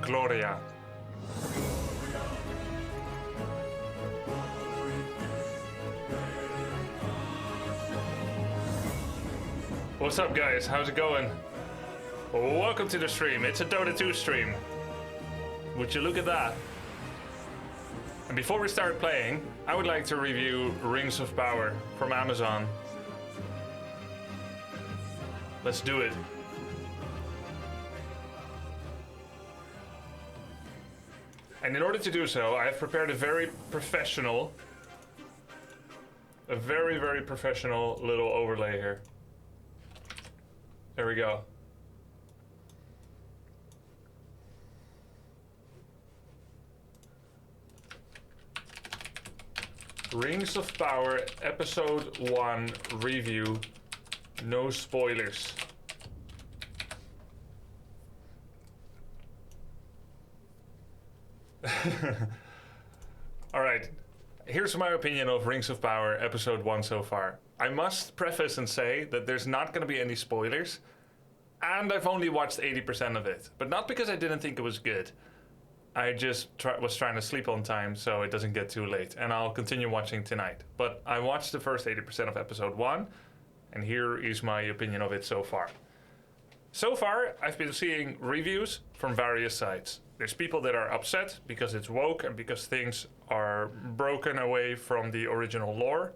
Gloria. What's up, guys? How's it going? Welcome to the stream. It's a Dota 2 stream. Would you look at that? And before we start playing, I would like to review Rings of Power from Amazon. Let's do it. And in order to do so, I have prepared a very professional little overlay here. There we go. Rings of Power Episode 1 review. No spoilers. Alright, here's my opinion of Rings of Power Episode 1 so far. I must preface and say that there's not going to be any spoilers, and I've only watched 80% of it. But not because I didn't think it was good. I just was trying to sleep on time so it doesn't get too late, and I'll continue watching tonight. But I watched the first 80% of Episode 1, and here is my opinion of it so far. So far, I've been seeing reviews from various sides. There's people that are upset because it's woke and because things are broken away from the original lore.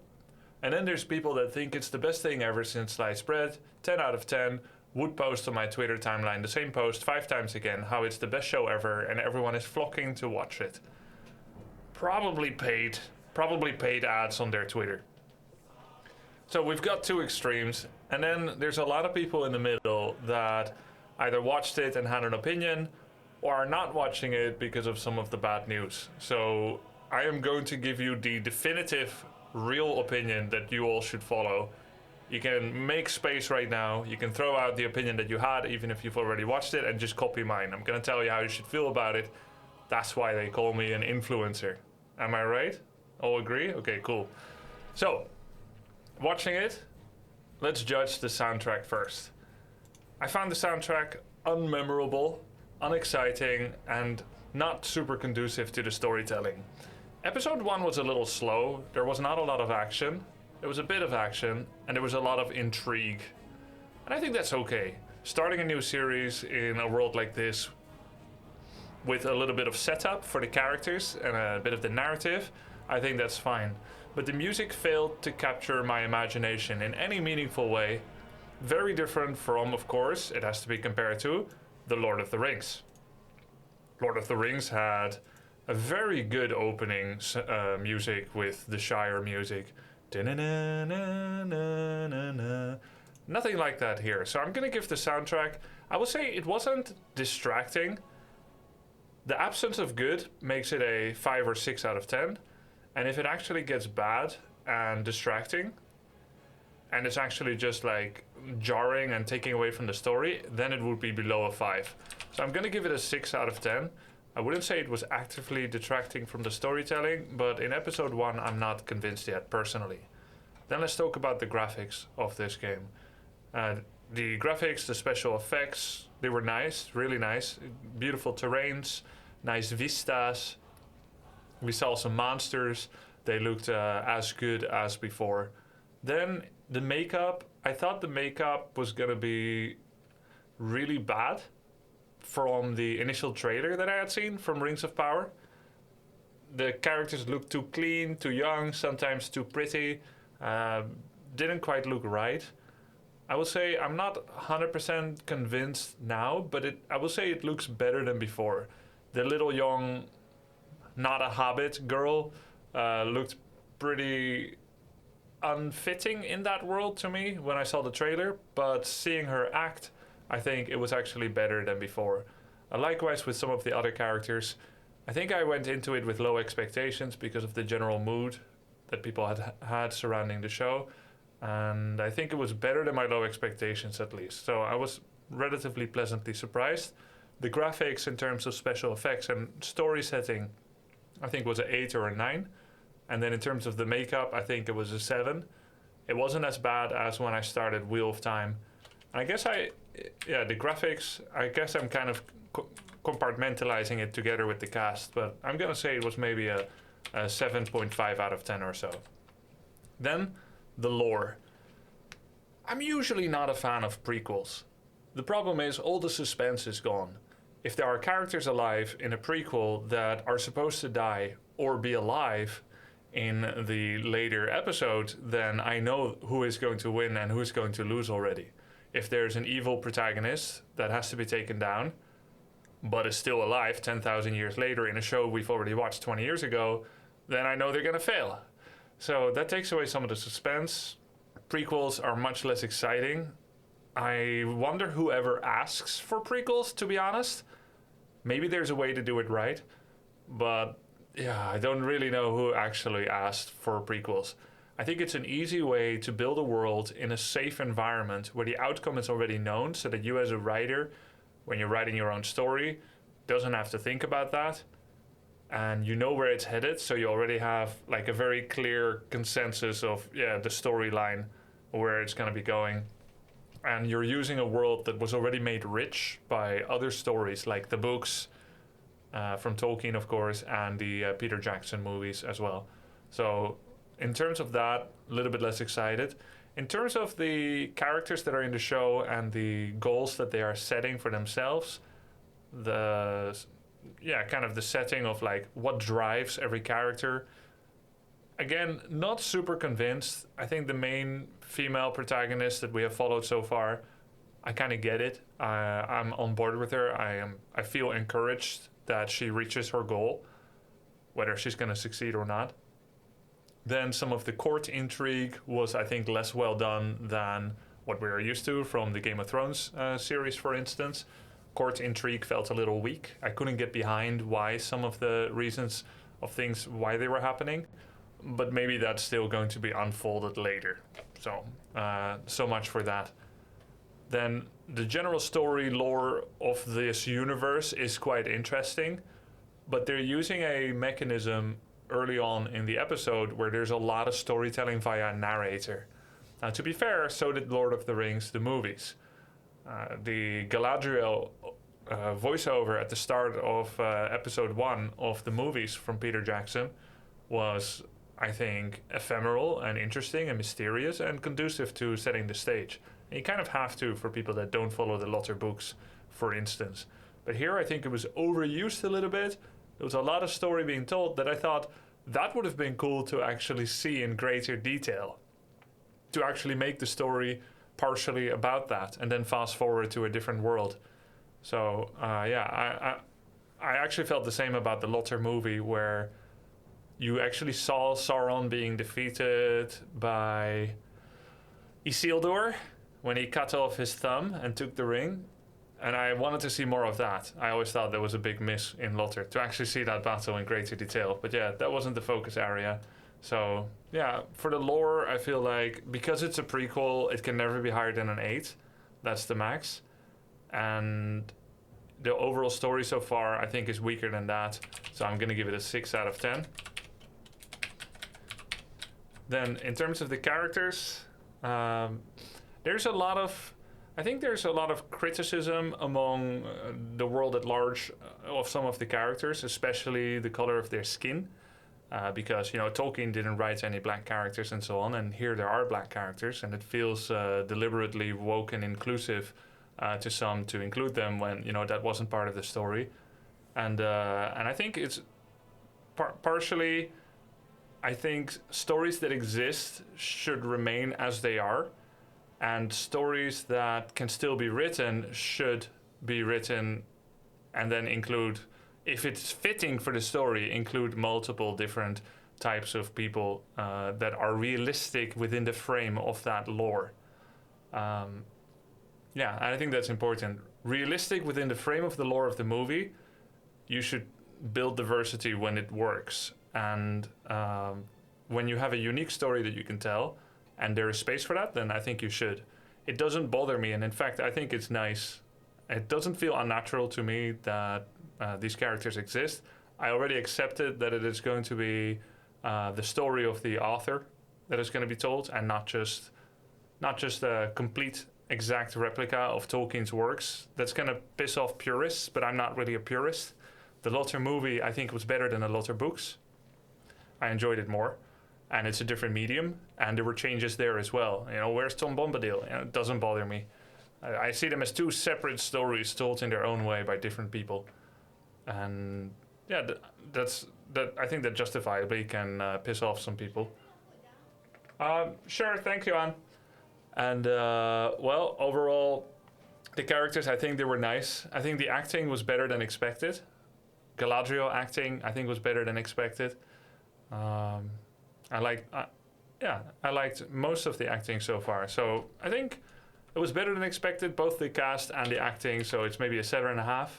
And then there's people that think it's the best thing ever since sliced bread, 10 out of 10, would post on my Twitter timeline the same post 5 times again, how it's the best show ever and everyone is flocking to watch it. Probably paid ads on their Twitter. So we've got two extremes, and then there's a lot of people in the middle that either watched it and had an opinion, or are not watching it because of some of the bad news. So I am going to give you the definitive, real opinion that you all should follow. You can make space right now. You can throw out the opinion that you had, even if you've already watched it, and just copy mine. I'm going to tell you how you should feel about it. That's why they call me an influencer. Am I right? All agree? Okay, cool. So, watching it, let's judge the soundtrack first. I found the soundtrack unmemorable, unexciting, and not super conducive to the storytelling. Episode 1 was a little slow. There was not a lot of action. There was a bit of action, and there was a lot of intrigue. And I think that's okay. Starting a new series in a world like this with a little bit of setup for the characters and a bit of the narrative, I think that's fine. But the music failed to capture my imagination in any meaningful way. Very different from, of course, it has to be compared to The Lord of the Rings. Lord of the Rings had a very good opening music with the Shire music. Nothing like that here. So I'm going to give the soundtrack, I will say it wasn't distracting. The absence of good makes it a 5 or 6 out of 10. And if it actually gets bad and distracting, and it's actually just like jarring and taking away from the story, then it would be below a 5. So I'm going to give it a 6 out of 10. I wouldn't say it was actively detracting from the storytelling, but in episode 1 I'm not convinced yet, personally. Then let's talk about the graphics of this game. The graphics, the special effects, they were nice, really nice. Beautiful terrains, nice vistas. We saw some monsters. They looked as good as before. Then the makeup, I thought the makeup was going to be really bad from the initial trailer that I had seen from Rings of Power. The characters looked too clean, too young, sometimes too pretty. Didn't quite look right. I will say I'm not 100% convinced now, but I will say it looks better than before. The little young, not a hobbit girl looked pretty unfitting in that world to me when I saw the trailer, but seeing her act, I think it was actually better than before. Likewise with some of the other characters, I think I went into it with low expectations because of the general mood that people had surrounding the show, and I think it was better than my low expectations at least. So I was relatively pleasantly surprised. The graphics in terms of special effects and story setting, I think was an 8 or a 9. And then in terms of the makeup, I think it was a 7. It wasn't as bad as when I started Wheel of Time. And I guess the graphics, I guess I'm kind of compartmentalizing it together with the cast, but I'm gonna say it was maybe a 7.5 out of 10 or so. Then, the lore. I'm usually not a fan of prequels. The problem is all the suspense is gone. If there are characters alive in a prequel that are supposed to die or be alive in the later episodes, then I know who is going to win and who is going to lose already. If there's an evil protagonist that has to be taken down, but is still alive 10,000 years later in a show we've already watched 20 years ago, then I know they're going to fail. So that takes away some of the suspense. Prequels are much less exciting. I wonder whoever asks for prequels, to be honest. Maybe there's a way to do it right, but yeah, I don't really know who actually asked for prequels. I think it's an easy way to build a world in a safe environment where the outcome is already known, so that you as a writer, when you're writing your own story, doesn't have to think about that. And you know where it's headed, so you already have like a very clear consensus of the storyline, where it's going to be going. And you're using a world that was already made rich by other stories, like the books from Tolkien, of course, and the Peter Jackson movies as well. So in terms of that, a little bit less excited. In terms of the characters that are in the show and the goals that they are setting for themselves, kind of the setting of like what drives every character. Again, not super convinced. I think the main female protagonist that we have followed so far, I kind of get it. I'm on board with her. I feel encouraged that she reaches her goal, whether she's going to succeed or not. Then some of the court intrigue was, I think, less well done than what we are used to from the Game of Thrones series, for instance. Court intrigue felt a little weak. I couldn't get behind why some of the reasons of things, why they were happening. But maybe that's still going to be unfolded later. So much for that. Then the general story lore of this universe is quite interesting, but they're using a mechanism early on in the episode where there's a lot of storytelling via narrator. Now, to be fair, so did Lord of the Rings, the movies. The Galadriel voiceover at the start of episode 1 of the movies from Peter Jackson was, I think, ephemeral and interesting and mysterious and conducive to setting the stage. And you kind of have to for people that don't follow the Lotter books, for instance. But here I think it was overused a little bit. There was a lot of story being told that I thought that would have been cool to actually see in greater detail. To actually make the story partially about that and then fast forward to a different world. So, I actually felt the same about the Lotter movie, where you actually saw Sauron being defeated by Isildur when he cut off his thumb and took the ring. And I wanted to see more of that. I always thought there was a big miss in Lotter, to actually see that battle in greater detail. But yeah, that wasn't the focus area. So yeah, for the lore, I feel like because it's a prequel, it can never be higher than an 8. That's the max. And the overall story so far, I think, is weaker than that. So I'm going to give it a 6 out of 10. Then in terms of the characters, there's a lot of criticism among the world at large of some of the characters, especially the color of their skin. Because, Tolkien didn't write any black characters and so on, and here there are black characters, and it feels deliberately woke and inclusive to some to include them when, that wasn't part of the story. And I think it's partially, I think stories that exist should remain as they are, and stories that can still be written should be written and then include, if it's fitting for the story, include multiple different types of people that are realistic within the frame of that lore. I think that's important. Realistic within the frame of the lore of the movie, you should build diversity when it works. And when you have a unique story that you can tell, and there is space for that, then I think you should. It doesn't bother me, and in fact, I think it's nice. It doesn't feel unnatural to me that these characters exist. I already accepted that it is going to be the story of the author that is going to be told, and not just a complete exact replica of Tolkien's works. That's going to piss off purists, but I'm not really a purist. The Lotter movie, I think, was better than the Lotter books. I enjoyed it more, and it's a different medium, and there were changes there as well. Where's Tom Bombadil? It doesn't bother me. I see them as two separate stories told in their own way by different people, and yeah, I think that justifiably can piss off some people. Sure, thank you, Anne. And well, overall, the characters, I think they were nice. I think the acting was better than expected. Galadriel acting, I think, was better than expected. I liked most of the acting so far. So I think it was better than expected, both the cast and the acting. So it's maybe a 7.5.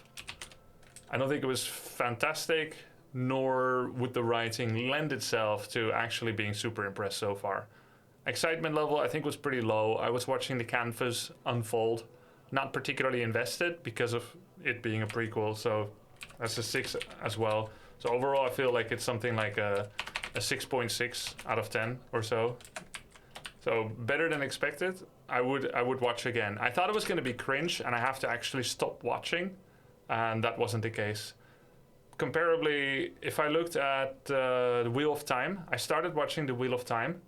I don't think it was fantastic, nor would the writing lend itself to actually being super impressed so far. Excitement level, I think, was pretty low. I was watching the canvas unfold, not particularly invested because of it being a prequel. So that's a 6 as well. So overall, I feel like it's something like a 6.6 out of 10 or so. So better than expected. I would watch again. I thought it was going to be cringe, and I have to actually stop watching, and that wasn't the case. Comparably, if I looked at the Wheel of Time, I started watching the Wheel of Time,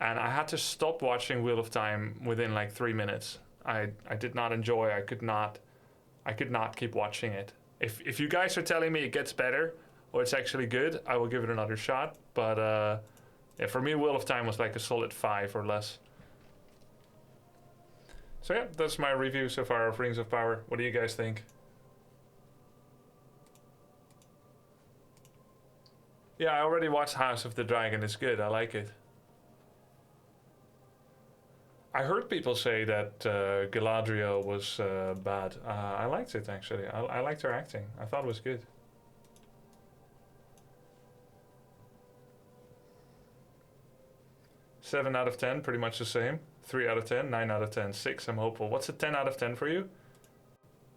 and I had to stop watching Wheel of Time within like 3 minutes. I did not enjoy. I could not keep watching it. If you guys are telling me it gets better or it's actually good, I will give it another shot. But yeah, for me, Wheel of Time was like a solid 5 or less. So yeah, that's my review so far of Rings of Power. What do you guys think? Yeah, I already watched House of the Dragon. It's good. I like it. I heard people say that Galadriel was bad. I liked it, actually. I liked her acting. I thought it was good. Seven out of 10, pretty much the same. 3 out of 10, 9 out of 10, 6, I'm hopeful. What's a 10 out of 10 for you?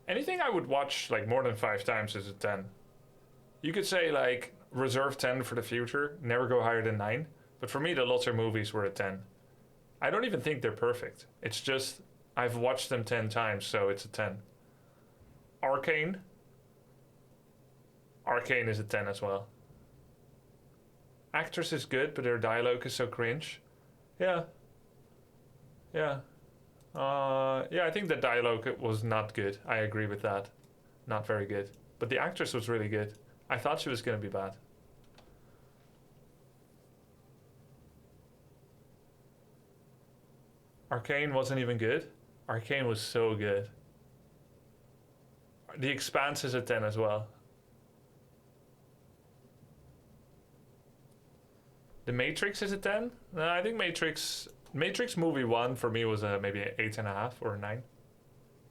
Anything I would watch like more than 5 times is a 10. You could say like reserve 10 for the future, never go higher than 9. But for me, the Lotter movies were a 10. I don't even think they're perfect. It's just I've watched them 10 times, so it's a 10. Arcane. Arcane is a 10 as well. Actress is good, but her dialogue is so cringe. Yeah. Yeah. Yeah, I think the dialogue was not good. I agree with that. Not very good. But the actress was really good. I thought she was going to be bad. Arcane wasn't even good. Arcane was so good. The Expanse is a 10 as well. The Matrix is a 10? No, I think Matrix movie 1 for me was maybe an 8.5 or a 9.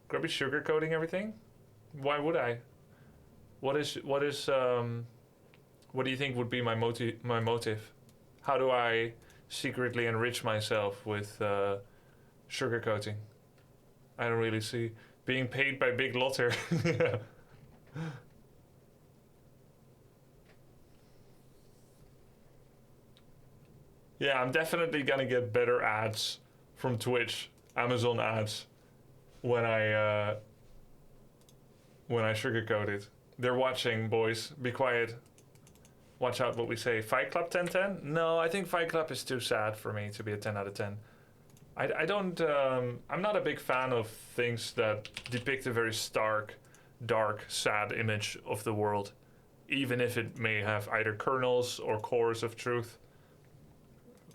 Grubby sugarcoating everything? Why would I? What do you think would be my motive? How do I secretly enrich myself with sugarcoating? I don't really see. Being paid by Big Lotter. Yeah, I'm definitely gonna get better ads from Twitch, Amazon ads, when I sugarcoat it. They're watching, boys. Be quiet. Watch out what we say. Fight Club 10/10? No, I think Fight Club is too sad for me to be a 10 out of 10. I don't. I'm not a big fan of things that depict a very stark, dark, sad image of the world, even if it may have either kernels or cores of truth.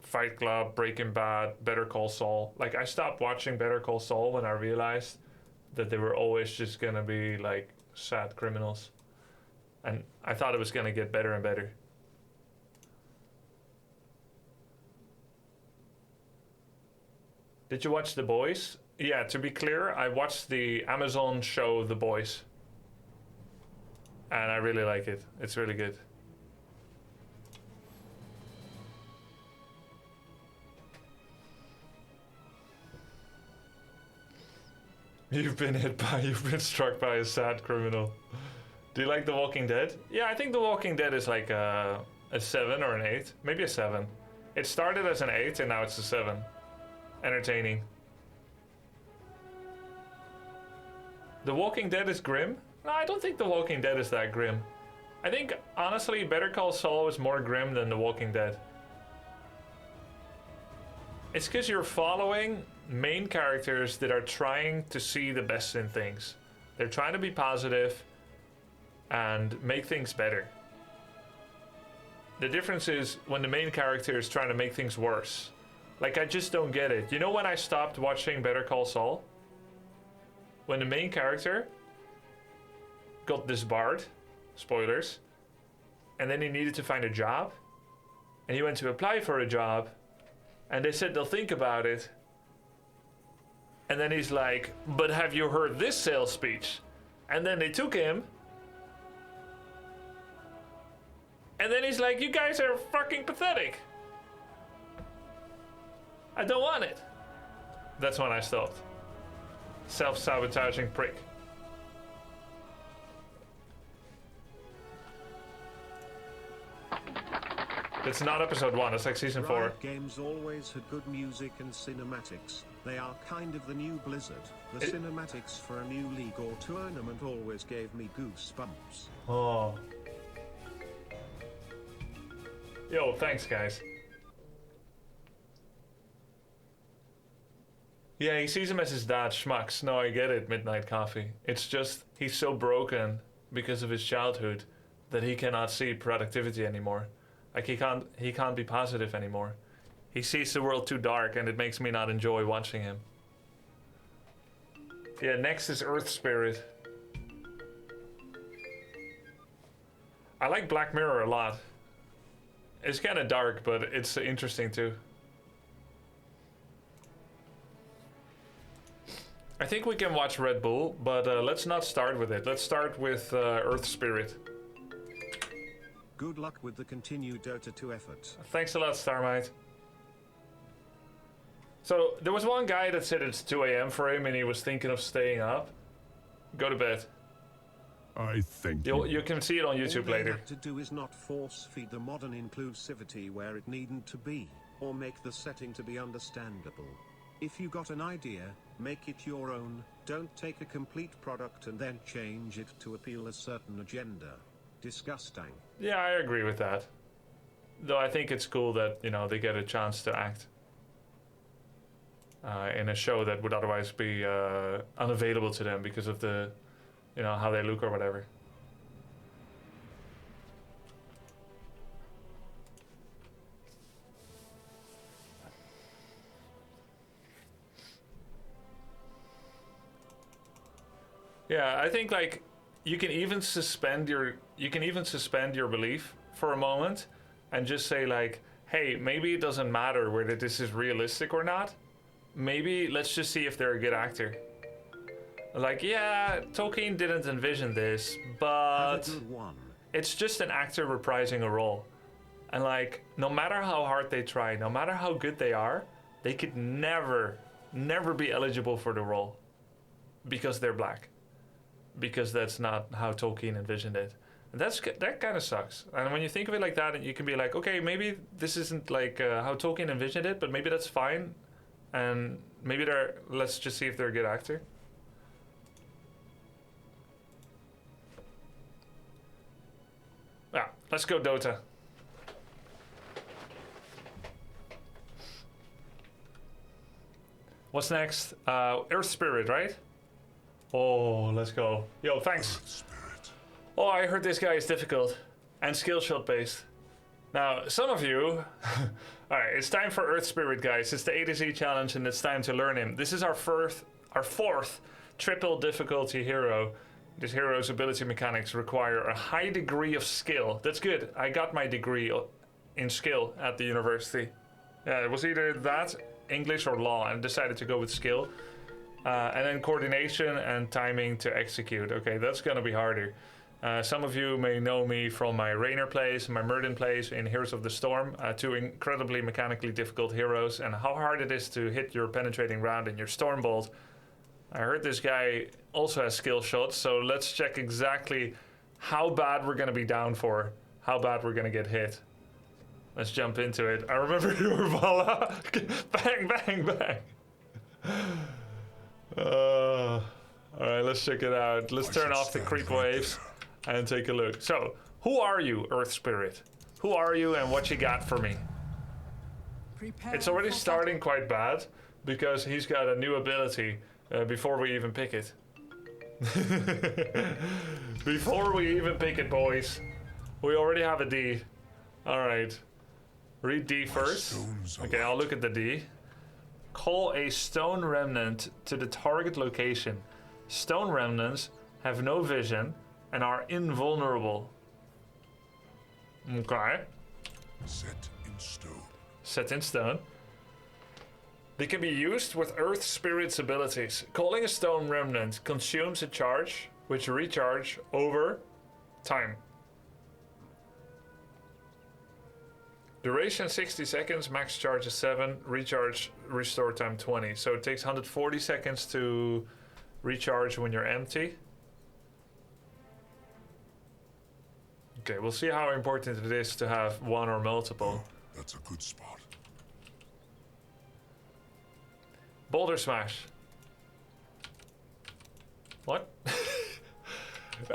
Fight Club, Breaking Bad, Better Call Saul. Like, I stopped watching Better Call Saul when I realized that they were always just gonna be like sad criminals, and I thought it was gonna get better and better. Did you watch The Boys? Yeah, to be clear, I watched the Amazon show The Boys, and I really like it. It's really good. You've been struck by a sad criminal. Do you like The Walking Dead? Yeah, I think The Walking Dead is like a 7 or an 8. Maybe a 7. It started as an 8 and now it's a 7. Entertaining. The Walking Dead is grim? No, I don't think The Walking Dead is that grim. I think, honestly, Better Call Saul is more grim than The Walking Dead. It's because you're following main characters that are trying to see the best in things. They're trying to be positive and make things better. The difference is when the main character is trying to make things worse. Like, I just don't get it. You know when I stopped watching Better Call Saul? When the main character got disbarred, spoilers, and then he needed to find a job, and he went to apply for a job, and they said they'll think about it, and then he's like, but have you heard this sales speech? And then they took him, and then he's like, you guys are fucking pathetic. I don't want it. That's when I stopped. Self-sabotaging prick. It's not episode 1, it's like season 4. Riot Games always had good music and cinematics. They are kind of the new Blizzard. The cinematics for a new league or tournament always gave me goosebumps. Oh. Yo, thanks guys. Yeah, he sees him as his dad, schmucks. No, I get it, Midnight Coffee. It's just, he's so broken because of his childhood that he cannot see productivity anymore. Like, he can't be positive anymore. He sees the world too dark, and it makes me not enjoy watching him. Yeah, next is Earth Spirit. I like Black Mirror a lot. It's kind of dark, but it's interesting too. I think we can watch Red Bull, but let's not start with it. Let's start with Earth Spirit. Good luck with the continued Dota 2 effort. Thanks a lot, Starmite. So, there was one guy that said it's 2 a.m. for him and he was thinking of staying up. Go to bed. I think you can see it on YouTube All they later. have to do is not force-feed the modern inclusivity where it needn't to be, or make the setting to be understandable. If you got an idea, make it your own. Don't take a complete product and then change it to appeal a certain agenda. Disgusting. Yeah, I agree with that. Though I think it's cool that, you know, they get a chance to act in a show that would otherwise be unavailable to them because of the, you know, how they look or whatever. Yeah, I think like you can even suspend your belief for a moment and just say like, hey, maybe it doesn't matter whether this is realistic or not. Maybe let's just see if they're a good actor. Like, yeah, Tolkien didn't envision this, but it's just an actor reprising a role. And like, no matter how hard they try, no matter how good they are, they could never be eligible for the role because they're black. Because that's not how Tolkien envisioned it. And that kind of sucks. And when you think of it like that, you can be like, okay, maybe this isn't like how Tolkien envisioned it, but maybe that's fine. And maybe let's just see if they're a good actor. Yeah, let's go Dota. What's next? Earth Spirit, right? Oh, let's go. Yo, thanks. Oh, I heard this guy is difficult and skill shot based. Now, some of you... Alright, it's time for Earth Spirit, guys. It's the A to Z challenge and it's time to learn him. This is our fourth triple difficulty hero. This hero's ability mechanics require a high degree of skill. That's good. I got my degree in skill at the university. Yeah, it was either that, English or law, and decided to go with skill. And then coordination and timing to execute. Okay, that's gonna be harder. Some of you may know me from my Raynor plays, my Myrden plays in Heroes of the Storm, two incredibly mechanically difficult heroes, and how hard it is to hit your penetrating round in your Stormbolt. I heard this guy also has skill shots, so let's check exactly how bad we're gonna be down for, how bad we're gonna get hit. Let's jump into it. I remember your Vala. Bang, bang, bang. Alright, let's check it out. Let's turn off the creep waves and take a look. So, who are you, Earth Spirit? Who are you and what you got for me? It's already starting quite bad, because he's got a new ability before we even pick it. Before we even pick it, boys. We already have a D. Alright. Read D first. Okay, I'll look at the D. Call a stone remnant to the target location. Stone remnants have no vision and are invulnerable. Okay. Set in stone. Set in stone. They can be used with Earth Spirit's abilities. Calling a stone remnant consumes a charge, which recharge over time. Duration 60 seconds, max charge is 7, recharge, restore time 20. So it takes 140 seconds to recharge when you're empty. Okay, we'll see how important it is to have one or multiple. That's a good spot. Boulder Smash. What?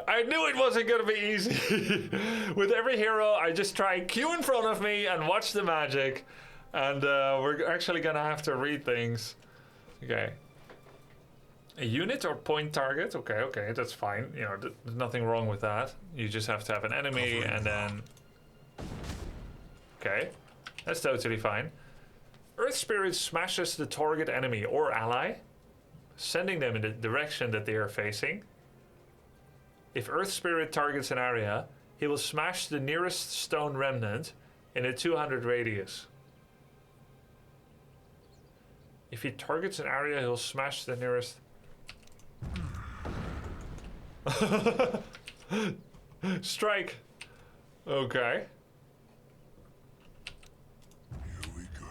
I knew it wasn't gonna be easy. With every hero, I just try Q in front of me and watch the magic. And we're actually gonna have to read things. Okay. A unit or point target? Okay, that's fine. You know, there's nothing wrong with that. You just have to have an enemy and then... Okay, that's totally fine. Earth Spirit smashes the target enemy or ally, sending them in the direction that they are facing. If Earth Spirit targets an area, he will smash the nearest stone remnant in a 200 radius. If he targets an area, he'll smash the nearest... Strike! Okay. Here we go.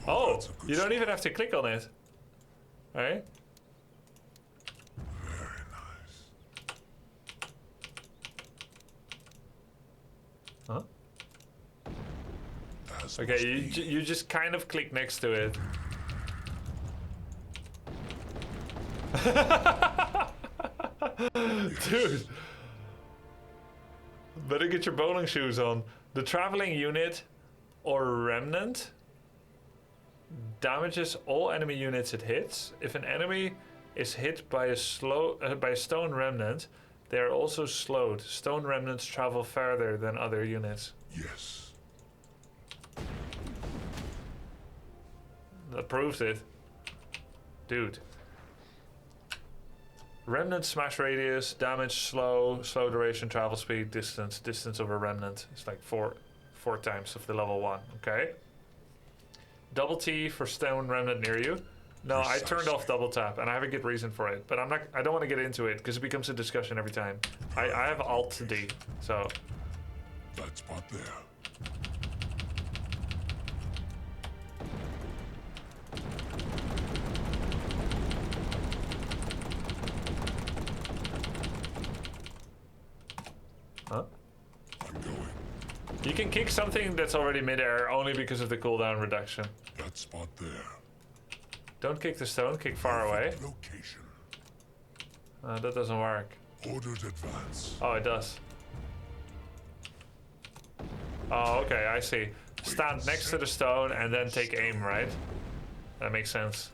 Oh, you don't even have to click on it. Right? Very nice. Huh? As Okay, you just kind of click next to it. Dude. Better get your bowling shoes on. The traveling unit or remnant damages all enemy units it hits. If an enemy is hit by a stone remnant, they are also slowed. Stone remnants travel farther than other units. Yes. That proves it. Dude. Remnant smash radius, damage slow, slow duration, travel speed, distance of a remnant. It's like four times of the level 1. Okay. Double T for stone remnant near you. No, I turned off double tap, and I have a good reason for it. But I don't want to get into it because it becomes a discussion every time. I have Alt D, so. That spot there. Huh? I'm going. You can kick something that's already midair only because of the cooldown reduction. That spot there. Don't kick the stone, kick far away. Location. That doesn't work. Ordered advance. Oh, it does. Oh, okay, I see. Stand next to the stone and then take aim, right? That makes sense.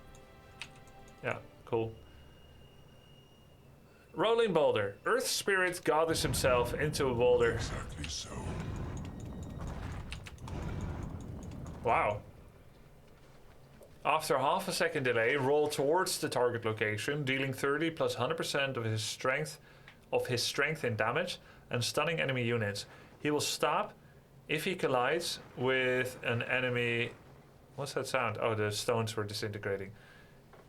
Yeah, cool. Rolling boulder. Earth Spirit gathers himself into a boulder. Exactly so. Wow. After half a second delay, roll towards the target location, dealing 30 plus 100% of his strength in damage and stunning enemy units. He will stop if he collides with an enemy. What's that sound? Oh, the stones were disintegrating.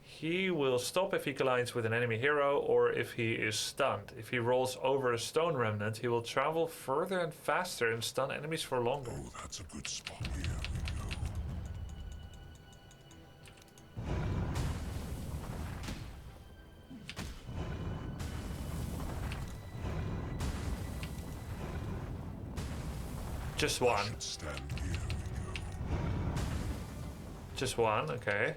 He will stop if he collides with an enemy hero or if he is stunned. If he rolls over a stone remnant, he will travel further and faster and stun enemies for longer. Oh, that's a good spot. Here we go. Just one. Should stand here we go. Just one, okay.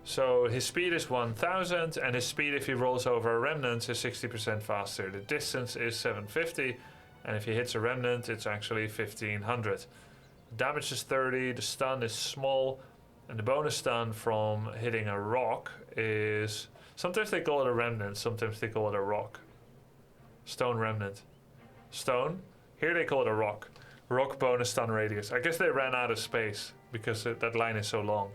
So his speed is 1000, and his speed if he rolls over a remnant is 60% faster. The distance is 750, and if he hits a remnant, it's actually 1500. Damage is 30, the stun is small, and the bonus stun from hitting a rock is... Sometimes they call it a remnant, sometimes they call it a rock. Stone remnant. Stone? Here they call it a rock. Rock bonus stun radius. I guess they ran out of space because that line is so long.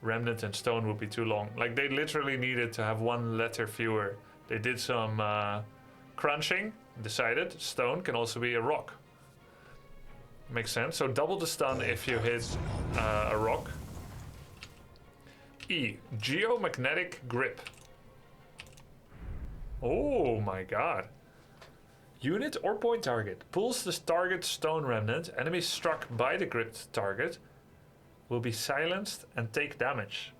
Remnant and stone would be too long. Like, they literally needed to have one letter fewer. They did some crunching, decided stone can also be a rock. Makes sense. So double the stun if you hit a rock. E. Geomagnetic grip. Oh my god. Unit or point target pulls the target stone remnant. Enemies struck by the gripped target will be silenced and take damage.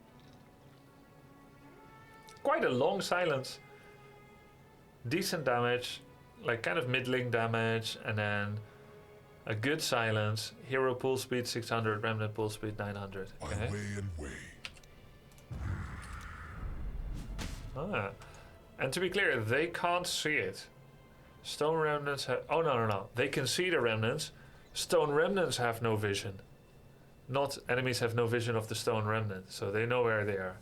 Quite a long silence. Decent damage, like kind of middling damage, and then a good silence. Hero pull speed 600, remnant pull speed 900. Okay. By way and way. Ah. And to be clear, they can't see it. Stone remnants have... Oh, no. They can see the remnants. Stone remnants have no vision. Not enemies have no vision of the stone remnant, so they know where they are.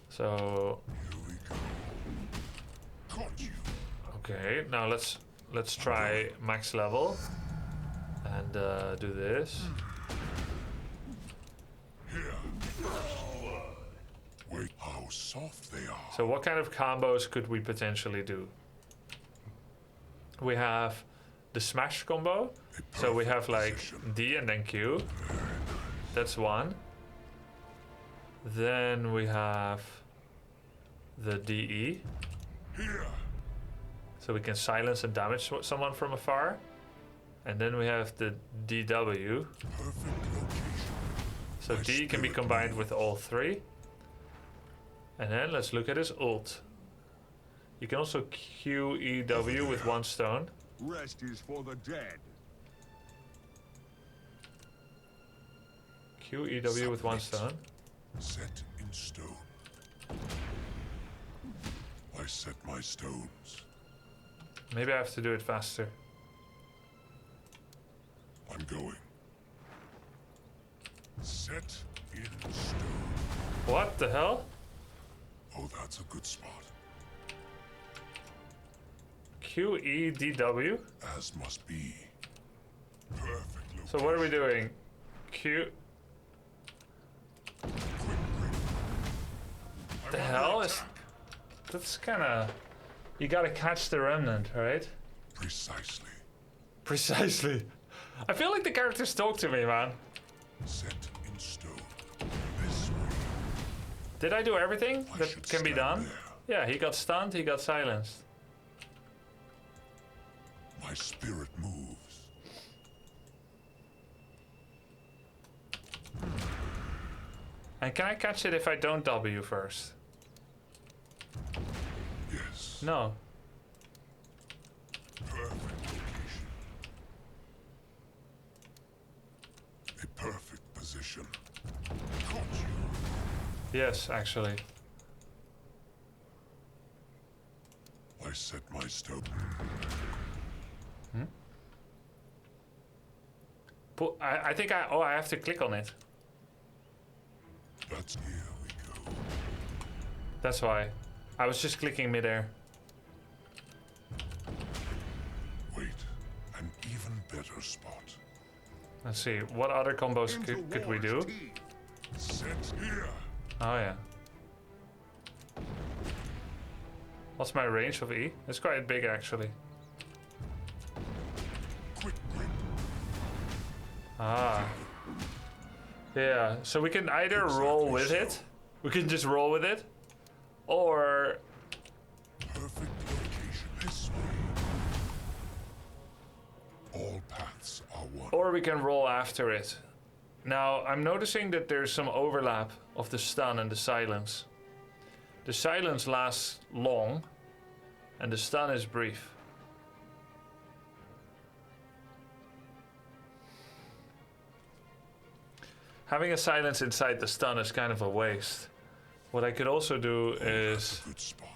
So... Here we go. Caught you. Okay, now let's try max level. And do this. Here. Wait, how soft they are. So what kind of combos could we potentially do? We have the smash combo. So we have like D and then Q. That's one. Then we have the DE. Here. So we can silence and damage someone from afar. And then we have the DW. Perfect location. So D can be combined with all three. And then let's look at his ult. You can also QEW with one stone. Rest is for the dead. QEW with one stone. Set in stone. I set my stones. Maybe I have to do it faster. I'm going. Set in stone. What the hell? Oh, that's a good spot. QEDW? As must be. Perfect location. So what are we doing? Q... Quick grip. The hell is... That's kinda... You gotta catch the remnant, right? Precisely. Precisely. I feel like the characters talk to me, man. Set in stone. This way. Did I do everything I that should can be stand done? there. Yeah, he got stunned, he got silenced. My spirit moves. And can I catch it if I don't W first? Yes. No. Perfect location. A perfect position. Caught you. Yes, actually. I set my stone. I think I have to click on it. That's here we go. That's why. I was just clicking midair. Wait, an even better spot. Let's see, what other combos could we do? Set here. Oh yeah. What's my range of E? It's quite big actually. Quick grip. Ah. Yeah, so we can either roll with it. We can just roll with it. Or... Perfect location this way. All paths are one. Or we can roll after it. Now, I'm noticing that there's some overlap of the stun and the silence. The silence lasts long, and the stun is brief. Having a silence inside the stun is kind of a waste. What I could also do is Good spot.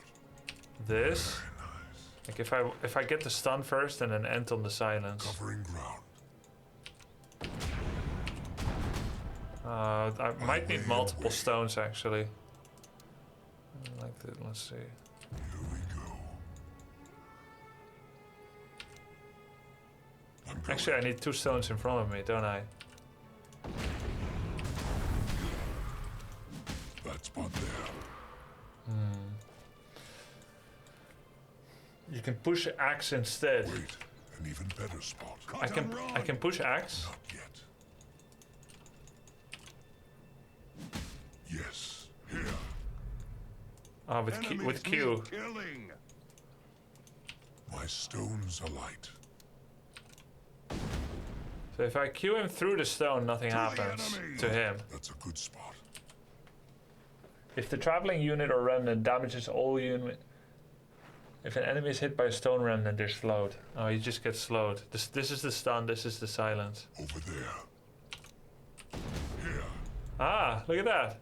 this. Very nice. Like if I get the stun first and then end on the silence. Covering ground. I might need multiple stones actually. Like that, let's see. Here we go. I'm going. Actually, I need 2 stones in front of me, don't I? That spot there. You can push axe instead. Wait, an even better spot. I can push axe. Not yet. Yes, here. With Q. Killing. My stones alight. So if I Q him through the stone, nothing happens to him. That's a good spot. If the traveling unit or remnant damages all unit. If an enemy is hit by a stone remnant, they're slowed. Oh, you just get slowed. This is the stun, this is the silence. Over there. Here. Ah, look at that.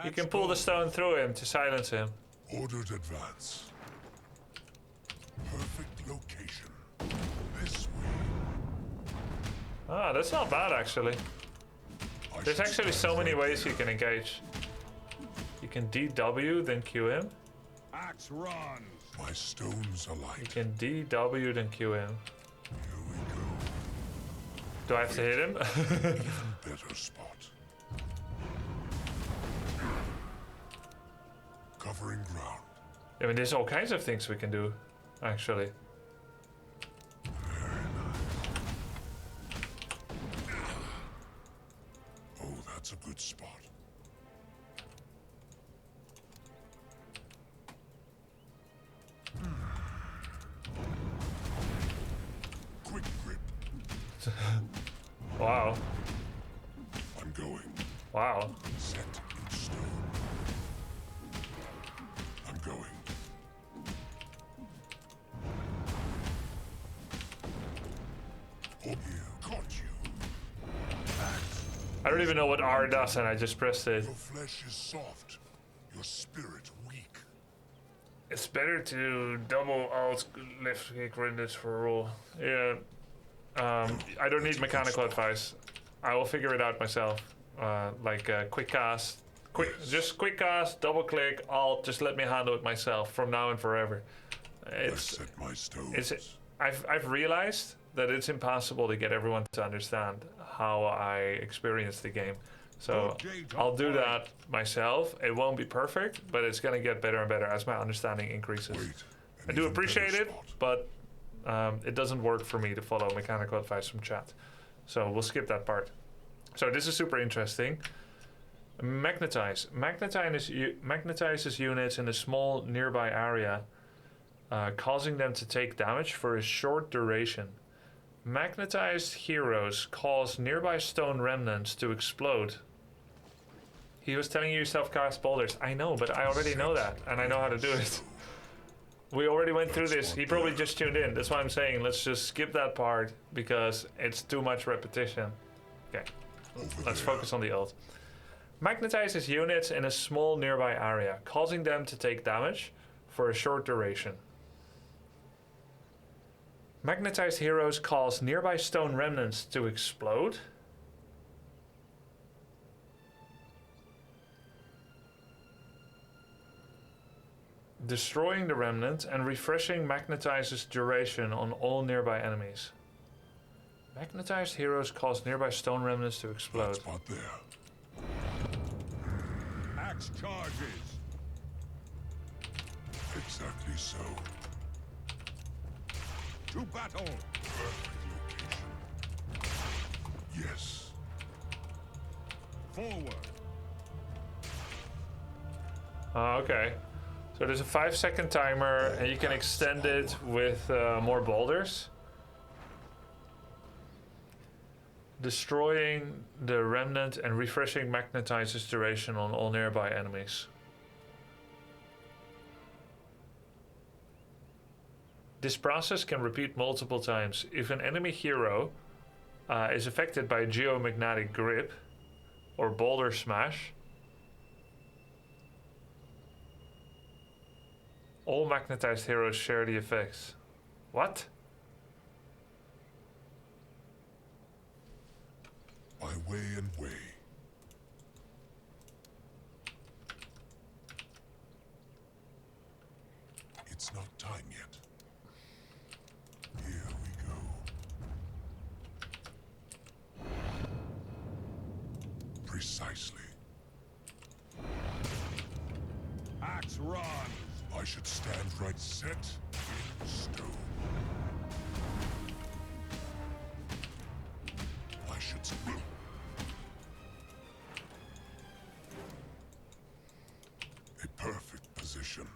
You can pull the stone through him to silence him. Ordered advance. Perfect location. This way. Ah, that's not bad actually. There's should actually stand so many right ways there. you can engage. You can DW, then Q him. Axe runs. My stones You alight. can DW, then Q him. Here we go. Do I have to hit him? Better spot. Covering ground. I mean, there's all kinds of things we can do, actually. Oh, that's a good spot. Quick grip. Wow. I'm going. Wow. Set in stone. I'm going. Oh, here. Caught you. I don't even know what R does, and I just pressed it. Your flesh is soft. Your spirit weak. It's better to double alt left click renders for a rule. Yeah. I don't need mechanical advice. I will figure it out myself. Like quick cast, just quick cast, double click, alt. Just let me handle it myself from now and forever. I set my stones. I've realized that it's impossible to get everyone to understand how I experience the game. So I'll do that myself. It won't be perfect, but it's gonna get better and better as my understanding increases. Wait, I do appreciate it, but it doesn't work for me to follow mechanical advice from chat. So we'll skip that part. So this is super interesting. Magnetize. Magnetizes units in a small nearby area, causing them to take damage for a short duration. Magnetized heroes cause nearby stone remnants to explode. He was telling you self-cast boulders. I know, but I already know that, and I know how to do it. We already went through this. He probably just tuned in. That's why I'm saying let's just skip that part because it's too much repetition. Okay, let's focus on the ult. Magnetizes units in a small nearby area, causing them to take damage for a short duration. Magnetized heroes cause nearby stone remnants to explode. Destroying the remnant and refreshing magnetizes duration on all nearby enemies. Magnetized heroes cause nearby stone remnants to explode. That spot there. Axe charges. Exactly so. To battle. Perfect location. Yes. Forward. Okay. So there's a 5-second timer, and you can extend it with more boulders. Destroying the remnant and refreshing magnetizes duration on all nearby enemies. This process can repeat multiple times. If an enemy hero is affected by geomagnetic grip or boulder smash, all magnetized heroes share the effects. What? My way and way. time yet. Here we go. Precisely. Axe run! I should stand right set in stone. I should speak. A perfect position.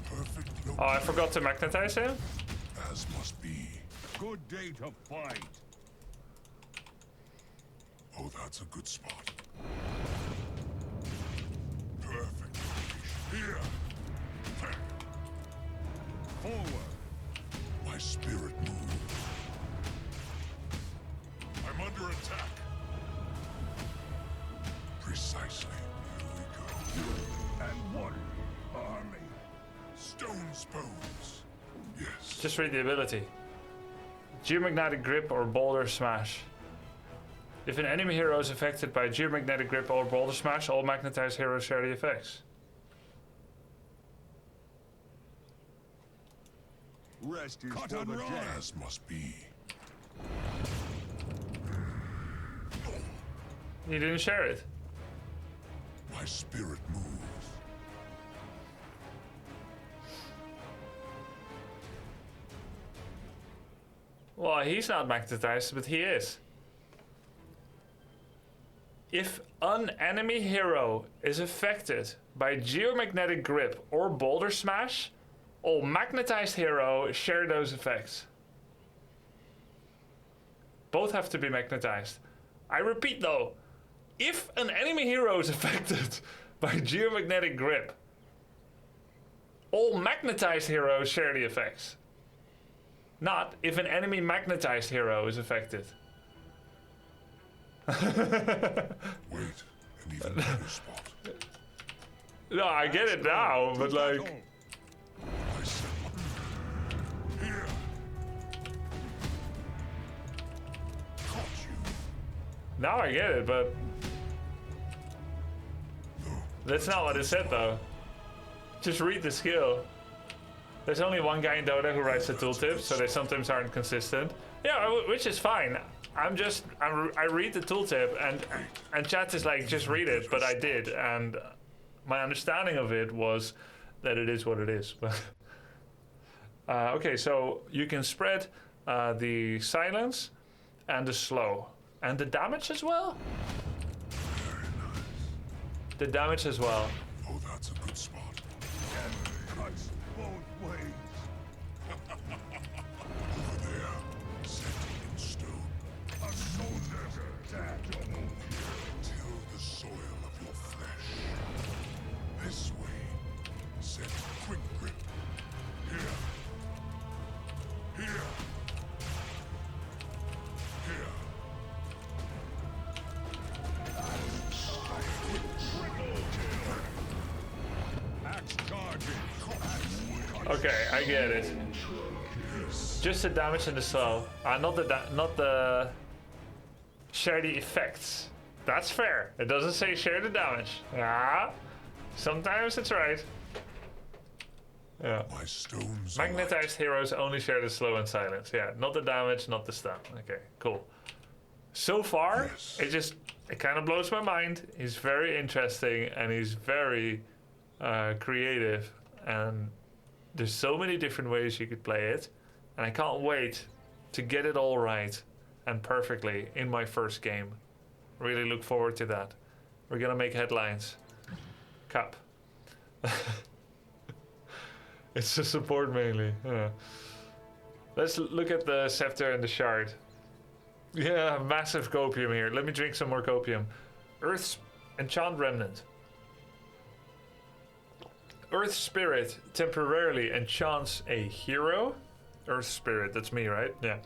Perfect location. Oh, I forgot to magnetize him? As must be. Good day to fight. Oh, that's a good spot. Perfect location. Here. Forward. My spirit moves. I'm under attack. Precisely. Here we go. And one army. Stone's bones. Yes. Just read the ability. Geomagnetic Grip or Boulder Smash. If an enemy hero is affected by Geomagnetic Grip or Boulder Smash, all magnetized heroes share the effects. Rest is Cut for and the run. dead. As must be. You didn't share it. My spirit moves. Well, he's not magnetized, but he is. If an enemy hero is affected by Geomagnetic Grip or Boulder Smash, all magnetized heroes share those effects. Both have to be magnetized. I repeat though, if an enemy hero is affected by Geomagnetic Grip, all magnetized heroes share the effects. Not if an enemy magnetized hero is affected. Wait, an even better spot. No, I get it now, but like... I said, here. Caught you. Now I get it, but No. that's not what it said though. Just read the skill. There's only one guy in Dota who writes the tooltips, so they sometimes aren't consistent. Yeah, which is fine. I read the tooltip and chat is like, just read it, but I did, and my understanding of it was that it is what it is. Okay, so you can spread the silence and the slow and the damage as well. Very nice. The damage as well. Oh, that's a good spot. Cuts both ways. Over there. Set in stone. A soldier's attack. Till the soil of your flesh. This way. Set quick grip. Here. Here. Here. Axe charging. Okay, I get it. Just the damage and the slow. Not the share the effects. That's fair. It doesn't say share the damage. Ah, sometimes it's right. Yeah. My stones. Magnetized heroes only share the slow and silence. Yeah, not the damage, not the stun. Okay, cool. So far, Yes. it kind of blows my mind. He's very interesting and he's very creative, and there's so many different ways you could play it, and I can't wait to get it all right and perfectly in my first game. Really look forward to that. We're gonna make headlines. Cup. It's the support mainly. Yeah. Let's look at the scepter and the shard. Yeah, massive copium here. Let me drink some more copium. Earth's enchant remnant. Earth Spirit temporarily enchants a hero. Earth Spirit, that's me, right? Yeah.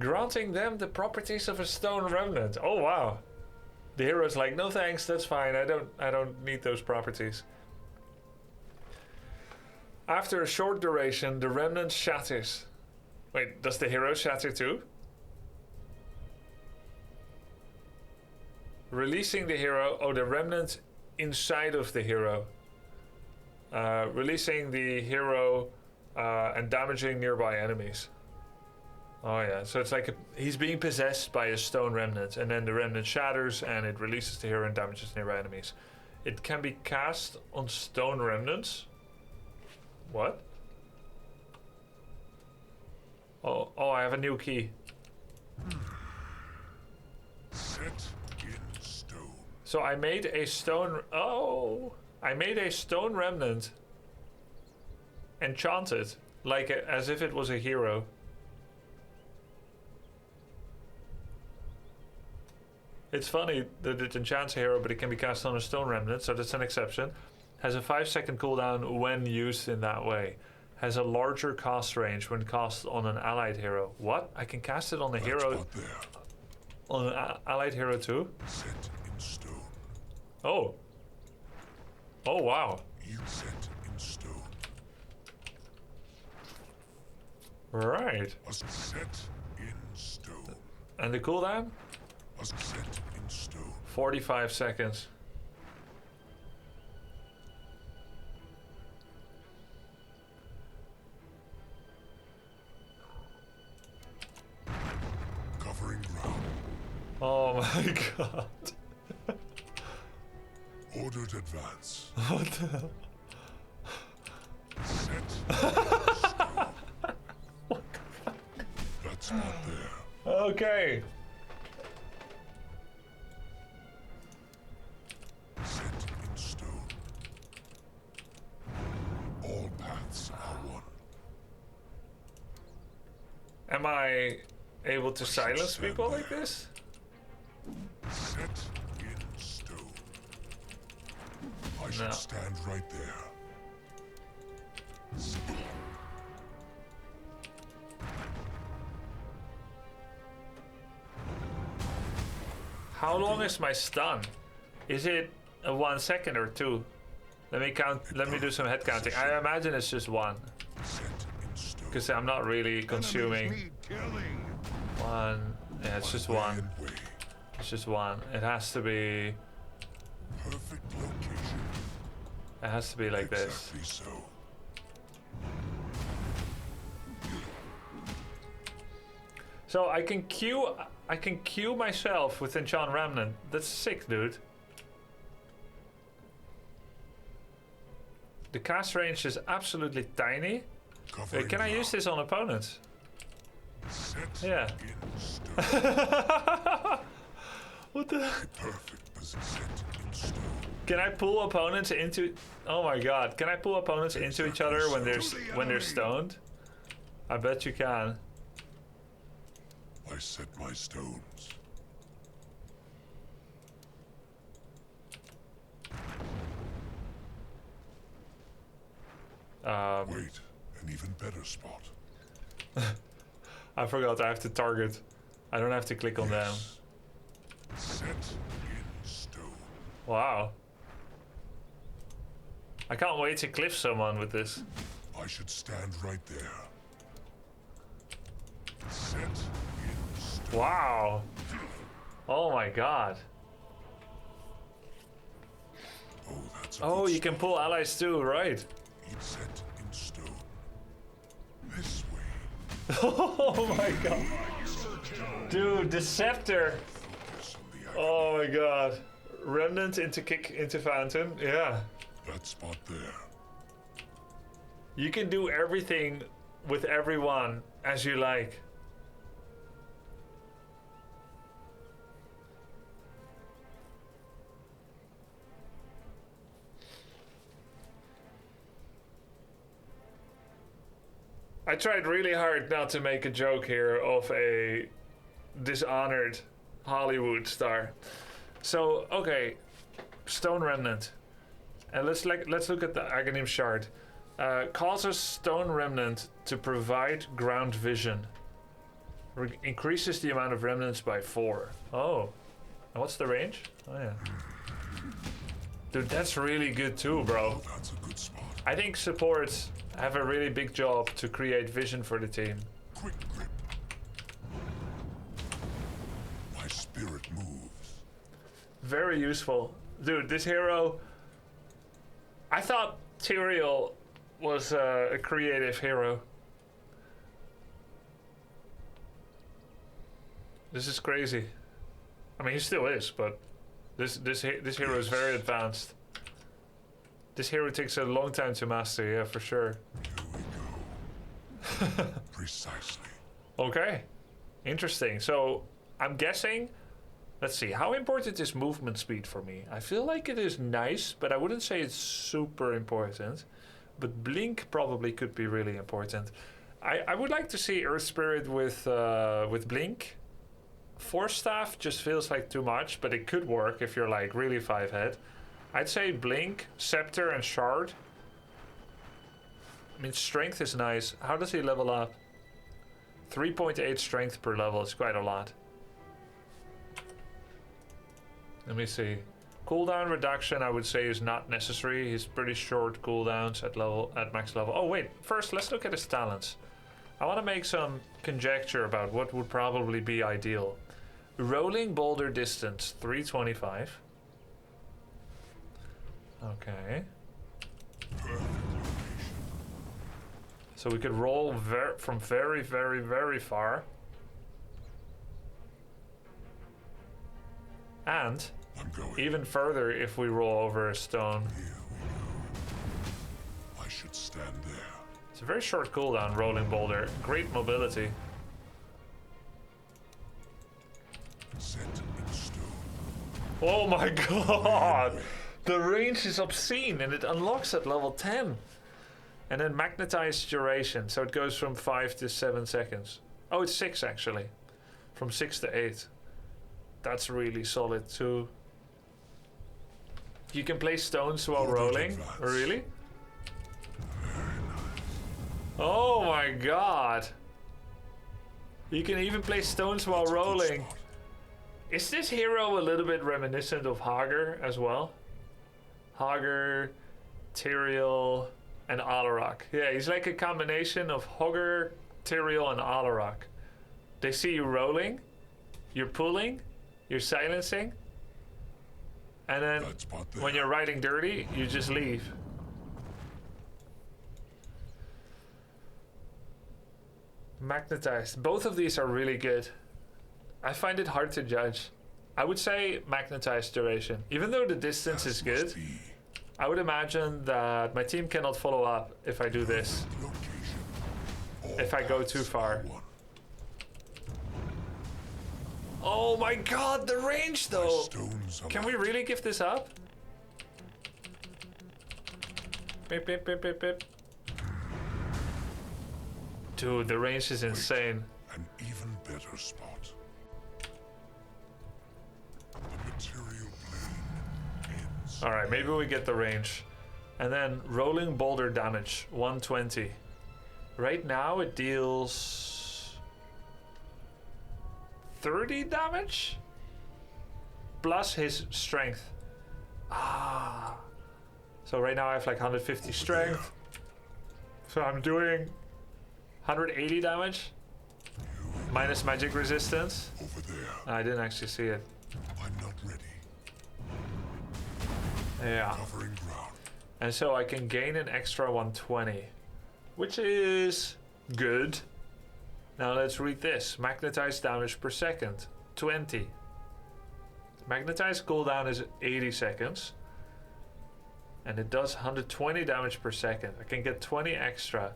Granting them the properties of a stone remnant. Oh wow. The hero's like, no thanks, that's fine. I don't need those properties. After a short duration, the remnant shatters. Wait, does the hero shatter too? Releasing the hero, or the remnant inside of the hero. Releasing the hero and damaging nearby enemies. Oh yeah, so it's like he's being possessed by a stone remnant, and then the remnant shatters and it releases the hero and damages nearby enemies. It can be cast on stone remnants. What? Oh, I have a new key. Set in stone. So I made a stone. Oh, I made a stone remnant. Enchanted, like as if it was a hero. It's funny that it enchants a hero, but it can be cast on a stone remnant, so that's an exception. Has a 5-second cooldown when used in that way. Has a larger cast range when cast on an allied hero. What? I can cast it on a hero. Spot there. On an allied hero too? Set in stone. Oh. Oh wow. You set in stone. Right. A set in stone. And the cooldown? A set in stone. 45 seconds. Covering ground. Oh my god. Ordered advance. What the hell? Set in stone. That spot there. Okay. Set in stone. All paths are one. Am I able to silence people like this? Set in stone. I should No. stand right there. How long is my stun? Is it a 1 second or 2? Let me count. Let me do some head counting. I imagine it's just 1, Set in stone. because I'm not really consuming Enemies need killing. 1. Yeah, it's just Way 1. and way. It's just 1. It has to be. Perfect location. It has to be like this. Exactly so. So I can queue myself with Enchant Remnant. That's sick, dude. The cast range is absolutely tiny. Covering Can I use ground. this on opponents? Set Yeah. in stone. What the? Perfect position. Set in stone. Can I pull opponents into? Oh my god! Can I pull opponents into each other when they're stoned? I bet you can. I set my stones. Wait, an even better spot. I forgot. I have to target. I don't have to click on them. Yes. Set in stone. Wow. I can't wait to cliff someone with this. I should stand right there. Set in stone. Wow. Oh my god. Oh, that's a Oh, good you can pull allies too, right? spot. Set in stone. This way. Oh my god. Dude, the scepter. Focus on the Oh my god. Remnant into kick into Phantom. Yeah. that spot there. You can do everything with everyone as you like. I tried really hard not to make a joke here of a dishonored Hollywood star. So, okay, Stone Remnant. And let's look at the Aghanim shard. Causes Stone Remnant to provide ground vision. Increases the amount of remnants by 4. Oh. And what's the range? Oh yeah. Dude, that's really good too, bro. Oh, that's a good spot. I think supports have a really big job to create vision for the team. Quick grip. My spirit moves. Very useful. Dude, this hero... I thought Tyrael was a creative hero. This is crazy. I mean, he still is, but this hero is very advanced. This hero takes a long time to master, yeah, for sure. Here we go. Precisely. Okay, interesting. So I'm guessing. Let's see. How important is movement speed for me? I feel like it is nice, but I wouldn't say it's super important. But blink probably could be really important. I would like to see Earth Spirit with blink. Force Staff just feels like too much, but it could work if you're like really 5-head. I'd say blink, scepter, and shard. I mean, strength is nice. How does he level up? 3.8 strength per level is quite a lot. Let me see. Cooldown reduction, I would say, is not necessary. He's pretty short cooldowns at max level. Oh wait, first let's look at his talents. I want to make some conjecture about what would probably be ideal. Rolling boulder distance, 325. Okay. So we could roll from very, very, very far. And I'm going. even further if we roll over a stone. Here we go. I should stand there. It's a very short cooldown, rolling boulder. Great mobility. Set in stone. Oh my god! The range is obscene and it unlocks at level 10. And then magnetized duration, so it goes from 5 to 7 seconds. Oh, it's 6 actually. From 6 to 8. That's really solid too. You can place stones while rolling? advanced. Really? Oh my god! You can even place stones while That's a good rolling. spot. Is this hero a little bit reminiscent of Hager as well? Hager, Tyrael, and Alarak. Yeah, he's like a combination of Hager, Tyrael, and Alarak. They see you rolling, you're pulling, you're silencing, and then That spot there. when you're riding dirty, you just leave. Magnetized. Both of these are really good. I find it hard to judge. I would say magnetized duration. Even though the distance is That must good, be I would imagine that my team cannot follow up if I do this. location. All If I go paths too are far. one. Oh my god, the range My though! stones are Can we really give this up? Beep, beep, beep, beep, beep. Dude, the range is insane. an even better spot. The material plane ends. Alright, maybe we get the range. And then rolling boulder damage, 120. Right now it deals 30 damage? Plus his strength. Ah. So right now I have like 150 strength. So I'm doing 180 damage. Minus magic resistance. Over there. I didn't actually see it. I'm not ready. Yeah. Covering ground. And so I can gain an extra 120, which is good. Now let's read this. Magnetized damage per second, 20. Magnetized cooldown is 80 seconds. And it does 120 damage per second. I can get 20 extra.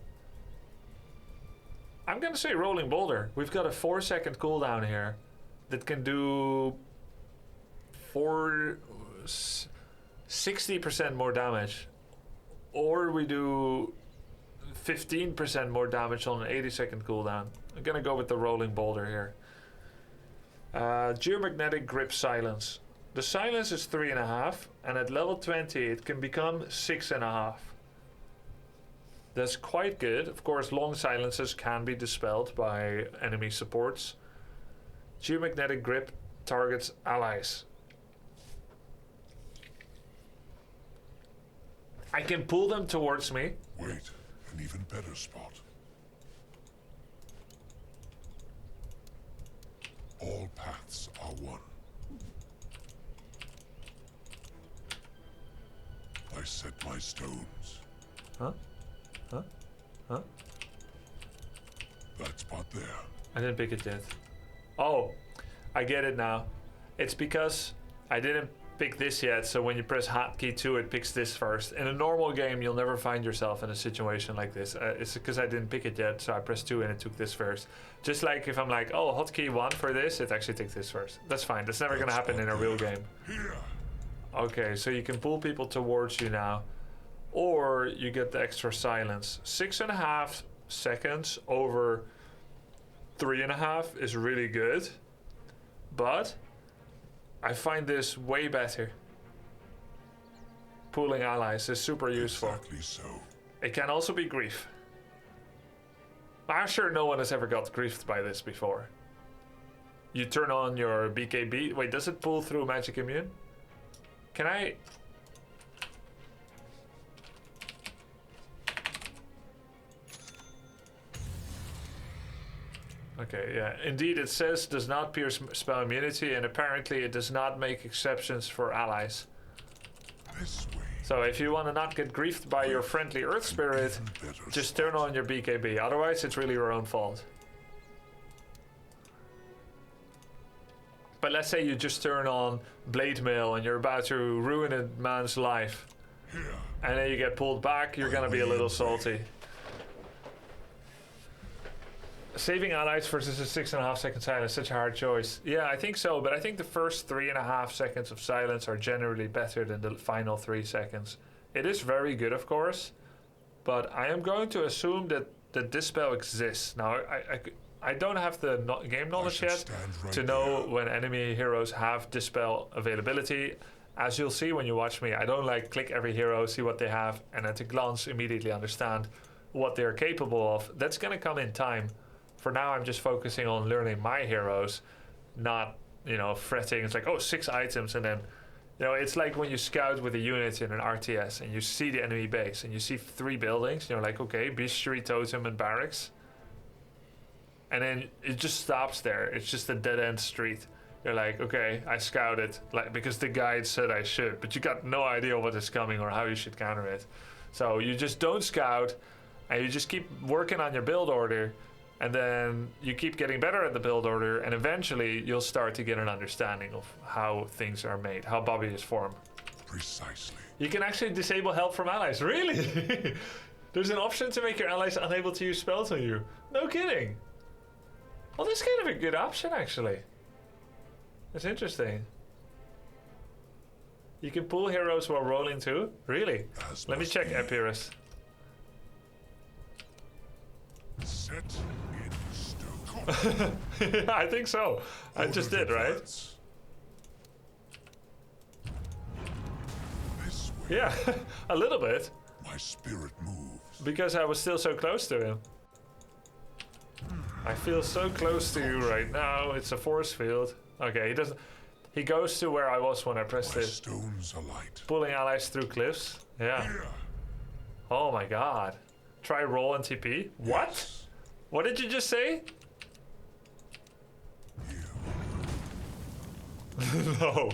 I'm gonna say rolling boulder. We've got a 4-second cooldown here that can do 60% more damage. Or we do 15% more damage on an 80-second cooldown. I'm gonna go with the rolling boulder here. Geomagnetic grip silence. The silence is 3.5, and at level 20 it can become 6.5. That's quite good. Of course, long silences can be dispelled by enemy supports. Geomagnetic grip targets allies. I can pull them towards me. Wait, an even better spot. All paths are one. I set my stones. Huh? Huh? Huh? That spot there. I didn't pick it yet. Oh, I get it now. It's because I didn't pick this yet, so when you press hotkey 2, it picks this first. In a normal game, you'll never find yourself in a situation like this. It's because I didn't pick it yet, so I pressed 2 and it took this first. Just like if I'm like, oh, hotkey 1 for this, it actually takes this first. That's fine. That's never gonna happen in a real game. Here. Okay, so you can pull people towards you now, or you get the extra silence. 6.5 seconds over 3.5 is really good, but I find this way better. Pooling allies is super useful. Exactly so. It can also be grief. I'm sure no one has ever got griefed by this before. You turn on your BKB. Wait, does it pull through Magic Immune? Can I... Okay, yeah. Indeed, it says does not pierce spell immunity, and apparently it does not make exceptions for allies. This way. So if you want to not get griefed by your friendly Earth Spirit, just turn on your BKB. Otherwise, it's really your own fault. But let's say you just turn on Blade Mail and you're about to ruin a man's life. Here. And then you get pulled back, you're gonna be a little salty. Saving allies versus a 6.5 second silence, such a hard choice. Yeah, I think so, but I think the first 3.5 seconds of silence are generally better than the final 3 seconds. It is very good, of course, but I am going to assume that the dispel exists. Now, I don't have the game knowledge yet to know when enemy heroes have dispel availability. As you'll see when you watch me, I don't like click every hero, see what they have, and at a glance immediately understand what they're capable of. That's gonna come in time. For now, I'm just focusing on learning my heroes, not, you know, fretting. It's like, oh, 6 items, and then, you know, it's like when you scout with a unit in an RTS and you see the enemy base and you see 3 buildings, and you're like, okay, Bestiary, Totem, and Barracks. And then it just stops there. It's just a dead-end street. You're like, okay, I scouted, like, because the guide said I should, but you got no idea what is coming or how you should counter it. So you just don't scout, and you just keep working on your build order, and then you keep getting better at the build order, and eventually you'll start to get an understanding of how things are made, how Bobby is formed. Precisely. You can actually disable help from allies. Really? There's an option to make your allies unable to use spells on you. No kidding. Well, that's kind of a good option, actually. That's interesting. You can pull heroes while rolling too? Really? Let me check Epirus. Set in stone. I think so. I just did, right? This way. Yeah, a little bit. My spirit moves. Because I was still so close to him. I feel so close to you right now. It's a force field. Okay, he doesn't. He goes to where I was when I pressed My it. stones alight. Pulling allies through cliffs. Yeah. Here. Oh my god. Try roll and TP. What? Yes. What did you just say? No.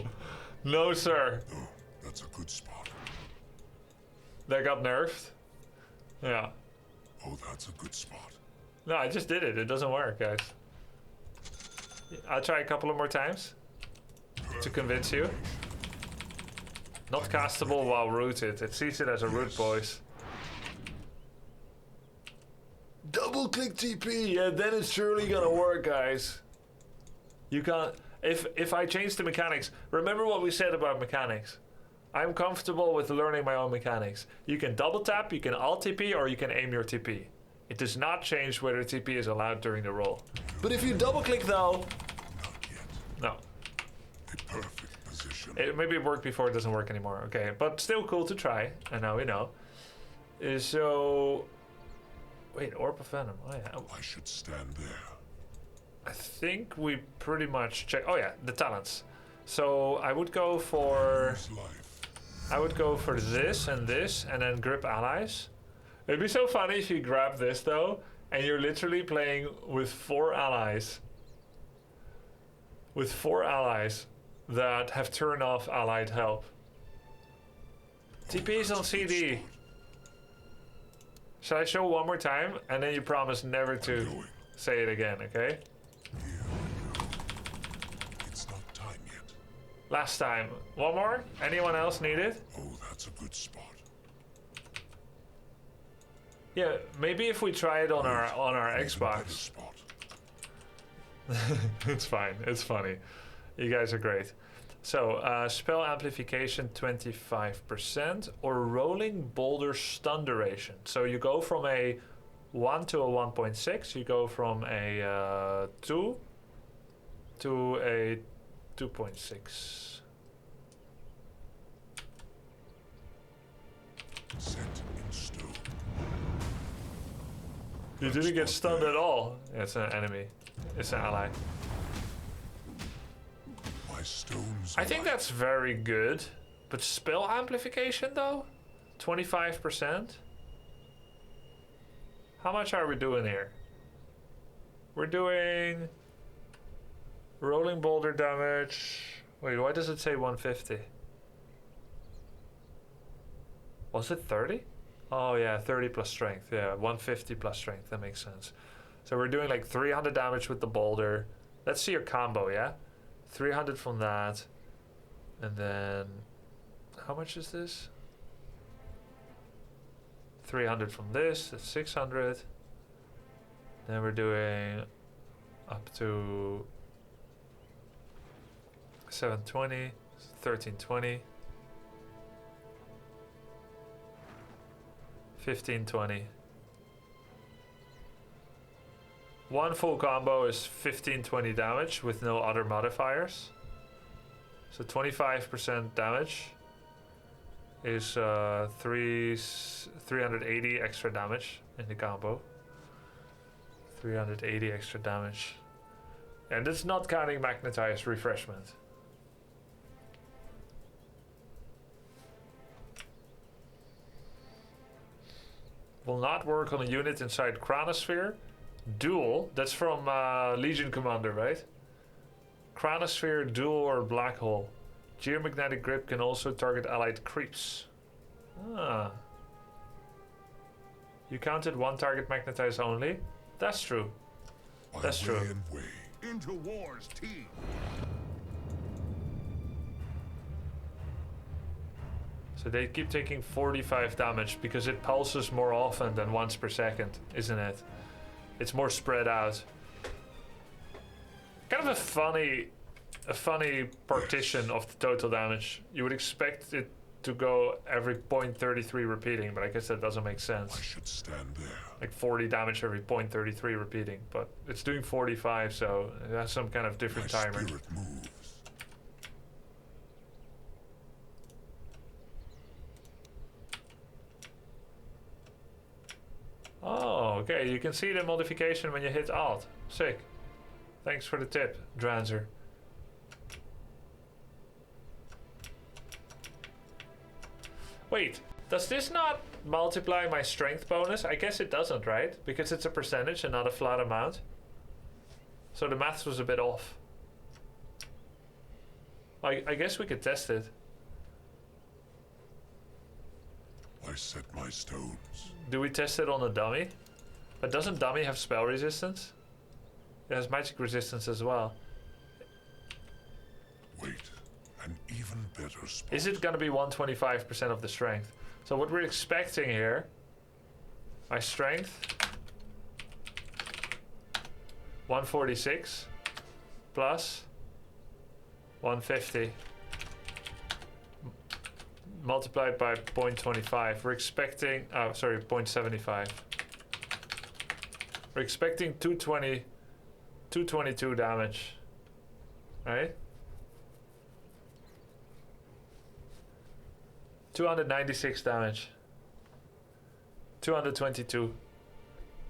No, sir. Oh, that's a good spot. That got nerfed. Yeah. Oh, that's a good spot. No, I just did it. It doesn't work, guys. I'll try a couple of more times to convince you. Not castable while rooted. It sees it as a root, boys. Double click TP. Yeah, then it's surely gonna work, guys. You can't. If I change the mechanics, remember what we said about mechanics. I'm comfortable with learning my own mechanics. You can double tap, you can alt TP, or you can aim your TP. It does not change whether TP is allowed during the roll. But if you double click though, Not yet. no. A perfect position. Maybe it worked before, it doesn't work anymore. Okay, but still cool to try, and now we know. So, wait, Orb of Venom. Oh yeah. I should stand there. I think we pretty much check. Oh yeah, the talents. So I would go for. Lose life. I would go for this, and then grip allies. It'd be so funny if you grab this though, and you're literally playing with 4 allies. With 4 allies that have turned off allied help. TP's on CD. Shall I show one more time? And then you promise never to Going. say it again, okay? Here we go. It's not time yet. Last time. One more? Anyone else need it? Oh, that's a good spot. Yeah, maybe if we try it on our Even better Xbox. spot. It's fine. It's funny. You guys are great. So, spell amplification 25% or rolling boulder stun duration. So you go from a 1 to a 1.6. You go from a 2 to a 2.6. Set in stone. You didn't get stunned at all. Yeah, it's an enemy. It's an ally. My stones. I think that's very good. But spell amplification though? 25%? How much are we doing here? We're doing rolling boulder damage. Wait, why does it say 150? Was it 30? Oh yeah, 30 plus strength. Yeah, 150 plus strength. That makes sense. So we're doing like 300 damage with the boulder. Let's see your combo, yeah? 300 from that. And then... How much is this? 300 from this. That's 600. Then we're doing up to 720, 1320, 1520. One full combo is 1520 damage with no other modifiers. So 25% damage is 380 extra damage in the combo. 380 extra damage. And it's not counting magnetized refreshment. Will not work on a unit inside Chronosphere. Dual, that's from Legion Commander, right? Chronosphere, Dual, or Black Hole. Geomagnetic Grip can also target allied creeps. Ah. You counted one target magnetized only? That's true. That's true. And way. Into war's teeth. So they keep taking 45 damage because it pulses more often than once per second, isn't it? It's more spread out. Kind of a funny partition of the total damage. You would expect it to go every 0.33 repeating, but I guess that doesn't make I sense. should stand there. Like 40 damage every 0.33 repeating, but it's doing 45, so it has some kind of different My timer. spirit moves. Oh, okay. You can see the modification when you hit Alt. Sick. Thanks for the tip, Dranzer. Wait, does this not multiply my strength bonus? I guess it doesn't, right? Because it's a percentage and not a flat amount. So the maths was a bit off. I guess we could test it. I set my stones. Do we test it on a dummy? But doesn't dummy have spell resistance? It has magic resistance as well. Wait, an even better spot. Is it going to be 125% of the strength? So what we're expecting here, my strength, 146 plus 150 multiplied by 0.25. We're expecting, oh sorry, 0.75. We're expecting 222 damage, right? 296 damage. 222.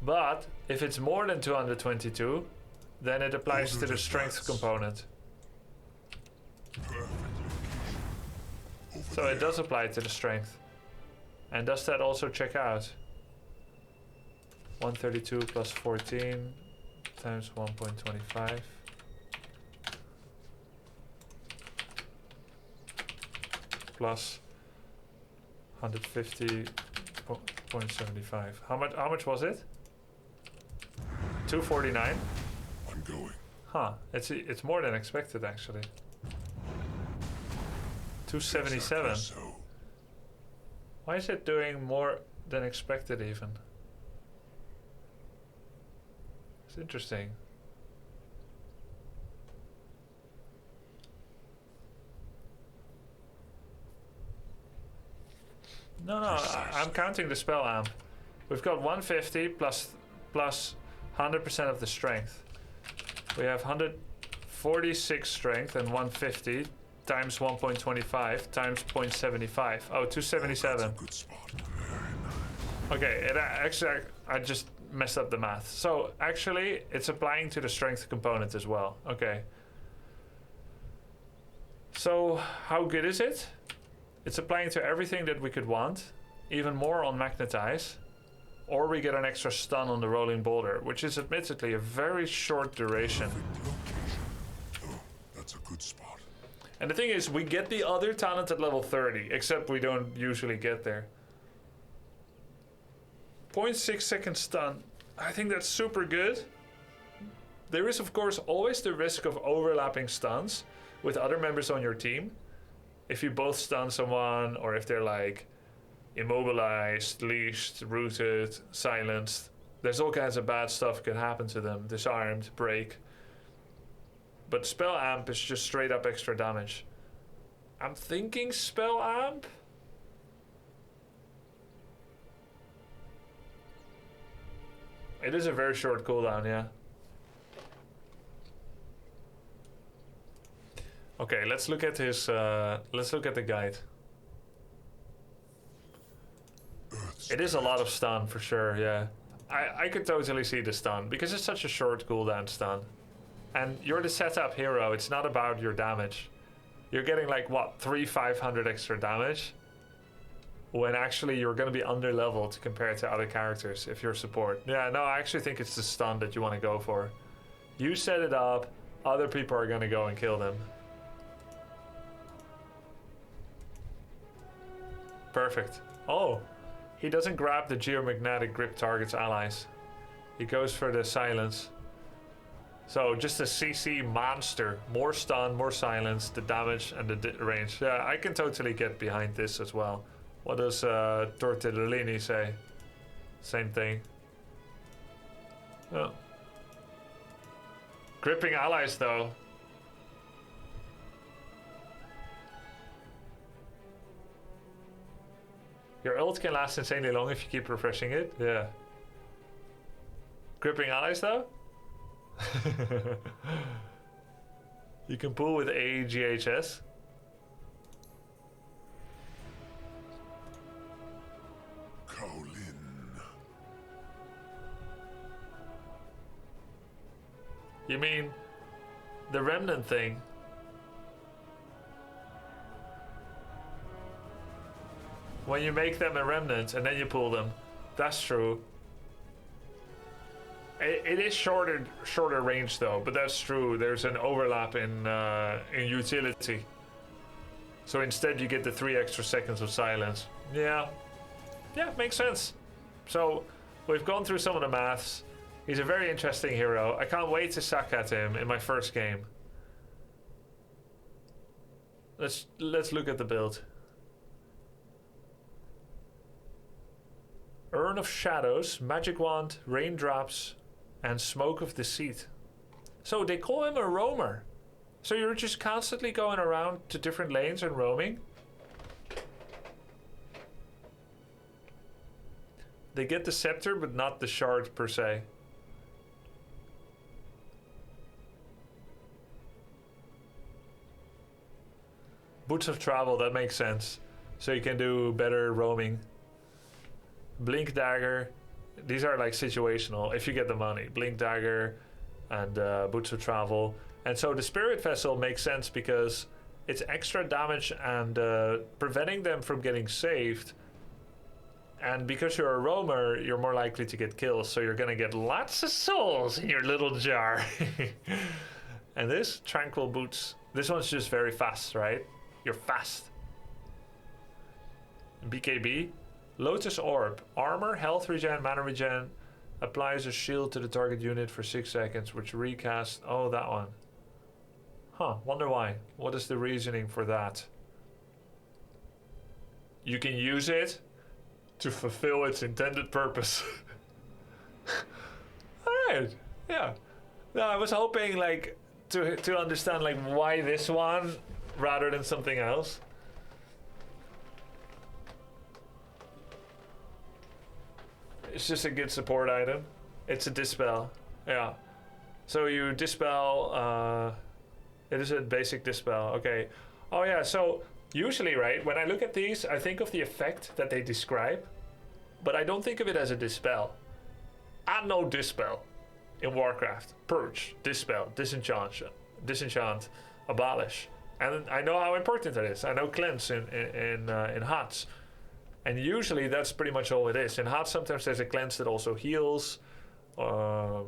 But if it's more than 222, then it applies to the strength component. Perfect location. So it does apply to the strength. And does that also check out? 132 plus 14 times 1.25. Plus 150 0.75. How much was it? 249? I'm going. Huh, it's more than expected actually. 277. So, Why is it doing more than expected even? It's interesting. No, I'm counting the spell amp. We've got 150 plus 100% of the strength. We have 146 strength and 150 times 1.25 times 0.75. Oh, 277. that's a good spot. Very nice. Okay, actually, I just messed up the math. So actually, it's applying to the strength component as well. Okay. So how good is it? It's applying to everything that we could want, even more on magnetize, or we get an extra stun on the rolling boulder, which is admittedly a very short duration. Perfect location. Oh, that's a good spot. And the thing is, we get the other talent at level 30, except we don't usually get there. 0.6 second stun. I think that's super good. There is, of course, always the risk of overlapping stuns with other members on your team. If you both stun someone, or if they're like immobilized, leashed, rooted, silenced, there's all kinds of bad stuff can happen to them. Disarmed, break. But spell amp is just straight up extra damage. I'm thinking spell amp. It is a very short cooldown, yeah. Okay, let's look at his. Let's look at the guide. It is a lot of stun for sure, yeah. I could totally see the stun because it's such a short cooldown stun. And you're the setup hero, it's not about your damage. You're getting like what, 500 extra damage? When actually you're gonna be under leveled compared to other characters if you're support. Yeah, no, I actually think it's the stun that you wanna go for. You set it up, other people are gonna go and kill them. Perfect. Oh, he doesn't grab the geomagnetic grip target's allies. He goes for the silence. So just a CC monster. More stun, more silence, the damage and the range. Yeah, I can totally get behind this as well. What does Tortellini say? Same thing. Oh. Gripping allies though. Your ult can last insanely long if you keep refreshing it. Yeah. Gripping allies though? You can pull with AGHS. Colin. You mean the remnant thing? When you make them a remnant and then you pull them. That's true. It is shorter range though, but that's true. There's an overlap in utility. So instead you get the 3 extra seconds of silence. Yeah, makes sense. So we've gone through some of the maths. He's a very interesting hero. I can't wait to suck at him in my first game. Let's look at the build. Urn of Shadows, Magic Wand, Raindrops, and Smoke of Deceit. So they call him a roamer. So you're just constantly going around to different lanes and roaming? They get the scepter, but not the shard per se. Boots of Travel, that makes sense. So you can do better roaming. Blink Dagger, these are like situational if you get the money. Blink Dagger and Boots of Travel. And so the Spirit Vessel makes sense because it's extra damage and preventing them from getting saved. And because you're a roamer, you're more likely to get kills, so you're gonna get lots of souls in your little jar. And this, Tranquil Boots, this one's just very fast, right? You're fast. BKB, Lotus Orb. Armor, health regen, mana regen. Applies a shield to the target unit for 6 seconds, which recast... Oh, that one. Huh, wonder why. What is the reasoning for that? You can use it to fulfill its intended purpose. Alright, yeah. No, I was hoping, like, to understand, like, why this one rather than something else. It's just a good support item. It's a dispel. Yeah. So you dispel... it is a basic dispel. Okay. Oh yeah, so usually, right, when I look at these, I think of the effect that they describe, but I don't think of it as a dispel. I know dispel in Warcraft. Purge, dispel, disenchant, abolish. And I know how important that is. I know cleanse in HOTS. And usually that's pretty much all it is. In HOTS sometimes there's a cleanse that also heals. Yeah,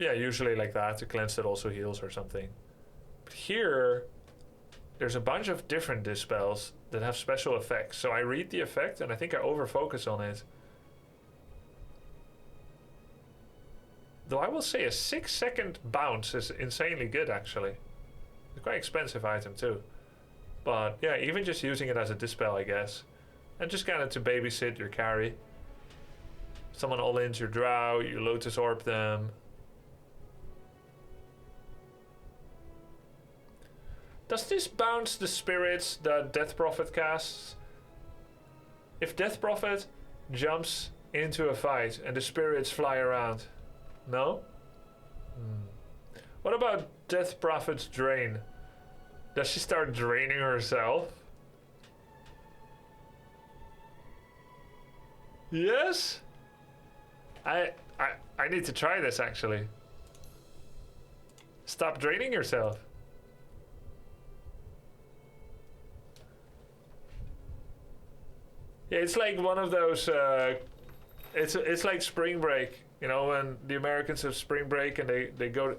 usually like that, a cleanse that also heals or something. But here, there's a bunch of different dispels that have special effects. So I read the effect and I think I over-focus on it. Though I will say a 6-second bounce is insanely good, actually. It's quite expensive item too. But yeah, even just using it as a dispel, I guess. And just kind of to babysit your carry. Someone all-ins your drow, you Lotus Orb them. Does this bounce the spirits that Death Prophet casts? If Death Prophet jumps into a fight and the spirits fly around, no? What about Death Prophet's drain? Does she start draining herself? Yes? I need to try this actually. Stop draining yourself. Yeah, it's like one of those. It's like spring break, you know, when the Americans have spring break and they go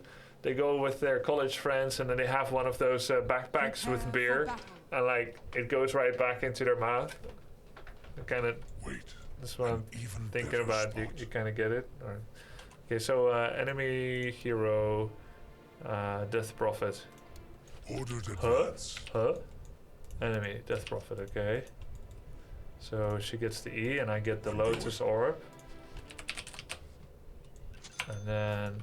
with their college friends and then they have one of those backpacks with beer and like it goes right back into their mouth. Kind of. Wait. That's what I'm thinking about. You kind of get it. Or, okay, so enemy hero, Death Prophet. Ordered advance. Huh? Enemy Death Prophet. Okay. So she gets the E and I get the Lotus Orb. And then...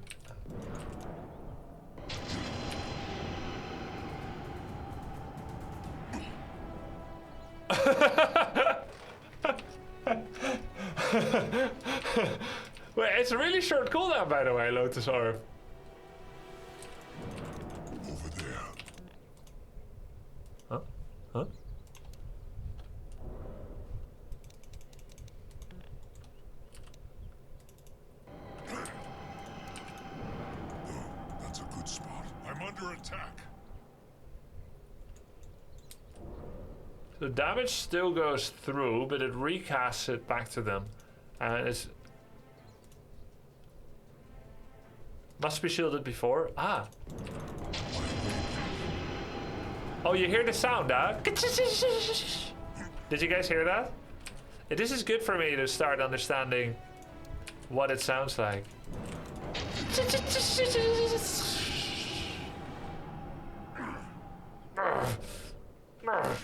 Wait, it's a really short cooldown, by the way, Lotus Orb. Over there. Huh? Huh? That's a good spot. I'm under attack. The damage still goes through, but it recasts it back to them. And it's... Must be shielded before. Ah. Oh, you hear the sound, huh? Did you guys hear that? This is good for me to start understanding what it sounds like.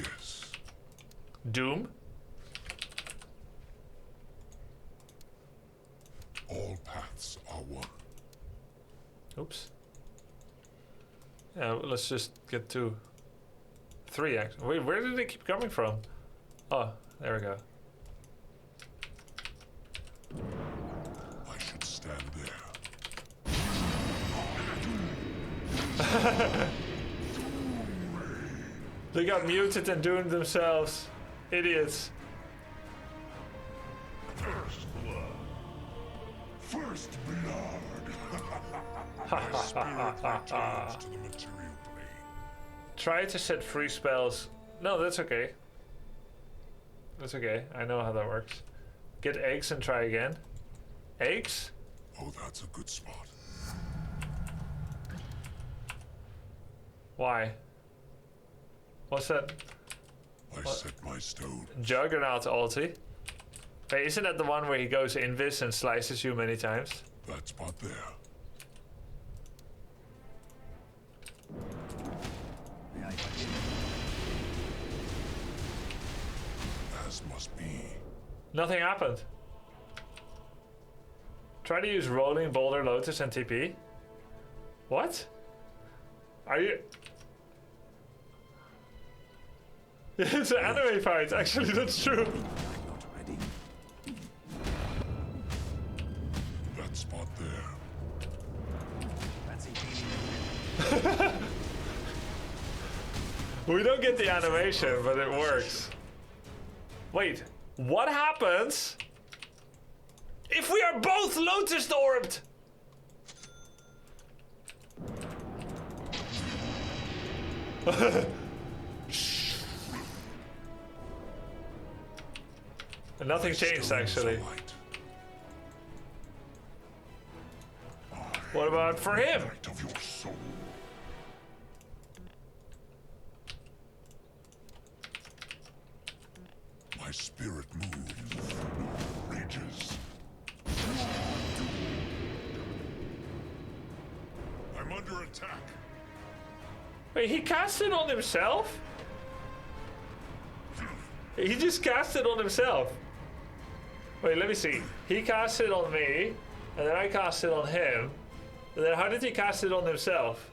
Yes. Doom? All paths are one. Oops. Yeah, well, let's just get to 3 actually. Wait, where did they keep coming from? Oh, there we go. I should stand there. They got muted and doomed themselves. Idiots. First blood. First blood. My spirit returns to the material plane. Try to set free spells. No, that's okay. That's okay. I know how that works. Get eggs and try again. Eggs? Oh, that's a good spot. Why? What's that? I set my stone. Juggernaut ulti? Wait, isn't that the one where he goes invis and slices you many times? That spot there. As must be. Nothing happened. Try to use rolling boulder, lotus, and TP. What? Are you? It's an anime fight. Actually, that's true. That spot there. We don't get the animation, but it works. Wait, what happens if we are both lotus orbed? And nothing changed actually. What about for him? Light of your soul. My spirit moves, rages. I'm under attack. Wait, he cast it on himself? He just cast it on himself. Wait, let me see. He cast it on me, and then I cast it on him. And then how did he cast it on himself?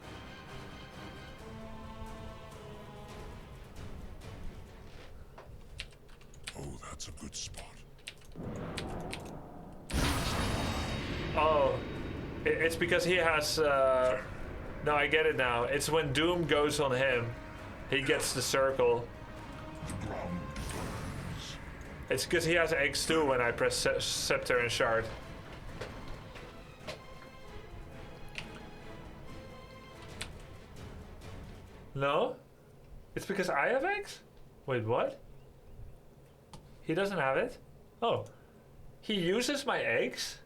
Oh, that's a good spot. Oh, it's because he has. No, I get it now. It's when Doom goes on him, he gets the circle. The ground burns. It's because he has eggs too when I press scepter and shard. No? It's because I have eggs? Wait, what? He doesn't have it? Oh. He uses my eggs?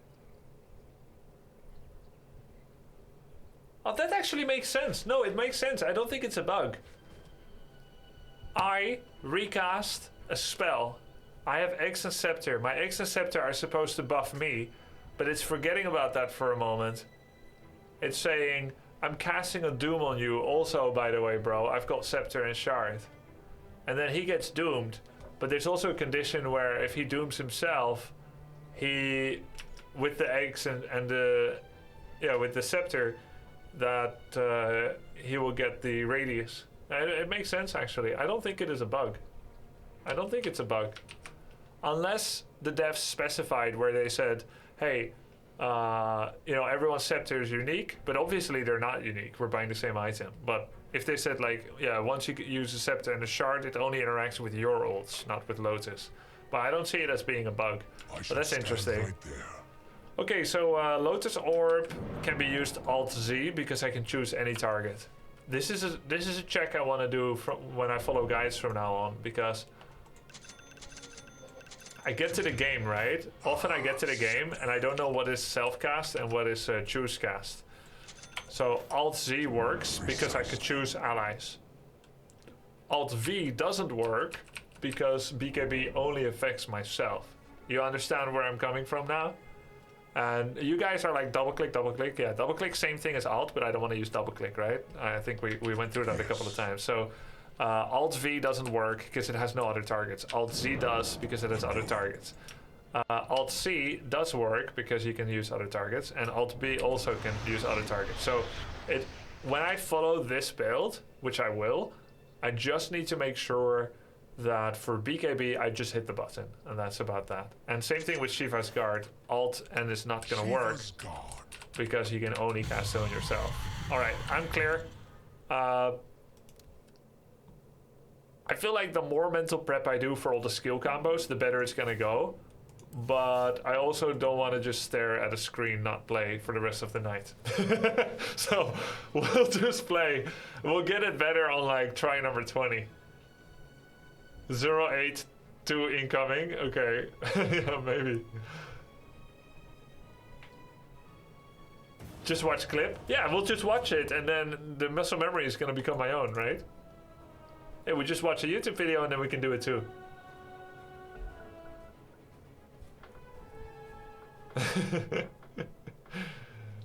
Oh, that actually makes sense. No, it makes sense. I don't think it's a bug. I recast a spell. I have eggs and scepter. My eggs and scepter are supposed to buff me, but it's forgetting about that for a moment. It's saying, I'm casting a doom on you. Also, by the way, bro, I've got scepter and shard. And then he gets doomed. But there's also a condition where if he dooms himself, he, with the eggs and the, yeah, with the scepter, that he will get the radius. It makes sense, actually. I don't think it is a bug. I don't think it's a bug. Unless the devs specified where they said, hey, you know, everyone's scepter is unique, but obviously they're not unique. We're buying the same item. But if they said, like, yeah, once you use a scepter and a shard, it only interacts with your ults, not with Lotus. But I don't see it as being a bug. But that's interesting. Right there. Okay, so Lotus Orb can be used Alt-Z because I can choose any target. This is a check I want to do from when I follow guides from now on, because I get to the game, right? Often I get to the game and I don't know what is self-cast and what is choose cast. So Alt-Z works because I could choose allies. Alt-V doesn't work because BKB only affects myself. You understand where I'm coming from now? And you guys are like double click. Yeah, double click, same thing as alt, but I don't want to use double click, right? I think we went through that a couple of times. So Alt-V doesn't work because it has no other targets. Alt-Z does because it has other targets. Alt-C does work because you can use other targets, and Alt-B also can use other targets. So when I follow this build, which I will, I just need to make sure that for BKB I just hit the button, and that's about that. And same thing with Shiva's Guard. Alt and is not gonna work Shiva's Guard. because you can only cast it on yourself. Alright, I'm clear. I feel like the more mental prep I do for all the skill combos, the better it's gonna go. But I also don't want to just stare at a screen, not play for the rest of the night. So we'll just play. We'll get it better on like try number 20. 082 incoming. Okay. Yeah, maybe. Just watch clip? Yeah, we'll just watch it and then the muscle memory is going to become my own, right? Yeah, we just watch a YouTube video and then we can do it too.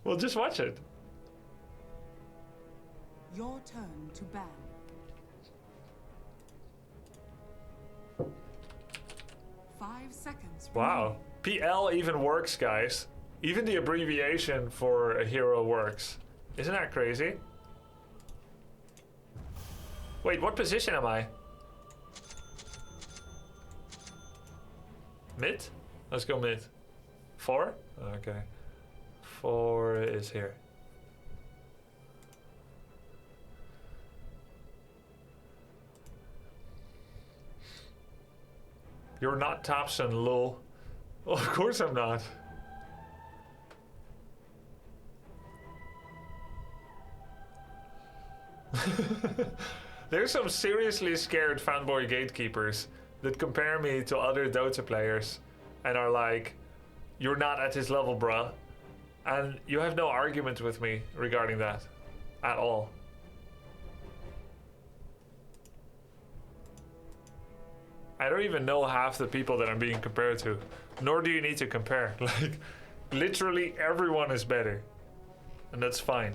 We'll just watch it. Your turn to ban. Five seconds. Wow. PL even works, guys. Even the abbreviation for a hero works. Isn't that crazy? Wait, what position am I? Mid? Let's go mid. 4? Okay. 4 is here. You're not Thompson, lol. Well, of course I'm not. There's some seriously scared fanboy gatekeepers that compare me to other Dota players and are like, you're not at his level, bruh. And you have no argument with me regarding that at all. I don't even know half the people that I'm being compared to, nor do you need to compare. Like, literally everyone is better, and that's fine.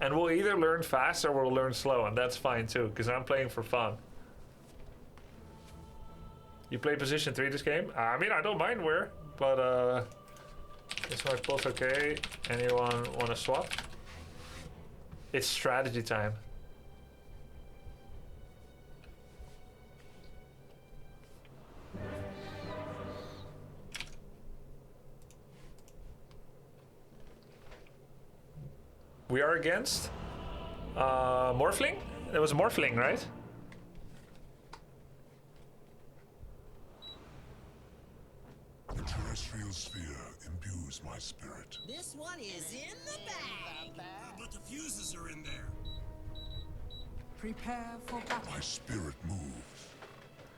And we'll either learn fast or we'll learn slow, and that's fine too, because I'm playing for fun. You play position 3 this game? I mean, I don't mind where, but is my pot okay? Anyone want to swap? It's strategy time. We are against Morphling? It was Morphling, right? The terrestrial sphere imbues my spirit. This one is in the bag. But the fuses are in there. Prepare for battle. My spirit moves.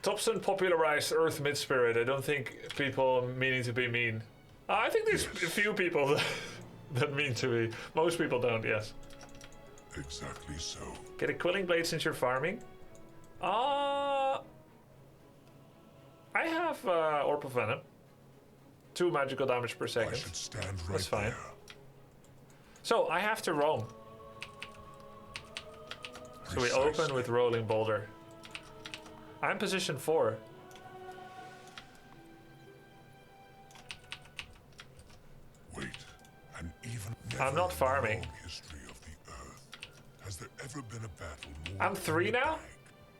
Thompson popularized Earth mid-spirit. I don't think people meaning to be mean. I think there's a few people that mean to be. Most people don't, yes. Exactly so. Get a Quelling Blade since you're farming? I have Orb of Venom. 2 magical damage per I second. should stand right That's fine. there. So, I have to roam. So we open with Rolling Boulder. I'm position 4. Wait, and even I'm not farming. In the long history of the Earth, has there ever been a battle more I'm 3 in the now? bag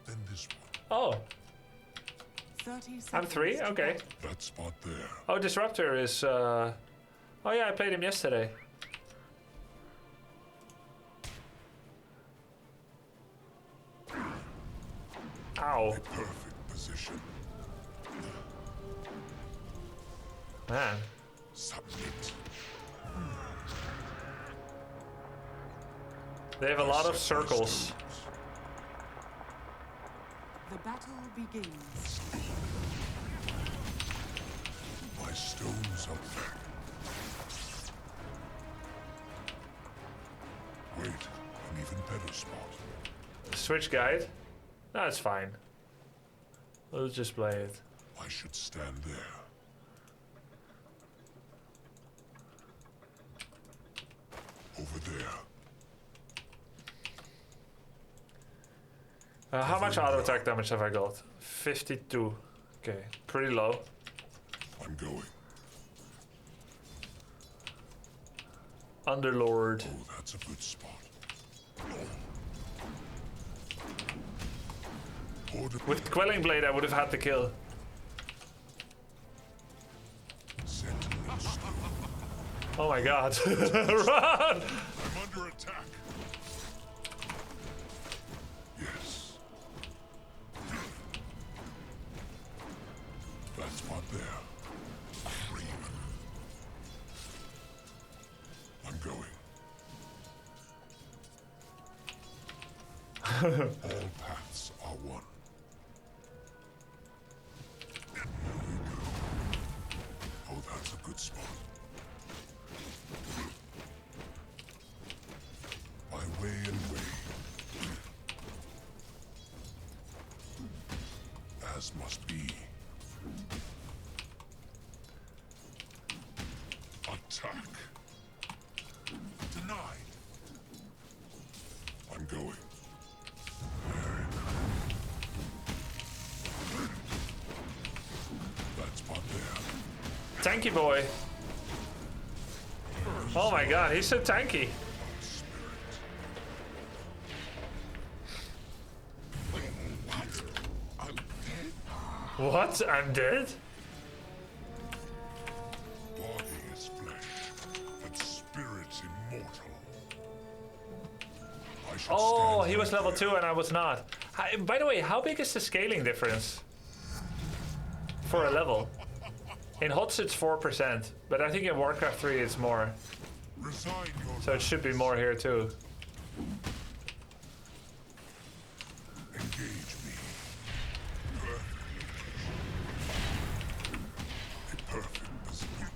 than this one? Oh, 30 seconds. I'm 3? to Okay. battle. That spot there. Oh, Disruptor is... Oh yeah, I played him yesterday. Ow. A perfect position. Man. Submit. They have a lot of circles. The battle begins. My stones are back. Wait, an even better spot. Switch guide? No, it's fine. We'll just play it. I should stand there. Over there. How much auto attack damage have I got? 52. Okay, pretty low. I'm going. Underlord. Oh, that's a good spot. Order With Quelling Blade, I would have had to kill. Sentinel stone. Oh my god. Run! I'm under attack. Yes. That spot there. Free. I'm going. All paths are one. Here we go. Oh, that's a good spot. My way and way. As must be. A Tanky boy. Oh my god, he's so tanky. What? I'm dead? Body is flesh, but spirit's immortal. I should Oh, stand he was right level there. 2 and I was not. By the way, how big is the scaling difference for a level? In HOTS it's 4%, but I think in Warcraft 3 it's more. Resign your So it should be more here too. engage me. A perfect position.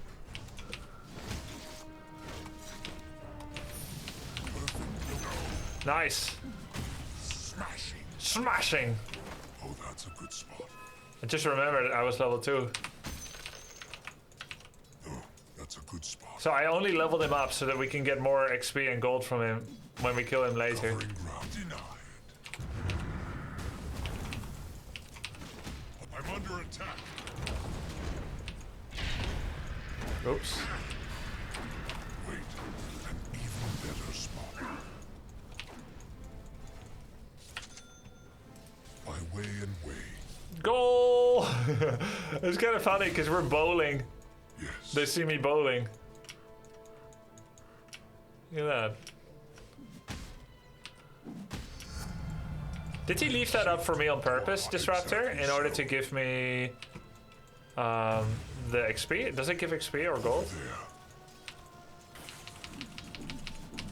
Nice. Smashing. Smashing. Oh, that's a good spot. I just remembered I was level 2. Oh, that's a good spot. So I only leveled him up so that we can get more XP and gold from him when we kill him later. Covering ground denied. I'm under attack. Oops. Wait, an even better spot. My way and way. Goal! It's kind of funny because we're bowling. Yes. They see me bowling. Look at that. Did he leave that up for me on purpose, Disruptor, in order to give me the XP? Does it give XP or gold? There. The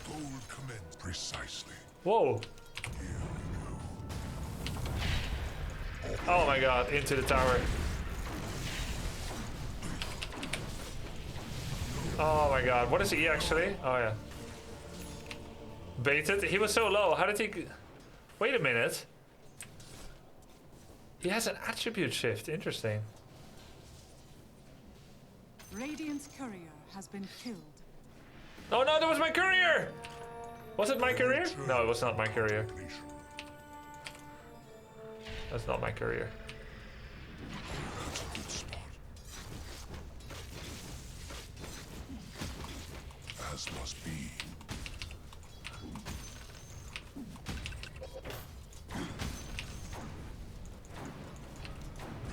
gold commends precisely. Whoa! Here we go. Oh my god, into the tower. Oh my god, what is he actually? Oh yeah. Baited? He was so low, how did he... Wait a minute. He has an attribute shift, interesting. Radiant's courier has been killed. Oh no, that was my courier! Was it my courier? No, it was not my courier. That's not my courier. That's a good spot. As must be.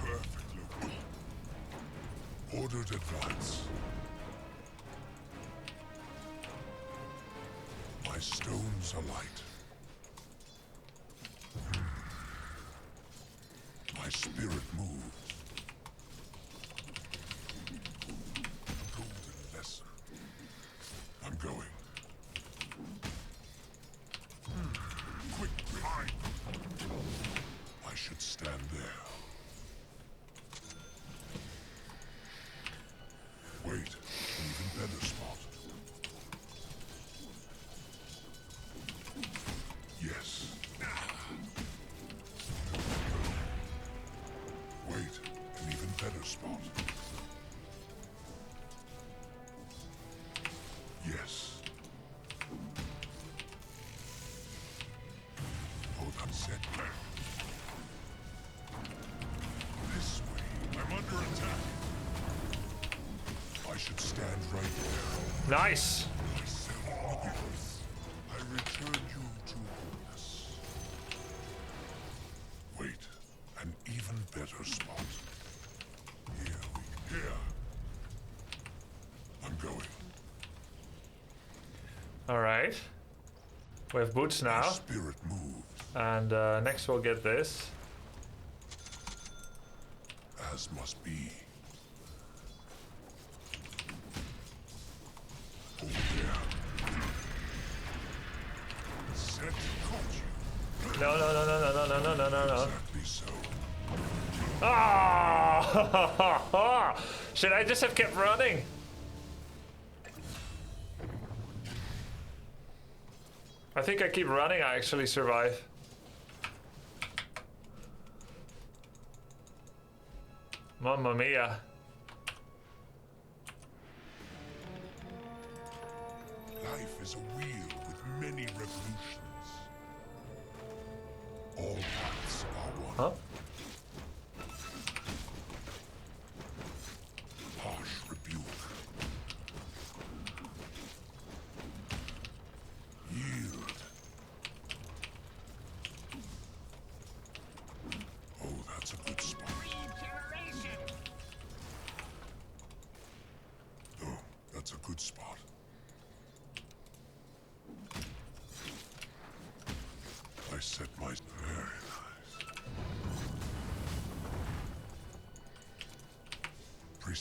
Perfect look. Ordered advance. My stones alight. My spirit moves. Golden lesson. I'm going. Quick behind. I should stand there. Wait, an even better spot. Yes. Wait, an even better spot. Yes. Oh, that's it. This way. I'm under attack. I should stand right there. Nice! I return you to wholeness. Wait, an even better spot. Here. I'm going. Alright. We have boots My now. spirit moves And next we'll get this. as must be. Oh yeah. Set caught you. No, no, no, no, no, no, no, no, no, no. Exactly so. Ah! Should I just have kept running? I think I keep running, I actually survive. Mamma mia. Life is a wheel with many revolutions. All paths are one. Huh?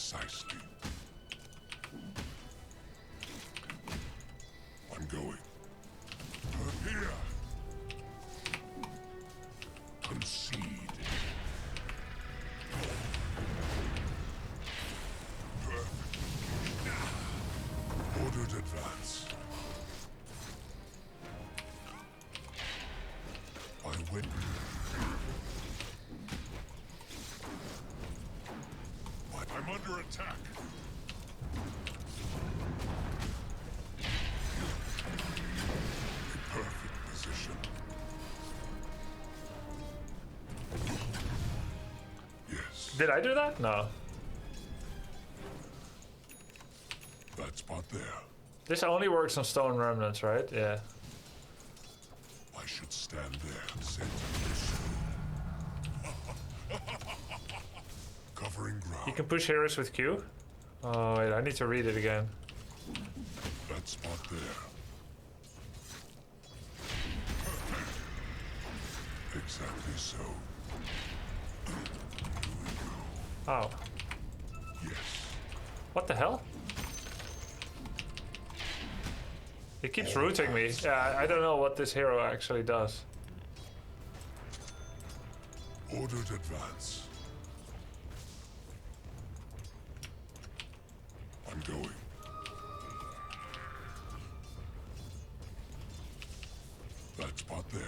Precisely. I'm going. Here. Concede. Ordered advance. I win. I'm under attack. A perfect position. Yes. Did I do that? No. That spot there. This only works on stone remnants, right? Yeah. I should stand there and say covering ground. You can push heroes with Q? Oh, wait, I need to read it again. That spot there. Exactly so. Oh. Yes. What the hell? It keeps rooting me. Yeah, I don't know what this hero actually does. Ordered advance. I'm going. That spot there.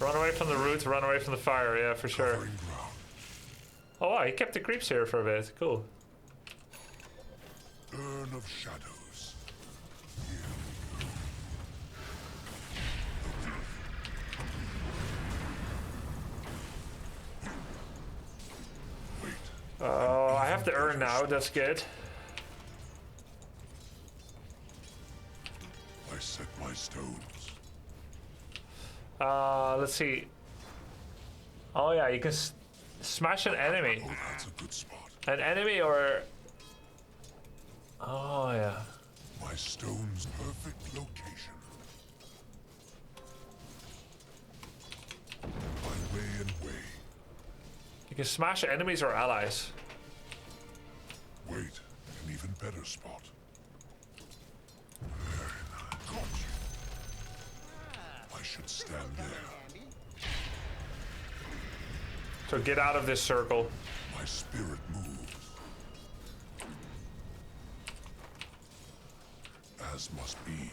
Run away from the root, run away from the fire, yeah, for sure. Covering ground. Oh wow, he kept the creeps here for a bit. Cool. Urn of shadows. Wait. Oh, I have the urn now, that's good. I set my stones. Let's see. Oh yeah, you can smash an enemy. Oh, that's a good spot. An enemy or... Oh yeah. My stone's perfect location. My way and way. You can smash enemies or allies. Wait, an even better spot. Very nice. Got you. I should stand there. So get out of this circle. My spirit moves. As must be.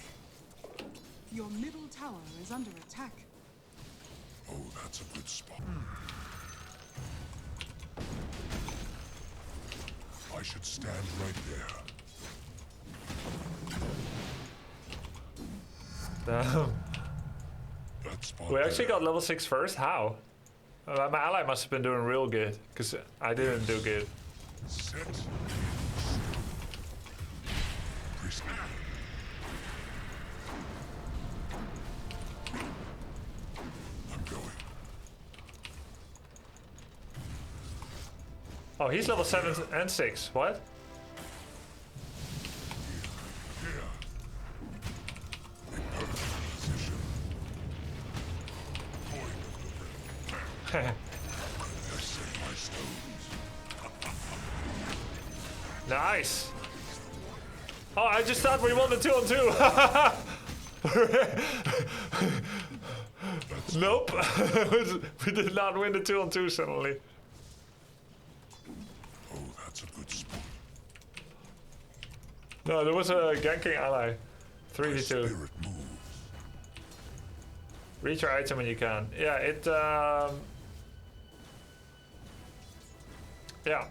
Your middle tower is under attack. Oh, that's a good spot. I should stand right there. Damn. That spot We actually there. got level 6 first? How? My ally must have been doing real good, because I didn't do good. Set. Priest. I'm going. Oh, he's level 7 and 6. What? Here. In perfect position. Point of the ring. I set my stones. Nice. Oh, I just thought we won the 2 on 2. Nope. We did not win the 2 on 2 suddenly. Oh, that's a good spot. No, there was a ganking ally. My 3v2. spirit moves. Reach your item when you can. Yeah, it yeah.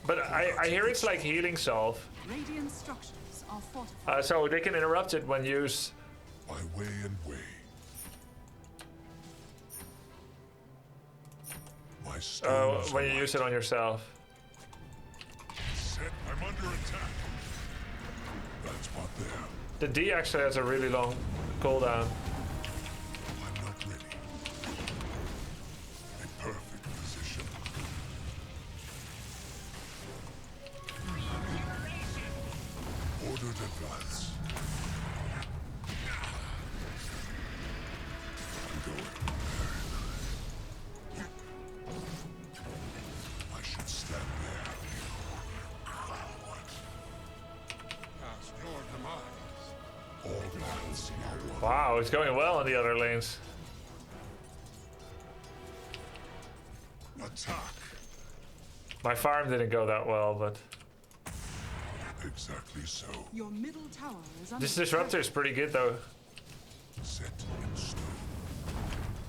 But I hear it's like healing salve. Radiant structures are fortified. So they can interrupt it when used. My way and way. My stones When are you light. use it on yourself. Set. I'm under attack. That spot there. The D actually has a really long cooldown. I'm not ready. A perfect position. Ordered advance. I'm going. see how one Wow, it's going well in the other lanes. attack. My farm didn't go that well, but Exactly so. Your middle tower is under this disruptor is pretty good though. Set in stone.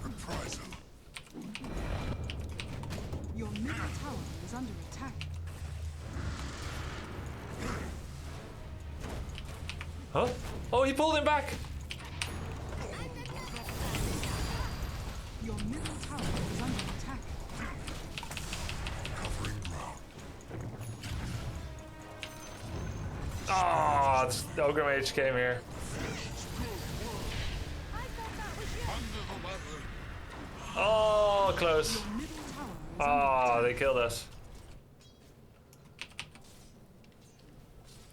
Reprisal. Your middle tower is under attack. Huh? Oh, he pulled him back. Your middle tower is under attack. Covering ground. Oh, the Ogre Mage came here. Oh, close. Your middle tower is Oh, they killed us.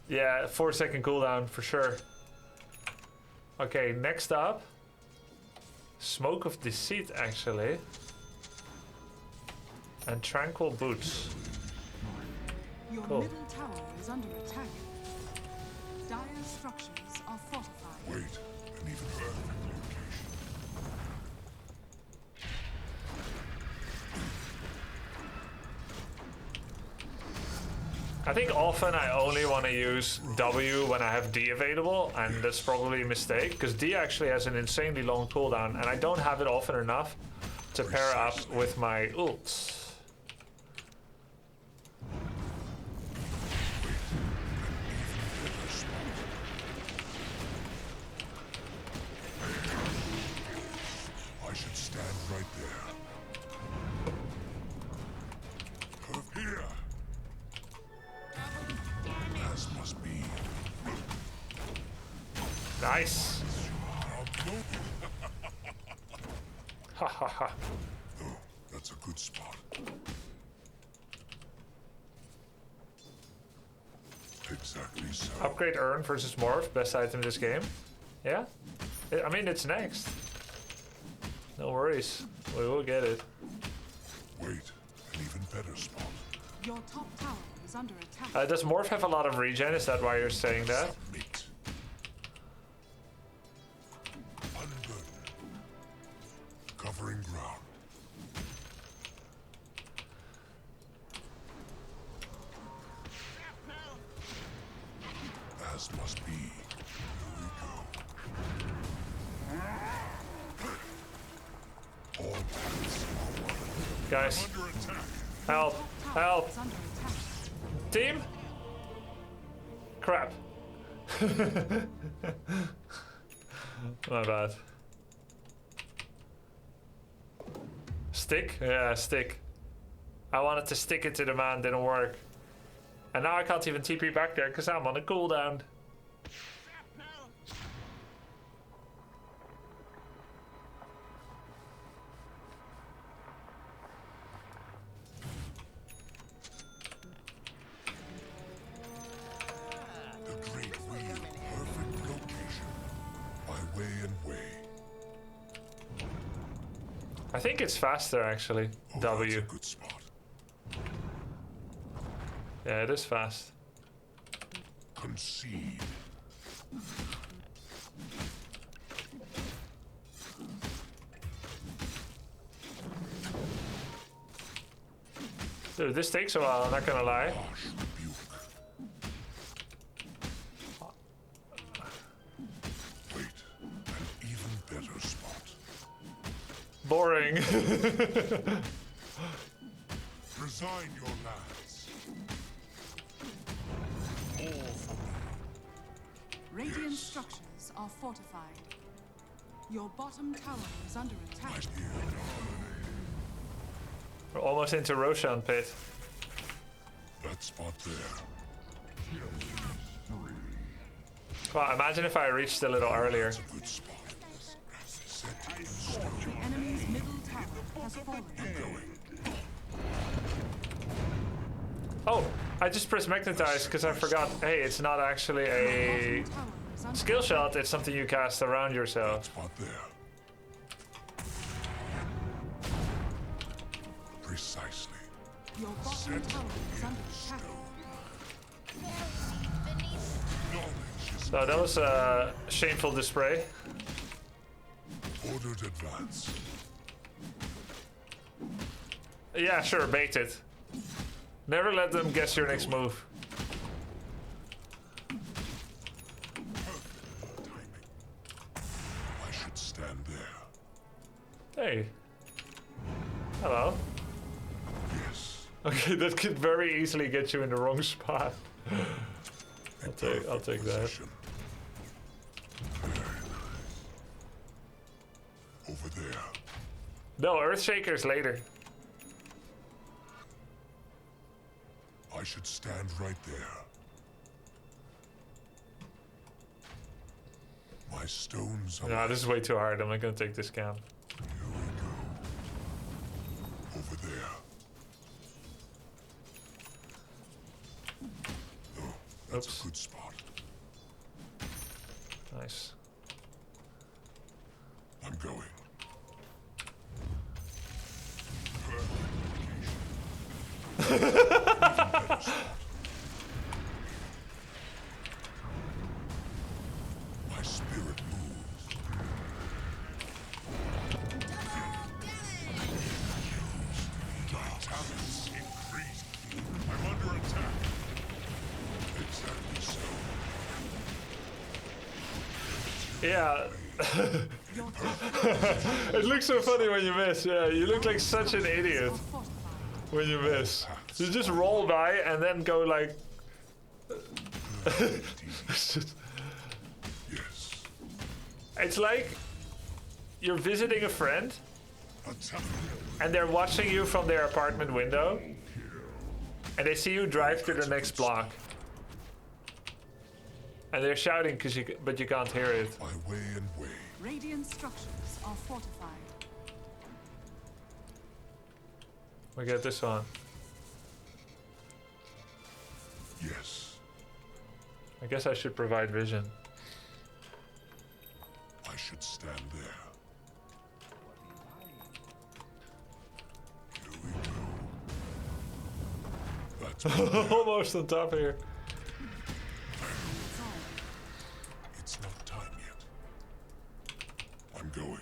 Yeah, 4-second cooldown for sure. Okay, next up. Smoke of Deceit, actually. And Tranquil Boots. Your Cool. middle tower is under attack. Dire structures are fortified. Wait, an even perfect location. I think often I only want to use W when I have D available, and that's probably a mistake, because D actually has an insanely long cooldown, and I don't have it often enough to pair up with my ults. I should stand right there. Curve here. As must be. Nice! Ha ha ha. Oh, that's a good spot. Exactly so. Upgrade Urn versus Morph, best item this game. Yeah? I mean, it's next. No worries. We will get it. Wait, an even better spot. Your top tower is under attack. Does Morph have a lot of regen? Is that why you're saying that? Submit. Unburden. Covering ground. As must be. Here we go. All paths are one. Guys, Under attack. help! Tower Help! is under attack. Team? Crap. My bad. Stick? Yeah, stick. I wanted to stick it to the man, didn't work. And now I can't even TP back there because I'm on a cooldown. The great wheel. Perfect location. By way and way. I think it's faster actually. Oh, W. that's a good spot. Yeah, it is fast. Concede. Dude, this takes a while, I'm not gonna lie. Harsh rebuke. Wait, an even better spot. Boring. Resign your lands. All for me. Radiant structures are fortified. Your bottom tower is under attack. Right here. We're almost into Roshan pit. That spot there. Well, imagine if I reached a little earlier. That's a good spot. Set in stone. The enemy's middle tower has fallen. Oh, I just pressed magnetize because I forgot. Hey, it's not actually a Bottom tower is under skill shot. It's something you cast around yourself. Spot there. Precisely. Your bottom tower is under attack. Knowledge is So that was a shameful display. Ordered advance. Yeah, sure, bait it. Never let them guess your next move. Timing. I should stand there. Hey. Hello. Yes. Okay, that could very easily get you in the wrong spot. I'll take that. Position. Very nice. Over there. No, Earthshaker's later. I should stand right there. My stones are. No, this is way too hard. I'm not gonna take this cam. Here we go. Over there. Oh, that's Oops. a good spot. Nice. I'm going. My spirit moves. My talents increased. I'm under attack. Exactly so. Yeah. Your top It looks so funny when you miss. Yeah, you look like such an idiot are fortified. when you miss. You just roll by and then go like. It's just- Yes. it's like you're visiting a friend Attack. and they're watching you from their apartment window and they see you drive to the next block. And they're shouting but you can't hear it. My way and way. Radiant structures are fortified. We get this one. Yes. I guess I should provide vision. I should stand there. Here we go. That's Almost on top here. It's not time yet. I'm going.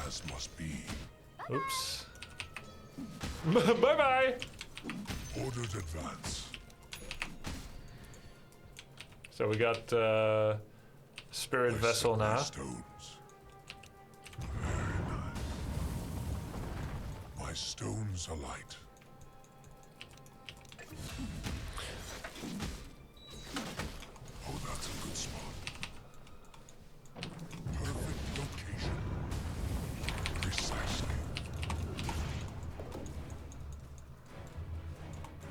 As must be. Oops. Bye-bye. Ordered advance. So we got Spirit I Vessel set my now. Stones. Very nice. My stones alight. Oh, that's a good spot. Perfect location. Precisely.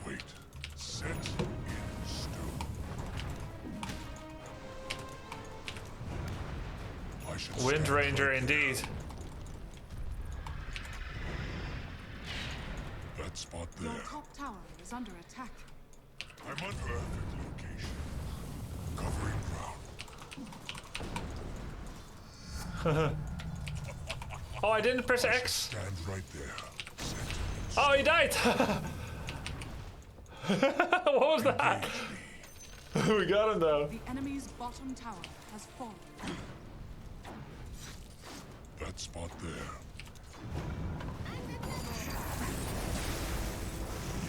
Wait. Set in stone. I should Wind stand Ranger right there. indeed. That spot Your there. top tower is under attack. I'm on perfect location. Covering ground. Oh, I didn't press X. Stand right there. Set. Oh, he died. What was that? Engage me. We got him though. The enemy's bottom tower has fallen. That spot there.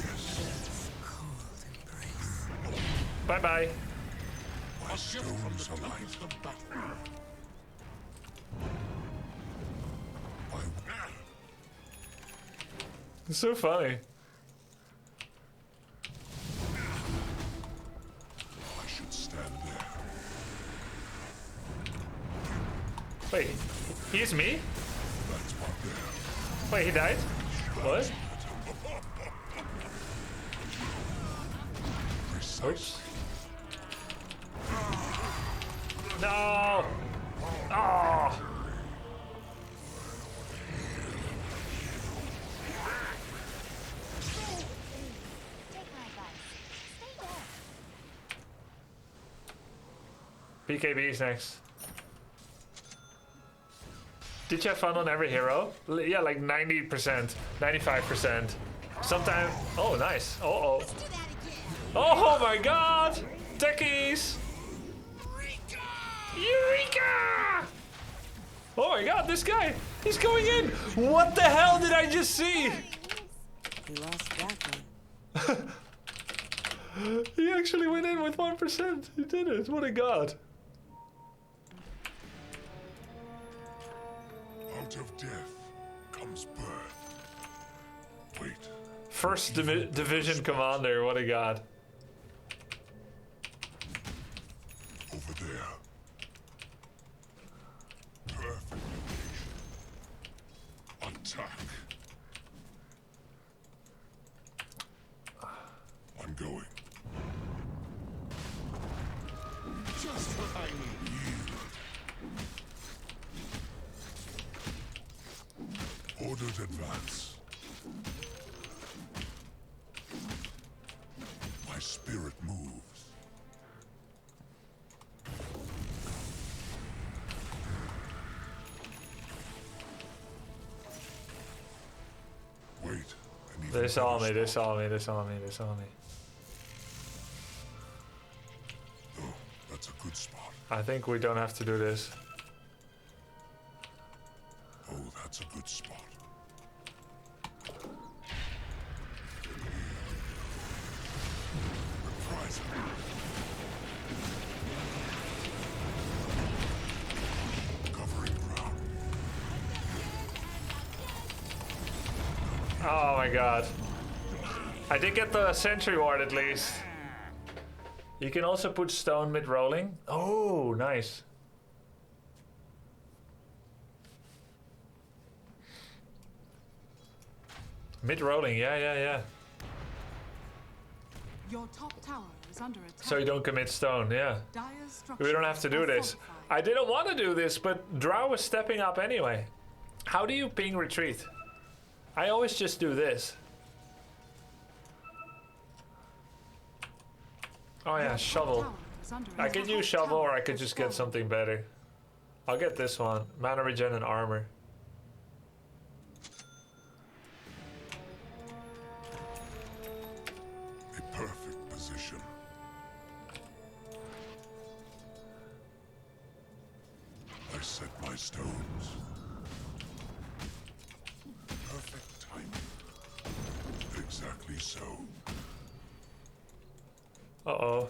Yes. Bye-bye. My stones alight. My It's so funny. I should stand there. Wait, he's me? That spot there. Wait, he died? What? Precisely. Oops. No! Oh! BKB's next. Did you have fun on every hero? Yeah, like 90%, 95%. Sometimes. Oh, nice. Oh, oh. Do that again. Oh my god! Techies! Eureka! Oh my god, this guy! He's going in! What the hell did I just see? You lost that one. He actually went in with 1%. He did it. What a god. Out of death comes birth. Wait. First division commander. What a god. Over there. Perfect location. Attack. I'm going. Just what I need. Ordered advance. My spirit moves. Wait. an even They saw better me, they spot. saw me, they saw me, they saw me. Oh, that's a good spot. I think we don't have to do this. Oh, that's a good spot. Reprisal. Covering ground. Oh my god. I did get the sentry ward at least. You can also put stone mid-rolling. Oh, nice. Mid-rolling, yeah. Your top tower is under attack. So you don't commit stone, yeah. Dire's structures We don't have to do are this. fortified. I didn't want to do this, but Drow was stepping up anyway. How do you ping retreat? I always just do this. Oh yeah, Your top shovel. tower is under I could attack. use shovel or I could Has just get fallen. something better. I'll get this one. Mana regen and armor. A perfect position. I set my stones. Perfect timing. Exactly so. Uh-oh.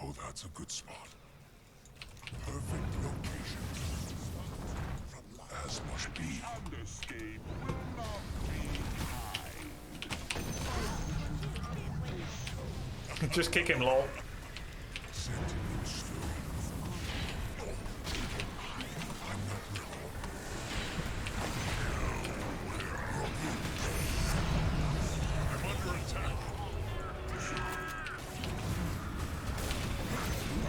Oh, that's a good spot. Perfect location. As must be. Just kick him, lol. Set in stone. I'm not ready. I'm under attack.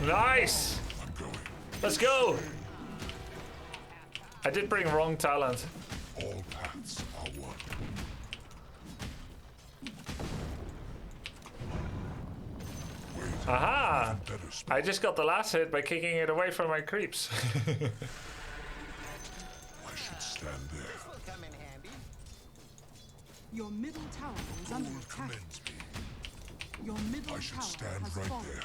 Nice! I'm going. Let's go! I did bring wrong talent. All paths are one. Wait. Aha! Even better spot. I just got the last hit by kicking it away from my creeps. I should stand there. Will come in handy. Your middle tower is under Gold attack. commends me. Your middle I should tower stand has right fallen. there.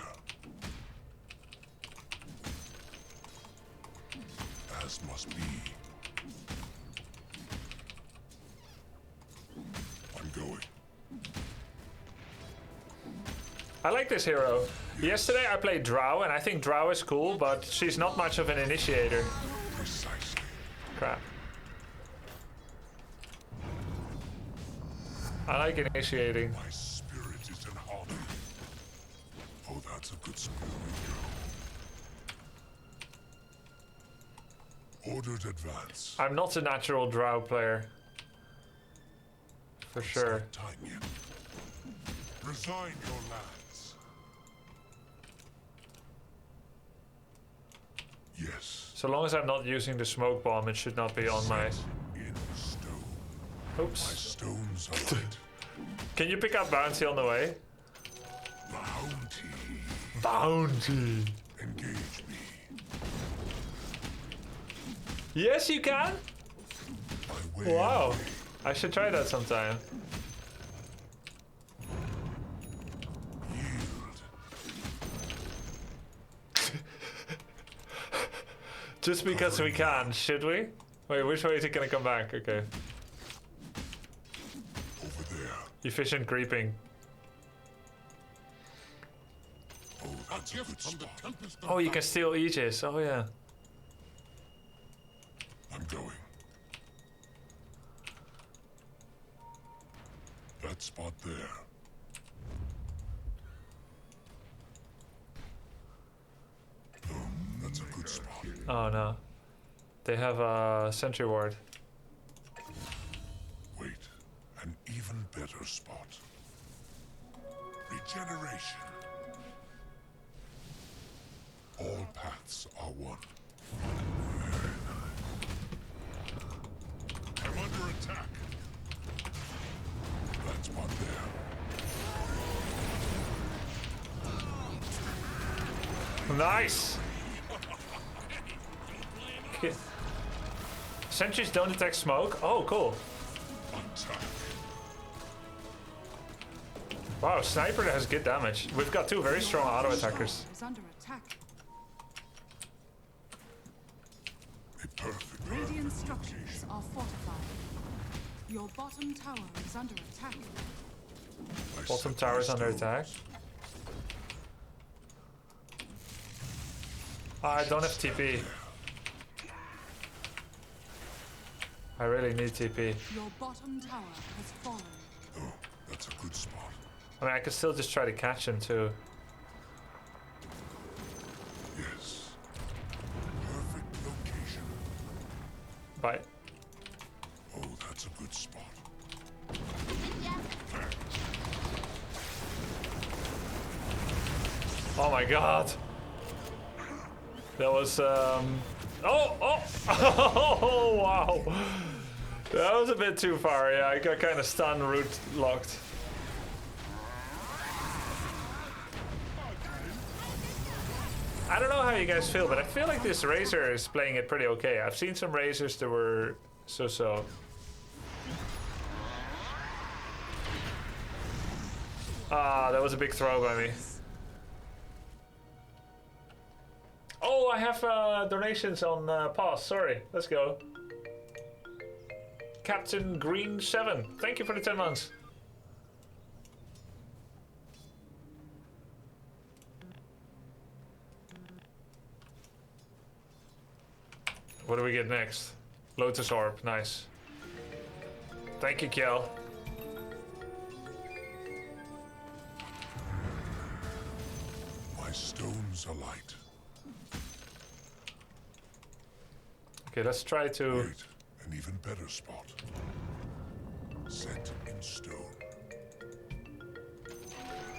As must be. I'm going. I like this hero. Yesterday I played Drow and I think Drow is cool, but she's not much of an initiator. Precisely. Crap. I like initiating. My spirit is in harmony. Oh, that's a good spot. Ordered advance. I'm not a natural Drow player. For It's sure. not time yet. Resign your lands. Yes. So long as I'm not using the smoke bomb, it should not be on my... Set in stone. My Oops. stones are right. Can you pick up bounty on the way? Bounty. Bounty. Engage me. Yes, you can? My way. Wow. I should try that sometime. Just because we can, should we? Wait, which way is it gonna come back? Okay. Over there. Efficient creeping. Oh, that's a good spot. Oh, you can steal Aegis. Oh, yeah. I'm going. That spot there. Oh, that's a good spot. Oh, no. They have a sentry ward. Wait, an even better spot. Regeneration. All paths are one. I'm under attack. That spot there. Nice! Okay. Sentries don't detect smoke? Oh, cool. Attack. Wow, Sniper has good damage. We've got two very strong auto attackers. Is under attack. A perfect Radiant structures are fortified. Your bottom tower is under attack. Bottom tower is under attack. I don't have TP. I really need TP. Your bottom tower has fallen. Oh, that's a good spot. I mean, I can still just try to catch him too. Yes. Perfect location. Bye. Oh, that's a good spot. Oh my god. That was oh oh wow. That was a bit too far. Yeah, I got kind of stun root locked. I don't know how you guys feel, but I feel like this Razor is playing it pretty okay. I've seen some Razors that were so-so. Ah, that was a big throw by me. Oh, I have donations on pause. Sorry, let's go. Captain Green 7, thank you for the 10 months. What do we get next? Lotus Orb, nice. Thank you, Kjell. My stones alight. Okay, let's try to... Wait, an even better spot. Set in stone.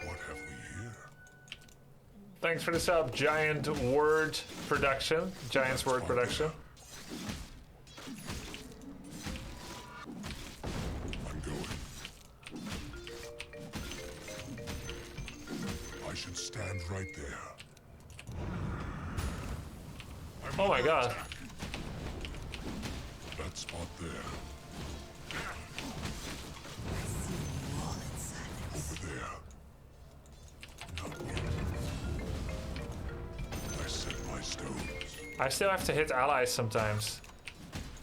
What have we here? Thanks for the sub, Giant Word Production. Giant's Word Production. I'm going. I should stand right there. Oh my god. That spot there. Over there. Not yet. I set my stones. I still have to hit allies sometimes.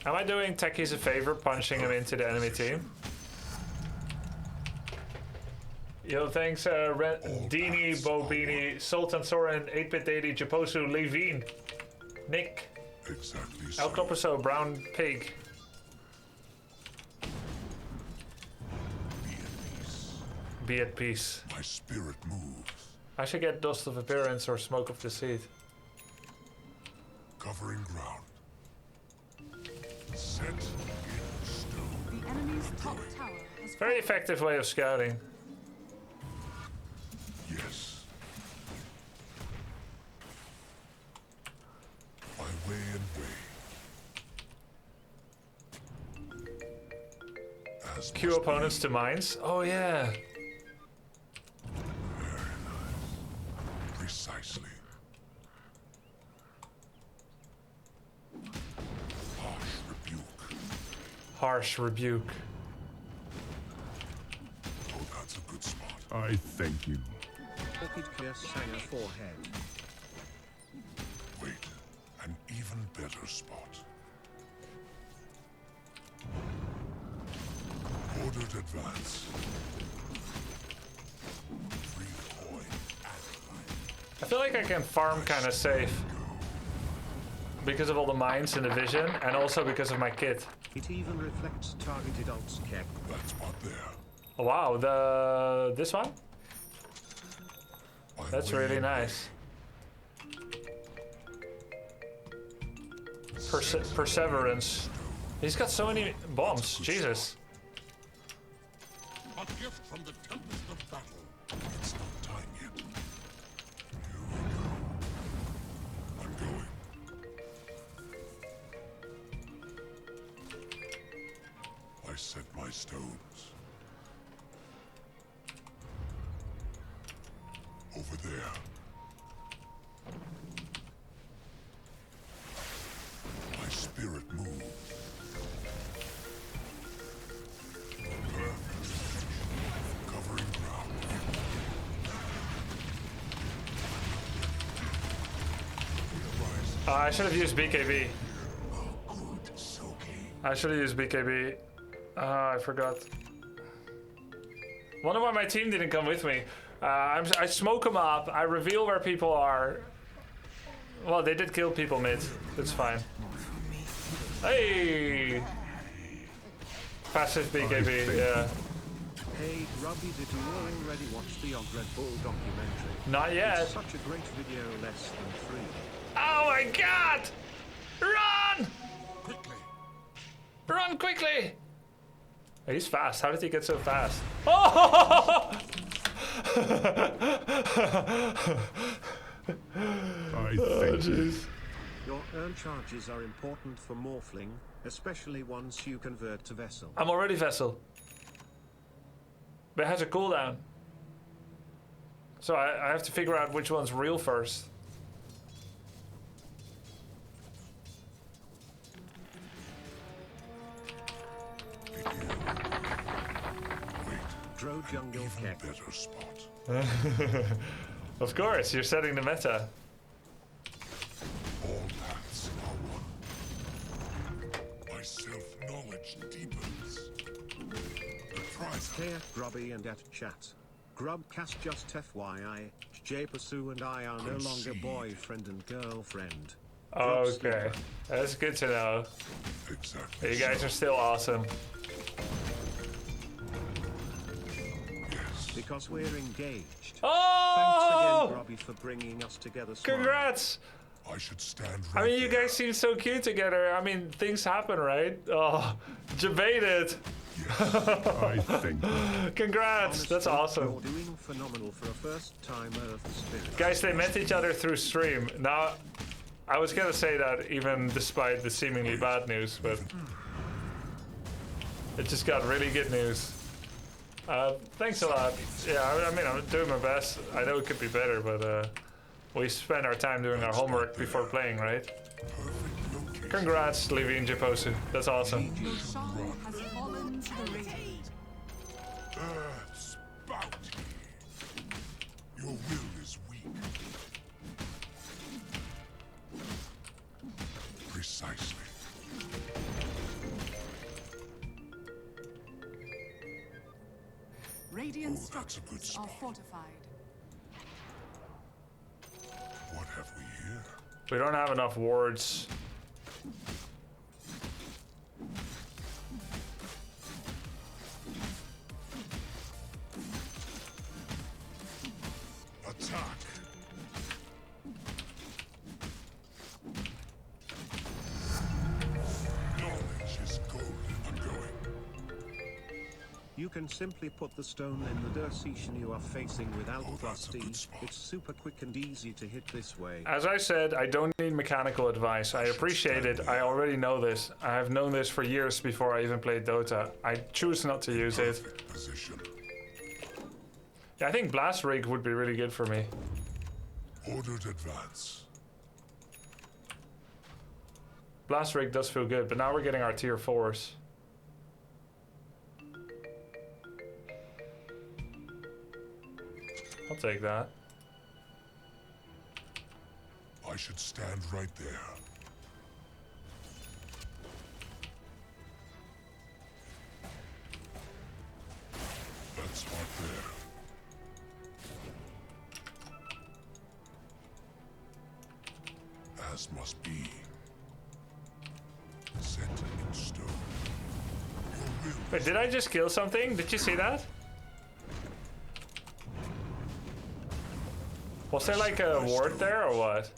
Am I doing techies a favor punching him into the enemy team? Yo, thanks Dini, Bobini, Sultan Soren, 8-Bit Daddy, Japosu, Levine, Nick, Exactly El so. Copaso, Brown Pig. Be at peace. My spirit moves. I should get Dust of Appearance or Smoke of Deceit. Covering ground. Set in stone. The enemy's top tower has Very effective way of scouting. Yes. My way and way. As Q must opponents to mines. Oh yeah. be. Precisely. Harsh rebuke. Harsh rebuke. Oh, that's a good spot. I thank you. Orchid Kiss Sanger forehead. Wait, an Even better spot. Ordered advance. Free coin and I feel like I can farm kind of safe. Because of all the mines and the vision, and also because of my kit. It even reflects targeted ults kept. that spot there. Oh, wow, this one? That's really nice. Perseverance. He's got so many bombs. Jesus. A gift from the tempest of battle. It's not time yet. Here we go. I'm going. I set my stones. Over there. My spirit moved. Perfect. Covering ground. I should have used BKB. Good soaking. I should have used BKB. I forgot. Wonder why my team didn't come with me. I smoke them up. I reveal where people are. Well, they did kill people mid. That's fine. Hey! Passive BKB, yeah. Hey, Robbie, did you already watch the Og Red Bull documentary? Not yet. It's such a great video, less than 3. Oh my god! Run! Quickly. Run quickly! Oh, he's fast. How did he get so fast? Oh! Oh, jeez. Your earn charges are important for morphling, especially once you convert to Vessel. I'm already Vessel. But it has a cooldown. So I have to figure out which one's real first. Dro Jungle Even Keck. better spot. Of course, you're setting the meta. All paths are one. My self-knowledge deepens. The prize Here, Grubby and at chat. Grubcast just FYI, J-Pursue and I are no longer Concede. boyfriend and girlfriend. Okay, that's good to know. exactly. You guys are still awesome. Yes. Because we're engaged. Oh! Thanks again, Grubby, for bringing us together. Smile. Congrats! I should stand I right mean, you there. guys seem so cute together. I mean, things happen, right? Oh, debated. I think. Congrats, that's awesome. You're doing phenomenal for a first-time Earth spirit. Guys, they met each other through stream. Now, I was gonna say that even despite the seemingly bad news, but it just got really good news. Thanks a lot. Yeah, I mean, I'm doing my best. I know it could be better, but we spend our time doing our homework before playing, right? Perfect location. Congrats, Levine Japosu. That's awesome. Roshan has fallen to the radiant. Earth's bounty. Your will is weak. Precisely. Radiant Oh, that's a good structures are spot. fortified. What have we here? We don't have enough wards. Attack. Knowledge is golden. I'm going. You can simply put the stone in the Durcition you are facing without Oh, plus that's a D. good spot. It's super quick and easy to hit this way. As I said, I don't need mechanical advice. I appreciate it. I already know this. I have known this for years before I even played Dota. I choose not to use it. Perfect position. Yeah, I think Blast Rig would be really good for me. Ordered advance. Blast Rig does feel good, but now we're getting our tier 4s. I'll take that. I should stand right there. there. As must be. Set in stone. Your will. Wait, did I just kill something? Did you see that? Was there like a ward there or what?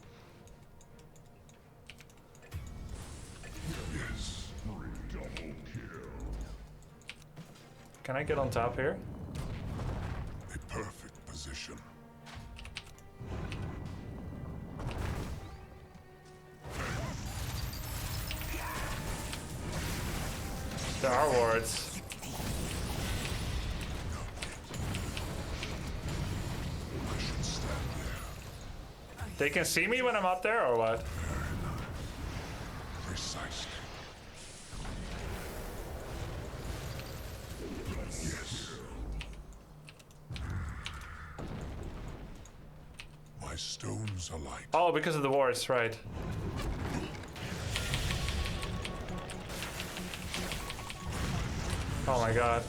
Yes. Double kill. Can I get on top here? A perfect position. There are wards. I should stand there. They can see me when I'm up there or what? Precisely. Yes. My stones are light. Oh, because of the wards, right. Oh my god.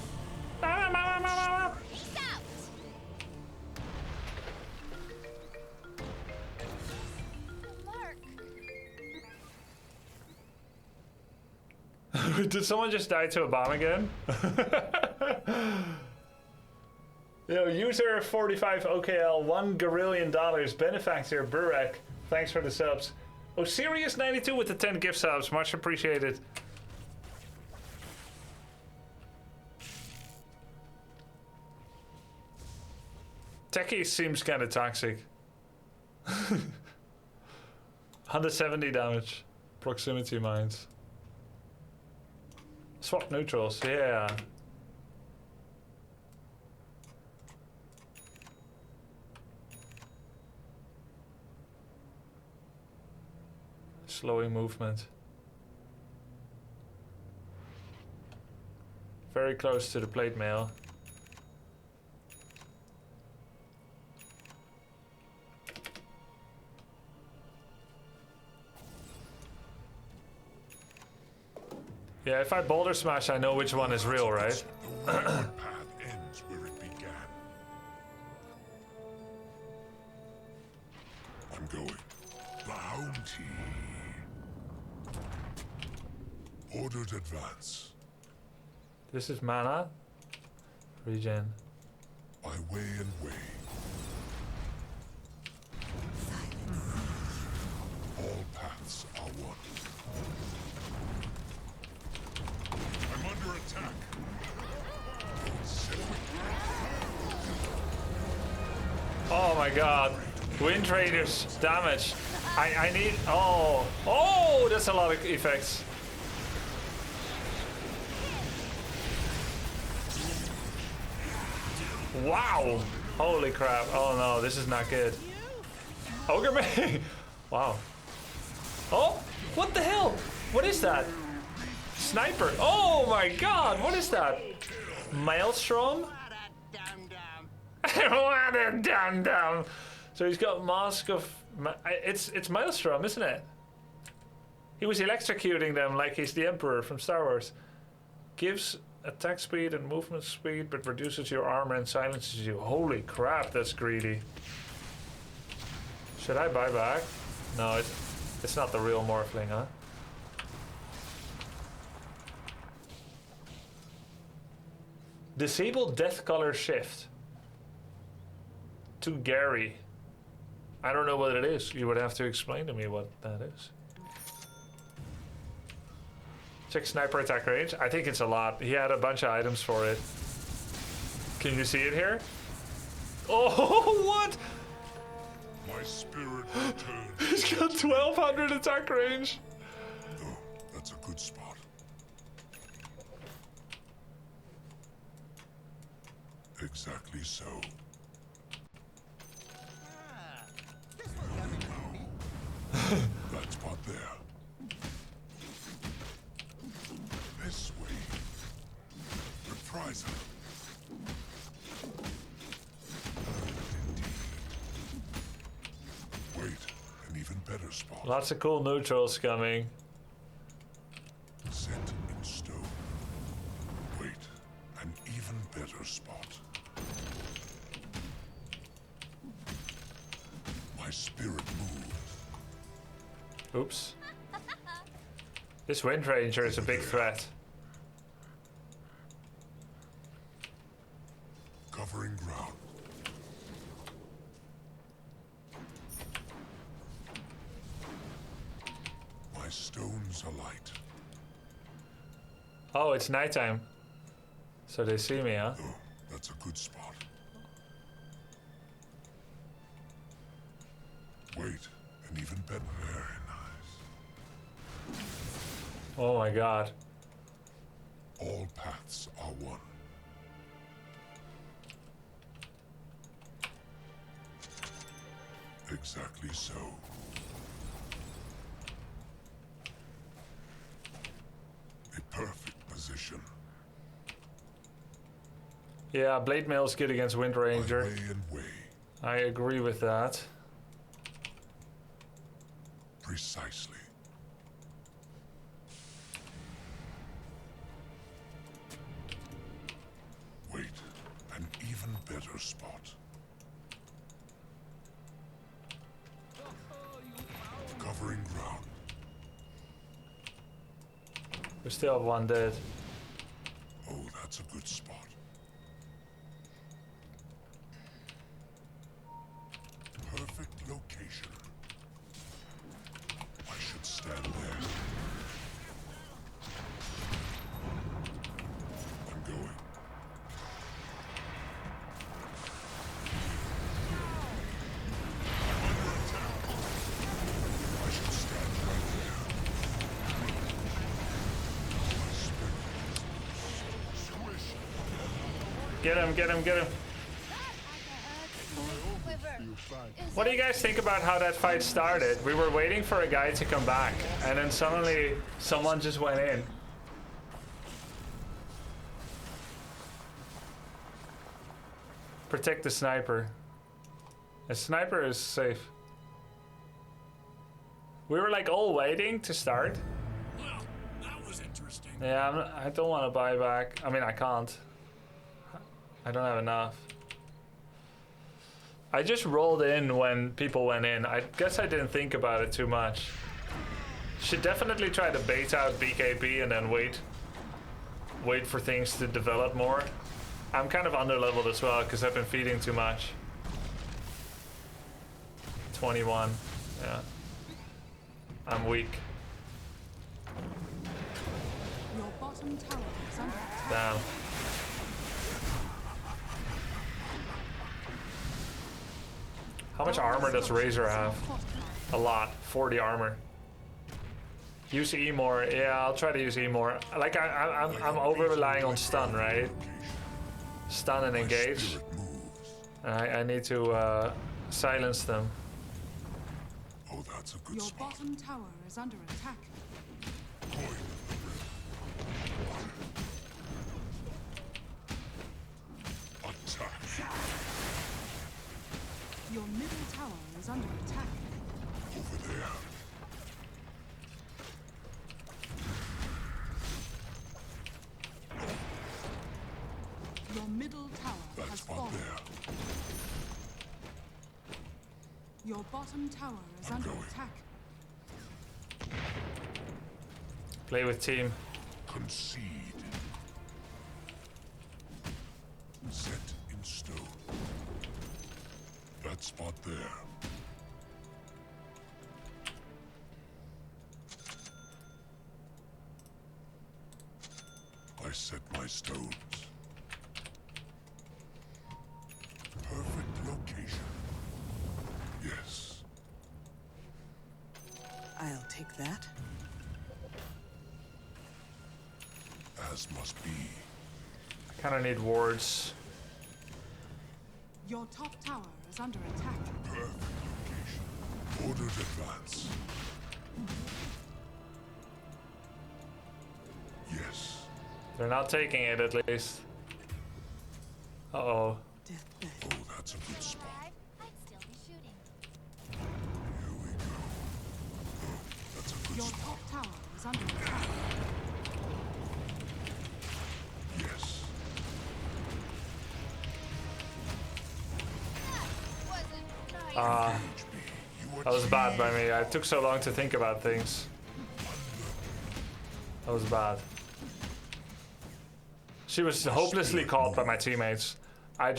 Did someone just die to a bomb again? Yo, user 45 OKL, $1 gorillion, benefactor Burek. Thanks for the subs. Osirius 92 with the 10 gift subs, much appreciated. Techie seems kind of toxic. 170 damage. Proximity mines. Swap neutrals, yeah. Slowing movement. Very close to the plate mail. Yeah, if I boulder smash, I know which one is real, right? The path ends where it began. I'm going. Bounty. Ordered advance. This is mana. Regen. My way and way. All paths are one. I'm under attack. Oh my god. Wind Raiders damage. I need. Oh, that's a lot of effects. Wow. Holy crap. Oh no, this is not good. Ogre me. Wow. Oh, what the hell? What is that? Sniper. Oh my god, what is that? Maelstrom? What a dum-dum. So he's got Mask of... It's Maelstrom, isn't it? He was electrocuting them like he's the Emperor from Star Wars. Gives attack speed and movement speed, but reduces your armor and silences you. Holy crap, that's greedy. Should I buy back? No, it's not the real Morphling, huh? Disable Death Color Shift. To Gary. I don't know what it is. You would have to explain to me what that is. Check sniper attack range. I think it's a lot. He had a bunch of items for it. Can you see it here? Oh, what? My spirit returns. He's got 1200 attack range. Oh, that's a good spot. Exactly so. That spot there. This way. Reprisal. Wait, an even better spot. Lots of cool neutrals coming. Set in stone. Wait, an even better spot. My spirit moves. Oops. This Wind Ranger is a big threat. Covering ground. My stones alight. Oh, it's nighttime. So they see me, huh? Oh, that's a good spot. Wait, an even better. Very nice. Oh my god. All paths are one. Exactly so. A perfect position. Yeah, Blade Mail's good against Wind My Ranger. way and way. I agree with that. Precisely. Wait, an even better spot. Covering ground. We still have one dead. Oh, that's a good spot. Perfect location. I should stand there. I'm going. I should stand right there. My spirit is swish. Get him, get him, get him. What do you guys think about how that fight started? We were waiting for a guy to come back, and then suddenly someone just went in. Protect the sniper. The sniper is safe. We were like all waiting to start. Well, that was interesting. Yeah, I don't want to buy back. I mean, I can't. I don't have enough. I just rolled in when people went in. I guess I didn't think about it too much. Should definitely try to bait out BKB and then wait for things to develop more. I'm kind of under-leveled as well because I've been feeding too much. 21, yeah. I'm weak. Your bottom tower is under attack. Damn. How much armor does Razor have? A lot. 40 armor. Use E more. Yeah, I'll try to use E more. Like I'm over relying on stun, right? Stun and engage. Spirit moves. And I need to silence them. Oh, that's a good Your spot. bottom tower is under attack. Attack. Your middle tower is under attack. Over there. Your middle tower has That spot fallen. there. Your bottom tower is I'm under going. attack. Play with team. Concede. Set in stone. That spot there. I set my stones. Perfect location. Yes. I'll take that. As must be. I kind of need wards. Your top tower is under attack. Perfect location. Ordered advance. Yes. They're not taking it at least. Uh-oh. Deathbed. Oh, that's a good spot. I'd still be shooting. Here we go. Oh, that's a good Your spot. top tower is under attack. Yes. Wasn't nice. Ah, Engage me. That was bad by me. I took so long to think about things. That was bad. She was hopelessly caught by my teammates. I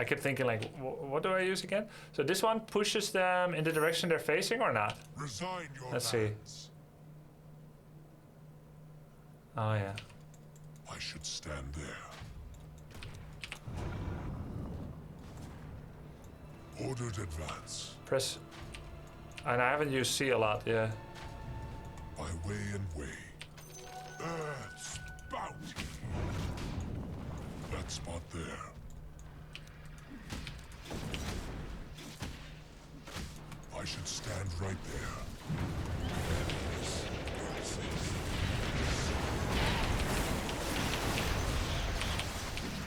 kept thinking like, what do I use again? So this one pushes them in the direction they're facing or not? Resign your Let's see. lands. Oh yeah. I should stand there. Ordered advance. Press. And I haven't used C a lot, yeah. By way and way. Earth's bounty. That spot there. I should stand right there.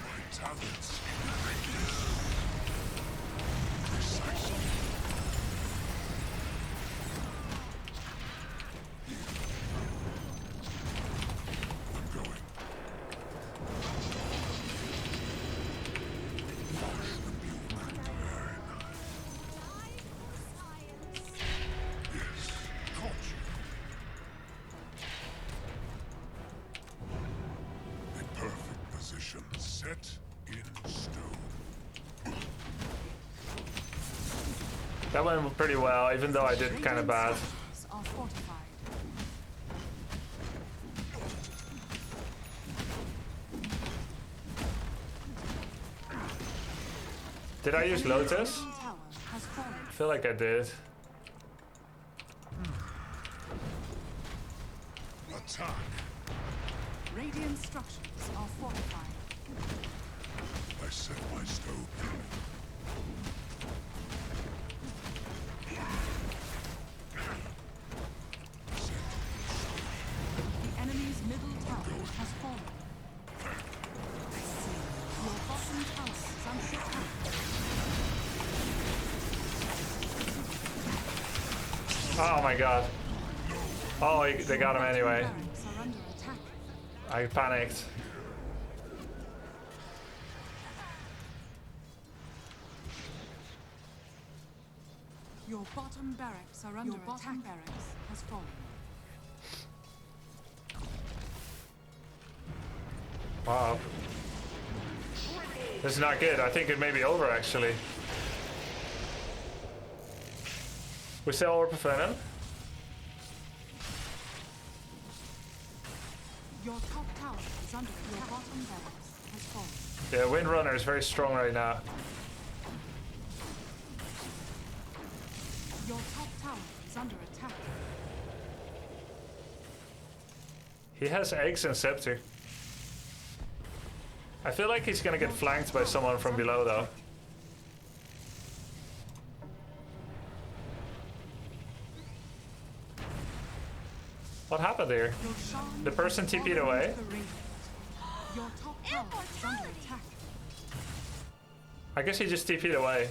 My talents. Precisely. I'm going. Yes, caught you. A perfect position set in stone. That went pretty well, even though I did kind of bad. Structures are fortified. Did I use Lotus? Middle tower has fallen. I feel like I did. Attack. Radiant structures are fortified. I set my stone. The enemy's middle tower has fallen. Your bottom tower is under attack. Oh my god. Oh, they got him anyway. Barracks are under attack. I panicked. Your bottom barracks are under attack. Your bottom barracks has fallen. Wow. This is not good. I think it may be over actually. We still orb of venom. Your top tower is under attack. Your bottom barracks has fallen. Yeah, Windrunner is very strong right now. Your top tower is under attack. He has eggs and scepter. I feel like he's gonna get flanked by someone from below though. What happened here? Your Shan The person has TP'd fallen away? into the radiant. Your top tower is under attack. I guess he just TP'd away.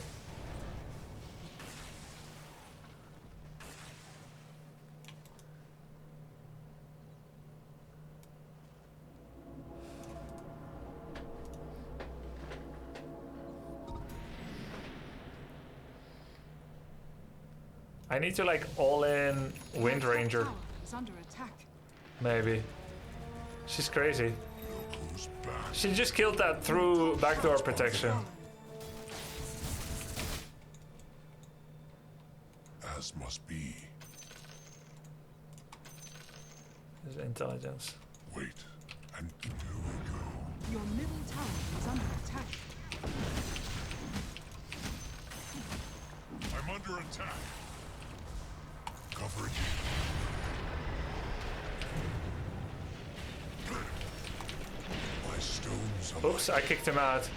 I need to like all in Wind Your top Ranger, tower is under attack. maybe. She's crazy. Who's back? She just killed that through backdoor protection. As must be. His intelligence. Wait, and here we go. Your middle tower is under attack. I'm under attack. Cover it. My stones are Oops, I kicked him out.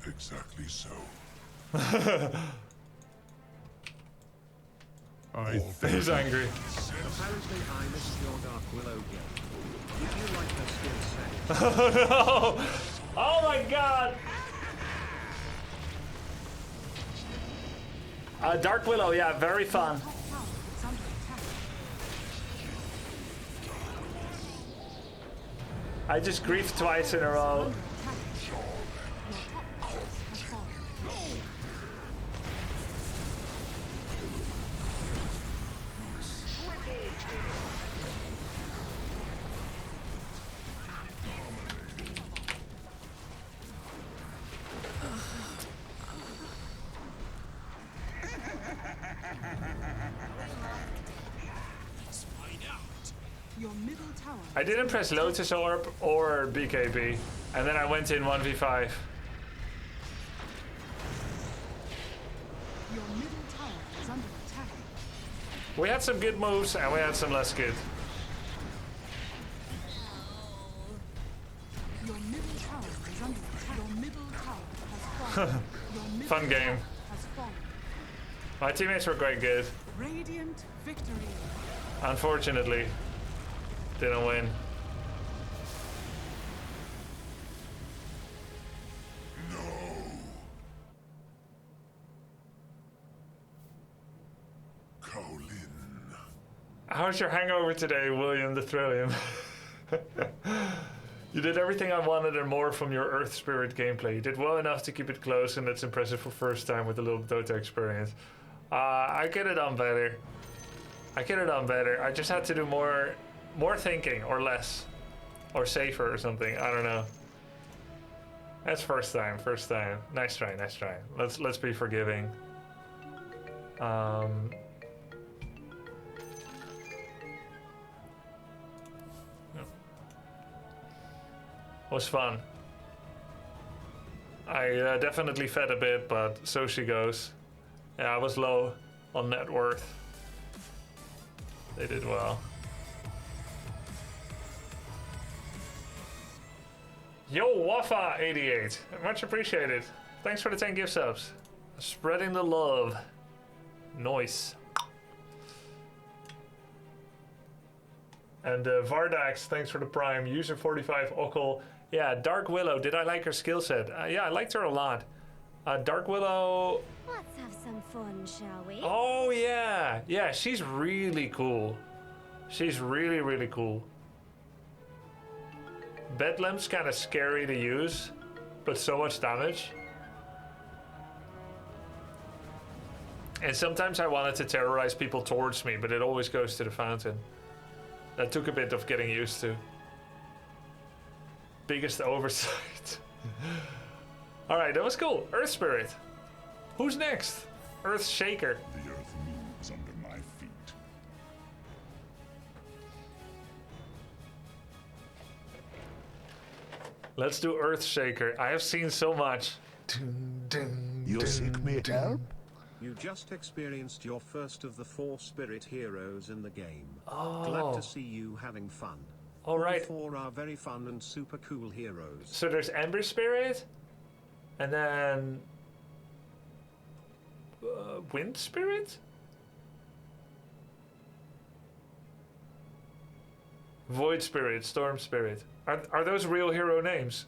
exactly so. He's angry. Apparently I missed your Dark Willow game. Did you like her skill set? Oh no! Oh my god! Dark Willow, yeah, very fun. Top tower is under attack. I just griefed twice in a row. Under attack. Your top tower has fallen. I didn't press Lotus Orb or BKB, and then I went in 1v5. Your middle tower is under attack. We had some good moves, and we had some less good. Your middle tower is under attack. Your middle tower has fallen. Your middle Fun game. tower has fallen. My teammates were quite good. Radiant victory. Unfortunately, didn't win. Kowlin. How's your hangover today, William the Trillium? You did everything I wanted and more from your Earth Spirit gameplay. You did well enough to keep it close, and that's impressive for first time with a little Dota experience. I could have done better. I just had to do more thinking, or less, or safer, or something. I don't know. That's first time. Nice try. Let's be forgiving. Was fun. I definitely fed a bit, but so she goes. Yeah, I was low on net worth. They did well. Yo, Wafa88. Much appreciated. Thanks for the 10 gift subs. Spreading the love. Nice. And Vardax, thanks for the prime. User 45 Okkel. Yeah, Dark Willow. Did I like her skill set? Yeah, I liked her a lot. Dark Willow. Let's have some fun, shall we? Oh, yeah. Yeah, she's really cool. She's really, really cool. Bedlam's kind of scary to use, but so much damage. And sometimes I wanted to terrorize people towards me, but it always goes to the fountain. That took a bit of getting used to. Biggest oversight. Alright, that was cool. Earth Spirit. Who's next? Earth Shaker. The earth moves under my feet. Let's do Earth Shaker. I have seen so much. You seek me help? You just experienced your first of the 4 spirit heroes in the game. Oh. Glad to see you having fun. All right. All 4 are very fun and super cool heroes. So there's Ember Spirit, and then Wind Spirit, Void Spirit, Storm Spirit. Are those real hero names?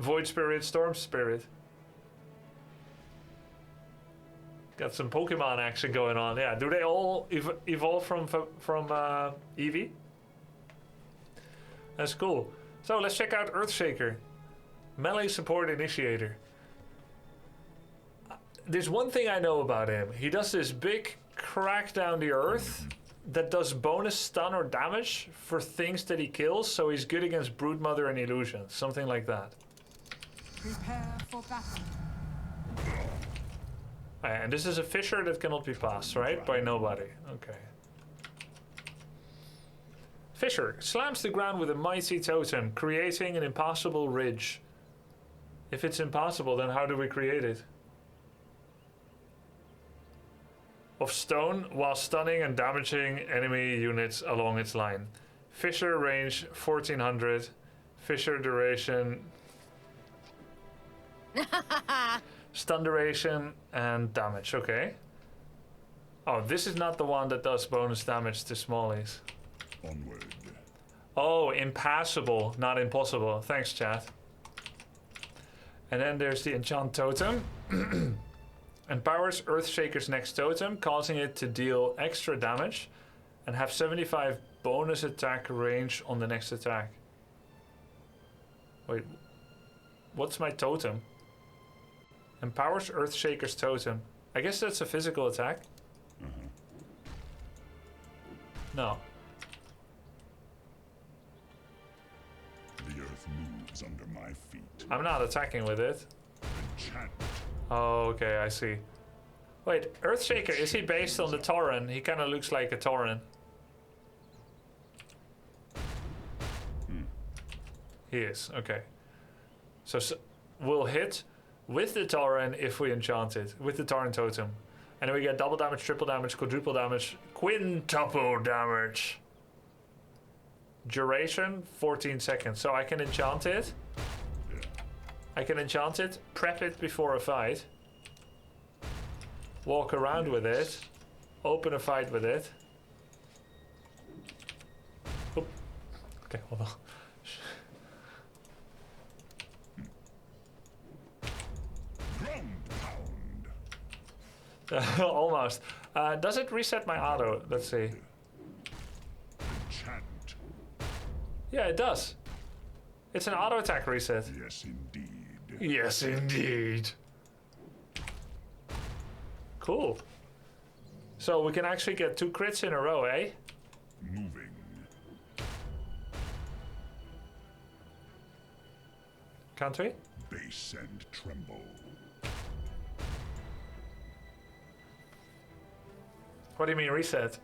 Void Spirit, Storm Spirit. Got some Pokemon action going on. Yeah, do they all evolve from Eevee? That's cool. So let's check out Earthshaker. Melee support initiator. There's one thing I know about him. He does this big crack down the earth that does bonus stun or damage for things that he kills, so he's good against Broodmother and Illusion. Something like that. Prepare for battle. And this is a fissure that cannot be passed, right? By nobody. Okay. Fissure slams the ground with a mighty totem, creating an impassable ridge. If it's impossible, then how do we create it? Of stone while stunning and damaging enemy units along its line. Fissure range 1400. Fissure duration. Stun duration and damage. Okay. Oh, this is not the one that does bonus damage to smallies. Onward. Oh, impassable, not impossible. Thanks, chat. And then there's the enchant totem. Empowers Earthshaker's next totem, causing it to deal extra damage and have 75 bonus attack range on the next attack. Wait, what's my totem? Empowers Earthshaker's totem. I guess that's a physical attack. No. The earth moves under my feet. I'm not attacking with it. Enchant. Oh, okay, I see. Wait, Earthshaker, is he based on the Tauren? He kind of looks like a Tauren. He is, okay. So we'll hit with the Tauren if we enchant it, with the Tauren Totem. And then we get double damage, triple damage, quadruple damage, quintuple damage. Duration, 14 seconds. So I can enchant it. I can enchant it, prep it before a fight. Walk around with it. Open a fight with it. Oop. Okay, hold on. Almost. Does it reset my auto? Let's see. Enchant. Yeah, it does. It's an auto attack reset. Yes, indeed. Yes, indeed. Cool. So we can actually get 2 crits in a row, eh? Moving. Can't we? Base and tremble. What do you mean reset?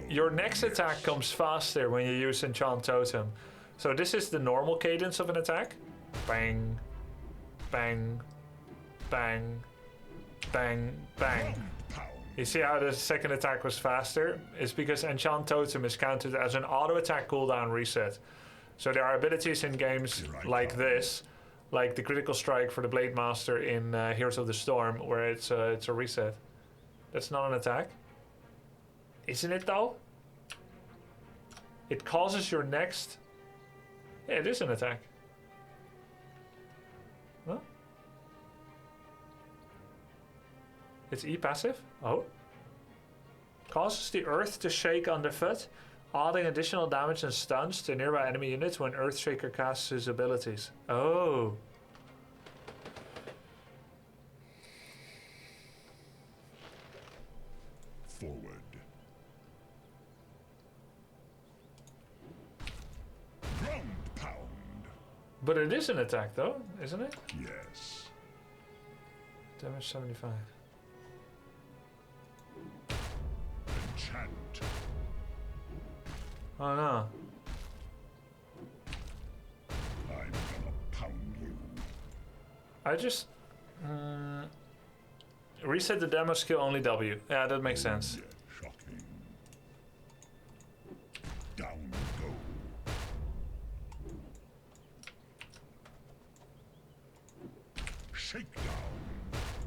Your next attack comes faster when you use Enchant Totem. So this is the normal cadence of an attack. Bang, bang, bang, bang, bang. You see how the second attack was faster? It's because Enchant Totem is counted as an auto attack cooldown reset. So there are abilities in games like this, like the critical strike for the Blade Master in Heroes of the Storm, where it's a reset. That's not an attack. Isn't it though? It causes your next... Yeah, it is an attack. Huh? It's E passive? Oh. Causes the earth to shake underfoot, adding additional damage and stuns to nearby enemy units when Earthshaker casts his abilities. Oh. Forward. Ground pound. But it is an attack though, isn't it? Yes. Damage 75. Enchant. Oh no. I'm gonna pound you. I just... reset the damage skill only W. Yeah, that makes sense. Yeah, shocking. Down you go. Shakedown.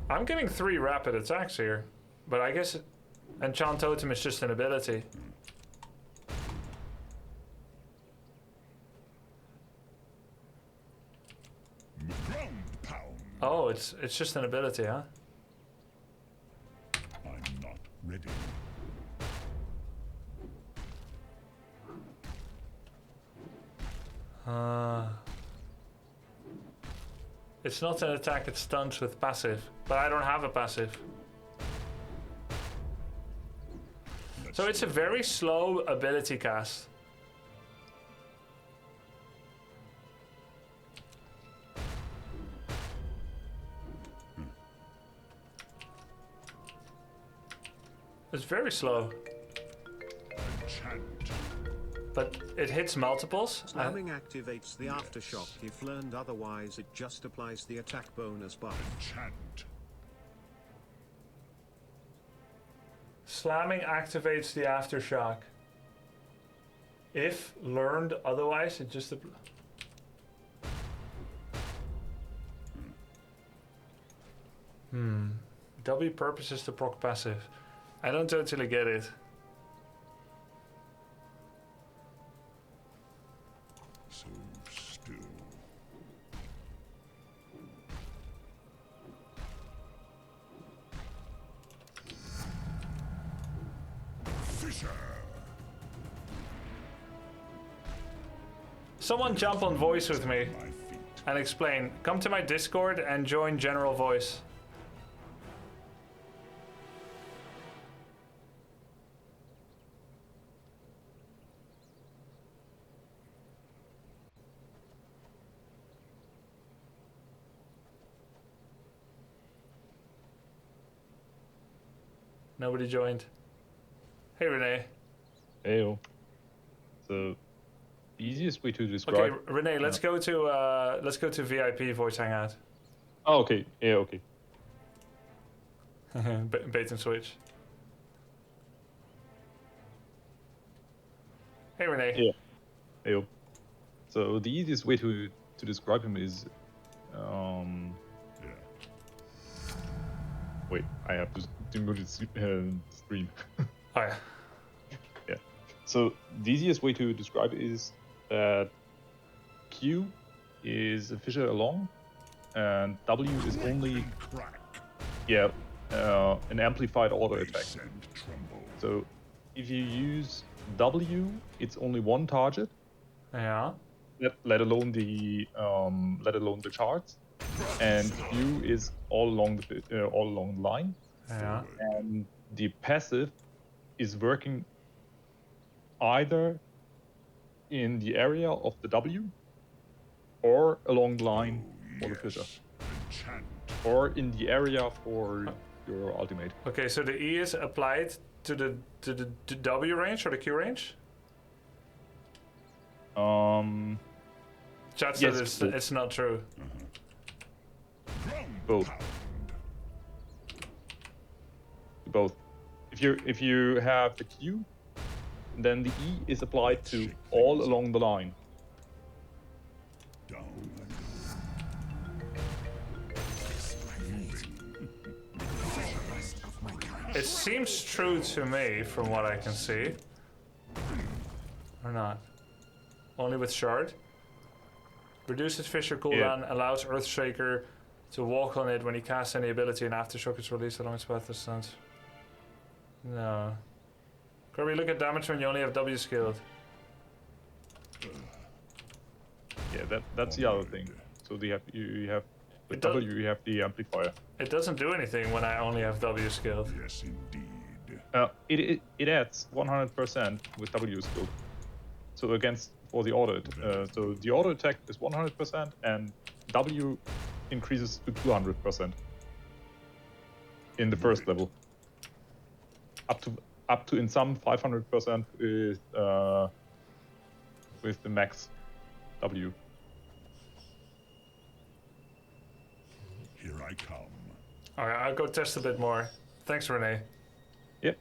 I'm getting 3 rapid attacks here. But I guess Enchant Totem is just an ability. Ground pound. Oh, it's just an ability, huh? I'm not ready. It's not an attack, it stuns with passive. But I don't have a passive. So it's a very slow ability cast. It's very slow. Enchant. But it hits multiples. Slamming activates the aftershock. If learned otherwise, it just applies the attack bonus buff. Enchant. Slamming activates the aftershock. If learned otherwise, it just... W purposes to proc passive. I don't totally get it. So still. Fisher. Someone jump on voice with me My feet. and explain. Come to my Discord and join general voice. Nobody joined. Hey Renee. Heyo. So, the easiest way to describe. Okay, Renee, let's go to VIP voice hangout. Oh, okay. Yeah, okay. Bait and switch. Hey, Renee. Yeah. Hey. So the easiest way to describe him is, wait, I have to move the screen. Oh yeah. Yeah. So the easiest way to describe it is that Q is a fissure along, and W is only an amplified auto attack. So if you use W, it's only one target. Yeah. Let alone the charts, and Q is all along the line. Yeah. And the passive is working either in the area of the W or along the line for the fissure, or in the area for your ultimate. Okay, so the E is applied to the W range or the Q range? Chat says Yes, it's not true. Both. If you have the Q, then the E is applied to all along the line. It seems true to me from what I can see. Or not. Only with Shard. Reduces Fissure cooldown, allows Earthshaker to walk on it when he casts any ability and Aftershock is released along its path distance. No. Kirby, look at damage when you only have W skilled. Yeah, that's the other thing. So you have with It W, you have the amplifier. It doesn't do anything when I only have W skilled. Yes, indeed. It adds 100% with W skilled. So for the auto, so the auto attack is 100% and W increases to 200% in the first level. Up to in some 500% with the max W. Here I come. Alright, I'll go test a bit more. Thanks, Renee. Yep.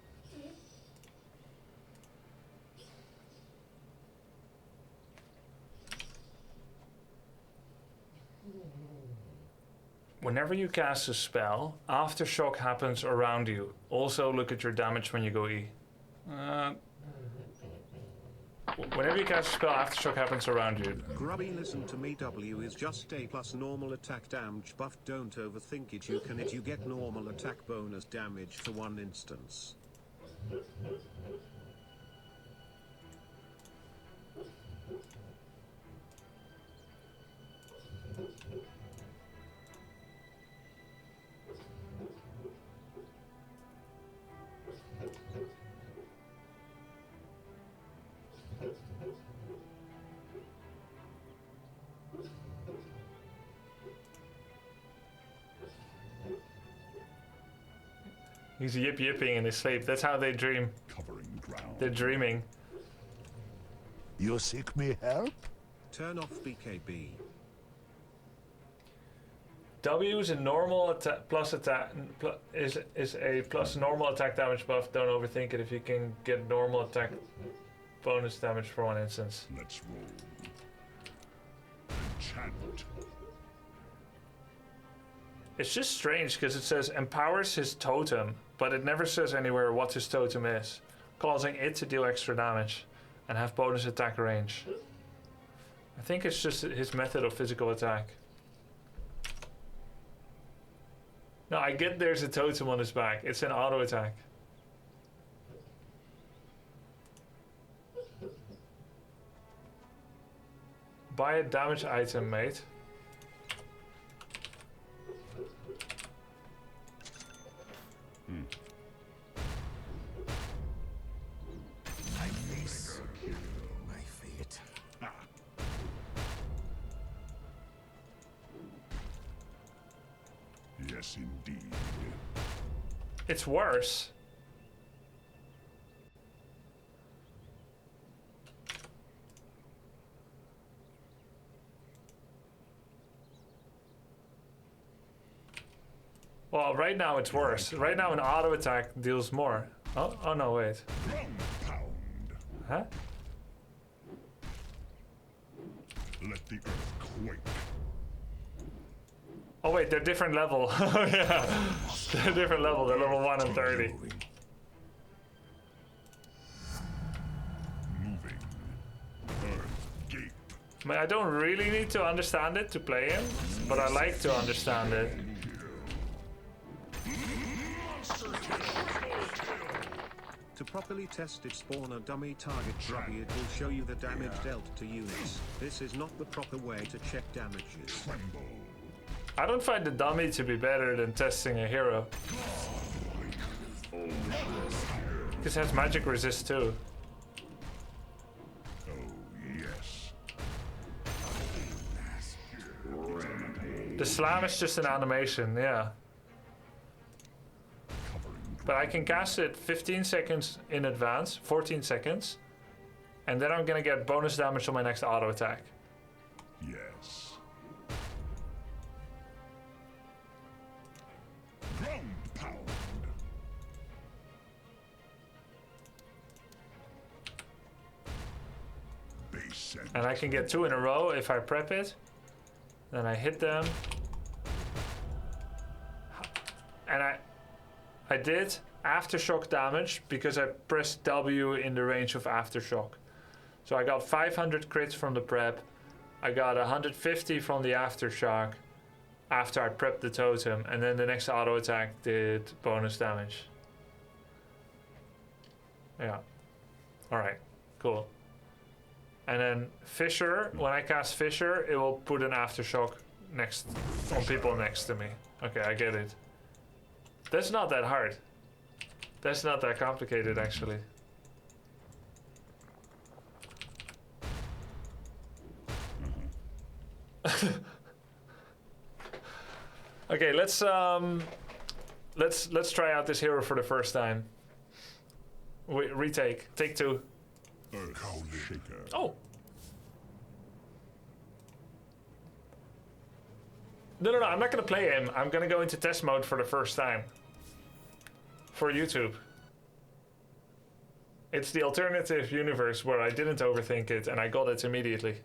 Whenever you cast a spell, Aftershock happens around you. Also look at your damage when you go E. Whenever you cast a spell, Aftershock happens around you. Grubby, listen to me. W is just a plus normal attack damage buff. Don't overthink it. You get normal attack bonus damage for one instance. He's yipping in his sleep. That's how they dream. Covering ground. They're dreaming. You seek me help? Turn off BKB. W is a normal attack is a plus normal attack damage buff. Don't overthink it if you can get normal attack bonus damage for one instance. Let's roll. Enchant. It's just strange because it says empowers his totem, but it never says anywhere what his totem is, causing it to deal extra damage and have bonus attack range. I think it's just his method of physical attack. No, I get there's a totem on his back. It's an auto attack. Buy a damage item, mate. I face my fate. Yes, indeed. It's worse. Well, right now it's worse. Right now an auto attack deals more. Oh no, wait. Ground pound. Huh? Let the earth quake. Oh wait, they're different level. Oh yeah, they're different level. They're level 1 and 30. Moving. Earth gape. I mean, I don't really need to understand it to play him, but I like to understand it. To properly test it, spawn a dummy target grubby. It will show you the damage dealt to units. This is not the proper way to check damages. Tremble. I don't find the dummy to be better than testing a hero. Because it has magic resist too. Oh, yes. The slam is just an animation, yeah. But I can cast it 15 seconds in advance, 14 seconds, and then I'm gonna get bonus damage on my next auto attack. Yes. Ground pound. Base And I can get 2 in a row if I prep it. Then I hit them. And I did aftershock damage because I pressed W in the range of aftershock. So I got 500 crits from the prep. I got 150 from the aftershock after I prepped the totem, and then the next auto attack did bonus damage. Yeah. Alright, cool. And then Fissure, when I cast Fissure, it will put an aftershock next on people next to me. Okay, I get it. That's not that hard. That's not that complicated, actually. Okay, let's try out this hero for the first time. Retake. Take 2. Earth shaker. Oh. No, I'm not gonna play him. I'm gonna go into test mode for the first time. For YouTube. It's the alternative universe where I didn't overthink it and I got it immediately.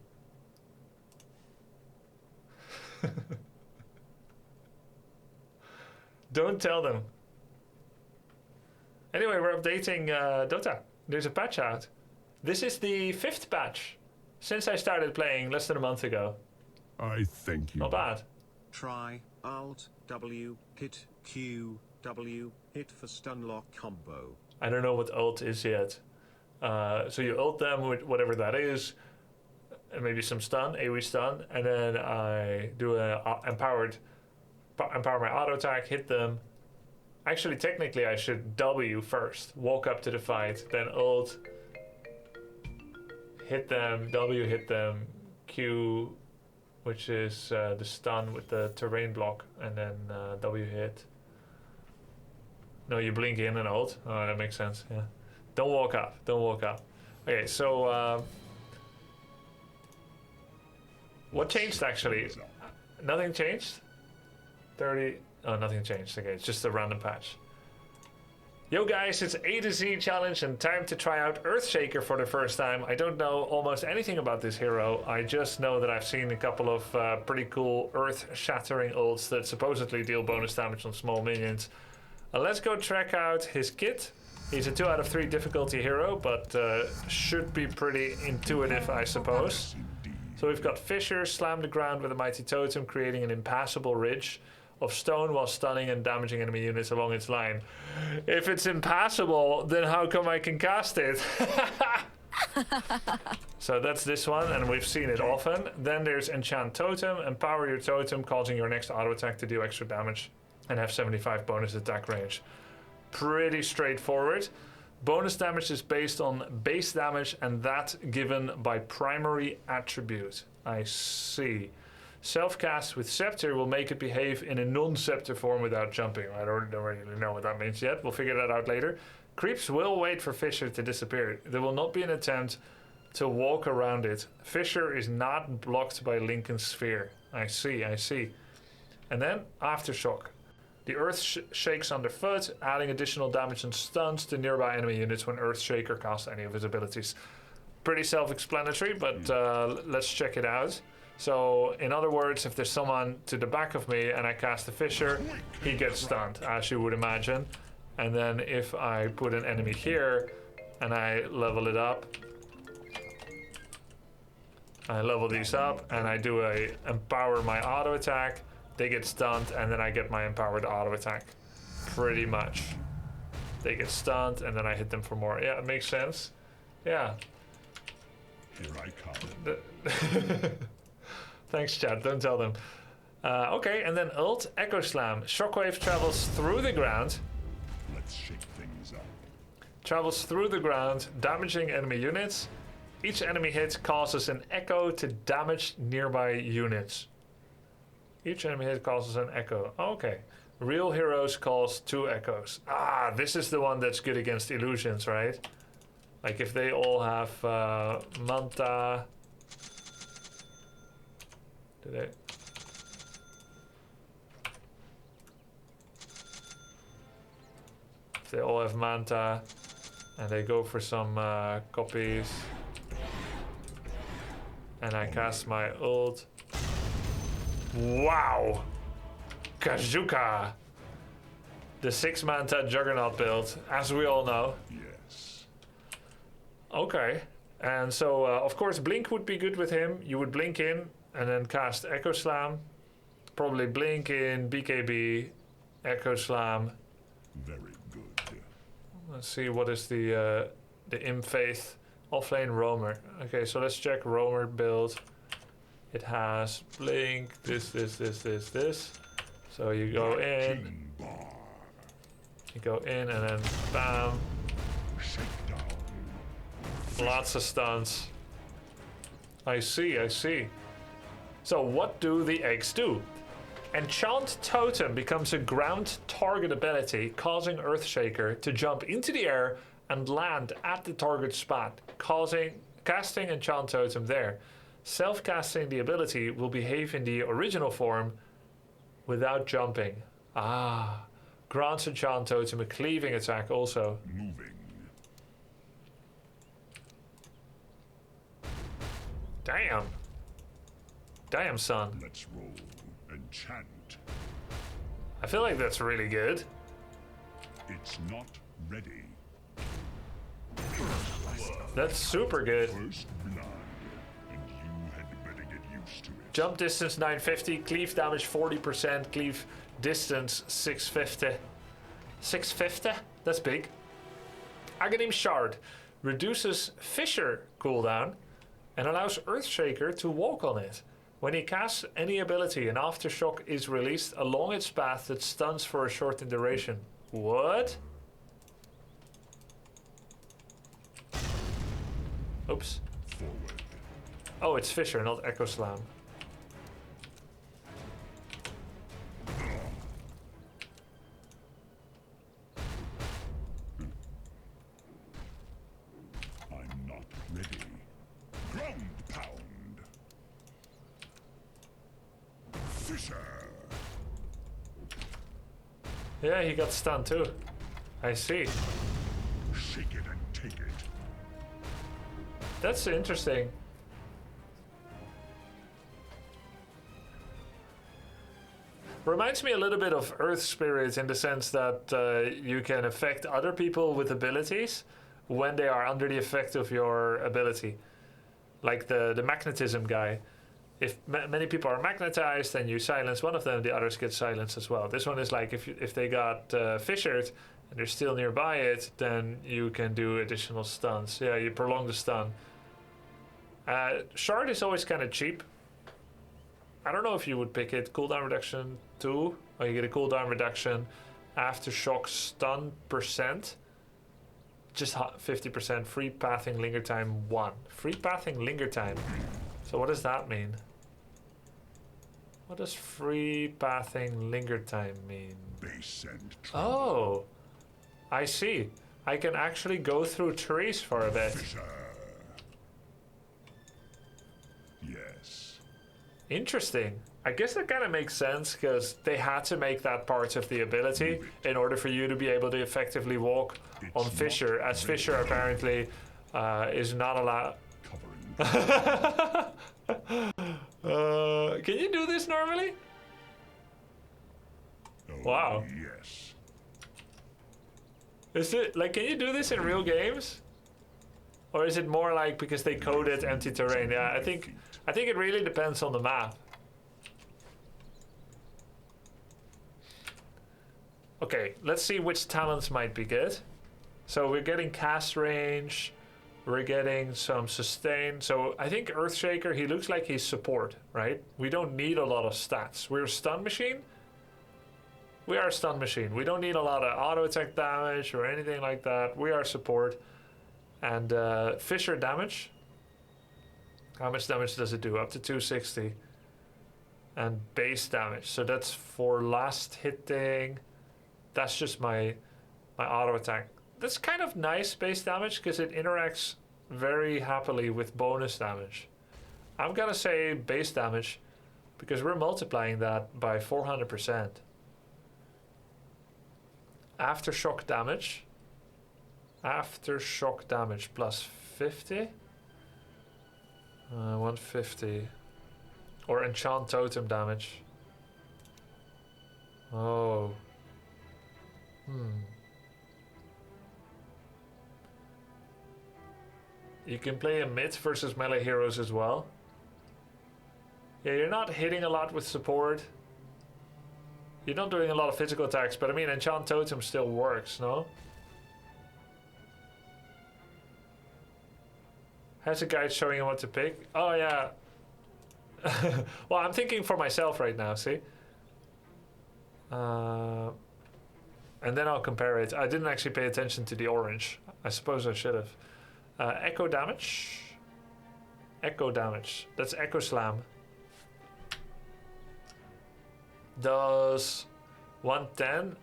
Don't tell them. Anyway, we're updating Dota. There's a patch out. This is the 5th patch since I started playing less than a month ago. I thank you. Not bad. Try Alt W hit Q W hit for stun lock combo. I don't know what ult is yet. So you ult them with whatever that is, and maybe some stun, AoE stun, and then I do a empower my auto attack, hit them. Actually, technically, I should W first, walk up to the fight, then ult, hit them, W hit them, Q, which is the stun with the terrain block, and then W hit. No, you blink in and ult. Oh, that makes sense. Yeah. Don't walk up. Don't walk up. Okay, so what changed actually? Nothing changed. 30. Oh, nothing changed. Okay, it's just a random patch. Yo guys, it's A to Z challenge and time to try out Earthshaker for the first time. I don't know almost anything about this hero. I just know that I've seen a couple of pretty cool earth-shattering ults that supposedly deal bonus damage on small minions. Let's go check out his kit. He's a 2 out of 3 difficulty hero, but should be pretty intuitive, I suppose. So we've got Fissure, slam the ground with a mighty totem, creating an impassable ridge of stone while stunning and damaging enemy units along its line. If it's impassable, then how come I can cast it? So that's this one, and we've seen it often. Then there's Enchant Totem, empower your totem, causing your next auto attack to do extra damage and have 75 bonus attack range. Pretty straightforward. Bonus damage is based on base damage and that given by primary attribute. I see. Self-cast with Scepter will make it behave in a non-Scepter form without jumping. I don't really know what that means yet. We'll figure that out later. Creeps will wait for Fissure to disappear. There will not be an attempt to walk around it. Fissure is not blocked by Lincoln's Sphere. I see. And then Aftershock. The earth shakes underfoot, adding additional damage and stuns to nearby enemy units when Earthshaker casts any of his abilities. Pretty self-explanatory, but let's check it out. So, in other words, if there's someone to the back of me and I cast a Fissure, he gets stunned, as you would imagine. And then if I put an enemy here and I level it up, I level these up and I do a empower my auto attack, they get stunned, and then I get my empowered auto attack. Pretty much. They get stunned and then I hit them for more. Yeah, it makes sense. Yeah. Here I come. Thanks, chat. Don't tell them. Okay, and then ult, Echo Slam. Shockwave travels through the ground. Let's shake things up. Travels through the ground, damaging enemy units. Each enemy hit causes an echo to damage nearby units. Each enemy hit causes an echo. Okay. Real heroes cause 2 echoes. Ah, this is the one that's good against illusions, right? Like if they all have Manta. Do they? If they all have Manta and they go for some copies and I cast my ult. Wow! Kazuka! The 6 Manta Juggernaut build, as we all know. Yes. Okay. And so, of course, Blink would be good with him. You would blink in and then cast Echo Slam. Probably blink in, BKB, Echo Slam. Very good. Let's see, what is the Imp Faith offlane Roamer. Okay, so let's check Roamer build. It has blink, this. So you go in. You go in and then bam. Lots of stuns. I see. So what do the eggs do? Enchant Totem becomes a ground target ability, causing Earthshaker to jump into the air and land at the target spot, casting Enchant Totem there. Self-casting the ability will behave in the original form without jumping. Ah, grants Enchant Totem a cleaving attack also. Moving. Damn, son. Let's roll. Enchant. I feel like that's really good. It's not ready. That's super good. First blood, and you had better get used to it. Jump distance 950, cleave damage 40%, cleave distance 650. 650? That's big. Aghanim Shard reduces Fissure cooldown and allows Earthshaker to walk on it. When he casts any ability, an aftershock is released along its path that stuns for a shortened duration. What? Oops. Forward. Oh, it's Fissure, not Echo Slam. I'm not ready. Ground pound. Fisher. Yeah, he got stunned too. I see. Shake it and take it. That's interesting. Reminds me a little bit of Earth Spirit in the sense that you can affect other people with abilities when they are under the effect of your ability. Like the magnetism guy. If many people are magnetized and you silence one of them, the others get silenced as well. This one is like if they got fissured and they're still nearby it, then you can do additional stuns. Yeah, you prolong the stun. Shard is always kind of cheap. I don't know if you would pick it. Cooldown reduction 2. Or you get a cooldown reduction. Aftershock stun %. Just 50%. Free pathing linger time 1. Free pathing linger time. So what does that mean? What does free pathing linger time mean? Base and Oh, I see. I can actually go through trees for a bit. Fisher. Yes. Interesting. I guess that kind of makes sense because they had to make that part of the ability in order for you to be able to effectively walk on Fisher, as Fisher apparently is not allowed. Can you do this normally? Wow. Yes. Is it like, can you do this in real games? Or is it more like because they coded empty terrain? Yeah, I think it really depends on the map. Okay, let's see which talents might be good. So we're getting cast range, we're getting some sustain. So I think Earthshaker, he looks like he's support, right? We don't need a lot of stats. We're a stun machine. We are a stun machine. We don't need a lot of auto attack damage or anything like that. We are support. And Fisher damage. How much damage does it do? Up to 260. And base damage. So that's for last hitting. That's just my auto attack. That's kind of nice base damage because it interacts very happily with bonus damage. I'm gonna say base damage because we're multiplying that by 400%. Aftershock damage. Aftershock damage plus 50. 150. Or enchant totem damage. Oh. You can play a mid versus melee heroes as well. Yeah, you're not hitting a lot with support. You're not doing a lot of physical attacks, but I mean, enchant totem still works, no? Has a guide showing you what to pick? Oh, yeah. Well, I'm thinking for myself right now, see? And then I'll compare it. I didn't actually pay attention to the orange. I suppose I should have. Echo damage. Echo damage. That's Echo Slam. Does 110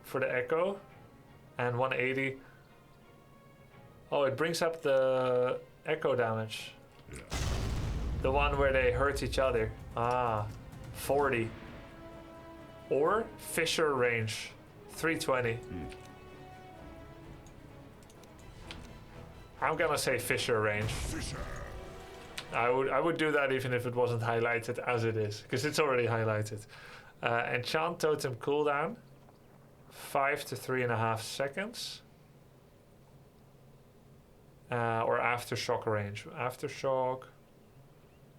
for the Echo and 180. Oh, it brings up the Echo damage. Yeah. The one where they hurt each other. 40. Or Fisher range, 320. I'm gonna say Fisher range. Fisher. I would do that even if it wasn't highlighted as it is, because it's already highlighted. Enchant totem cooldown, 5 to 3.5 seconds. Or aftershock range. Aftershock.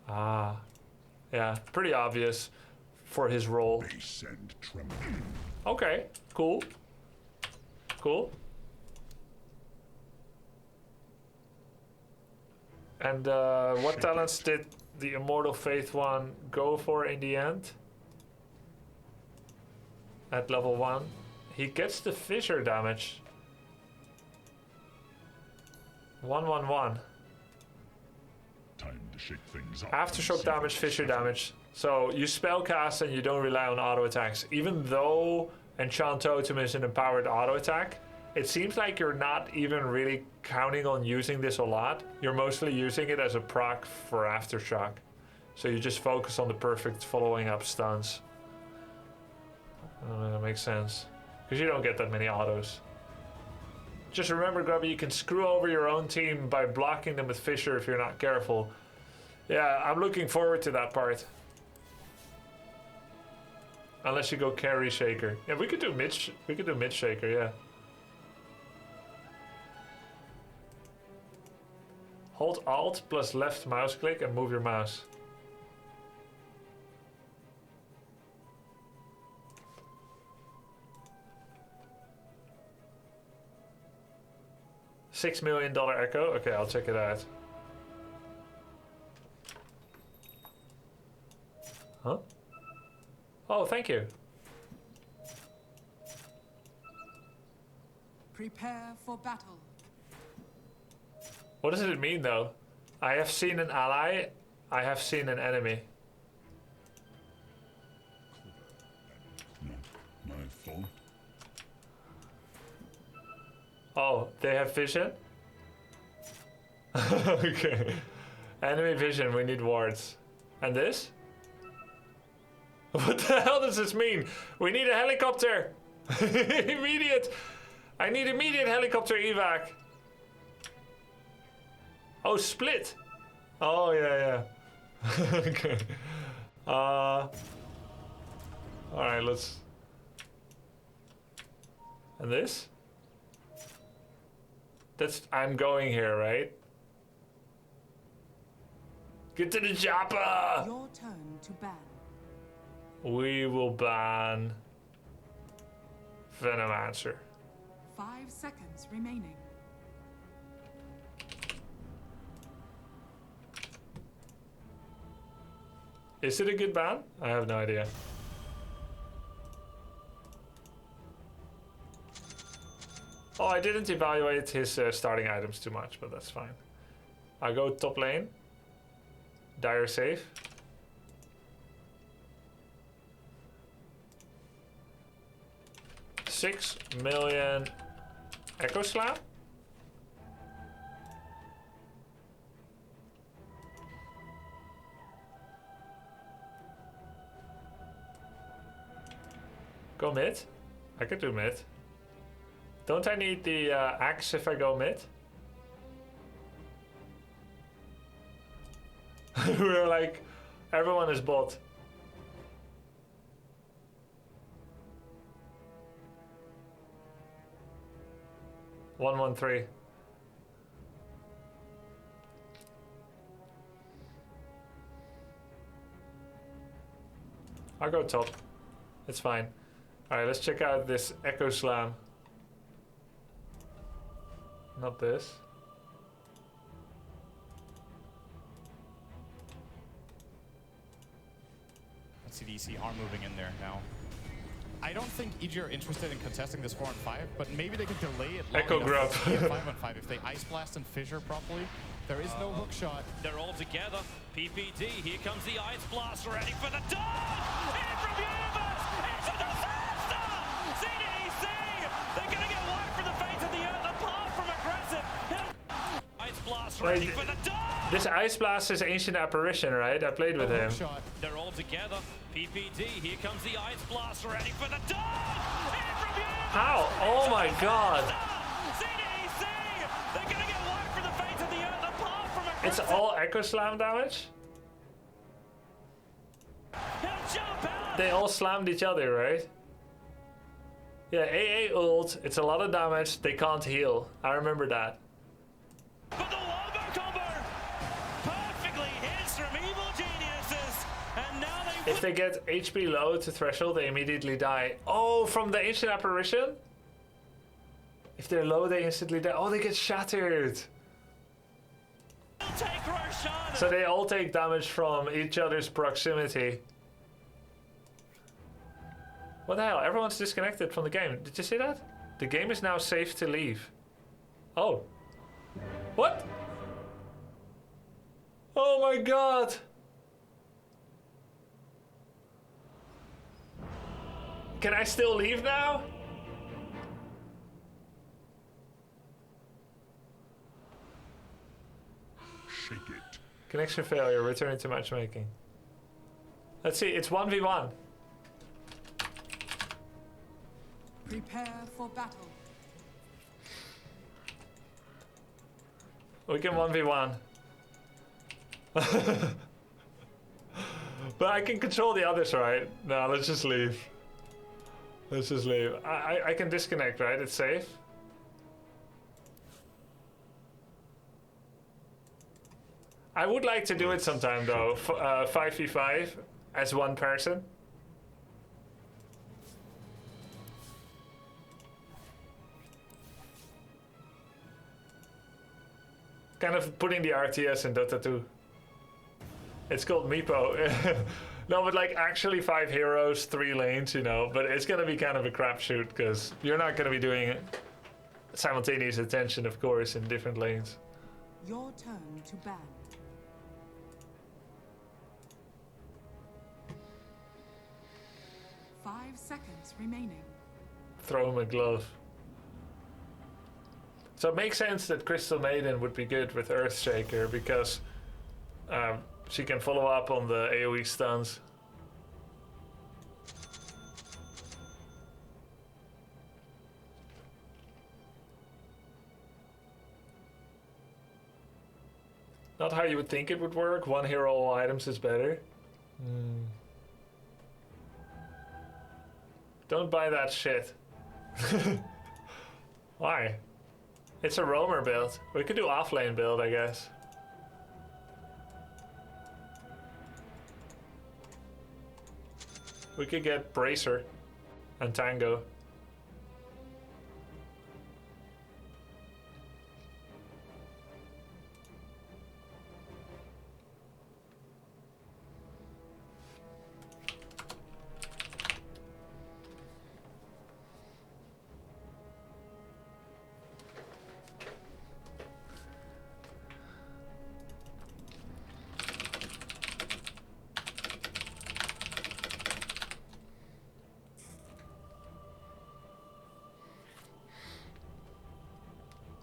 Yeah, pretty obvious for his role. Base and tremble. Okay, cool. Cool. And what talents did the Immortal Faith one go for in the end? At level 1. He gets the Fisher damage. 111. Time to shake things up. Aftershock damage, Fisher damage. So you spellcast and you don't rely on auto attacks. Even though Enchant Totem is an empowered auto attack, it seems like you're not even really counting on using this a lot. You're mostly using it as a proc for Aftershock. So you just focus on the perfect following up stuns. That makes sense. Because you don't get that many autos. Just remember, Grubby, you can screw over your own team by blocking them with Fisher if you're not careful. Yeah, I'm looking forward to that part. Unless you go carry Shaker. Yeah, we could do mid Shaker, yeah. Hold Alt plus left mouse click and move your mouse. $6 million Echo? Okay, I'll check it out. Huh? Oh, thank you. Prepare for battle. What does it mean, though? I have seen an ally. I have seen an enemy. My fault. Oh, they have vision? Okay. Enemy vision, we need wards. And this? What the hell does this mean? We need a helicopter! Immediate! I need immediate helicopter evac. Oh, split! Oh, yeah. Okay. Alright, let's... And this? That's... I'm going here, right? Get to the chopper! Your turn to ban. We will ban... Venomancer. 5 seconds remaining. Is it a good ban? I have no idea. Oh, I didn't evaluate his starting items too much, but that's fine. I go top lane. Dire safe. $6 million Echo Slam. Go mid. I could do mid. Don't I need the axe if I go mid? We're like, everyone is bot. One, 3. I'll go top. It's fine. Alright, let's check out this Echo Slam. Not this. Let's see the ECR moving in there now. I don't think EG are interested in contesting this 4 and 5, but maybe they can delay it long Echo enough grab. to be a 5 on 5 if they Ice Blast and Fissure properly. There is no hook shot. They're all together. PPD, here comes the Ice Blast ready for the dodge! In from Universe! It's a disaster! CDEC! They're gonna get wiped from the face of the earth apart from aggressive. Ice Blast ready for the dodge! This Ice Blast is Ancient Apparition, right? I played with him. Shot. They're all together. PPD, here comes the Ice Blast ready for the dodge! In from Universe! How? Oh my god! CDEC! They're gonna get wiped from the face of the earth apart from aggressive. It's all Echo Slam damage? He'll jump out! They all slammed each other, right? Yeah, AA ult, it's a lot of damage, they can't heal. I remember that. But the wombo combo perfectly hits from evil geniuses, and now they If they get HP low to threshold, they immediately die. Oh, from the Ancient Apparition? If they're low, they instantly die. Oh, they get shattered. will take Roshan. So they all take damage from each other's proximity. What the hell? Everyone's disconnected from the game. Did you see that? The game is now safe to leave. Oh. What? Oh my god. Can I still leave now? Shake it. Connection failure, returning to matchmaking. Let's see, it's 1v1. Prepare for battle. We can 1v1. But I can control the others, right? No, let's just leave. Let's just leave. I can disconnect, right? It's safe. I would like to do it sometime though. 5v5 as one person. Kind of putting the RTS in Dota 2. It's called Meepo. No, but like actually 5 heroes, 3 lanes, you know. But it's gonna be kind of a crapshoot because you're not gonna be doing simultaneous attention, of course, in different lanes. Your turn to ban. Five seconds remaining. Throw him a glove. So it makes sense that Crystal Maiden would be good with Earthshaker because she can follow up on the AoE stuns. Not how you would think it would work. One hero, all items is better. Don't buy that shit. Why? It's a roamer build. We could do offlane build, I guess. We could get Bracer and Tango.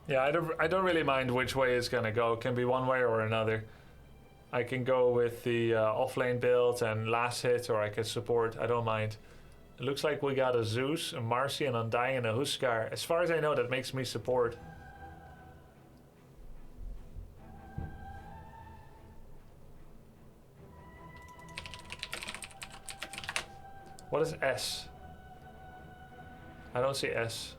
Yeah, I don't really mind which way it's gonna go. It can be one way or another. I can go with the offlane build and last hit, or I can support. I don't mind. It looks like we got a Zeus, a Marcy, an Undying, and a Huskar. As far as I know, that makes me support. What is S? I don't see S.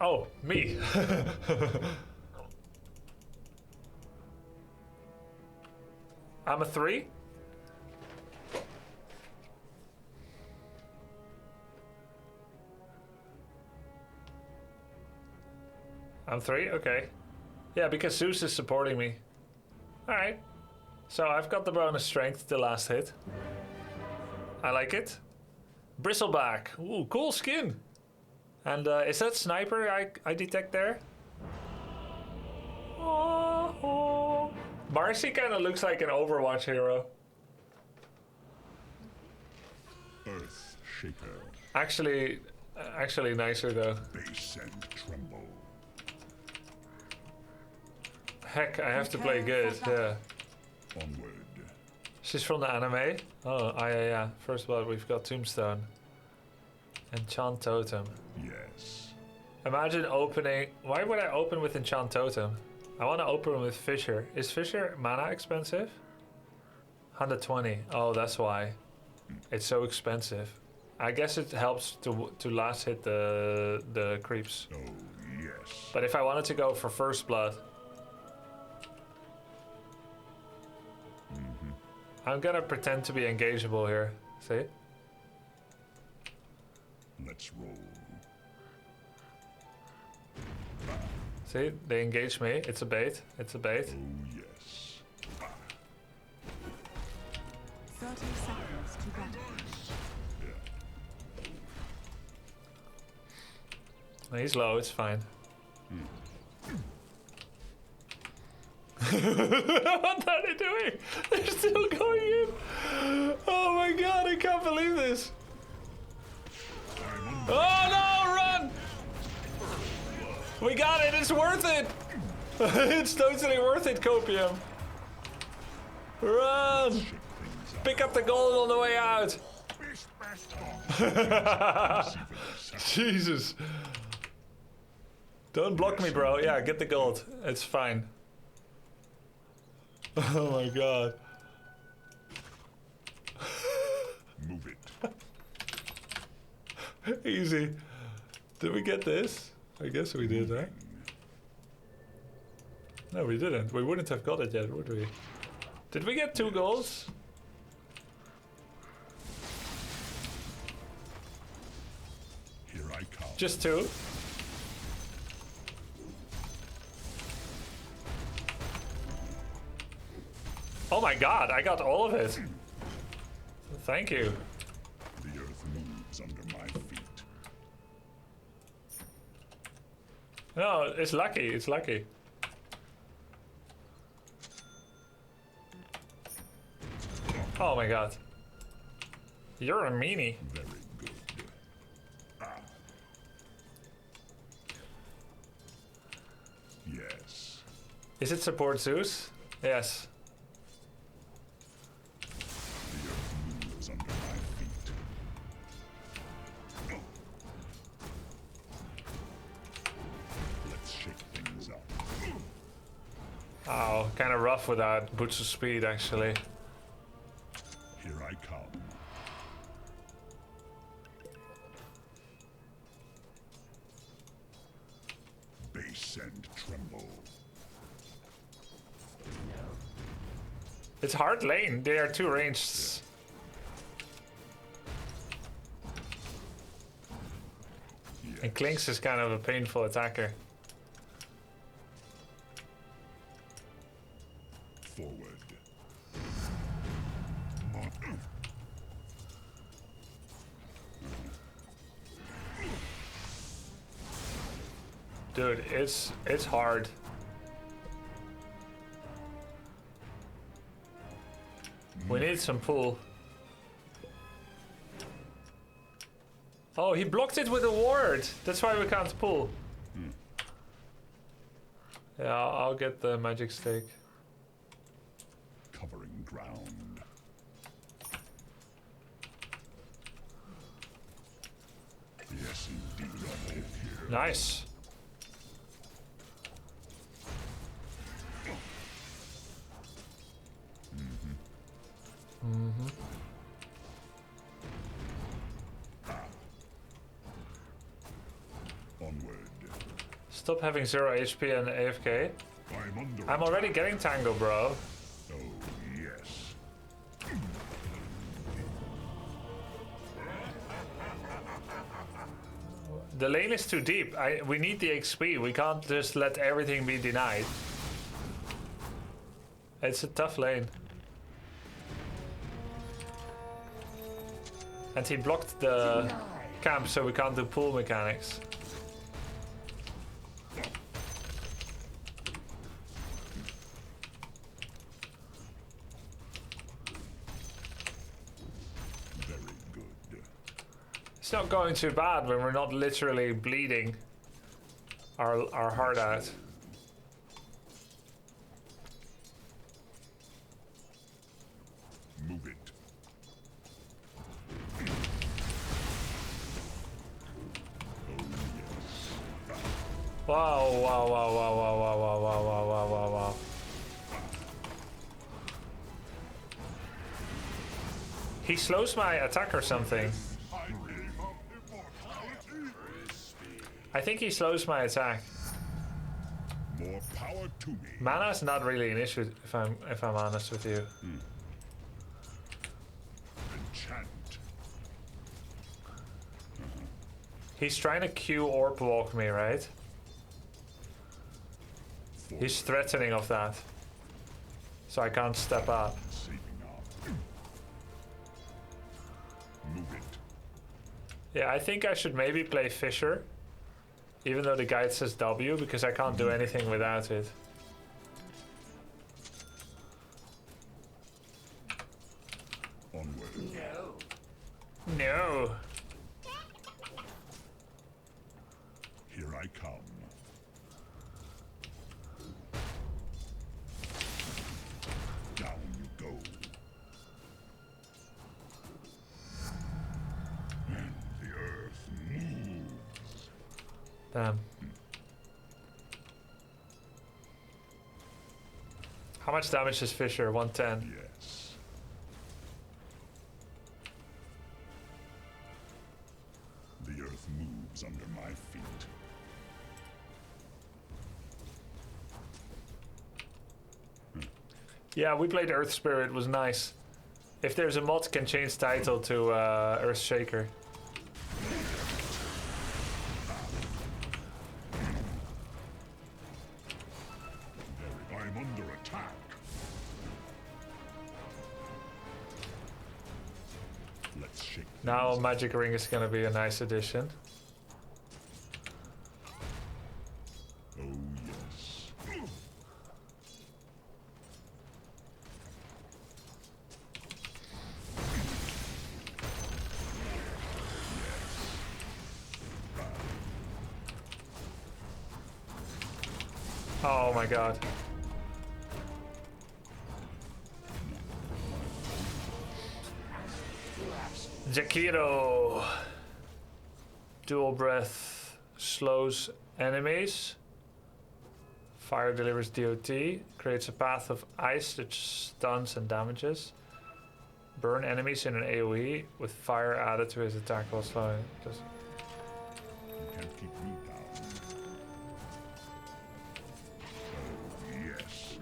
Oh, me. I'm a 3? I'm 3? Okay. Yeah, because Zeus is supporting me. Alright. So I've got the bonus strength, the last hit. I like it. Bristleback. Ooh, cool skin. And is that sniper I detect there? Oh. Marcy kind of looks like an Overwatch hero. Earth Shaker. Actually nicer though. Base and tremble. Heck, I have to play good, yeah. Onward. She's from the anime? Oh, yeah. First blood, we've got Tombstone. Enchant Totem. Yes. Imagine opening... Why would I open with Enchant Totem? I want to open with Fissure. Is Fissure mana expensive? 120. Oh, that's why. It's so expensive. I guess it helps to last hit the creeps. Oh, yes. But if I wanted to go for First Blood... I'm gonna pretend to be engageable here. See? Let's roll. See? They engage me. It's a bait. It's a bait. Oh, yes. 30 seconds to battle. He's low. It's fine. What are they doing? They're still going in. Oh my god, I can't believe this. Oh no, run! We got it, it's worth it. It's totally worth it, Copium. Run! Pick up the gold on the way out. Jesus. Don't block me, bro. Yeah, get the gold. It's fine. Oh my god. Move it. Easy. Did we get this? I guess we did, huh? No, we didn't. We wouldn't have got it yet, would we? Did we get 2 goals? Here I come. Just 2? Oh my god, I got all of it. Thank you. The earth moves under my feet. No, it's lucky, it's lucky. Oh my god. You're a meanie. Very good. Yes. Is it support Zeus? Yes. The earth moves under my feet. Oh, kind of rough without boots of speed, actually. Here I come. Base and tremble. It's hard lane. They are too ranged. Yes. And Klinks is kind of a painful attacker. Forward. Dude, it's hard. We need some pull. Oh, he blocked it with a ward. That's why we can't pull. Yeah, I'll get the magic stick. Covering ground. Yes, indeed, I live here. Nice. Onward. Stop having 0 HP and AFK. I'm under I'm already getting Tango, bro. Oh, yes. The lane is too deep. We need the XP. We can't just let everything be denied. It's a tough lane. And he blocked the camp, so we can't do pool mechanics. Very good. It's not going too bad when we're not literally bleeding our heart out. Move it. Wow, wow, wow, wow, wow, wow, wow, wow, wow, wow, wow, wow. He slows my attack or something. I think he slows my attack. More power to me. Mana is not really an issue if I'm honest with you. Enchant. He's trying to Q orb walk me, right? He's threatening of that. So I can't step up. Saving up. Move it. Yeah, I think I should maybe play Fisher. Even though the guide says W, because I can't do anything without it. Onward. No. Here I come. Down you go. And the earth moves. Damn. How much damage is Fisher? 110. Yes. The earth moves under my feet. Yeah, we played Earth Spirit, was nice. If there's a mod, can change title to Earth Shaker. I'm under attack. Let's shake. Now Magic Ring is gonna be a nice addition. Oh yes. Oh my god. Jakiro. Dual breath slows enemies Fire delivers DOT. Creates a path of ice that stuns and damages. Burn enemies in an AoE with fire added to his attack while slowing. Just You can't keep me down. Oh, yes.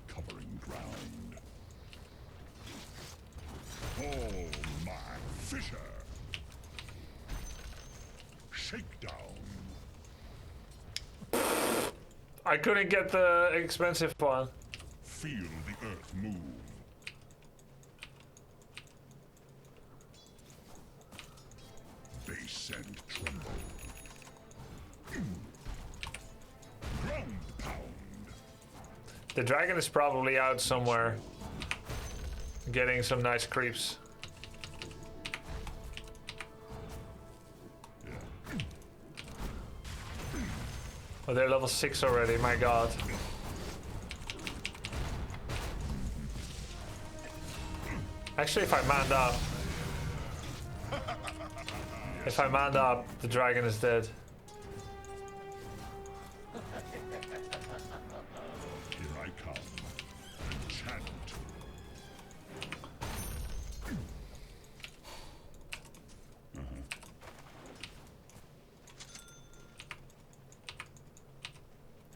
Covering ground. Oh, my Fisher. Shakedown. I couldn't get the expensive one. Feel the earth move. Bass and tremble. Ground pound. The dragon is probably out somewhere. Getting some nice creeps. Oh, they're level 6 already, my god. Actually, if I manned up... If I manned up, the dragon is dead. Here I come. Enchant.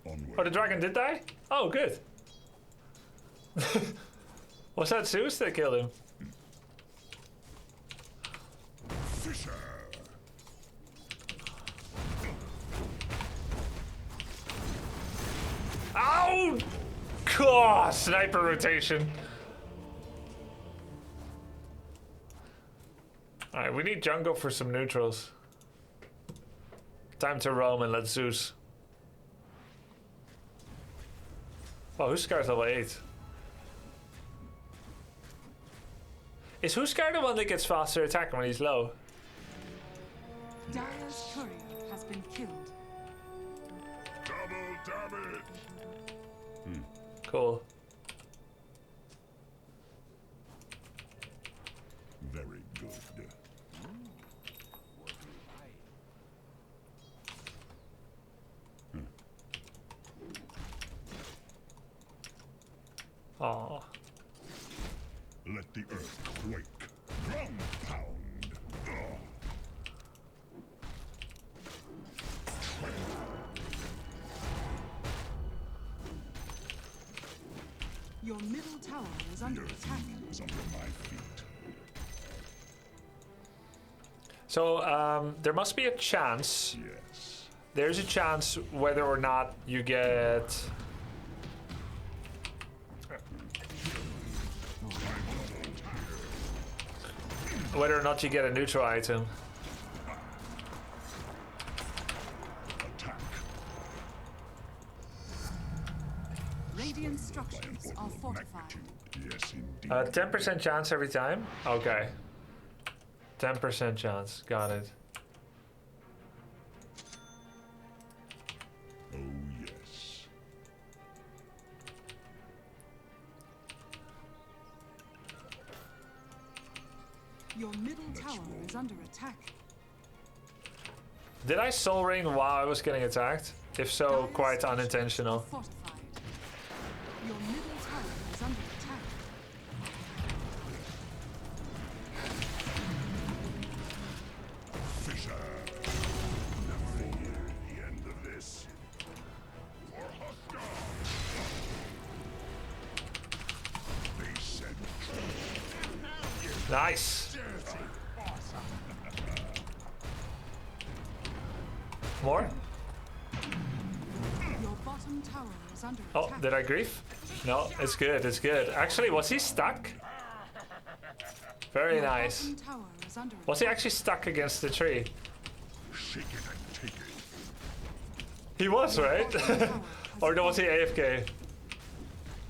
Onward. Oh, the dragon did die? Oh, good. Was that Zeus that killed him? Fisher. Ow! God, sniper rotation. Alright, we need jungle for some neutrals. Time to roam and let Zeus. Oh, Huskar's level 8. Is Huskar the one that gets faster attack when he's low? Dire's courier has been killed. Double damage. Cool. Very good. Aw. Let the earth quake. Ground pound. Your middle tower is The under earth attack. is under my feet. So, there must be a chance. Yes. There's a chance whether or not you get... Whether or not you get a neutral item. Attack. Radiant structures are fortified. Yes, indeed. 10% chance every time? Okay. 10% chance. Got it. Oh, yes. Your middle tower is under attack. Did I soul ring while I was getting attacked? If so, Dire's quite structures unintentional. are fortified. Your middle tower is under attack. Fisher. Never hear the end of this. For Husker. They said Nice. More? Your bottom tower is under Oh, attack. did I grief? No, it's good, it's good. Actually, was he stuck? Very Your nice. bottom tower is under Was he attack. actually stuck against the tree? shake it and take it. He was, right? Bottom tower Or has was he AFK?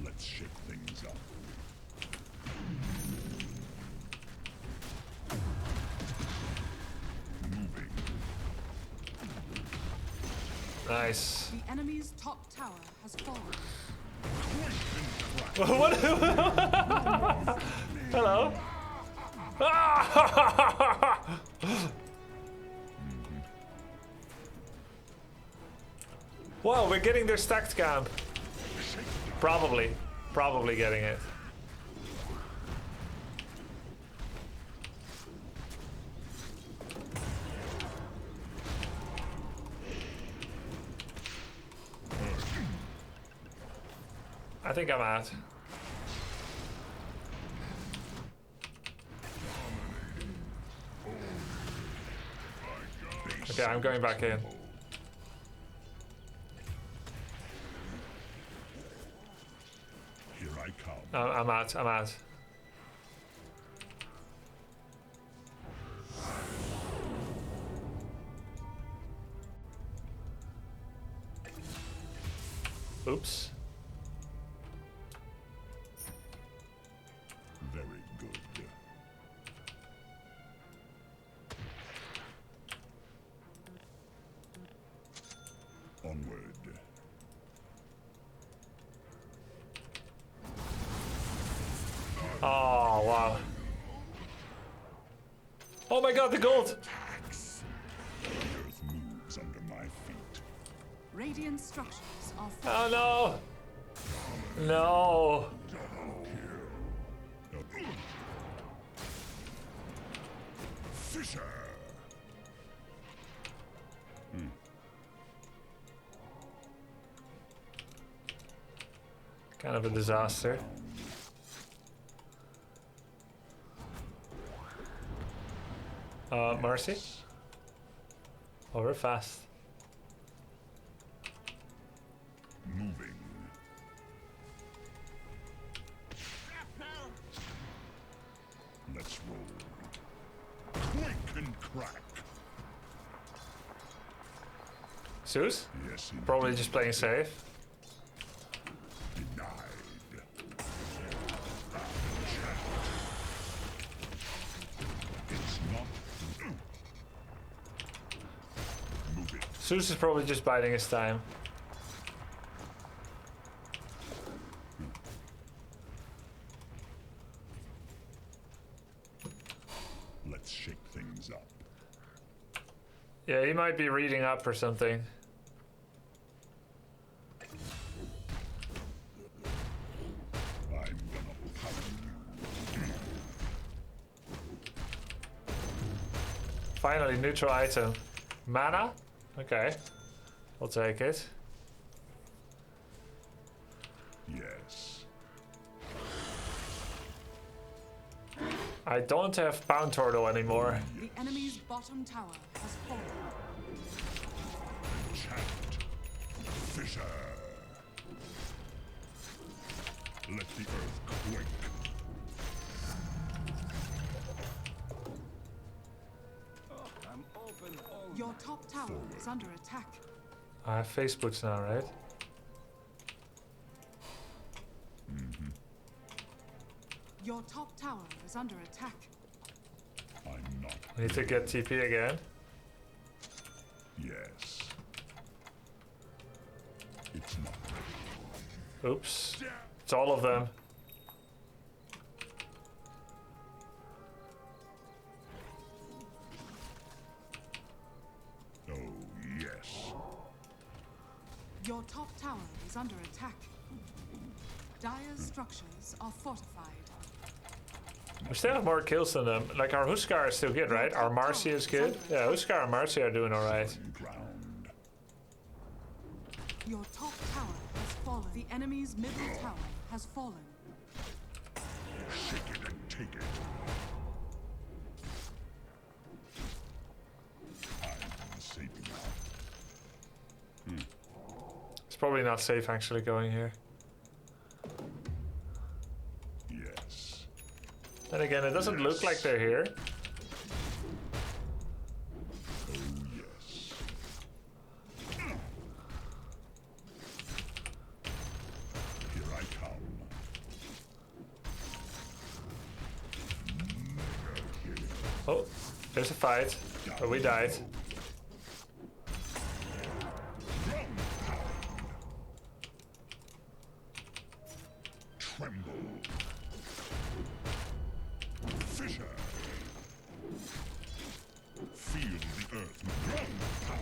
Let's shake things up. Moving. Nice. The enemy's top tower has fallen. What? Hello? Wow, we're getting their stacked camp. Probably getting it. I think I'm out. Okay, I'm going back in. Here I come. I'm out. I'm out. Oops. Very good. Onward. Oh, wow. Oh my god, the gold! The earth moves under my feet. Radiant structures are Oh no! No! Fisher. Kind of a disaster. Mercy? Oh, we're fast. Moving. Let's roll. Quick and crack. Zeus? Yes, Probably just playing safe. denied. It's not. Move it. Zeus is probably just biding his time. Let's shake things up. Yeah, he might be reading up or something. I'm gonna power you. Finally, neutral item. Mana? Okay. I'll take it. Yes. I don't have Pound Turtle anymore. The enemy's bottom tower has fallen. Chant. Fisher. Let the earth quake. Your top tower is under attack. I have face boots now, right? Your top tower is under attack. I'm not. We need to get TP again. Yes. It's not. Oops. It's all of them. Oh, yes. Your top tower is under attack. Dire's structures are fortified. We still have more kills than them. Like, our Huskar is still good, right? Our Marcy is good. Yeah, Huskar and Marcy are doing alright. Ground. Your top tower has fallen. The enemy's middle tower has fallen. Shake it and take it. I'm safe now. It's probably not safe actually going here. Yes. Then again, it doesn't look like they're here. Oh, yes. Here I come. Oh, there's a fight. But we died. Tremble. Fisher. Feel the earth ground pound.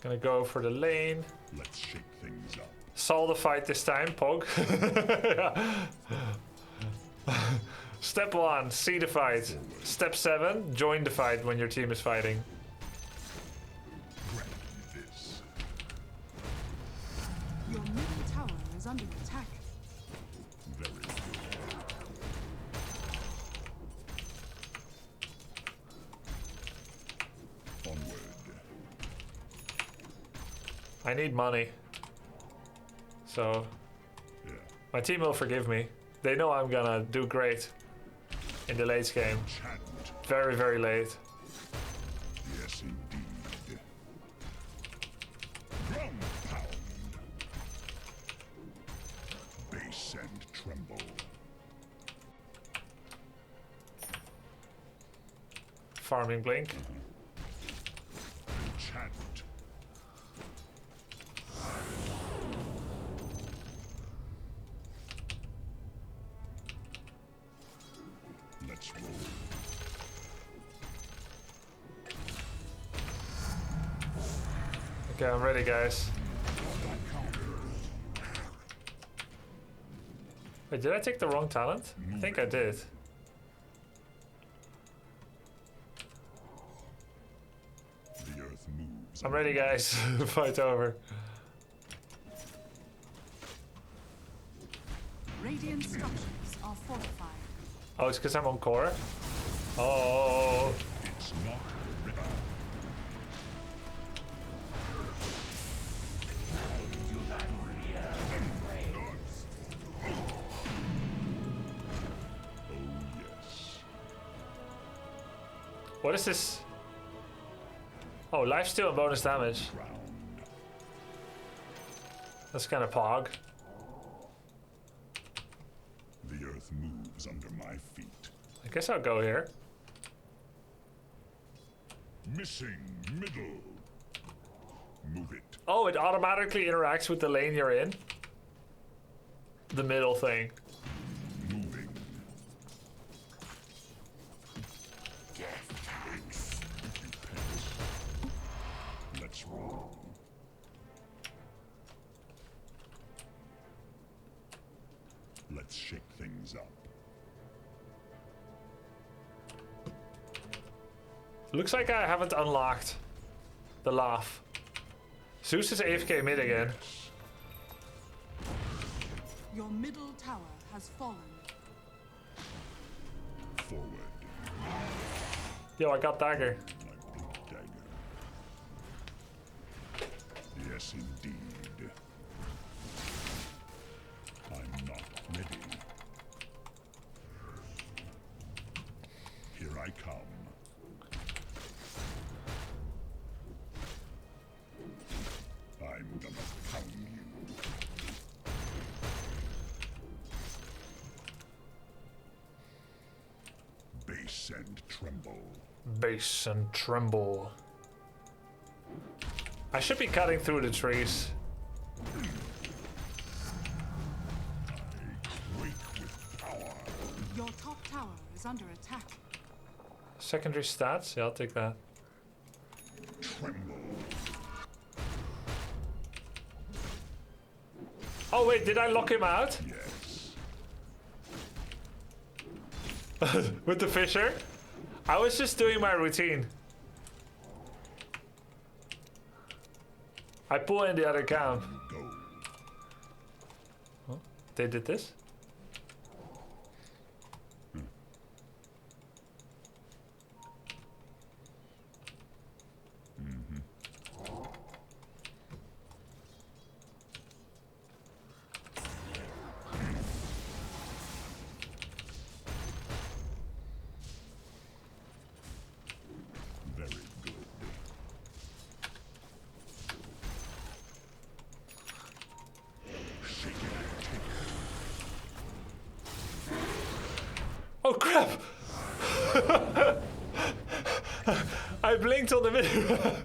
Gonna go for the lane. Let's shake things up. Solve the fight this time, Pog. Step 1, see the fight. Step 7, join the fight when your team is fighting. Grant me this. Your middle tower is under attack. Very good. Onward. I need money. So, Yeah. my team will forgive me. They know I'm gonna do great in the late game. Chant. Very, very late. Yes, indeed. Drum pound. Bass and tremble. Farming Blink. Chant. Let's roll. Okay, I'm ready, guys. Wait, did I take the wrong talent? I think I did. The earth moves. I'm ready, guys. Fight over. Radiant structures are fortified. Oh, it's because I'm on core? Oh. It's not river. Oh yes. What is this? Oh, lifesteal and bonus damage. Round. That's kind of pog. The earth moves under my feet. I guess I'll go here. Missing middle. Move it. Oh, it automatically interacts with the lane you're in. The middle thing. Moving. Let's roll. Let's shake things up. Looks like I haven't unlocked the laugh. Zeus is AFK mid again. Your middle tower has fallen. Forward. Yo, I got dagger. My big dagger. Yes, indeed. I'm not ready. Here I come. I'm gonna pound you. Bass and tremble. Bass and tremble. I should be cutting through the trees. Quake with power. Your top tower is under attack. Secondary stats? Yeah, I'll take that. Tremble. Oh wait, did I lock him out? Yes. With the Fisher? I was just doing my routine. I pull in the other camp. Go. Oh, they did this? Very good. Shake it and take it. Oh crap! I blinked on the video.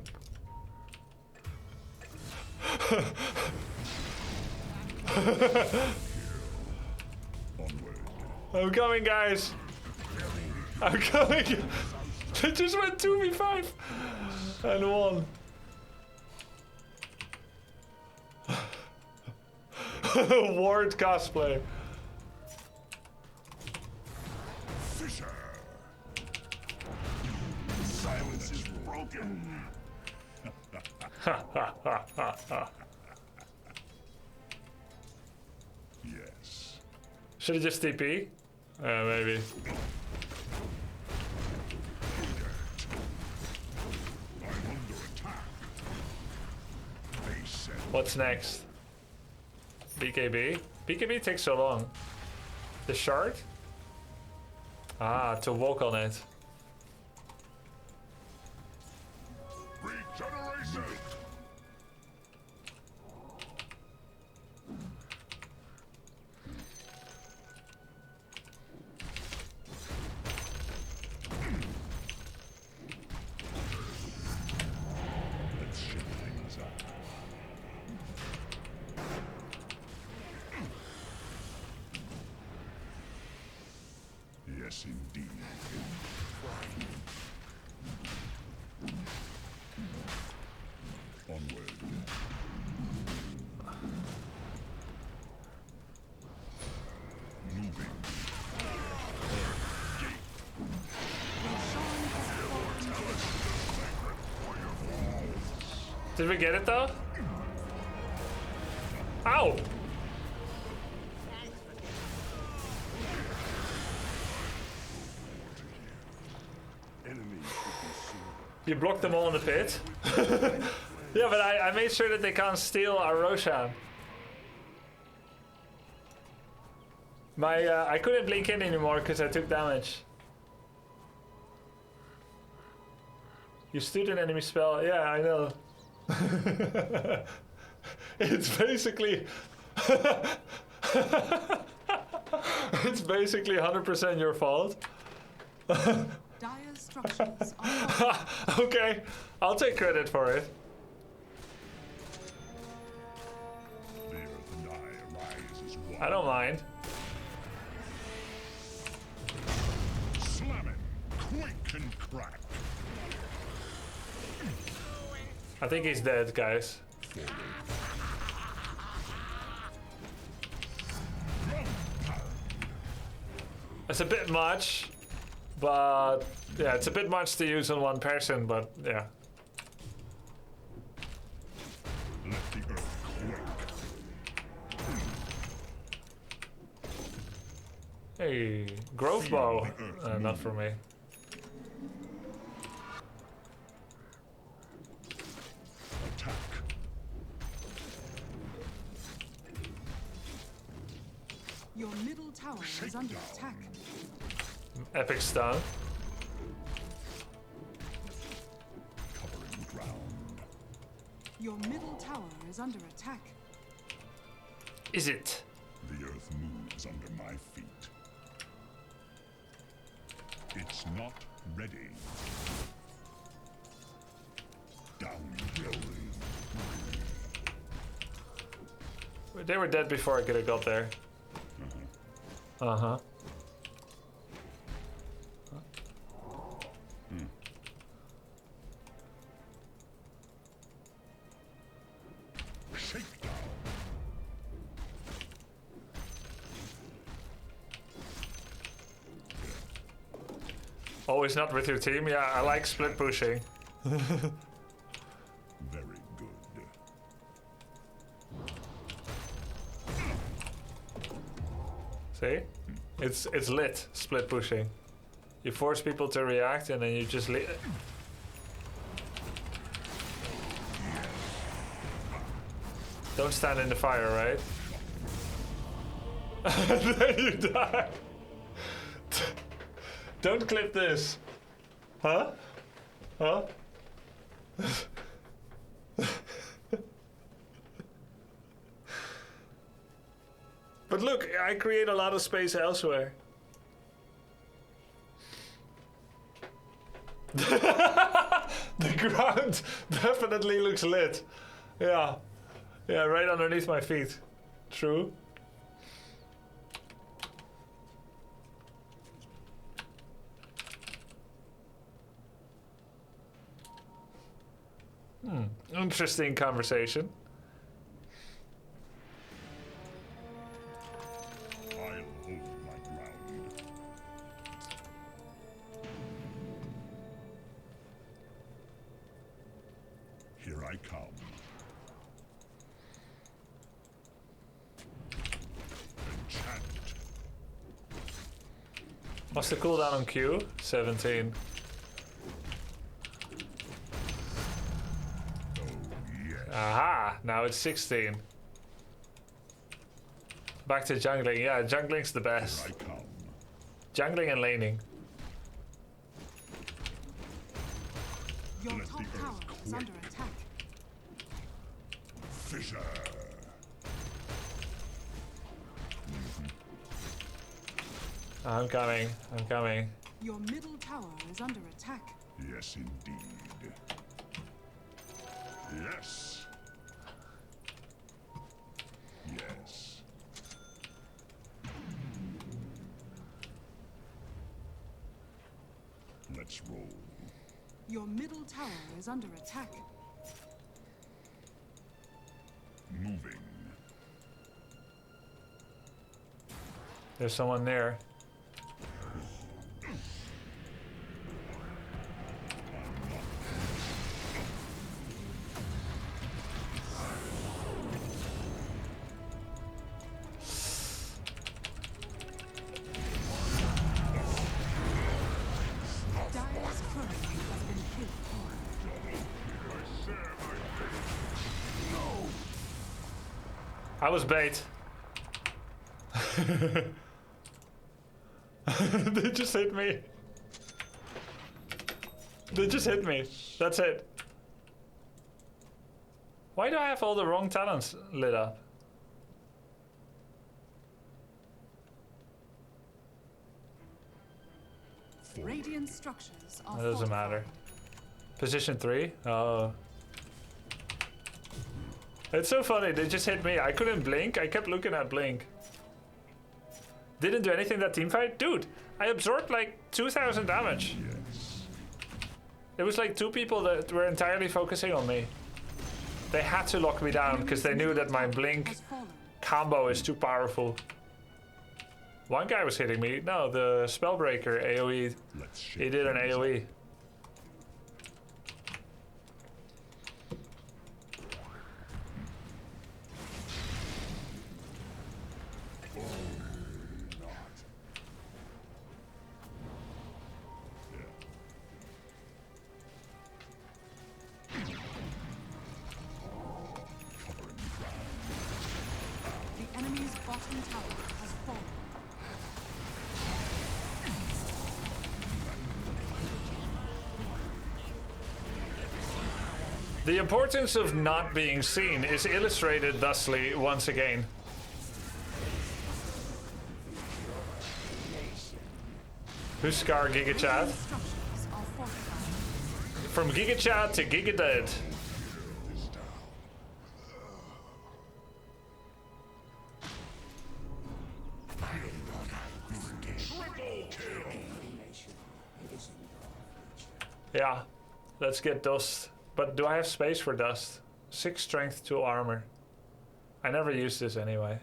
Onward. I'm coming, guys. I'm coming. It just went 2v5 and 1. Ward cosplay. Fisher. Silence is broken. Yes. Should have just TP? Maybe. I'm under attack. They said What's next? BKB? BKB takes so long. The shard? Ah, to walk on it. regeneration. Let's shake things up. Yes, indeed. Onward. Moving. Did we get it though? Ow! You blocked them all in the pit? Yeah, but I made sure that they can't steal our Roshan. I couldn't blink in anymore because I took damage. You stood an enemy spell. Yeah, I know. It's basically... it's basically 100% your fault. Dire structures are Okay, I'll take credit for it. The earth and I rise as one. I don't mind. Slam it. Quake and crack. I think he's dead, guys. It's a bit much, but yeah, it's a bit much to use on one person, but yeah. Let the earth quake. Hey, growth bow. Not for me. Attack. your middle tower is under attack. Epic stun. Covering ground. Your middle tower is under attack. Is it? The earth moves under my feet. It's not ready. Down building. They were dead before I could have got there. Uh-huh. Shakedown. Always not with your team? Yeah, I like split pushing. Very good. See? It's lit, split pushing. You force people to react and then you just don't stand in the fire, right? And then you die. Don't clip this. Huh? Huh? But look, I create a lot of space elsewhere. The ground definitely looks lit. Yeah. Yeah, right underneath my feet. True. Interesting conversation. Here I come. Enchant. What's the cooldown on Q? 17. Aha! Now it's 16. Back to jungling. Yeah, jungling's the best. Here I come. Jungling and laning. Your Let top the tower earth is quake. under attack. Fissure. I'm coming. I'm coming. Your middle tower is under attack. Yes, indeed. Yes. Yes. Let's roll. Your middle tower is under attack. Moving. There's someone there. Dire's turret has been killed. I was bait. They just hit me. They just hit me. That's it. Why do I have all the wrong talents lit up? Radiant structures are That doesn't fortified. matter. Position 3? Oh. It's so funny, they just hit me. I couldn't blink, I kept looking at blink. Didn't do anything that team fight? Dude, I absorbed like 2,000 damage. Yes. It was like 2 people that were entirely focusing on me. They had to lock me down because they knew that my blink Has fallen. combo is too powerful. One guy was hitting me. No, the Spellbreaker AoE. Let's He shake did an things AoE. The enemy's bottom tower has fallen. The importance of not being seen is illustrated thusly once again. Huskar Giga Chat. Structures are fortified. From Giga Chat to Giga Dead. Yeah, let's get dust. But do I have space for dust? 6 strength, 2 armor. I never use this anyway.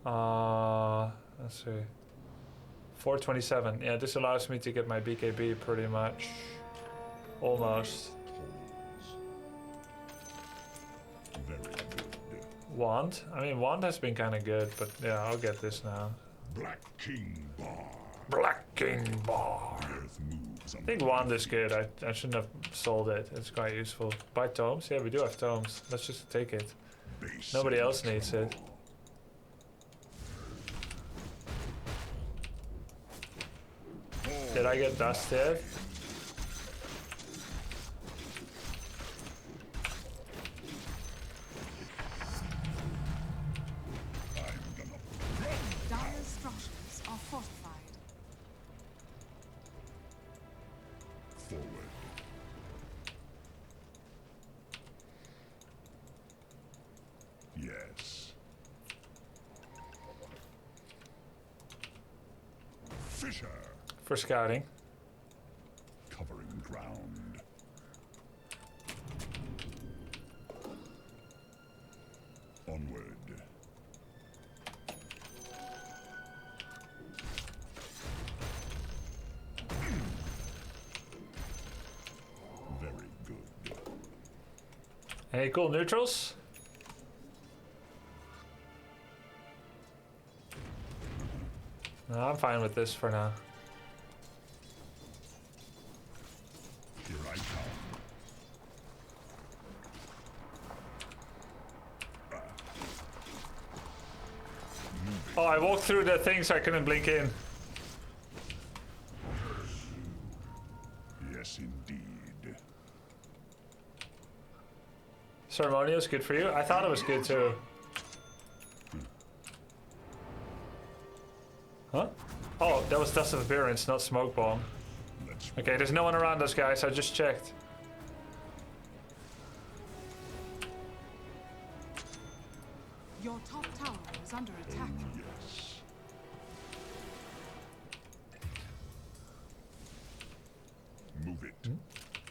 Let's see. 427. Yeah, this allows me to get my BKB pretty much. Almost. Very good. Wand? I mean, Wand has been kind of good, but yeah, I'll get this now. Black King Bar. Black King Bar. Earth moves I think Wand is good. I shouldn't have sold it. It's quite useful. Buy tomes? Yeah, we do have tomes. Let's just take it. base. Nobody else needs it. Did I get dust yet? Dire's structures are fortified. Forward. Yes. Fisher. For scouting. Covering ground. Onward. Any cool neutrals? No, I'm fine with this for now. Here I come. Oh, I walked through the thing so I couldn't blink in. Yes, indeed. Ceremonial's good for you? I thought it was good too. Huh? Oh, that was Dust of Appearance, not Smoke Bomb. Okay, there's no one around us, guys. I just checked. Your top tower is under attack. Yes. Move it.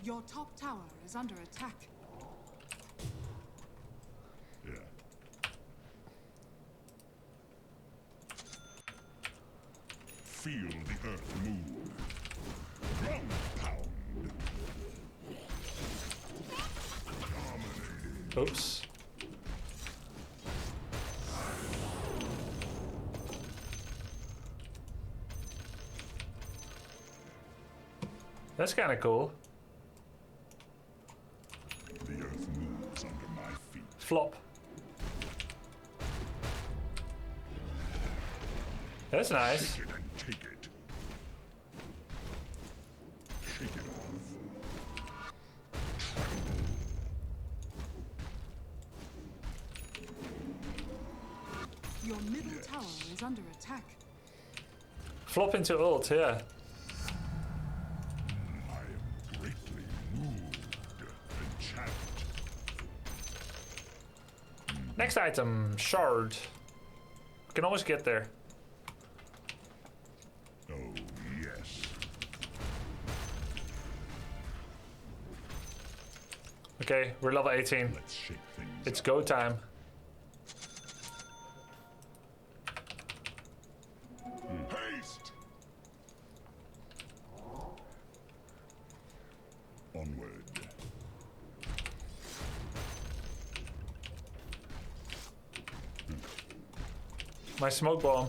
Your top tower is under attack. Yeah. Feel the earth move. Ground pound. Dominating. Oops. That's kind of cool. The earth moves under my feet. Flop. That's nice. Shake it and take it. Shake it off. Your middle tower is under attack. Flop into ult, yeah. I am greatly moved. Enchant. Next item, shard. Can always get there. Oh, yes. Okay, we're level 18. Let's shake things It's up. go time. Haste! Onward. My smoke bomb.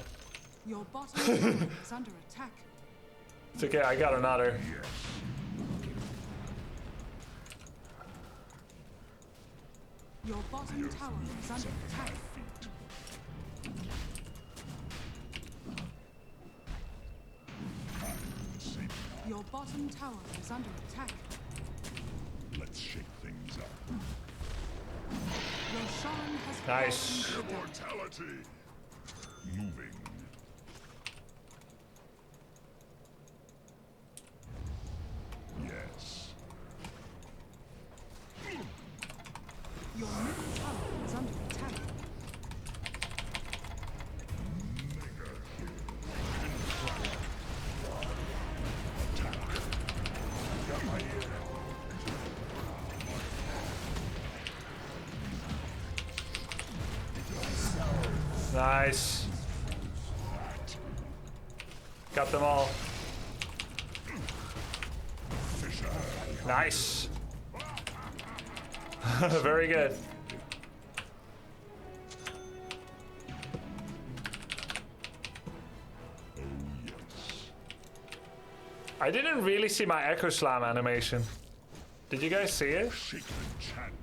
Your bottom tower is under attack. It's okay, I got another. Yes. Your bottom tower is under attack. Your bottom tower is under attack. Let's shake things up. Your Sharon has Nice. fallen to the dead. Mortality. Moving. Yes. Your middle tower is under attack. Nice. Got them all. Nice. Very good. Oh, yes. I didn't really see my Echo Slam animation. Did you guys see it? Shake and chant.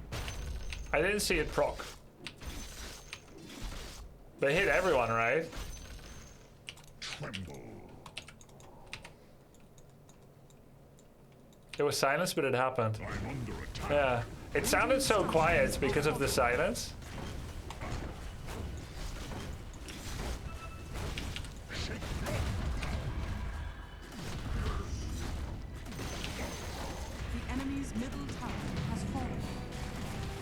I didn't see it proc. They hit everyone, right? Tremble. It was silence, but it happened. I'm under attack. Yeah. It sounded so quiet because of the silence. Shake. The enemy's middle tower has fallen.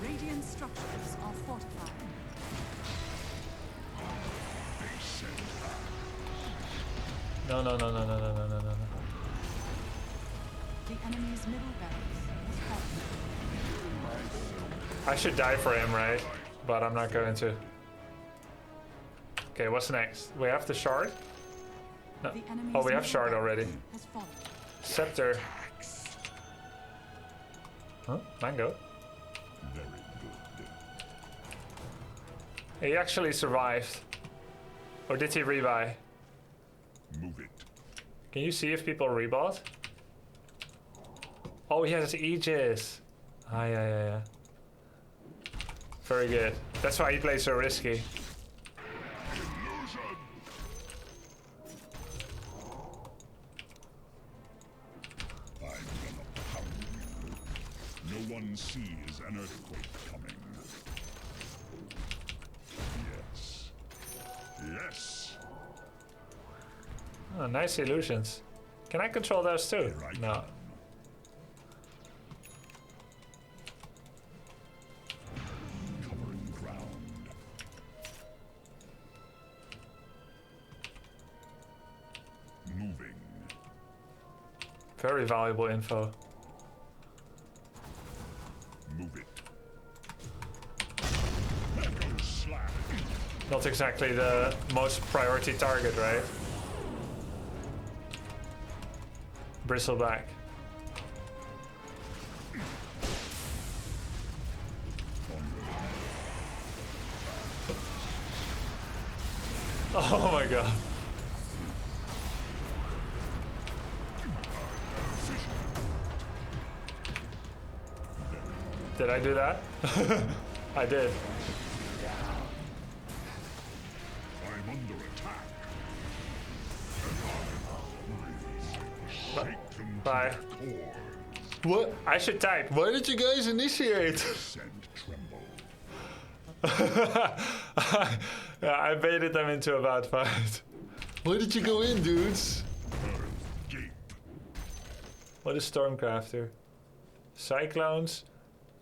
Radiant structures are fortified. No, no, no, no, no, no, no, no, no. The enemy's middle barracks has fallen. I should die for him, right? But I'm not going to. Okay, what's next? We have the shard? No. The enemy's Oh, we have middle shard barracks already. has fallen. Scepter. Huh? Mango? Very He actually survived. Or did he rebuy? Move it. Can you see if people rebought? Oh, he has Aegis. Ah, yeah. Very good. That's why he plays so risky. I'm gonna pound you. No one sees an earthquake coming. Yes. Yes. Oh, nice illusions. Can I control those too? No. Covering ground. Moving. Very valuable info. Move it. Echo slash. Not exactly the most priority target, right? Bristleback. Oh my god. Did I do that? I did. I'm under attack. Bye. What? I should type. Why did you guys initiate? Send tremble. Yeah, I baited them into a bad fight. Why did you go in, dudes? What is Stormcrafter? Cyclones,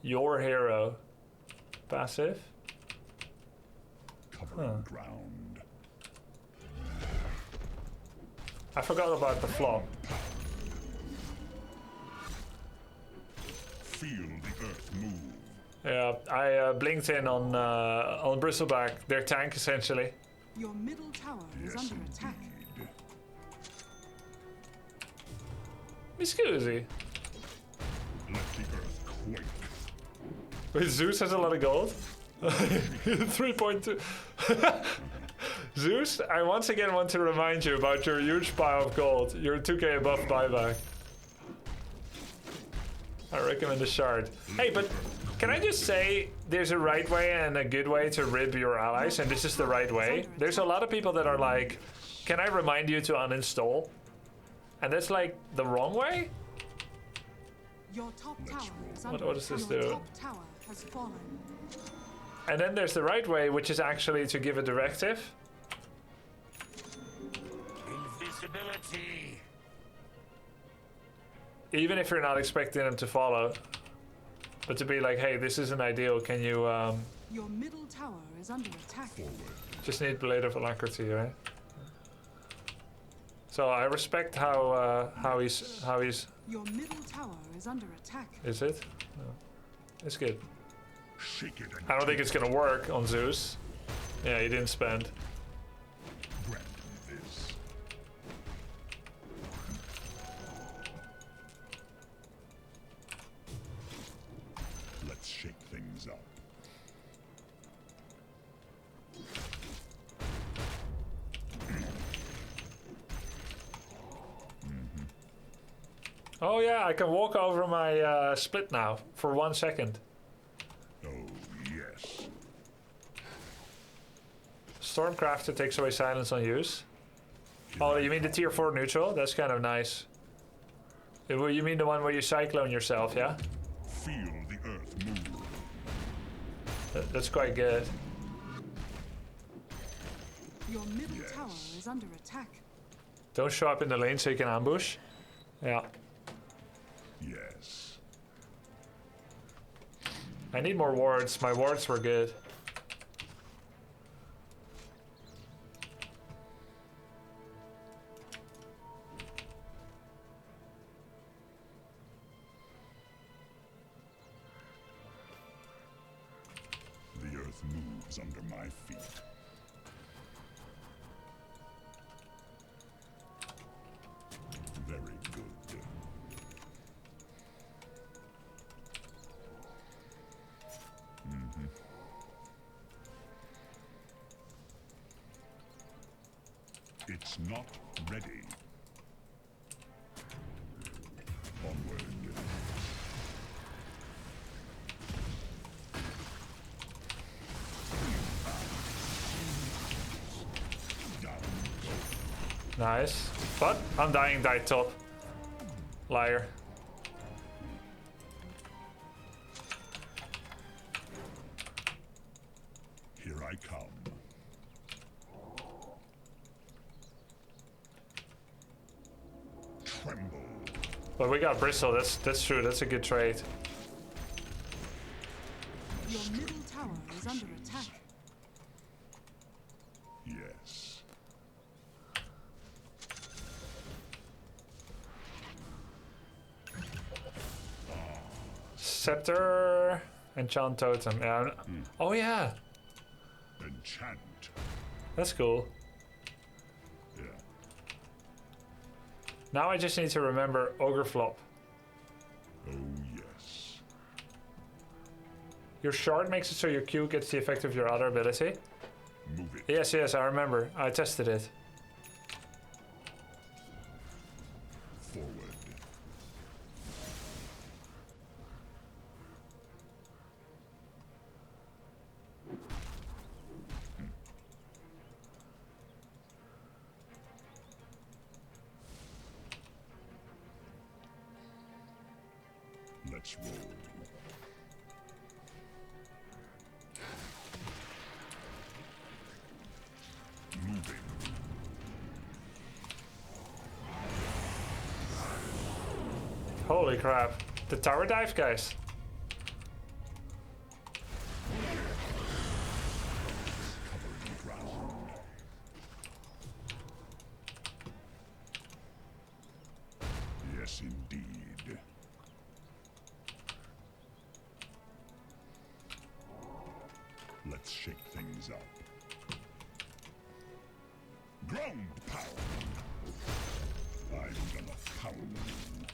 your hero. Passive? Covering ground. I forgot about the flop. Feel the earth move. Yeah, I blinked in on Bristleback, their tank essentially. Your middle tower is under attack. Mi scusi. Let the earth quake. Wait, Zeus has a lot of gold? 3.2. Zeus, I once again want to remind you about your huge pile of gold. You're 2k above buyback. I recommend a shard. Hey, but can I just say there's a right way and a good way to rib your allies, and this is the right way? There's a lot of people that are like, can I remind you to uninstall? And that's like the wrong way? Your top tower is What does this do? Your top tower has fallen. And then there's the right way, which is actually to give a directive. Invisibility. Even if you're not expecting them to follow. But to be like, hey, this isn't ideal, can you Your middle tower is under attack. just need Blade of Alacrity, right? So I respect how he's Your middle tower is under attack. is it? No. It's good. Shake it. I don't think it's gonna work on Zeus. Yeah, he didn't spend. Grant me this. Let's shake things up. Oh yeah, I can walk over my split now for 1 second. Oh, yes. Stormcrafter takes away silence on use. Oh, you mean the tier 4 neutral? That's kind of nice. You mean the one where you cyclone yourself, yeah? Feel the earth move. That's quite good. Your middle tower is under attack. Don't show up in the lane so you can ambush. Yeah. Yes. I need more wards. My wards were good. The earth moves under my feet. Very good. Not ready. Onward. Nice. But Undying died top. Liar. Here I come. Tremble. But we got Bristle, that's true, that's a good trade. Your middle tower is under attack. Yes. Scepter, Enchant Totem. Yeah. Oh yeah, Enchant. that's cool. Yeah. Now I just need to remember Ogre Flop. Oh yes. Your shard makes it so your Q gets the effect of your other ability. Move it. Yes, yes, I remember. I tested it. Forward. Let's roll. Moving. Holy crap. The tower dive, guys. Covering ground. Yes, indeed. Let's shake things up. Ground pound. I'm gonna pound you.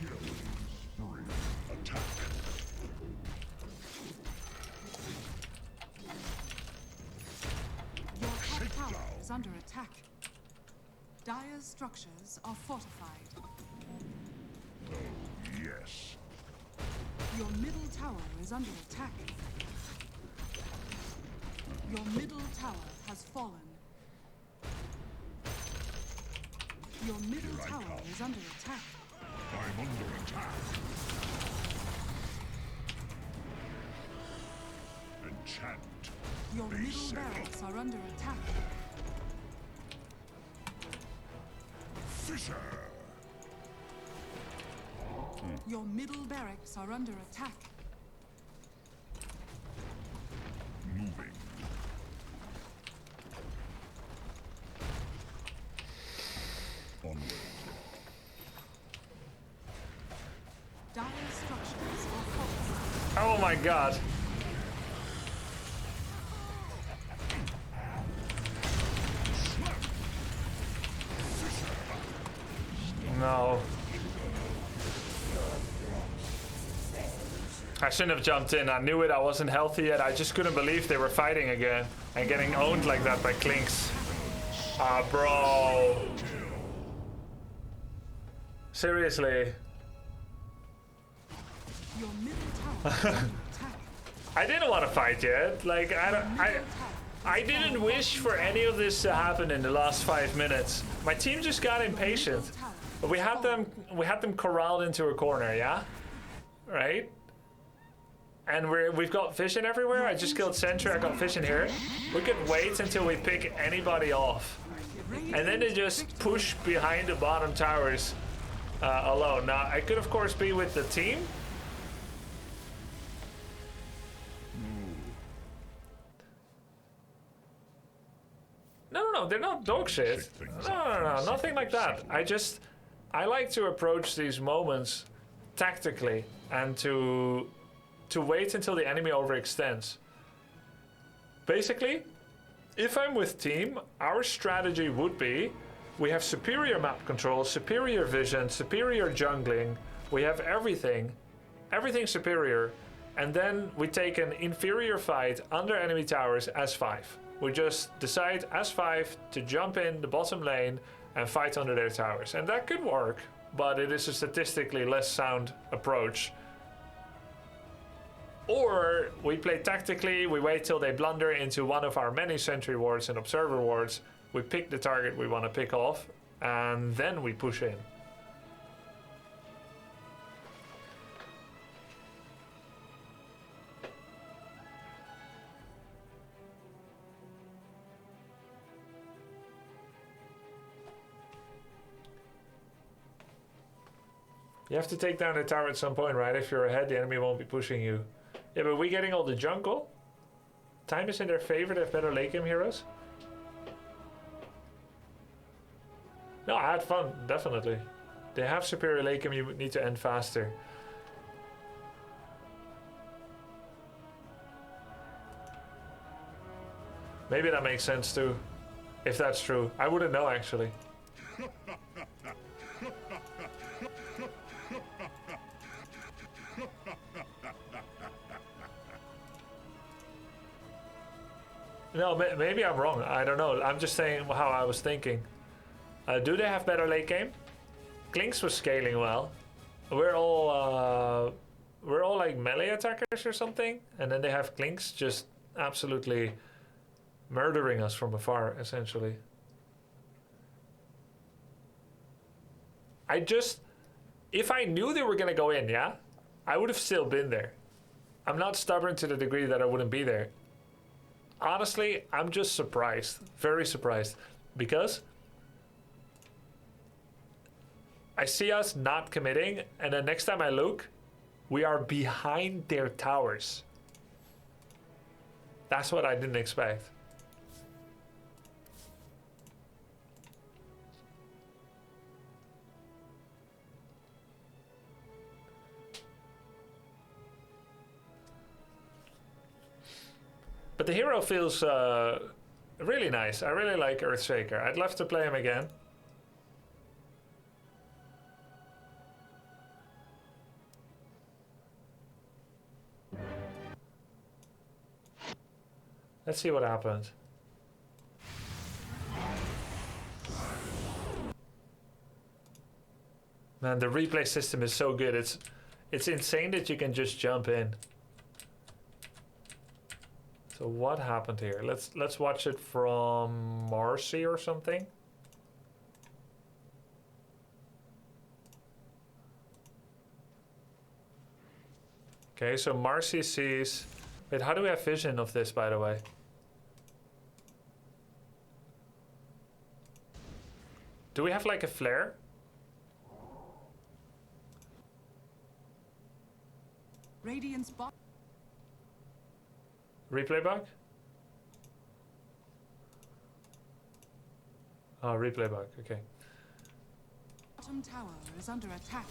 Killing spree. Attack. Your top Shake tower down. is under attack. Dire's structures are fortified. Oh, yes. Your middle tower is under attack. Your middle tower has fallen. Your middle Here I tower come. is under attack. I'm under attack. Enchant. Your middle Basic. barracks are under attack. Fisher. Your middle barracks are under attack. Moving. Onward. Dire structures are fortified. Oh my god. No. I shouldn't have jumped in. I knew it. I wasn't healthy yet. I just couldn't believe they were fighting again and getting owned like that by Klinks. Ah, bro. Seriously. Your middle tower is under attack. I didn't want to fight yet. Like I didn't wish for any of this to happen in the last 5 minutes. My team just got impatient. But we had them corralled into a corner, yeah? Right? And we've got vision everywhere. I just killed Sentry, I got vision here. We could wait until we pick anybody off. And then they just push behind the bottom towers alone. Now, I could of course be with the team. No, they're not dog shit. No, nothing like that. I like to approach these moments tactically and to wait until the enemy overextends. Basically, if I'm with team, our strategy would be we have superior map control, superior vision, superior jungling, we have everything, everything superior, and then we take an inferior fight under enemy towers as 5. We just decide as 5 to jump in the bottom lane and fight under their towers. And that could work, but it is a statistically less sound approach. Or we play tactically, we wait till they blunder into one of our many sentry wards and observer wards, we pick the target we want to pick off, and then we push in. You have to take down the tower at some point, right? If you're ahead, the enemy won't be pushing you. Yeah, but we getting all the jungle? Time is in their favor, they have better late game heroes? No, I had fun, definitely. They have superior late game, you need to end faster. Maybe that makes sense too, if that's true. I wouldn't know actually. No, maybe I'm wrong. I don't know. I'm just saying how I was thinking. Do they have better late game? Klinks was scaling well. We're all like melee attackers or something, and then they have Klinks just absolutely murdering us from afar, essentially. If I knew they were gonna go in, yeah, I would have still been there. I'm not stubborn to the degree that I wouldn't be there. Honestly, I'm just surprised, very surprised, because I see us not committing, and then next time I look, we are behind their towers. That's what I didn't expect. But the hero feels really nice. I really like Earthshaker. I'd love to play him again. Let's see what happens. Man, the replay system is so good. It's insane that you can just jump in. So what happened here? Let's watch it from Marcy or something. Okay, so Marcy sees... Wait, how do we have vision of this, by the way? Do we have like a flare? Radiant's bot. Replay bug? Oh, replay bug, okay. Bottom tower is under attack.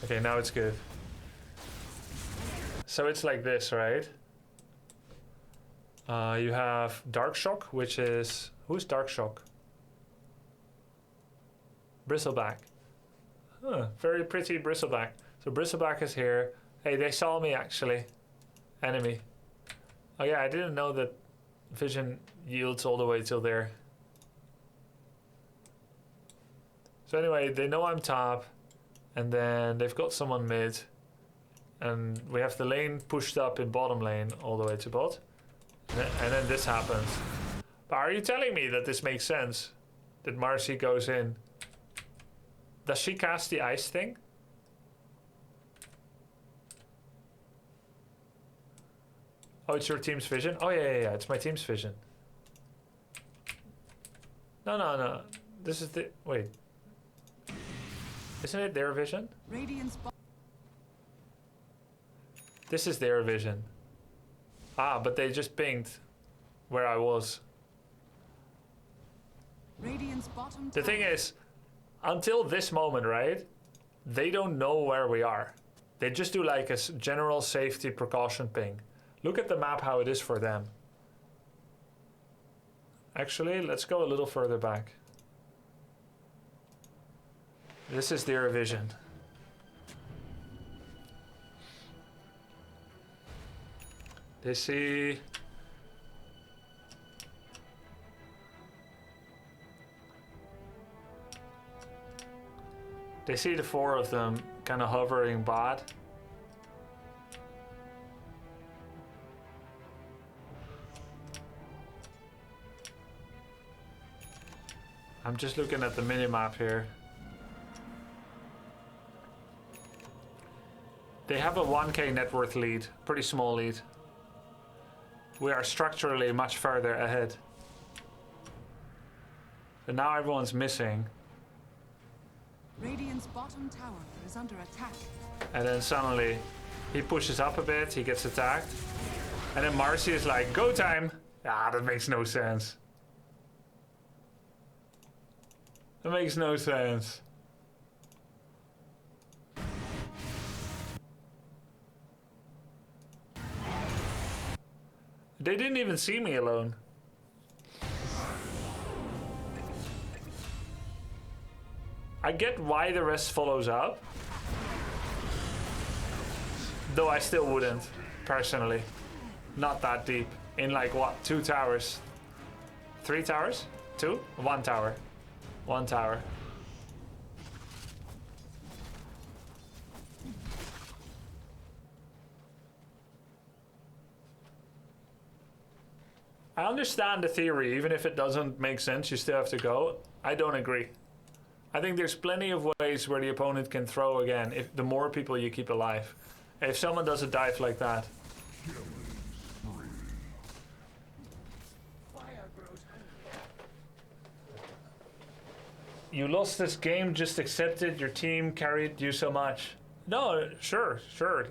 Okay, now it's good. So it's like this, right? You have Dark Shock, which is... Who's Dark Shock? Bristleback. Huh, very pretty Bristleback. So Bristleback is here. Hey, they saw me actually. Enemy. Oh yeah, I didn't know that vision yields all the way till there. So anyway, they know I'm top, and then they've got someone mid, and we have the lane pushed up in bottom lane all the way to bot, and then this happens. But are you telling me that this makes sense? That Marcy goes in? Does she cast the ice thing? Oh, it's your team's vision? Oh, yeah, it's my team's vision. No. This is the... Wait. Isn't it their vision? This is their vision. Ah, but they just pinged where I was. The thing is, until this moment, right? They don't know where we are. They just do like a general safety precaution ping. Look at the map, how it is for them. Actually, let's go a little further back. This is their vision. They see... They see the 4 of them kind of hovering bot. I'm just looking at the minimap here. They have a 1k net worth lead, pretty small lead. We are structurally much further ahead. And now everyone's missing. Radiant's bottom tower is under attack. And then suddenly he pushes up a bit, he gets attacked. And then Marcy is like, go time! Ah, that makes no sense. That makes no sense. They didn't even see me alone. I get why the rest follows up. Though I still wouldn't, personally. Not that deep. In like what, 2 towers? 3 towers? 2? 1 tower. 1 tower. I understand the theory, even if it doesn't make sense, you still have to go. I don't agree. I think there's plenty of ways where the opponent can throw again, if the more people you keep alive. If someone does a dive like that. You lost this game, just accept it, your team carried you so much. No, sure.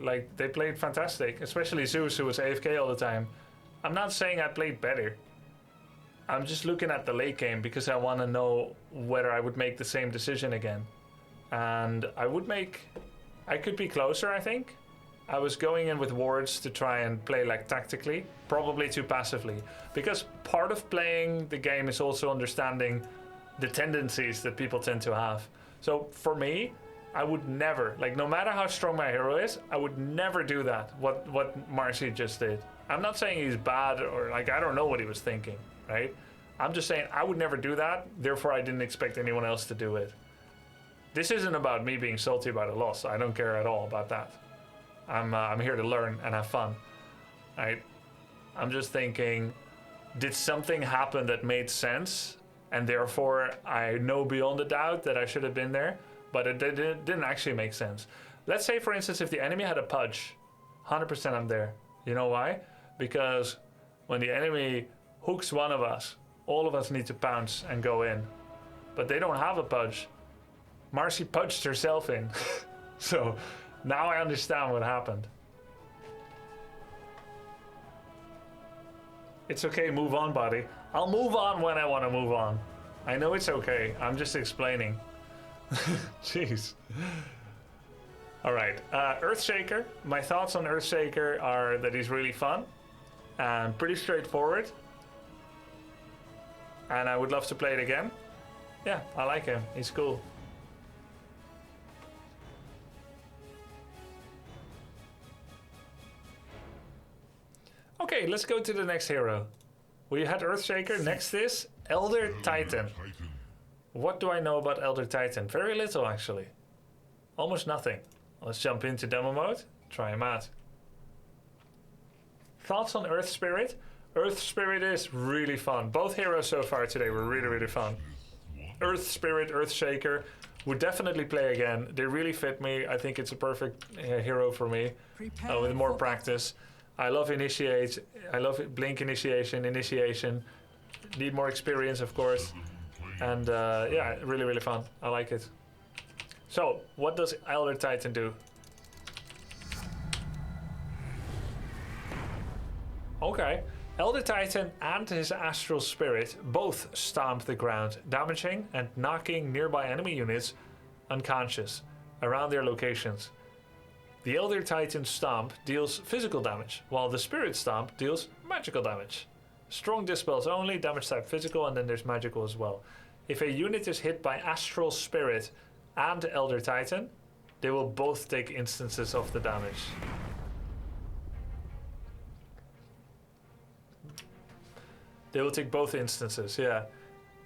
Like, they played fantastic, especially Zeus, who was AFK all the time. I'm not saying I played better. I'm just looking at the late game because I want to know whether I would make the same decision again. And I could be closer, I think. I was going in with wards to try and play like tactically, probably too passively. Because part of playing the game is also understanding the tendencies that people tend to have. So for me, I would never, like no matter how strong my hero is, I would never do that, what Marcy just did. I'm not saying he's bad or like, I don't know what he was thinking, right? I'm just saying I would never do that, therefore I didn't expect anyone else to do it. This isn't about me being salty about a loss. I don't care at all about that. I'm here to learn and have fun, right? I'm just thinking, did something happen that made sense? And therefore I know beyond a doubt that I should have been there, but it didn't actually make sense. Let's say, for instance, if the enemy had a pudge, 100% I'm there. You know why? Because when the enemy hooks one of us, all of us need to pounce and go in. But they don't have a pudge. Marcy pudged herself in. So now I understand what happened. It's okay, move on, buddy. I'll move on when I want to move on. I know it's okay. I'm just explaining. Jeez. All right, Earthshaker. My thoughts on Earthshaker are that he's really fun and pretty straightforward. And I would love to play it again. Yeah, I like him. He's cool. Okay, let's go to the next hero. We had Earthshaker. Next is Elder Titan. What do I know about Elder Titan? Very little, actually. Almost nothing. Let's jump into demo mode. Try him out. Thoughts on Earth Spirit? Earth Spirit is really fun. Both heroes so far today were really, really fun. Earth Spirit, Earthshaker would definitely play again. They really fit me. I think it's a perfect hero for me with more practice. I love Initiate. I love Blink Initiation. Need more experience, of course. And yeah, really, really fun. I like it. So, what does Elder Titan do? Okay. Elder Titan and his Astral Spirit both stomp the ground, damaging and knocking nearby enemy units unconscious around their locations. The Elder Titan Stomp deals physical damage, while the Spirit Stomp deals magical damage. Strong dispels only, damage type physical, and then there's magical as well. If a unit is hit by Astral Spirit and Elder Titan, they will both take instances of the damage. They will take both instances, yeah.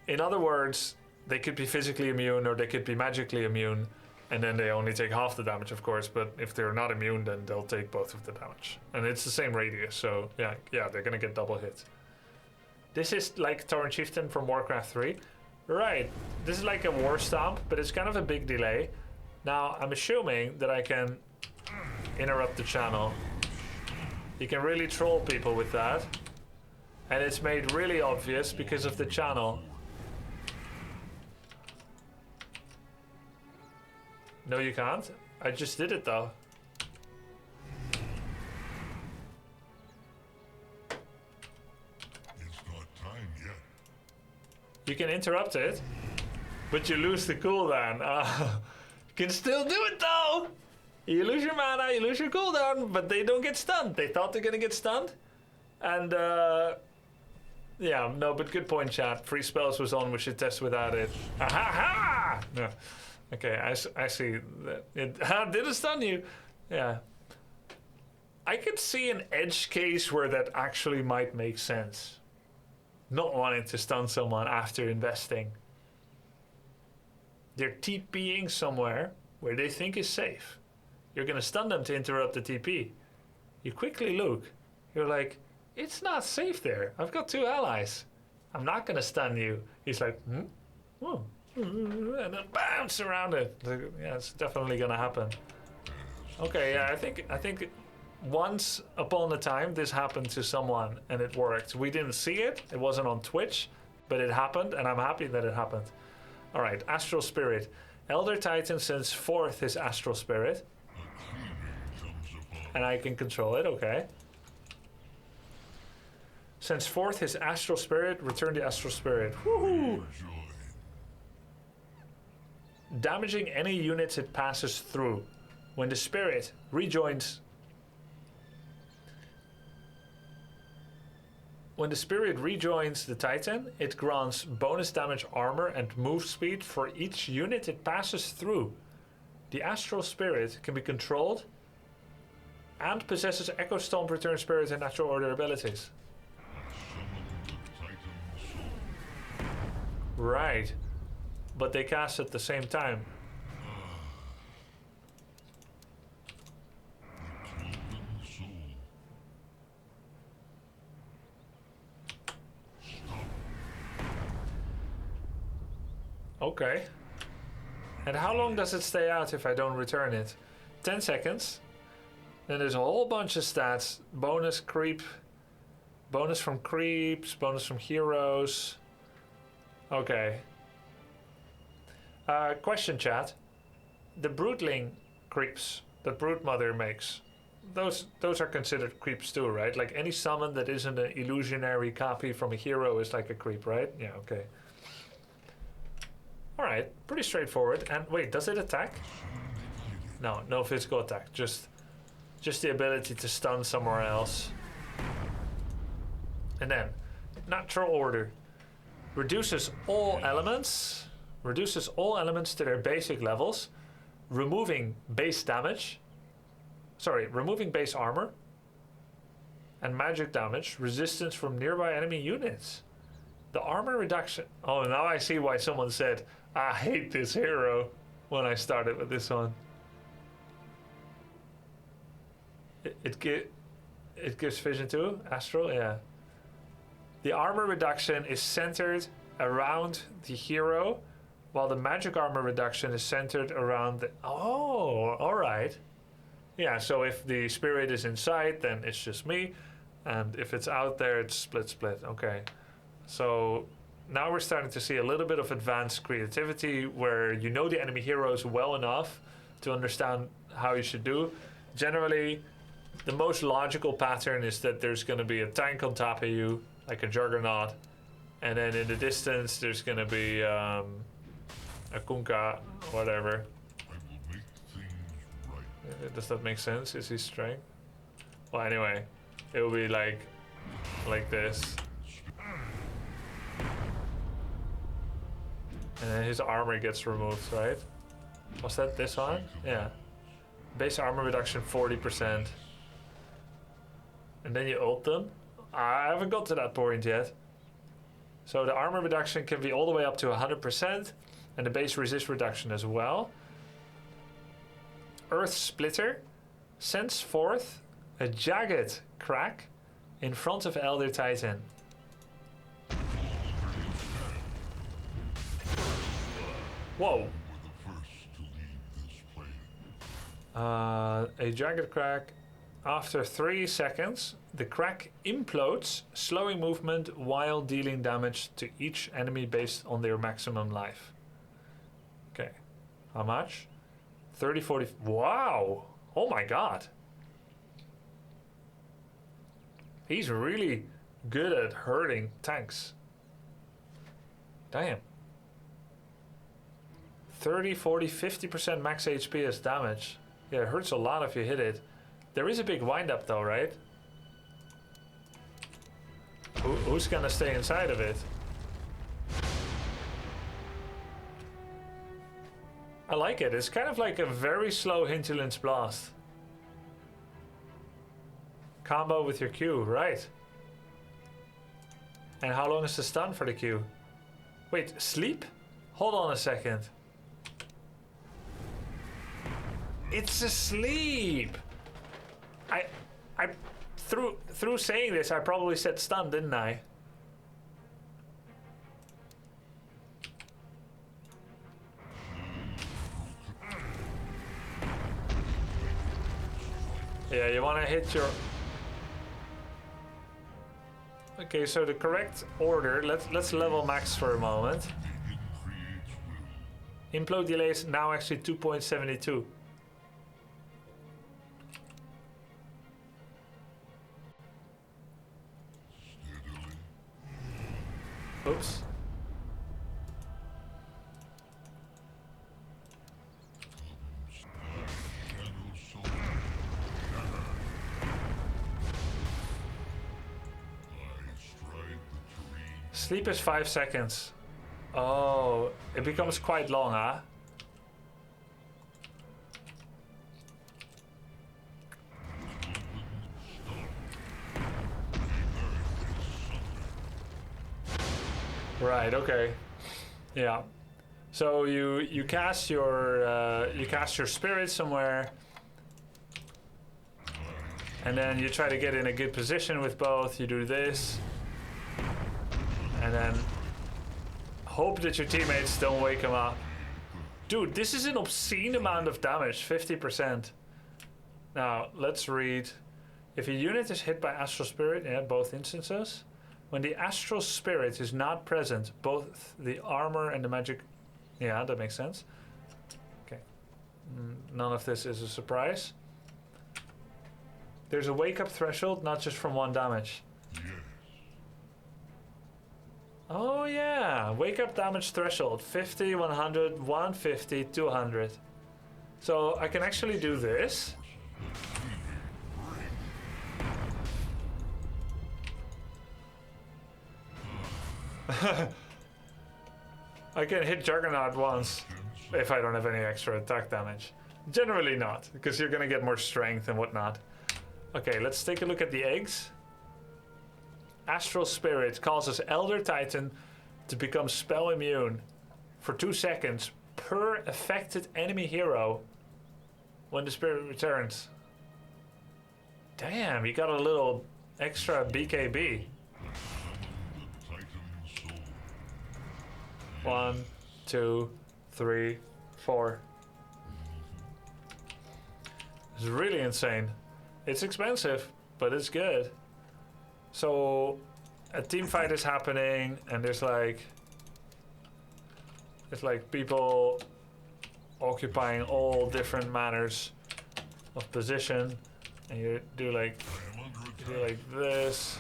In other words, they could be physically immune or they could be magically immune, and then they only take half the damage, of course, but if they're not immune, then they'll take both of the damage. And it's the same radius, so yeah, they're gonna get double hit. This is like Torrent Chieftain from Warcraft 3. Right, this is like a War Stomp, but it's kind of a big delay. Now, I'm assuming that I can interrupt the channel. You can really troll people with that. And it's made really obvious because of the channel. No, you can't. I just did it though. It's not time yet. You can interrupt it, but you lose the cooldown. You can still do it though! You lose your mana, you lose your cooldown, but they don't get stunned. They thought they're gonna get stunned. And yeah, no, but good point, chat. Free spells was on, we should test without it. Ha ha! No. Okay, I see that it didn't stun you. Yeah. I could see an edge case where that actually might make sense. Not wanting to stun someone after investing. They're TPing somewhere where they think is safe. You're gonna stun them to interrupt the TP. You quickly look. You're like, it's not safe there. I've got 2 allies. I'm not gonna stun you. He's like, oh. And then bounce around it. Yeah, it's definitely gonna happen. Okay, yeah, I think once upon a time this happened to someone and it worked. We didn't see it. It wasn't on Twitch, but it happened, and I'm happy that it happened. All right, Astral Spirit. Elder Titan sends forth his Astral Spirit, and I can control it. Okay. Sends forth his Astral Spirit. Return the Astral Spirit. Woohoo! Damaging any units it passes through. When the spirit rejoins... When the spirit rejoins the Titan, it grants bonus damage armor and move speed for each unit it passes through. The Astral Spirit can be controlled and possesses Echo Stomp, Return Spirit, and Natural Order abilities. Right. But they cast at the same time. Okay. And how long does it stay out if I don't return it? 10 seconds. Then there's a whole bunch of stats. Bonus creep. Bonus from creeps. Bonus from heroes. Okay. Question, chat. The broodling creeps that Broodmother makes, those are considered creeps too, right? Like any summon that isn't an illusionary copy from a hero is like a creep, right? Yeah, okay. Alright, pretty straightforward. And wait, does it attack? No, no physical attack. Just the ability to stun somewhere else. And then, Natural Order. Reduces all elements to their basic levels, removing base damage, removing base armor, and magic damage, resistance from nearby enemy units. The armor reduction. Oh, now I see why someone said, I hate this hero when I started with this one. It gives vision too? Astral? Yeah. The armor reduction is centered around the hero, while the magic armor reduction is centered around the... Oh, alright. Yeah, so if the spirit is inside, then it's just me. And if it's out there, it's split. Okay. So now we're starting to see a little bit of advanced creativity where you know the enemy heroes well enough to understand how you should do. Generally, the most logical pattern is that there's going to be a tank on top of you, like a juggernaut. And then in the distance, there's going to be a Kunkka, whatever. Does that make sense? Is he strength? Well, anyway, it will be like this. And then his armor gets removed, right? Was that this one? Yeah. Base armor reduction 40%. And then you ult them? I haven't got to that point yet. So the armor reduction can be all the way up to 100%, and the base resist reduction as well. Earth Splitter sends forth a jagged crack in front of Elder Titan. Whoa. A jagged crack. After 3 seconds, the crack implodes, slowing movement while dealing damage to each enemy based on their maximum life. Okay. How much? 30, 40. Wow. Oh my god. He's really good at hurting tanks. Damn. 30, 40, 50% max HP as damage. Yeah, it hurts a lot if you hit it. There is a big wind-up though, right? Who's gonna stay inside of it? I like it. It's kind of like a very slow Hinterland's Blast. Combo with your Q, right? And how long is the stun for the Q? Wait, sleep? Hold on a second. It's asleep! I through saying this, I probably said stun, didn't I? Yeah, you want to hit your... Okay, so the correct order, let's level max for a moment. Implode delay is now actually 2.72. Oops. Sleep is 5 seconds. Oh, it becomes quite long, huh? Right. Okay. Yeah. So you cast your spirit somewhere, and then you try to get in a good position with both. You do this, and then hope that your teammates don't wake him up. Dude, this is an obscene amount of damage. 50%. Now let's read. If a unit is hit by Astral Spirit, yeah, both instances. When the Astral Spirit is not present, both the armor and the magic... Yeah, that makes sense. Okay. None of this is a surprise. There's a wake-up threshold, not just from 1 damage. Oh yeah, wake-up damage threshold. 50, 100, 150, 200. So I can actually do this. I can hit Juggernaut once if I don't have any extra attack damage. Generally not, because you're gonna get more strength and whatnot. Okay, let's take a look at the eggs. Astral Spirit causes Elder Titan to become spell immune for 2 seconds per affected enemy hero when the spirit returns. Damn, you got a little extra BKB. 1, 2, 3, 4. It's really insane. It's expensive, but it's good. So a team fight is happening, and there's like people occupying all different manners of position, and you do like this.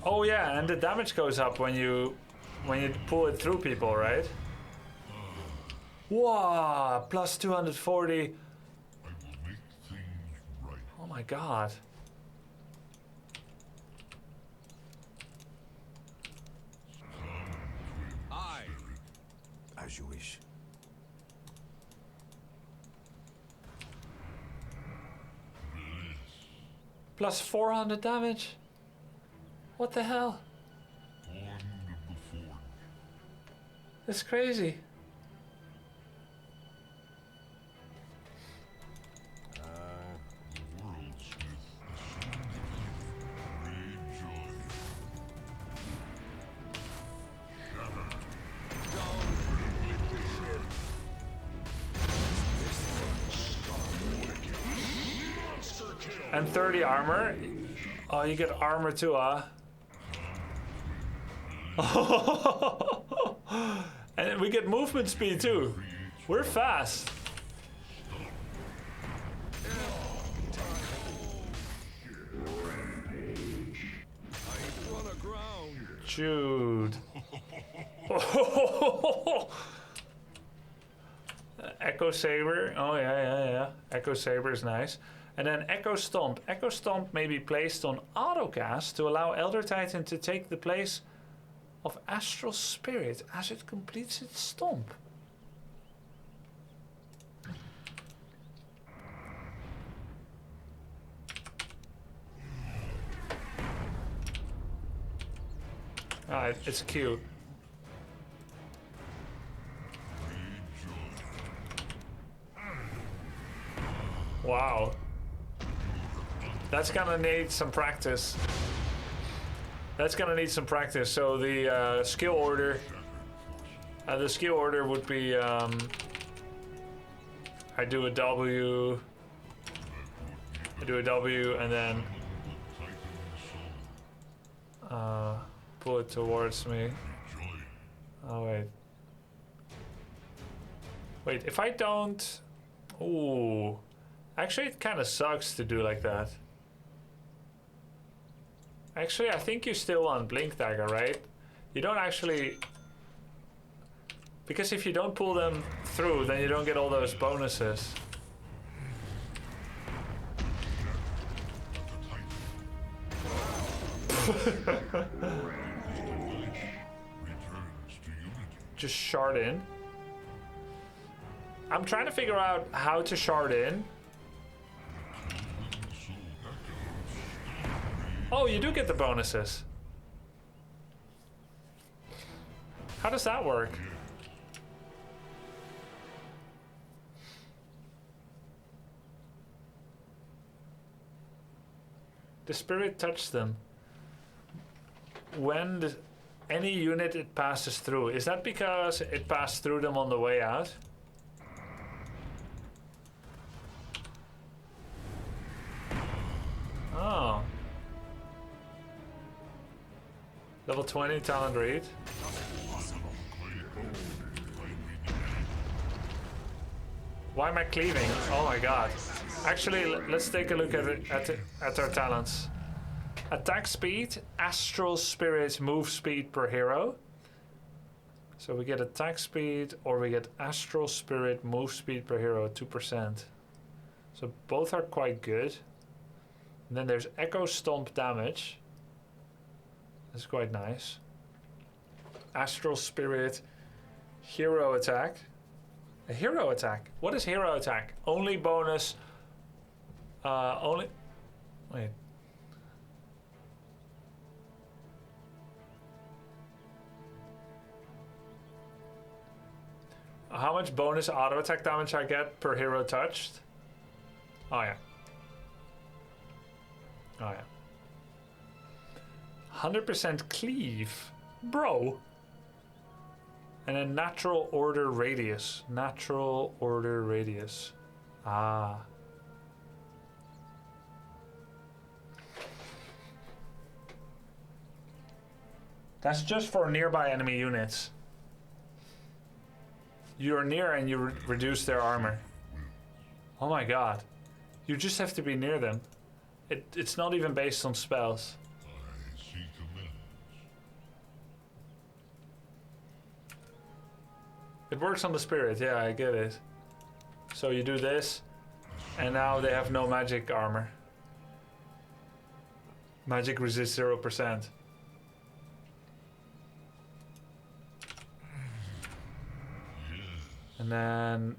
Oh yeah, and the damage goes up when you pull it through people, right? Wow, plus 240. Oh my god. Plus 400 damage. What the hell? That's crazy. And 30 armor. Oh, you get armor too, huh? And we get movement speed too. We're fast. Jude. Echo Saber. Oh yeah. Echo Saber is nice. And then Echo Stomp. Echo Stomp may be placed on autocast to allow Elder Titan to take the place of Astral Spirit as it completes its stomp. Ah, it's cute. Wow. That's gonna need some practice. That's gonna need some practice. So the skill order would be I do a W, and then pull it towards me. Oh wait, if I don't, ooh, actually it kind of sucks to do like that. Actually, I think you still want Blink Dagger, right? You don't actually... Because if you don't pull them through, then you don't get all those bonuses. Just shard in. I'm trying to figure out how to shard in. Oh, you do get the bonuses. How does that work? The spirit touched them. When any unit it passes through. Is that because it passed through them on the way out? Oh. Level 20 talent read. Why am I cleaving? Oh my god. Actually, let's take a look at our talents. Attack speed, astral spirit, move speed per hero. So we get attack speed or we get astral spirit, move speed per hero, 2%. So both are quite good. And then there's Echo Stomp damage. That's quite nice. Astral Spirit, Hero Attack. A Hero Attack? What is Hero Attack? Only bonus... only... Wait. How much bonus auto attack damage I get per hero touched? Oh yeah. Oh yeah. 100% cleave. Bro. And then natural order radius. Natural order radius. Ah. That's just for nearby enemy units. You're near and you reduce their armor. Oh my god. You just have to be near them. It's not even based on spells. It works on the spirit, yeah, I get it. So you do this, and now they have no magic armor. Magic resists 0%. And then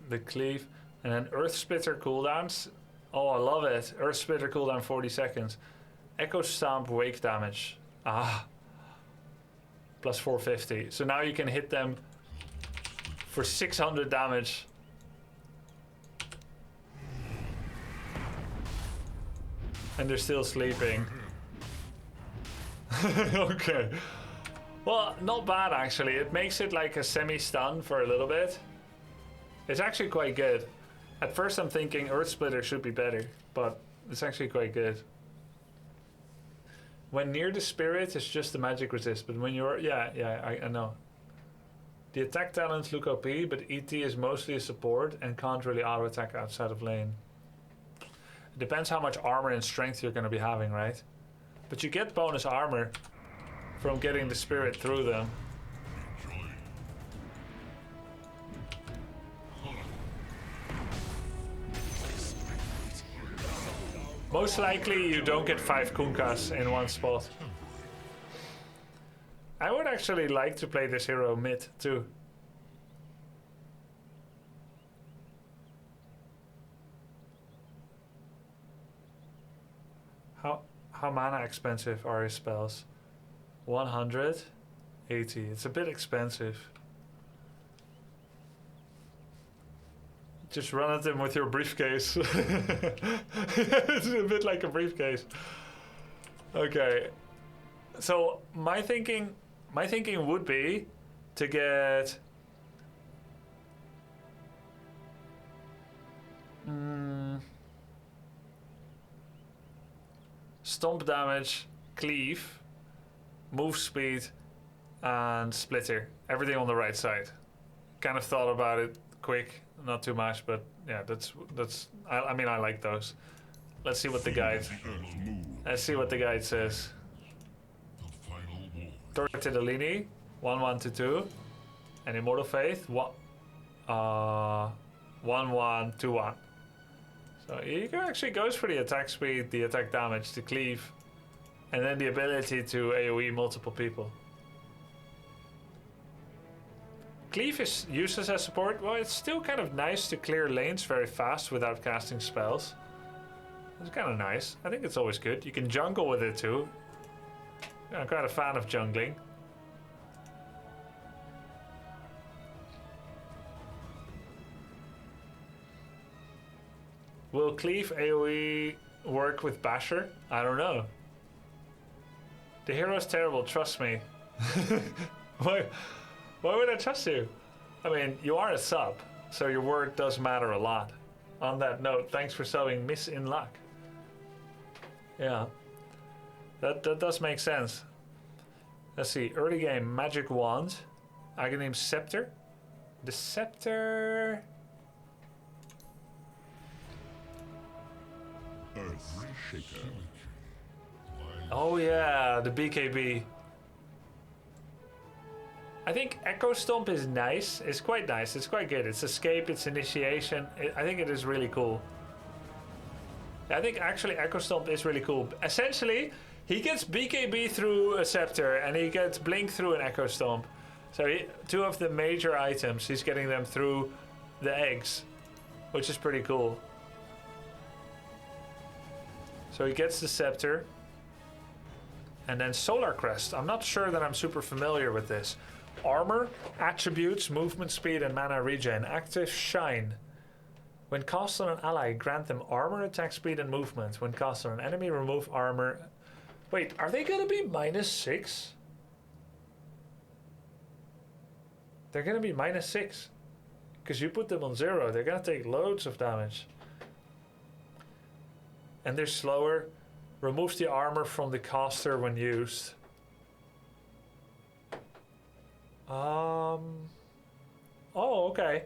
the cleave, and then Earth Splitter cooldowns. Oh, I love it. Earth Splitter cooldown 40 seconds. Echo Stomp wake damage. Ah. Plus 450. So now you can hit them for 600 damage. And they're still sleeping. Okay. Well, not bad actually. It makes it like a semi-stun for a little bit. It's actually quite good. At first I'm thinking Earth Splitter should be better, but it's actually quite good. When near the spirit, it's just the magic resist, but when you're... Yeah, I know. The attack talents look OP, but ET is mostly a support and can't really auto-attack outside of lane. It depends how much armor and strength you're going to be having, right? But you get bonus armor from getting the spirit through them. Most likely you don't get 5 Kunkas in one spot. I would actually like to play this hero mid too. How mana expensive are his spells? 180. It's a bit expensive. Just run at them with your briefcase. It's a bit like a briefcase. Okay. So my thinking would be to get stomp damage, cleave, move speed, and splitter. Everything on the right side. Kind of thought about it quick. Not too much, but yeah, that's. I mean, I like those. Let's see what the guide. Let's see what the guide says. Tortellini, 1-1-2-2, and Immortal Faith, 1-1-2-1. So he actually goes for the attack speed, the attack damage, the cleave, and then the ability to AoE multiple people. Cleave is useless as support. Well, it's still kind of nice to clear lanes very fast without casting spells. It's kind of nice. I think it's always good. You can jungle with it too. I'm quite a fan of jungling. Will Cleave AoE work with Basher? I don't know. The hero's terrible, trust me. Why would I trust you? I mean, you are a sub, so your word does matter a lot. On that note, thanks for subbing Miss in Luck. Yeah, that does make sense. Let's see, early game, Magic Wand. Aghanim Scepter. The Scepter... Earth Shaker. Oh yeah, the BKB. I think Echo Stomp is nice. It's quite nice. It's quite good. It's escape. It's initiation. I think it is really cool. I think actually Echo Stomp is really cool. Essentially, he gets BKB through a Scepter and he gets Blink through an Echo Stomp. So two of the major items, he's getting them through the eggs, which is pretty cool. So he gets the Scepter. And then Solar Crest. I'm not sure that I'm super familiar with this. Armor, attributes, movement speed, and mana regen. Active Shine. When cast on an ally, grant them armor, attack speed, and movement. When cast on an enemy, remove armor. Wait, are they gonna be -6? They're gonna be -6. Because you put them on 0. They're gonna take loads of damage. And they're slower. Removes the armor from the caster when used. Oh, okay.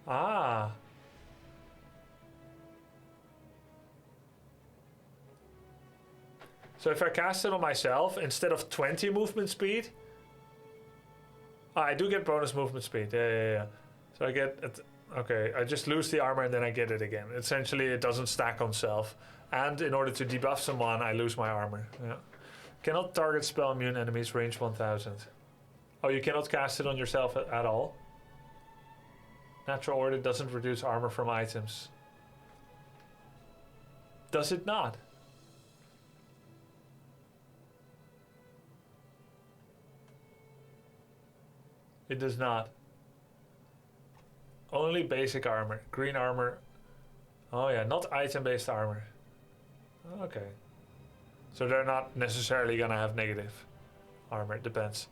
Ah. So if I cast it on myself, instead of 20 movement speed... I do get bonus movement speed. Yeah. So I get... Okay, I just lose the armor and then I get it again. Essentially, it doesn't stack on self. And in order to debuff someone, I lose my armor. Yeah. Cannot target spell immune enemies range 1000. Oh, you cannot cast it on yourself at all? Natural order doesn't reduce armor from items. does it not? It does not. Only basic armor. Green armor. Oh yeah, not item-based armor. Okay. So they're not necessarily gonna have negative armor. It depends.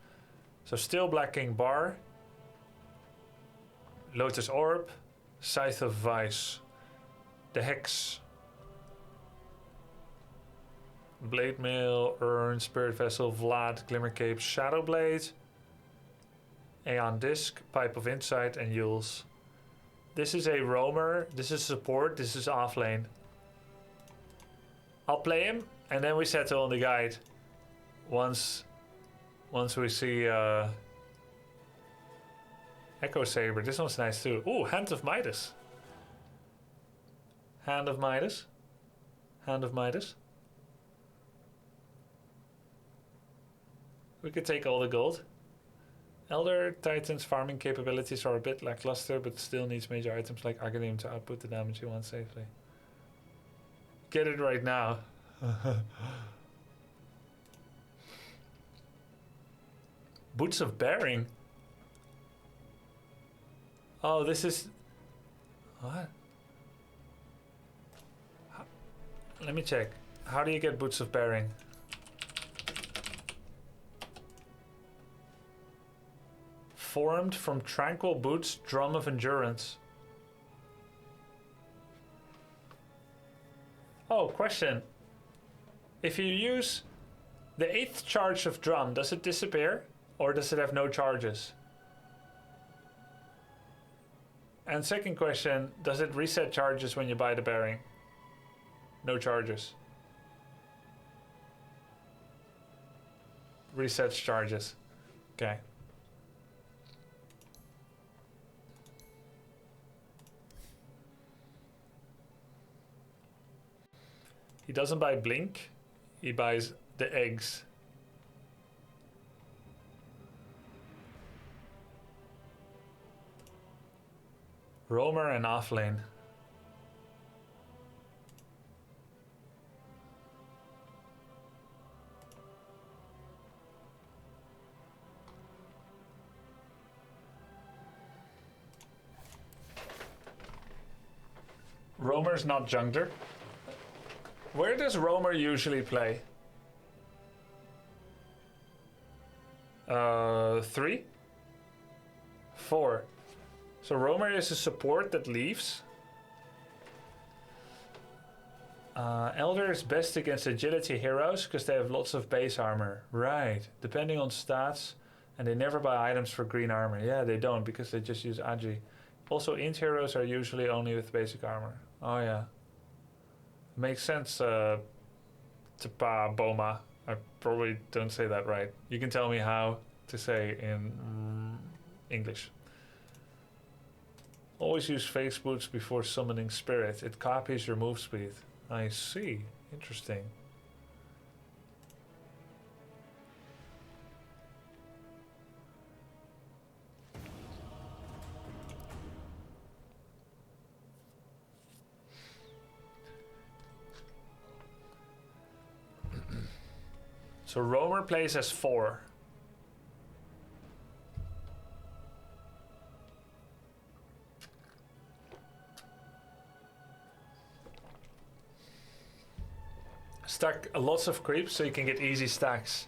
So Steel Black King Bar. Lotus Orb. Scythe of Vice. The Hex. Blade Mail, Urn, Spirit Vessel, Vlad, Glimmer Cape, Shadow Blade. Aeon Disc, Pipe of Insight, and Yules. This is a roamer, this is support, this is offlane. I'll play him, and then we settle on the guide. Once we see Echo Saber. This one's nice too. Ooh, Hand of Midas. Hand of Midas. Hand of Midas. We could take all the gold. Elder Titan's farming capabilities are a bit lackluster, but still needs major items like Aghanim to output the damage you want safely. Get it right now. Boots of Bearing? Oh, this is... What? Let me check. How do you get Boots of Bearing? Formed from Tranquil Boots, Drum of Endurance. Oh, question. If you use the 8th charge of Drum, does it disappear? Or does it have no charges? And second question, does it reset charges when you buy the bearing? No charges. Resets charges. Okay. He doesn't buy Blink, he buys the eggs. Roamer and offlane. Roamer's not jungler. Where does Roamer usually play? 3? 4. So Roamer is a support that leaves. Elder is best against agility heroes because they have lots of base armor. Right, depending on stats. And they never buy items for green armor. Yeah, they don't because they just use Agi. Also, int heroes are usually only with basic armor. Oh yeah. Makes sense, Boma. I probably don't say that right. You can tell me how to say in English. Always use face boots before summoning spirit. It copies your move speed. I see. Interesting. So Roamer plays as 4. Stack lots of creeps so you can get easy stacks.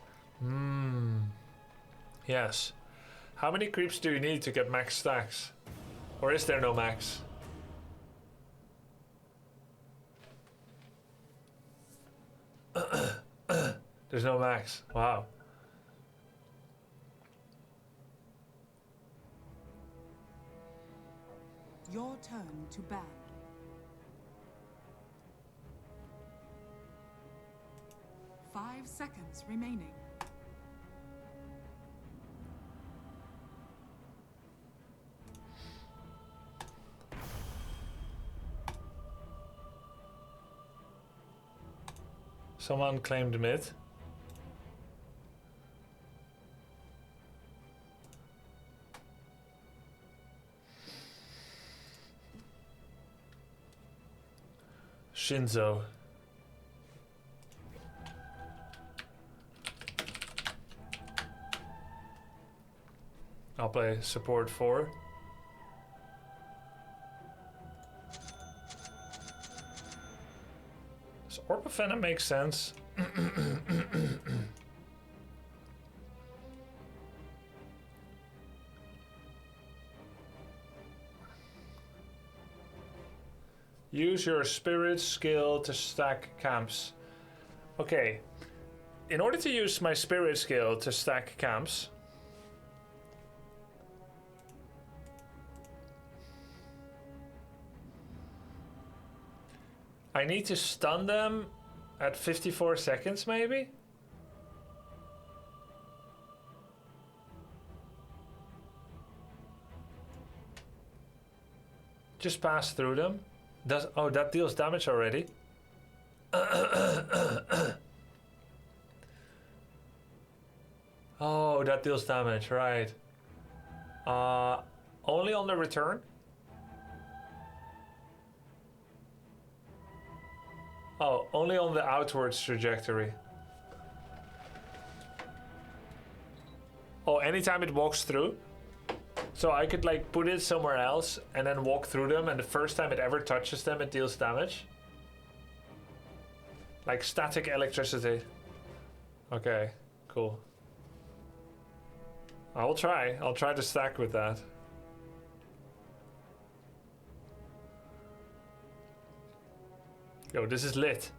Yes. How many creeps do you need to get max stacks? Or is there no max? There's no max. Wow. Your turn to ban. Five seconds remaining. Someone claimed mid. Shinzo. I'll play support 4. So Orb of Venom makes sense. Use your spirit skill to stack camps. Okay. In order to use my spirit skill to stack camps, I need to stun them at 54 seconds, maybe? Just pass through them. Oh, that deals damage already. Oh, that deals damage, right. Only on the return? Oh, only on the outwards trajectory. Oh, anytime it walks through? So I could like put it somewhere else and then walk through them, and the first time it ever touches them, it deals damage? Like static electricity. Okay, cool. I'll try to stack with that. Yo, this is lit.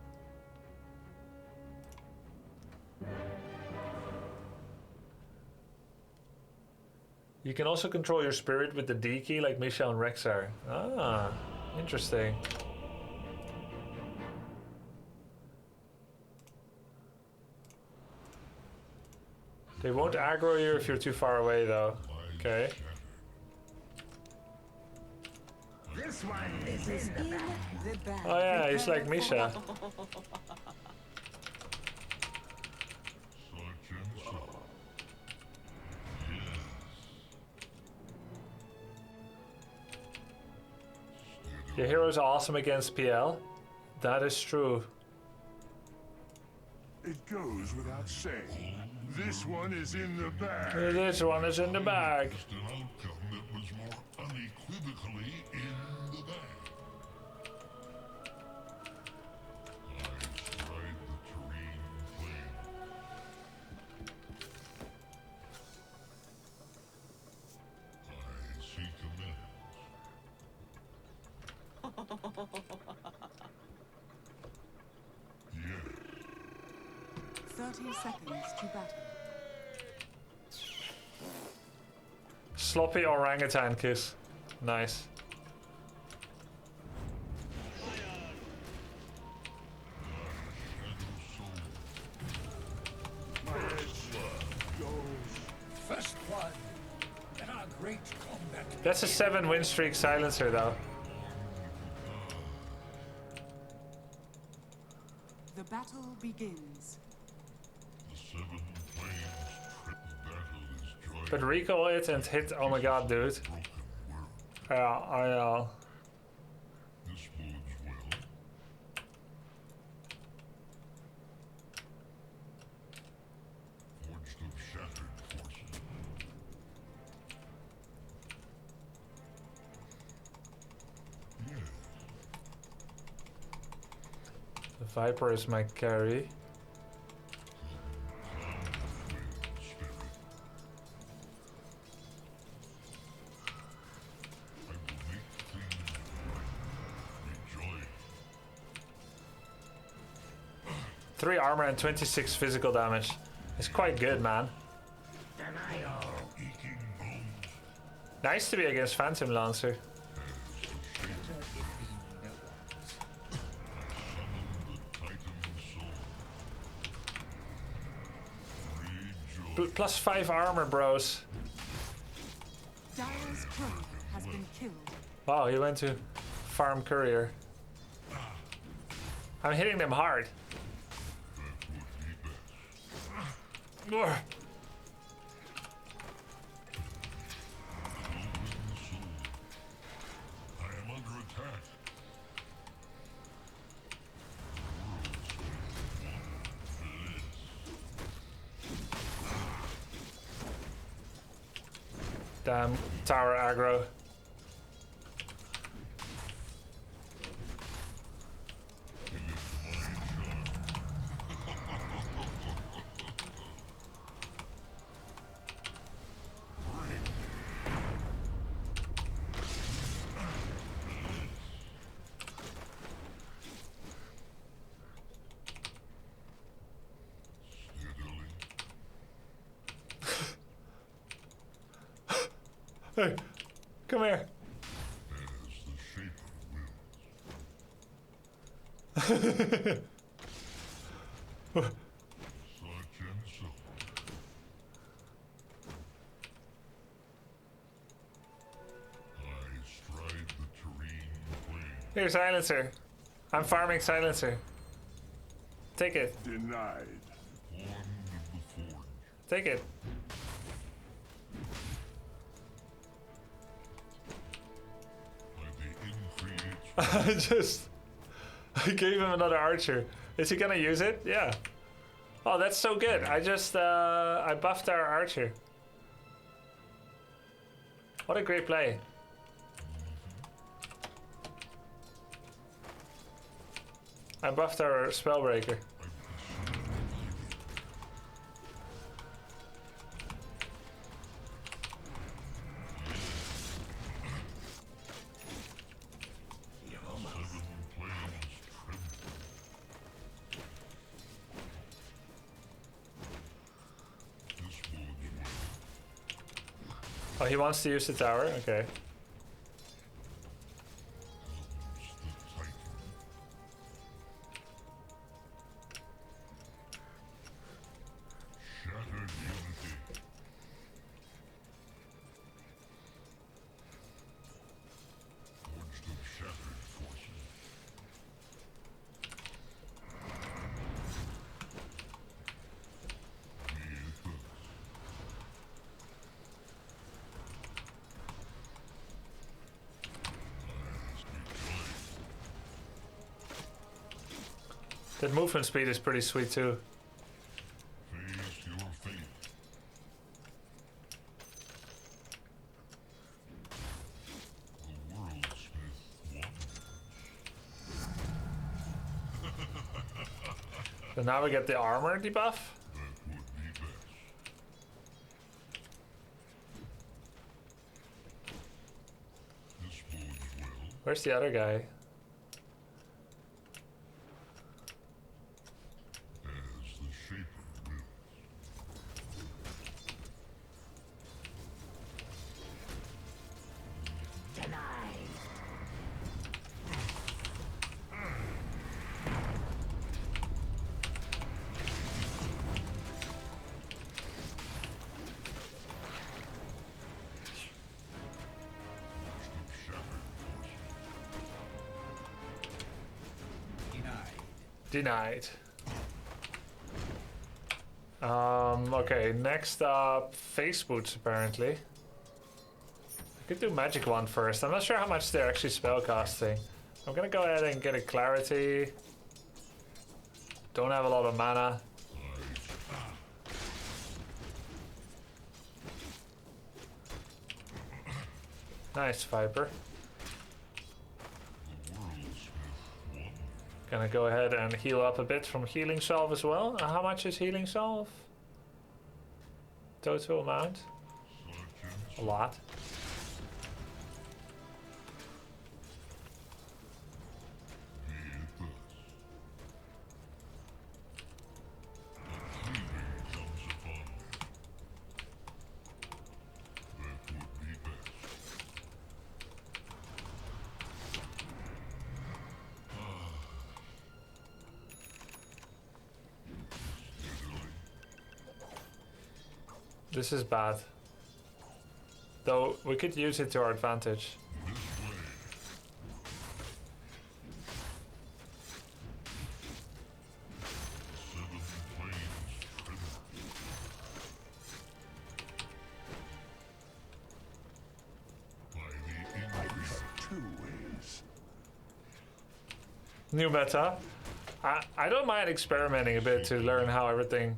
You can also control your spirit with the D key like Misha and Rexar. Ah, interesting. They won't aggro you if you're too far away though. Okay. This one is in the bag. Oh yeah, he's like Misha. Your hero's awesome against PL. That is true. It goes without saying. This one is in the bag. This one is in the bag. Just an outcome that was more unequivocally in the bag. I stride the terrain flame. I seek amends. Yeah. 30 seconds to battle. Sloppy orangutan kiss. Nice. First blood. And our great combat. That's a 7 win streak silencer though. The battle begins. The 7 flames trip the battle is joy. But recoil it and hit. Oh my god, dude. Yeah, I This bodes well. Forged of shattered forces. Yeah. The Viper is my carry. I will make things right. Rejoice. 3 armor and 26 physical damage. It's quite good, man. Aching bones. Nice to be against Phantom Lancer. Plus 5 armor, bros. Dyer's courier has been killed. Wow, he went to farm courier. I'm hitting them hard. Ugh. I am under attack. Damn tower aggro. Hey, come here. As the shaper wills. Such and so. I stride the terrain plain. Here, silencer. I'm farming silencer. Take it. Denied. Wand of the forge. Take it. I gave him another archer. Is he gonna use it? Yeah. Oh, that's so good. I buffed our archer. What a great play. I buffed our spellbreaker. Oh, he wants to use the tower? Okay. That movement speed is pretty sweet too. Face your fate. The worldsmith won. So now we get the armor debuff. That would be best. This bodes well. Where's the other guy? As the shaper wills. Denied. Denied. Okay, next up, face boots apparently. I could do magic wand first. I'm not sure how much they're actually spellcasting. I'm gonna go ahead and get a clarity. Don't have a lot of mana. Nice, Viper. Gonna go ahead and heal up a bit from healing salve as well. How much is healing salve? Total amount? A lot. This is bad. Though we could use it to our advantage. New meta. I don't mind experimenting a bit to learn how everything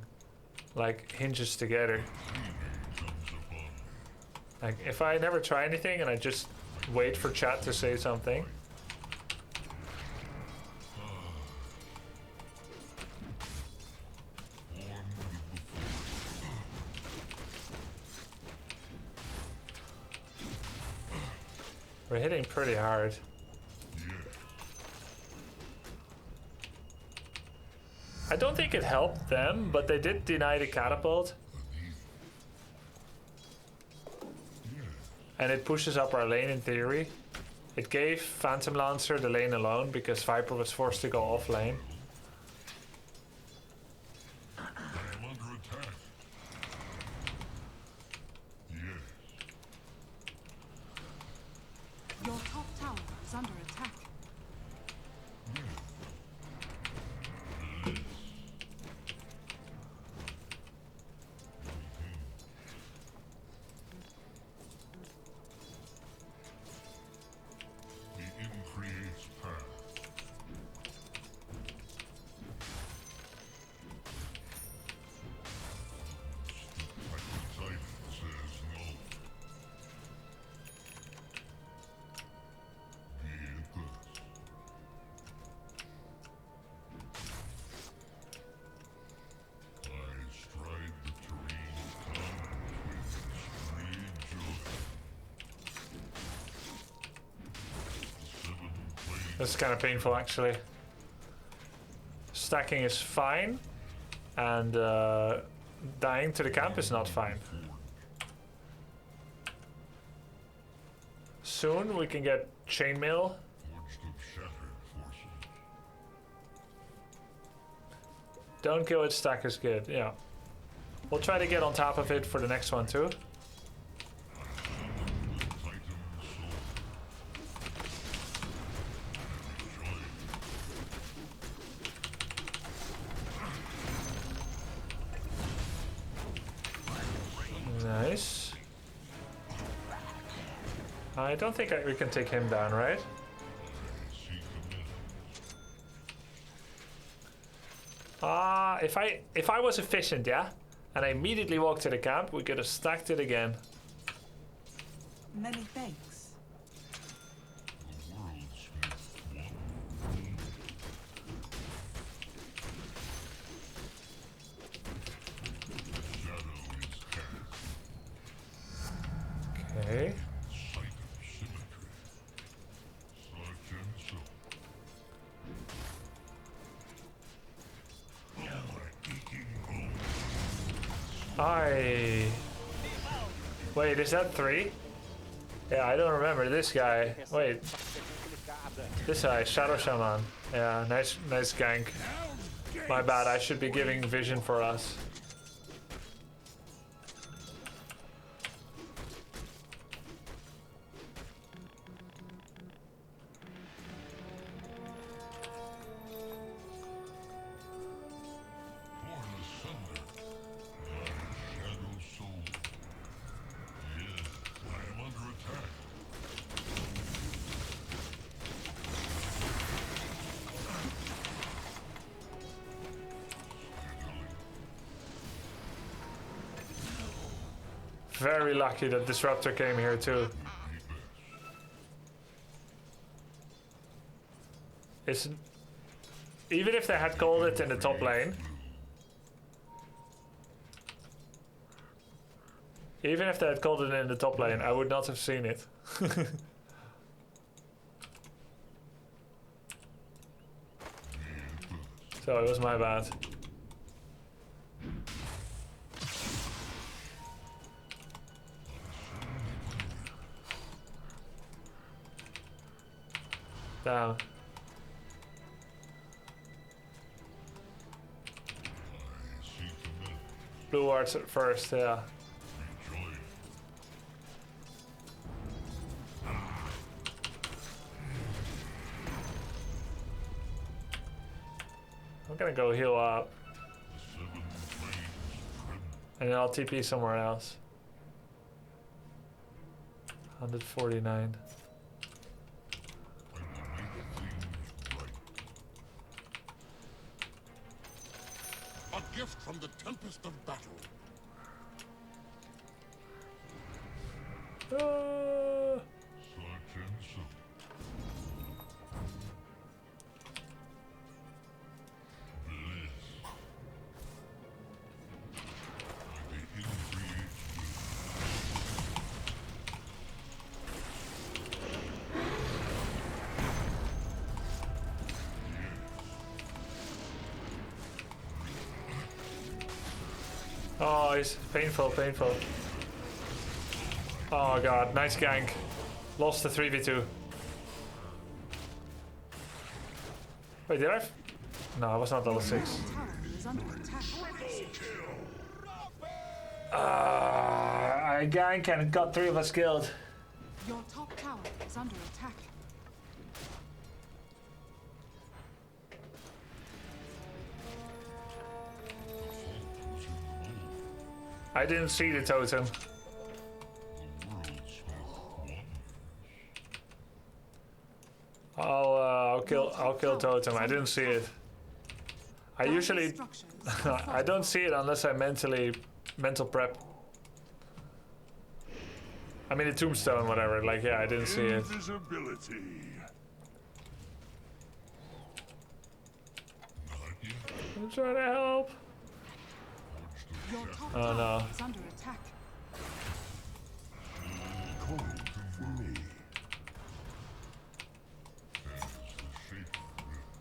like hinges together. Like, if I never try anything and I just wait for chat to say something. We're hitting pretty hard. I don't think it helped them, but they did deny the catapult. And it pushes up our lane in theory. It gave Phantom Lancer the lane alone because Viper was forced to go off lane. Your top tower is under attack. This is kind of painful actually. Stacking is fine, and dying to the camp is not fine. Soon we can get chainmail. Don't kill it, stack is good, yeah. We'll try to get on top of it for the next one too. Nice. I don't think we can take him down, right? If I was efficient, yeah, and I immediately walked to the camp, we could have stacked it again. Many thanks. Okay. Wait, is that 3? Yeah, I don't remember this guy. Wait. This guy, Shadow Shaman. Yeah, nice gank. My bad, I should be giving vision for us. Very lucky that Disruptor came here too. It's, even if they had called it in the top lane, I would not have seen it. So it was my bad. Down. Blue wards at first, yeah. I'm gonna go heal up. And then I'll TP somewhere else. 149. A gift from the tempest of battle. Such and so. Bliss. And the increase Oh, it's painful, painful. Oh god, nice gank. Lost the 3v2. Wait, did I? No, I was not level 6. I gank and got 3 of us killed. Your top tower is under attack. I didn't see the totem. I'll kill totem. I didn't see it. I usually I don't see it unless I mental prep. I mean, a tombstone, whatever. Like, yeah, I didn't see it. invisibility. I'm trying to help. Your top Oh, tower no. is under attack. Cold for me. As the shape wills.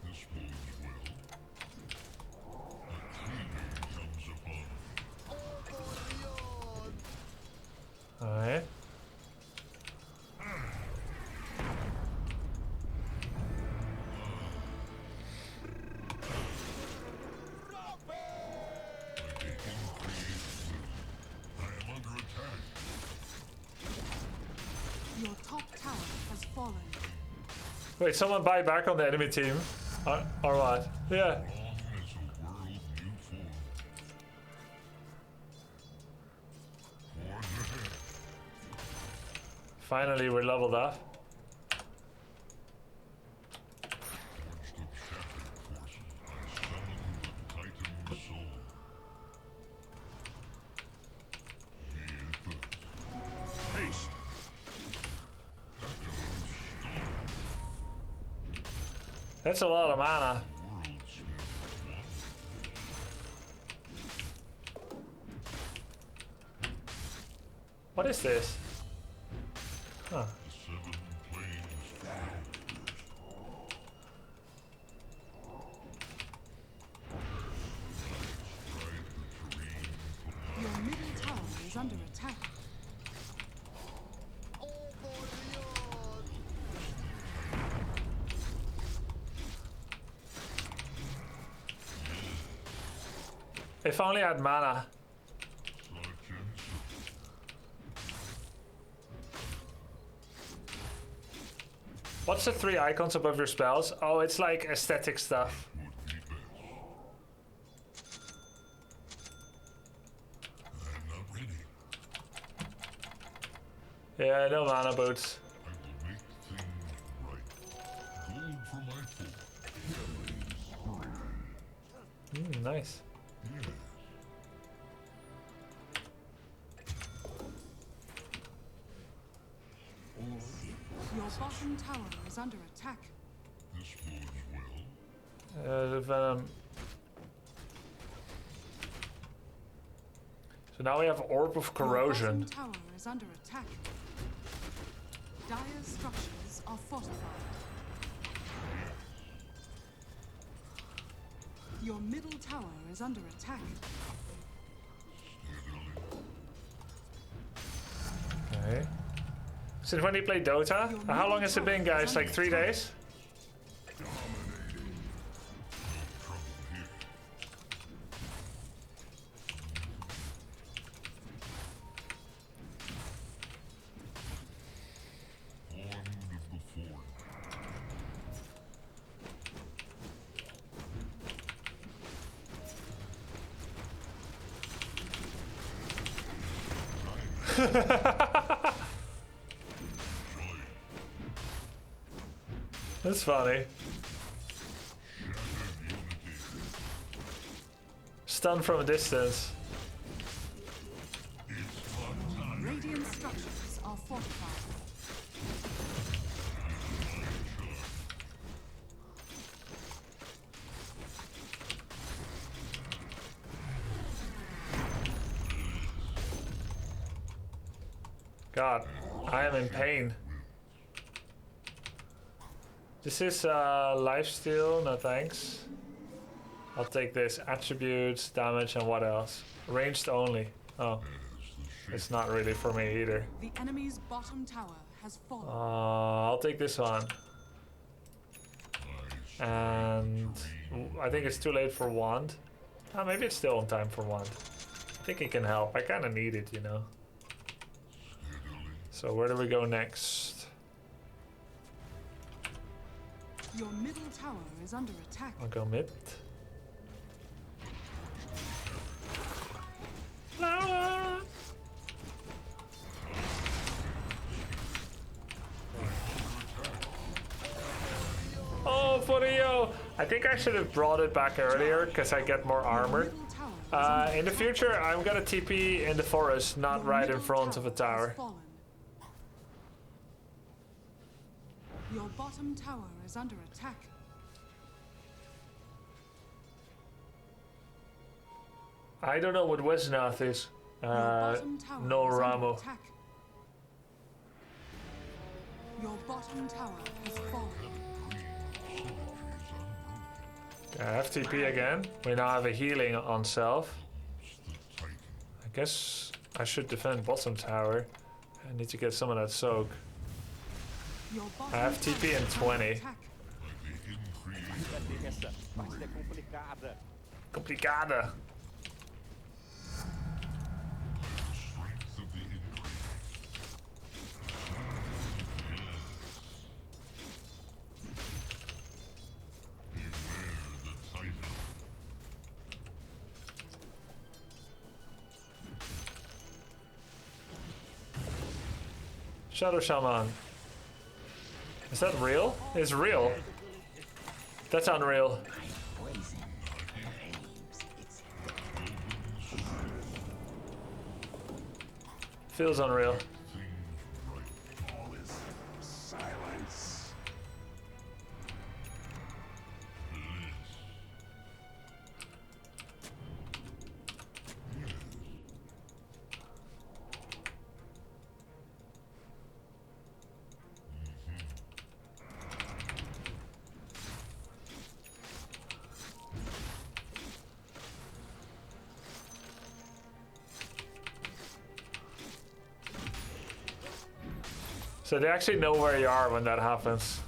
This bodes well. A cleaning comes upon. Alright. I am under attack. Your top tower has fallen. Wait, someone buy back on the enemy team? Or what? Yeah. Long as a world new form. Forge ahead. Finally, we're leveled up. Forged of shattered forces, I summon the Titan soul. Be it haste. That's a lot of mana. What is this? Huh. The seven planes fall. Stride the terrain. Your middle tower is under attack. If only I had mana. Such and so. What's the 3 icons above your spells? Oh, it's like aesthetic stuff. Would be best. I'm not ready. Yeah, no mana boots. I will make things right. Gold for my folk. Nice. Yes. Your bottom tower is under attack. This bodes well. The venom. So now we have Orb of Corrosion. Your bottom tower is under attack. Dire structures are fortified. Your middle tower is under attack. Okay. Since when do you play Dota? How long has it been, guys? Like 3 days? That's funny. Stun from a distance. Radiant structures are fortified. God, I am in pain. This is lifesteal, no thanks. I'll take this. Attributes, damage, and what else? Ranged only. Oh, it's not really for me either. The enemy's bottom tower has fallen. I'll take this one. And I think it's too late for wand. Oh, maybe it's still on time for wand. I think it can help. I kind of need it, you know. So where do we go next? Your middle tower is under attack. I'll go mid. Oh, funny yo! I think I should have brought it back earlier because I get more armor. In the future, I'm gonna TP in the forest, not right in front of a tower. Your bottom tower is under attack. I don't know what Westnath is. No Ramo. Attack. Your bottom tower has fallen. I have TP again. We now have a healing on self. I guess I should defend bottom tower. I need to get some of that soak. I have TP in 20. Complicada. Shadow Shaman. Is that real? It's real. That's unreal. Feels unreal. So they actually know where you are when that happens.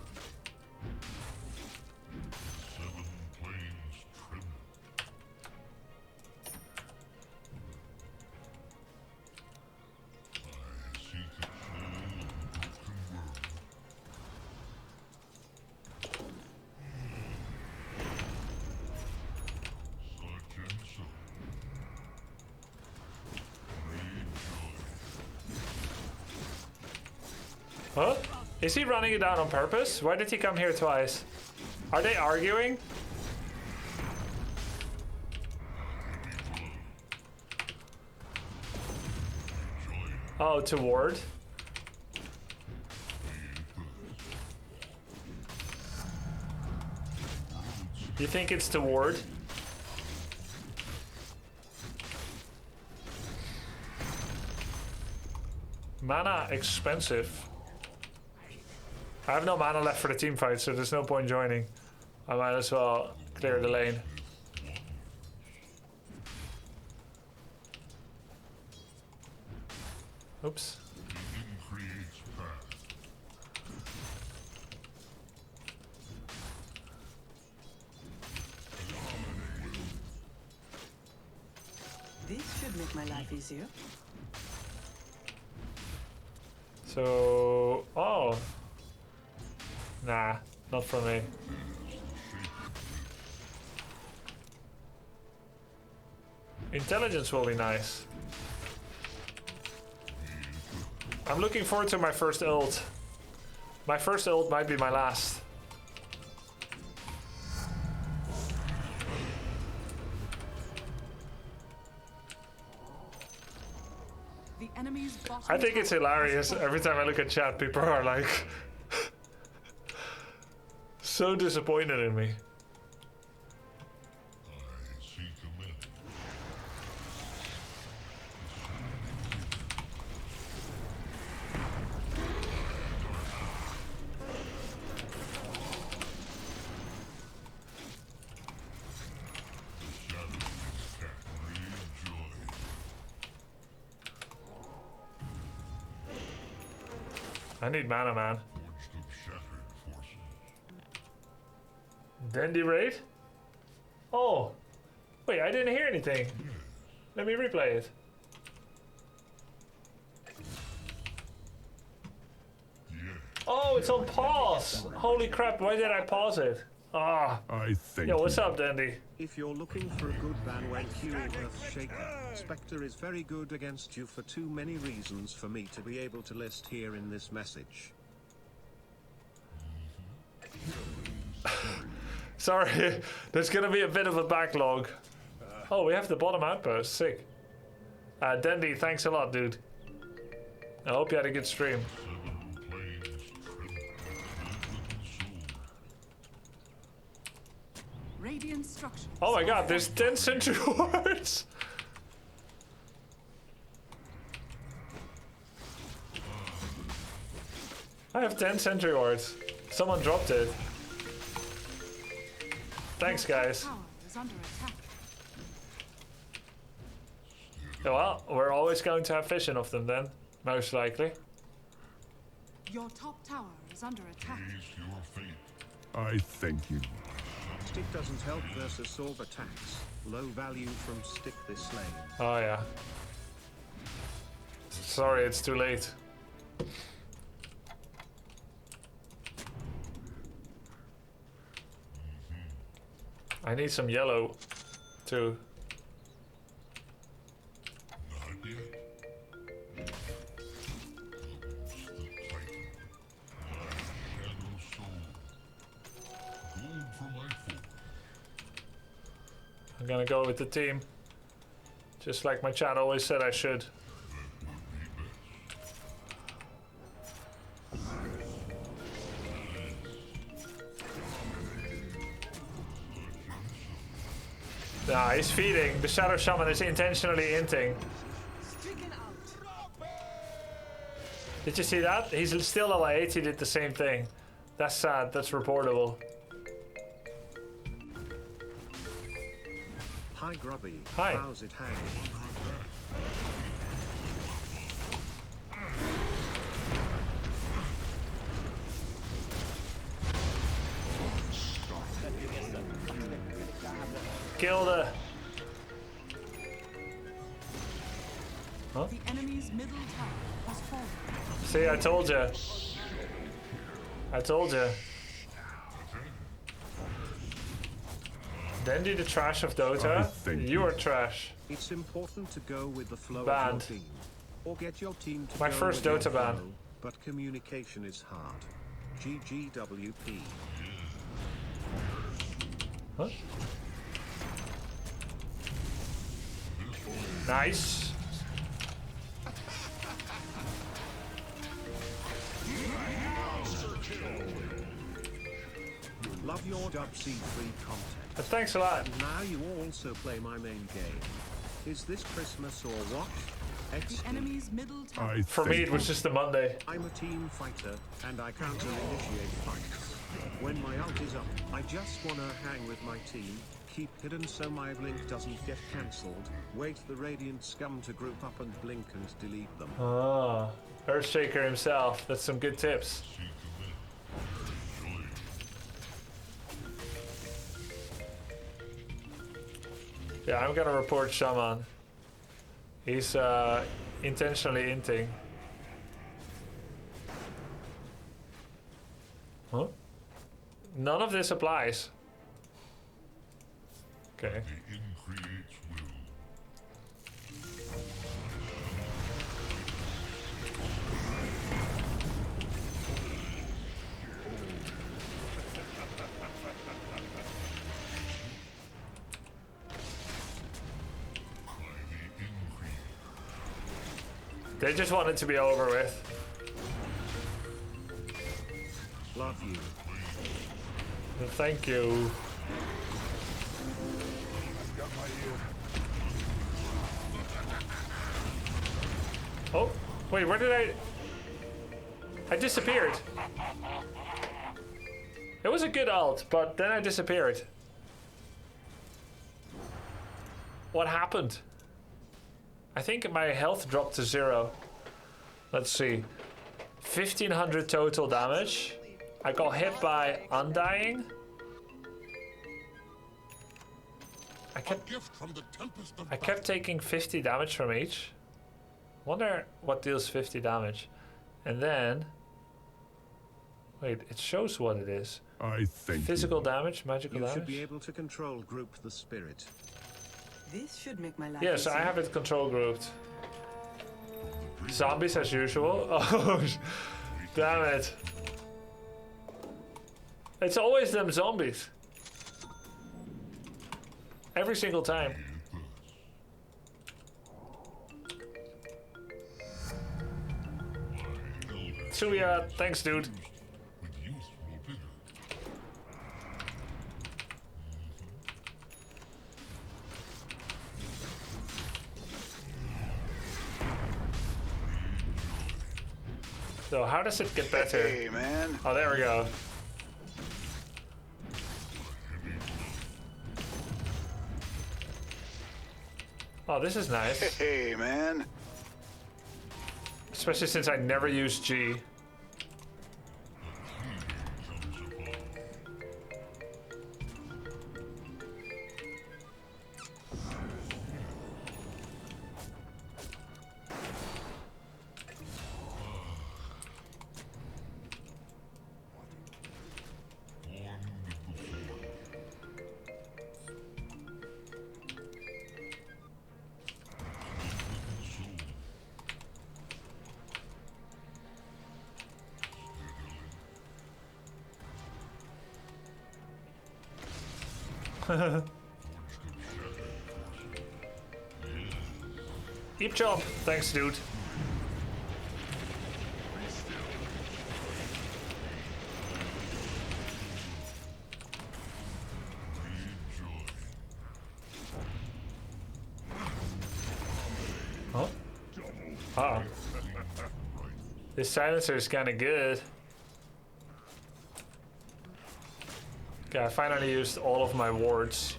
Huh? Is he running it down on purpose? Why did he come here twice? Are they arguing? Oh, to ward? You think it's to ward? Mana expensive. I have no mana left for the team fight, so there's no point joining. I might as well clear the lane. Oops. This should make my life easier. So, oh. Nah, not for me. Intelligence will be nice. I'm looking forward to my first ult. My first ult might be my last. The enemy's bottom I think it's tower hilarious. has fallen. Every time I look at chat, people are like so disappointed in me. I see command. The shadows attack re-enjoy. I need mana, man. Forged of shattered forces. Dandy raid? Oh, wait, I didn't hear anything. Let me replay it. Oh, it's on pause. Holy crap, why did I pause it? Ah. I think. Yo, what's up, Dandy? If you're looking for a good ban when queuing Earthshaker, Spectre is very good against you for too many reasons for me to be able to list here in this message. Sorry, there's gonna be a bit of a backlog. Oh, we have the bottom outpost. Sick. Dandy, thanks a lot, dude. I hope you had a good stream. Radiant structures. Oh my god, there's 10 century wards! I have 10 century wards. Someone dropped it. Thanks, guys. Tower is under attack. Well, we're always going to have vision of them then, most likely. Your top tower is under attack. Face your fate. I thank you. Stick doesn't help versus Sorb attacks. Low value from Stick this lane. Oh yeah. Sorry, it's too late. I need some yellow, too. Not yet. I'm gonna go with the team. Just like my chat always said I should. Nah, he's feeding. The Shadow Shaman is intentionally inting. Did you see that? He's still level 8, he did the same thing. That's sad, that's reportable. Hi Grubby. Hi. How's it hanging? Kill the... Huh? The enemy's middle tower has fallen. See, I told you. I told you. Dandy the trash of Dota? You are trash. It's important to go with the flow Banned. of your team. Or get your team to My go first with Dota your ban. flow, but communication is hard. GGWP. Huh? Nice. Love your Dub C3 content. Thanks a lot. And now you also play my main game. Is this Christmas or what? The enemy's middle tower. For me, it was just a Monday. I'm a team fighter, and I counter initiate fights. When my ult is up, I just wanna hang with my team, keep hidden so my blink doesn't get cancelled, wait the Radiant scum to group up and blink and delete them. Ah, Earthshaker himself. That's some good tips. Yeah, I'm gonna report Shaman. He's intentionally inting. Huh? None of this applies. Okay. The inn creates will. They just want it to be over with. Love you. Thank you. Oh, wait, where did I disappeared. It was a good ult, but then I disappeared. What happened? I think my health dropped to 0. Let's see. 1500 total damage. I got hit by Undying. I kept taking 50 damage from each. Wonder what deals 50 damage. And then... Wait, it shows what it is. I think physical damage, magical damage. You should be able to control group the spirit. This should make my life Yes, I have it control grouped. Zombies as usual. Oh, damn it. It's always them zombies. Every single time. Tsuya, thanks dude. So how does it get better? Hey, man. Oh, there we go. Oh, this is nice. Hey, man. Especially since I never use G. Deep jump. Thanks, dude. Oh. Uh-oh. This silencer is kind of good. Okay, I finally used all of my wards.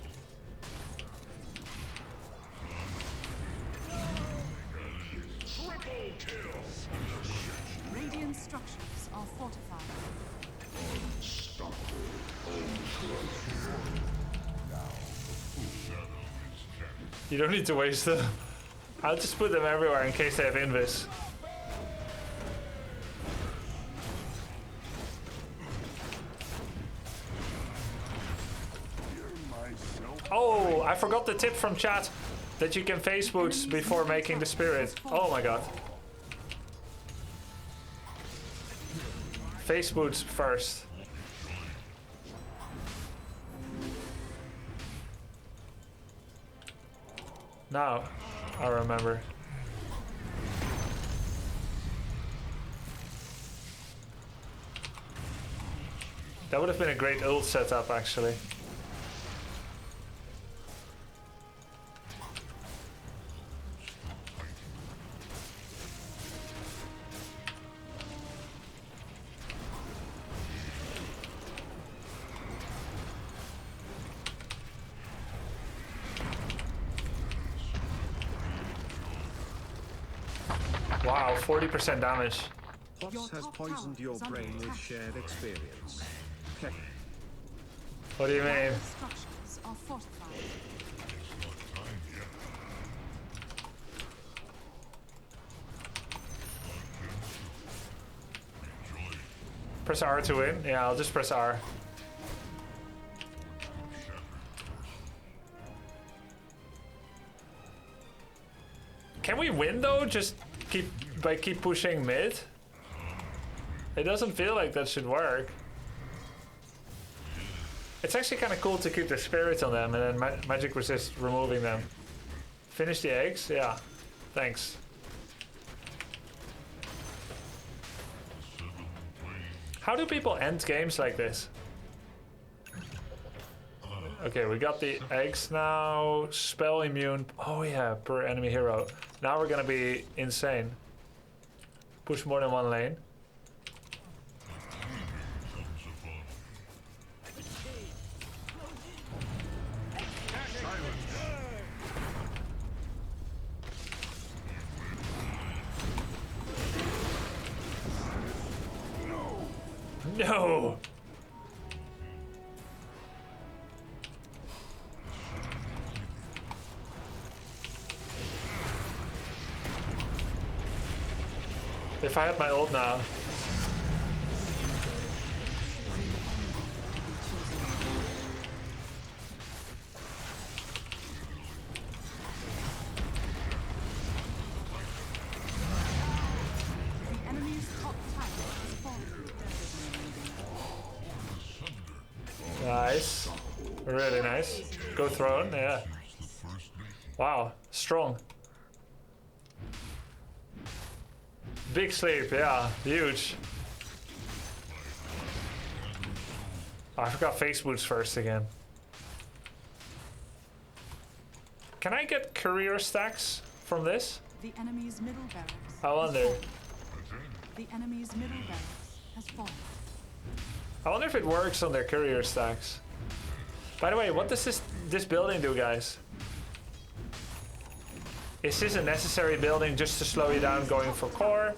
Radiant structures are fortified. You don't need to waste them. I'll just put them everywhere in case they have invis. Oh, I forgot the tip from chat that you can face boots before making the spirit. Oh my god. Face boots first. Now, I remember. That would have been a great ult setup, actually. Wow, 40% damage. Hops has poisoned your brain with shared experience. Okay. What do you mean? Structures are fortified. Press R to win? Yeah, I'll just press R. Can we win though? Just keep pushing mid? It doesn't feel like that should work. It's actually kind of cool to keep the spirit on them and then magic resist removing them. Finish the eggs? Yeah. Thanks. How do people end games like this? Okay, we got the eggs now. Spell immune. Oh yeah, per enemy hero. Now we're gonna be insane. Push more than one lane. No! If I had my ult now. The enemy's top tower has fallen. Nice. Really nice. Go throne, yeah. Wow, strong. Big sleep, yeah, huge. Oh, I forgot face boots first again. Can I get career stacks from this? The enemy's middle barracks. I wonder. The enemy's middle barracks has fallen. I wonder if it works on their career stacks. By the way, what does this building do, guys? Is this a necessary building just to slow you down going for core?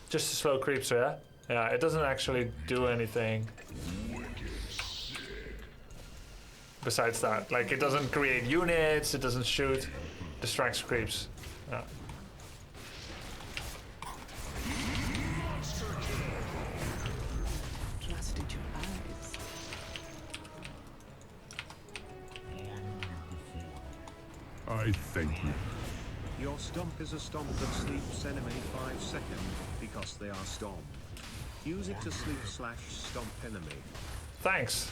Just to slow creeps, yeah? Yeah, it doesn't actually do anything. Besides that, like it doesn't create units, it doesn't shoot, distracts creeps. Yeah. Trusted your eyes. I thank you. Your stomp is a stomp that sleeps enemy 5 seconds because they are stomped. Use it to sleep / stomp enemy. Thanks.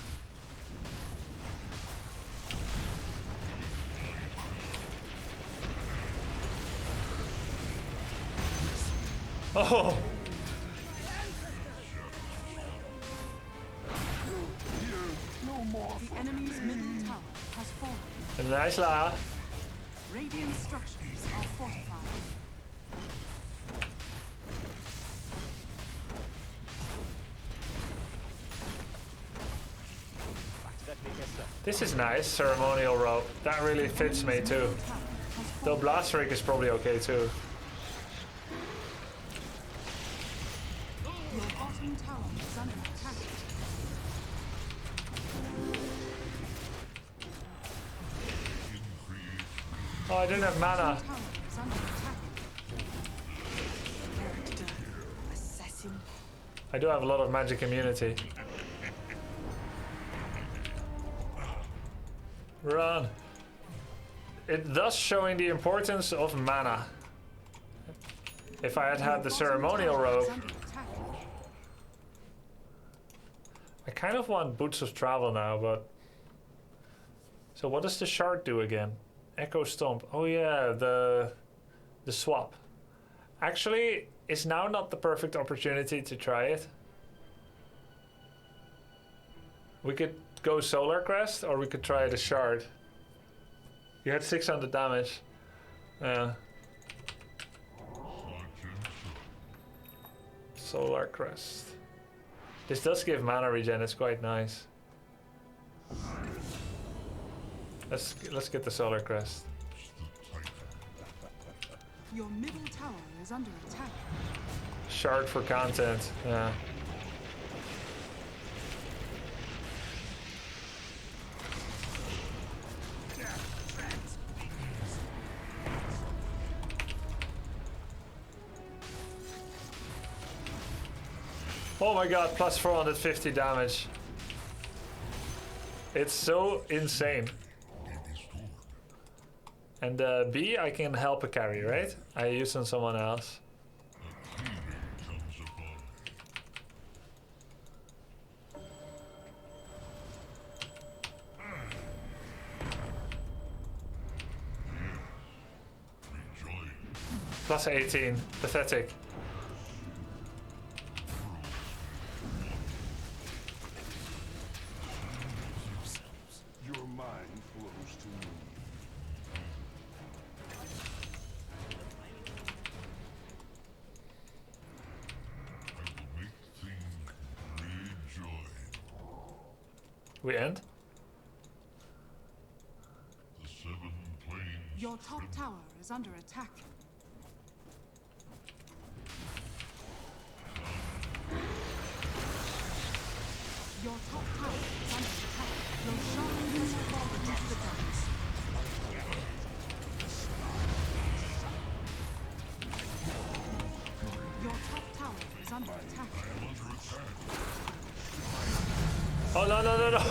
Oh! The enemy's middle tower has fallen. Nice la. Radiant structures are fortified. This is nice, ceremonial rope. That really fits me too. Though blast rig is probably okay too. Your bottom tower is under attack. Oh, I didn't have mana. Tower is under attack. Assassin. I do have a lot of magic immunity. Run. It thus showing the importance of mana. If I had had the ceremonial rope, I kind of want boots of travel now, but... So what does the shard do again? Echo stomp. Oh yeah, the swap. Actually, is now not the perfect opportunity to try it. We could go Solar Crest, or we could try the shard. You had 600 damage. Solar Crest. This does give mana regen, it's quite nice. Let's get the Solar Crest. Your middle tower is under attack. Shard for content, yeah. Oh my god, plus 450 damage. It's so insane. And B, I can help a carry, right? I use on someone else. Plus 18. Pathetic. Your mind flows to me. I will make things rejoin. We end? The seven planes. Your top tower is under attack. Your top tower is under attack. Your shrine has fallen into the depths. Your top tower is under attack. Oh no no no no!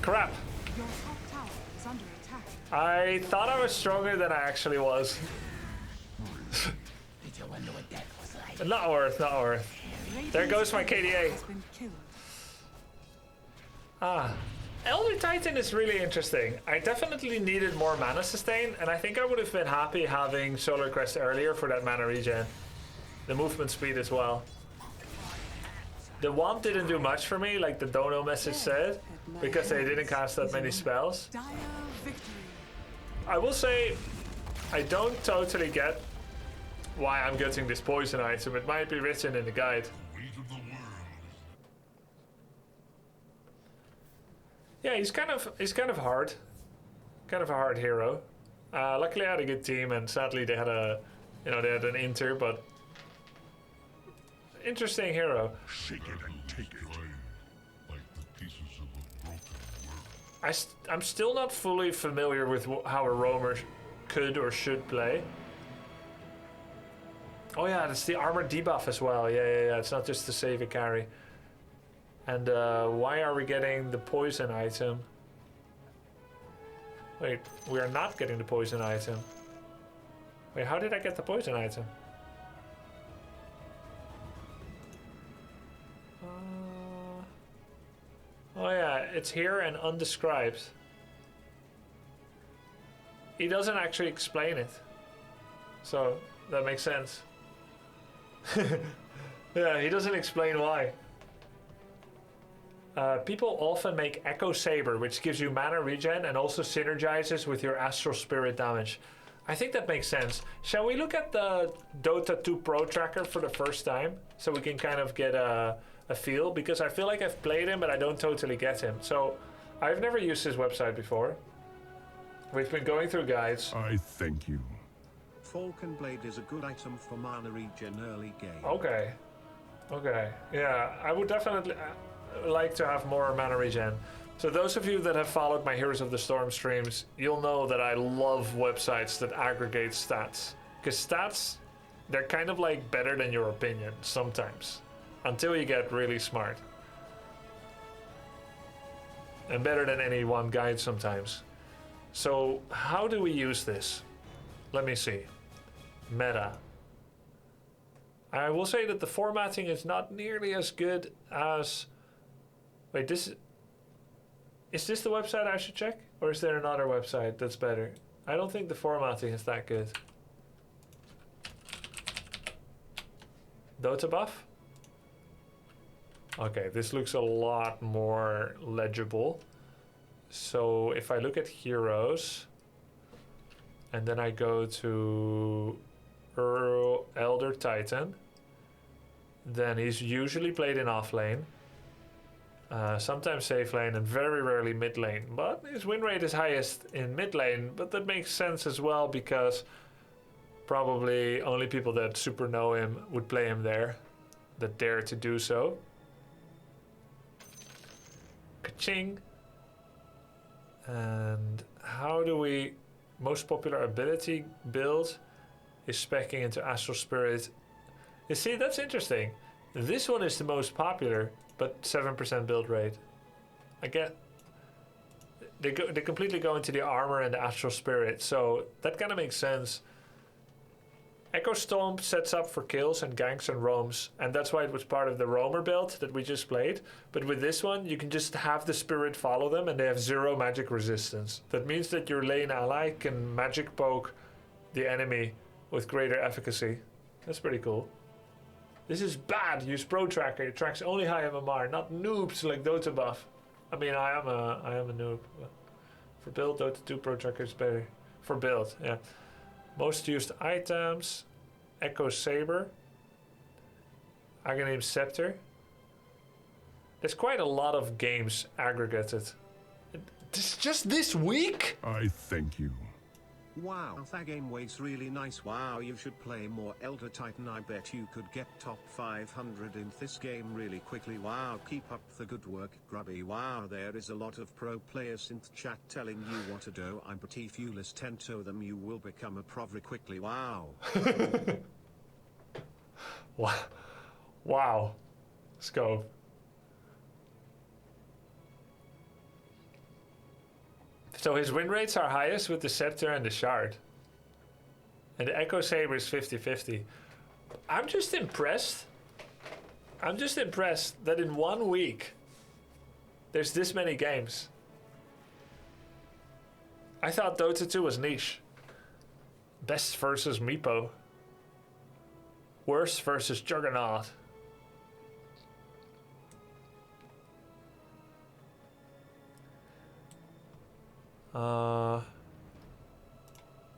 Crap! Your top tower is under attack. I thought I was stronger than I actually was. Did you wonder what that was like? Not worth, not worth. There goes my KDA. Has been killed. Ah. Elder Titan is really interesting. I definitely needed more mana sustain, and I think I would have been happy having Solar Crest earlier for that mana regen. The movement speed as well. The wand didn't do much for me, like the dono message said, because they didn't cast that many spells. Dire victory. I will say, I don't totally get why I'm getting this poison item. It might be written in the guide. Yeah, he's kind of hard, kind of a hard hero. Luckily, I had a good team, and sadly they had an inter, but interesting hero. Shake it and take it. Like the pieces of a broken world. I'm still not fully familiar with how a roamer could or should play. Oh yeah, it's the armor debuff as well. Yeah. It's not just the save a carry. And why are we getting the poison item? Wait, we are not getting the poison item. Wait, how did I get the poison item? Oh yeah, it's here and undescribed. He doesn't actually explain it. So, that makes sense. Yeah, he doesn't explain why. People often make Echo Saber, which gives you mana regen and also synergizes with your Astral Spirit damage. I think that makes sense. Shall we look at the Dota 2 Pro tracker for the first time? So we can kind of get a feel, because I feel like I've played him, but I don't totally get him. So I've never used his website before. We've been going through guides. I thank you. Falcon Blade is a good item for mana regen early game. Okay. Yeah, I would definitely like to have more mana regen. So those of you that have followed my Heroes of the Storm streams, you'll know that I love websites that aggregate stats. Because stats, they're kind of like better than your opinion sometimes. Until you get really smart. And better than any one guide sometimes. So how do we use this? Let me see. Meta. I will say that the formatting is not nearly as good as... Wait, is this the website I should check? Or is there another website that's better? I don't think the formatting is that good. Dota buff? Okay, this looks a lot more legible. So if I look at heroes, and then I go to Elder Titan, then he's usually played in off lane, sometimes safe lane, and very rarely mid lane. But his win rate is highest in mid lane, but that makes sense as well, because probably only people that super know him would play him there, that dare to do so. Ka-ching. And how do we... Most popular ability build is specking into Astral Spirit. You see, that's interesting. This one is the most popular, but 7% build rate. I get... They completely go into the armor and the Astral Spirit, so that kind of makes sense. Echo Storm sets up for kills and ganks and roams, and that's why it was part of the roamer build that we just played. But with this one, you can just have the spirit follow them, and they have 0 magic resistance. That means that your lane ally can magic poke the enemy with greater efficacy. That's pretty cool. This is bad. Use Pro Tracker. It tracks only high MMR, not noobs like Dota buff. I mean, I am a noob. But for build, Dota 2 Pro Tracker is better. For build, yeah. Most used items, Echo Saber, Aghanim Scepter. There's quite a lot of games aggregated. Just this week? I thank you. Wow, that game was really nice. Wow, you should play more Elder Titan. I bet you could get top 500 in this game really quickly. Wow, keep up the good work, Grubby. Wow, there is a lot of pro players in the chat telling you what to do. I'm pretty if you listen to them, you will become a pro very quickly. Wow. Wow. Let's go. So his win rates are highest with the Scepter and the Shard. And the Echo Saber is 50-50. I'm just impressed. I'm just impressed that in 1 week, there's this many games. I thought Dota 2 was niche. Best versus Meepo. Worst versus Juggernaut.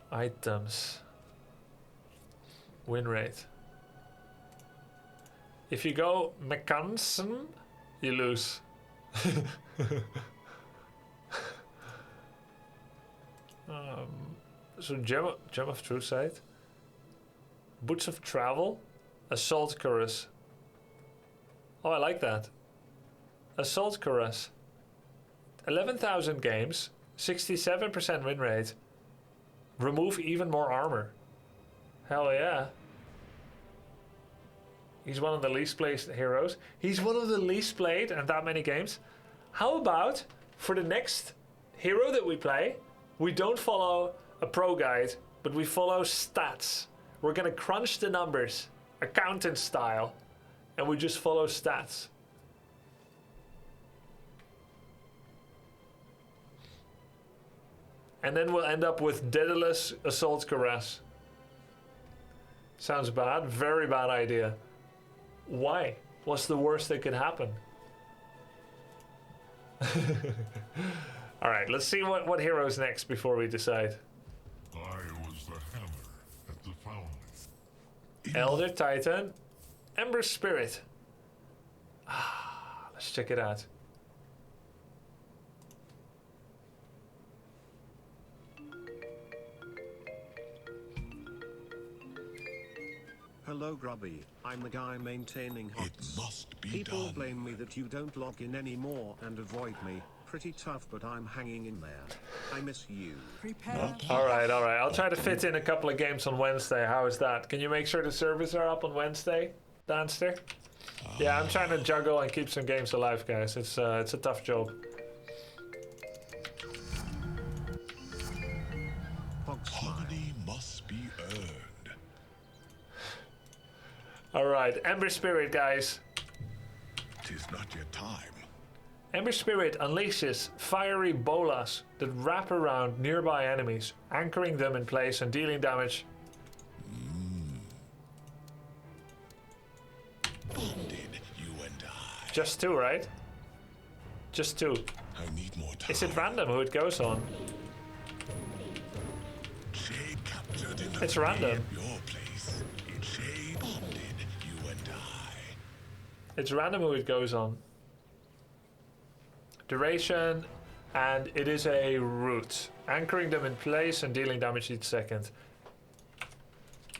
Items. Win rate. If you go mechanism, you lose. So Gem of True Sight. Boots of Travel. Assault Chorus. Oh, I like that. Assault Chorus. 11,000 games. 67% win rate. Remove even more armor. Hell yeah. He's one of the least played heroes. He's one of the least played and that many games. How about for the next hero that we play, we don't follow a pro guide, but we follow stats. We're gonna crunch the numbers, accountant style, and we just follow stats. And then we'll end up with Daedalus Assault Caress. Sounds bad. Very bad idea. Why? What's the worst that could happen? Alright, let's see what hero's next before we decide. I was the hammer at the founding. Elder Titan. Ember Spirit. Let's check it out. Hello Grubby, I'm the guy maintaining HOTS. It must be People done. blame me that you don't log in anymore and avoid me. Pretty tough, but I'm hanging in there. I miss you. Prepare. Alright. I'll try to fit in a couple of games on Wednesday. How is that? Can you make sure the servers are up on Wednesday, Danster? Yeah, I'm trying to juggle and keep some games alive, guys. It's a tough job. Harmony must be earned. Alright, Ember Spirit, guys. 'Tis not yet time. Ember Spirit unleashes fiery bolas that wrap around nearby enemies, anchoring them in place and dealing damage. Bonded, you and I. Just 2, right? Just 2. I need more time. Is it random who it goes on? Shay captured in the It's random. your place. Shay bonded, you and I. It's random who it goes on. Duration, and it is a root. Anchoring them in place and dealing damage each second.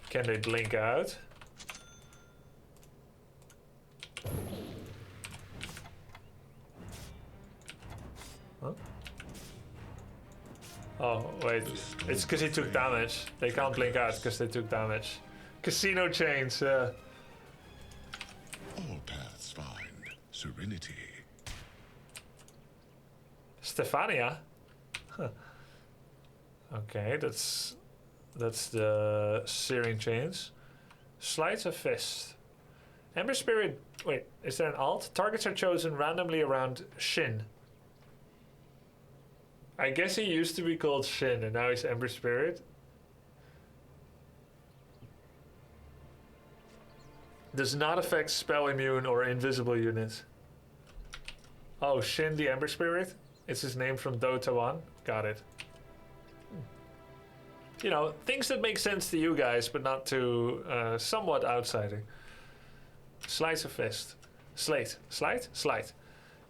Can they blink out? Huh? Oh, wait. It's because he took damage. They can't blink out because they took damage. Casino chains, All paths find serenity. Stefania? Huh. Okay, that's That's the Searing Chains. Sleight of Fist. Ember Spirit. Wait, is there an alt? Targets are chosen randomly around Shin. I guess he used to be called Shin and now he's Ember Spirit. Does not affect spell immune or invisible units. Oh, Shin the Ember Spirit? It's his name from Dota 1. Got it. You know, things that make sense to you guys, but not to somewhat outsider. Slice of Fist. Slate. Slide? Slide.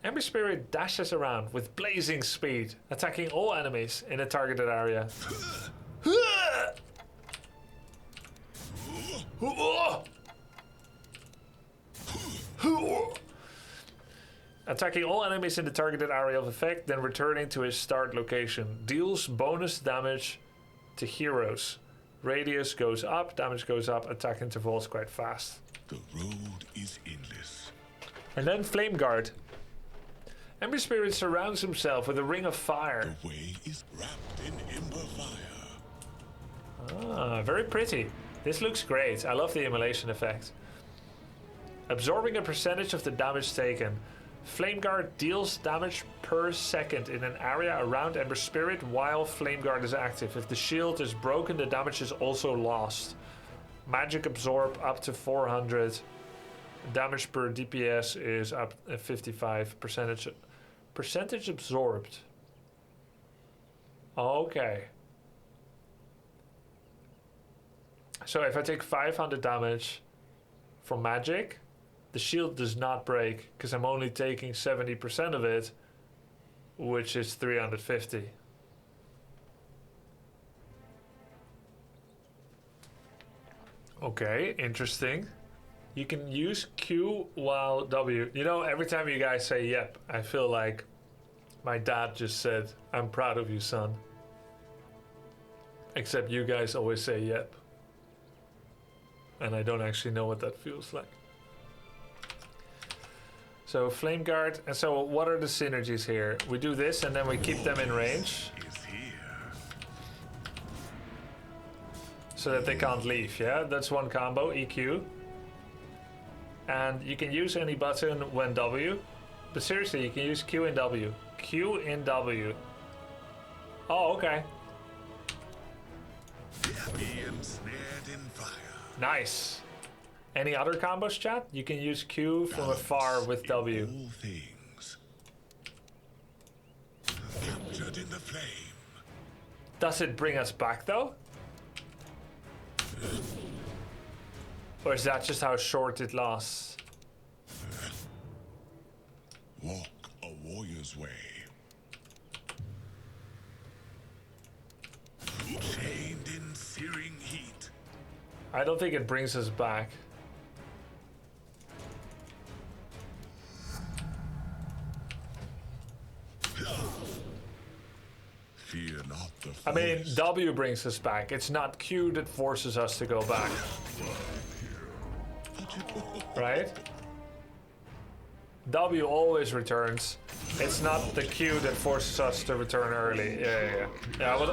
Ember Spirit dashes around with blazing speed, attacking all enemies in a targeted area. Attacking all enemies in the targeted area of effect, then returning to his start location. Deals bonus damage to heroes. Radius goes up, damage goes up, attack intervals quite fast. The road is endless. And then Flame Guard. Ember Spirit surrounds himself with a ring of fire. The way is wrapped in ember fire. Ah, very pretty. This looks great. I love the immolation effect. Absorbing a percentage of the damage taken. Flame Guard deals damage per second in an area around Ember Spirit while Flame Guard is active. If the shield is broken, the damage is also lost. Magic absorb up to 400. Damage per DPS is up 55 percentage. Percentage absorbed. Okay. So if I take 500 damage from magic, the shield does not break because I'm only taking 70% of it, which is 350. Okay, interesting. You can use Q while W. You know, every time you guys say yep, I feel like my dad just said, I'm proud of you, son. Except you guys always say yep. And I don't actually know what that feels like. So Flame Guard, and so what are the synergies here? We do this and then we keep them in range. So that they can't leave, yeah? That's one combo, EQ. And you can use any button when W. But seriously, you can use Q and W. Q and W. Oh, okay. Nice. Any other combos, chat? You can use Q from afar with W. Captured in the flame. Does it bring us back though? Or is that just how short it lasts? Walk a warrior's way. Chained in searing heat. I don't think it brings us back. Fear not the I mean, W brings us back. It's not Q that forces us to go back. Right? W always returns. It's not the Q that forces us to return early. Yeah,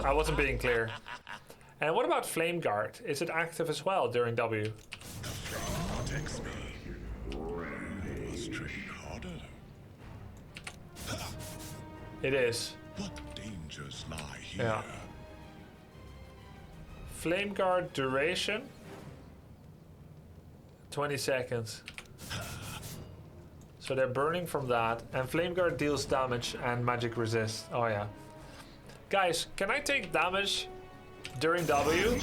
I wasn't being clear. And what about Flame Guard? Is it active as well during W? protects me. Must train harder. It is. What dangers lie here? Yeah. Flame Guard duration? 20 seconds. So they're burning from that. And Flame Guard deals damage and magic resist. Oh yeah. Guys, can I take damage during W?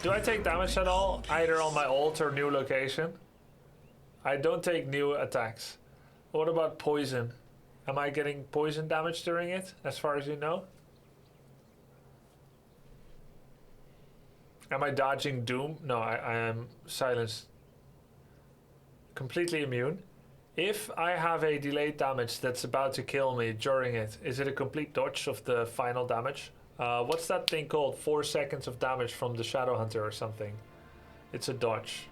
Do I take damage at all? Either on my ult or new location? I don't take new attacks. What about poison? Am I getting poison damage during it, as far as you know? Am I dodging doom? No, I am silenced. Completely immune. If I have a delayed damage that's about to kill me during it, is it a complete dodge of the final damage? What's that thing called? 4 seconds of damage from the Shadow Hunter or something. It's a dodge.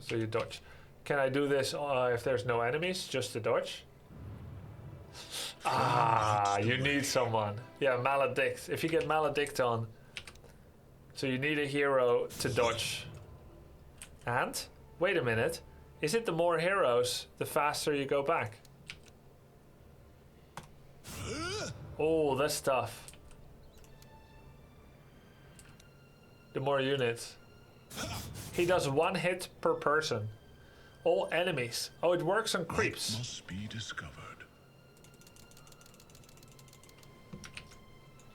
So you dodge. Can I do this if there's no enemies? Just a dodge? Ah, you need someone. Yeah, Maledict. If you get Maledict on. So you need a hero to dodge. And? Wait a minute. Is it the more heroes, the faster you go back? Oh, that's tough. The more units. He does 1 hit per person. All enemies. Oh, it works on creeps. What must be discovered.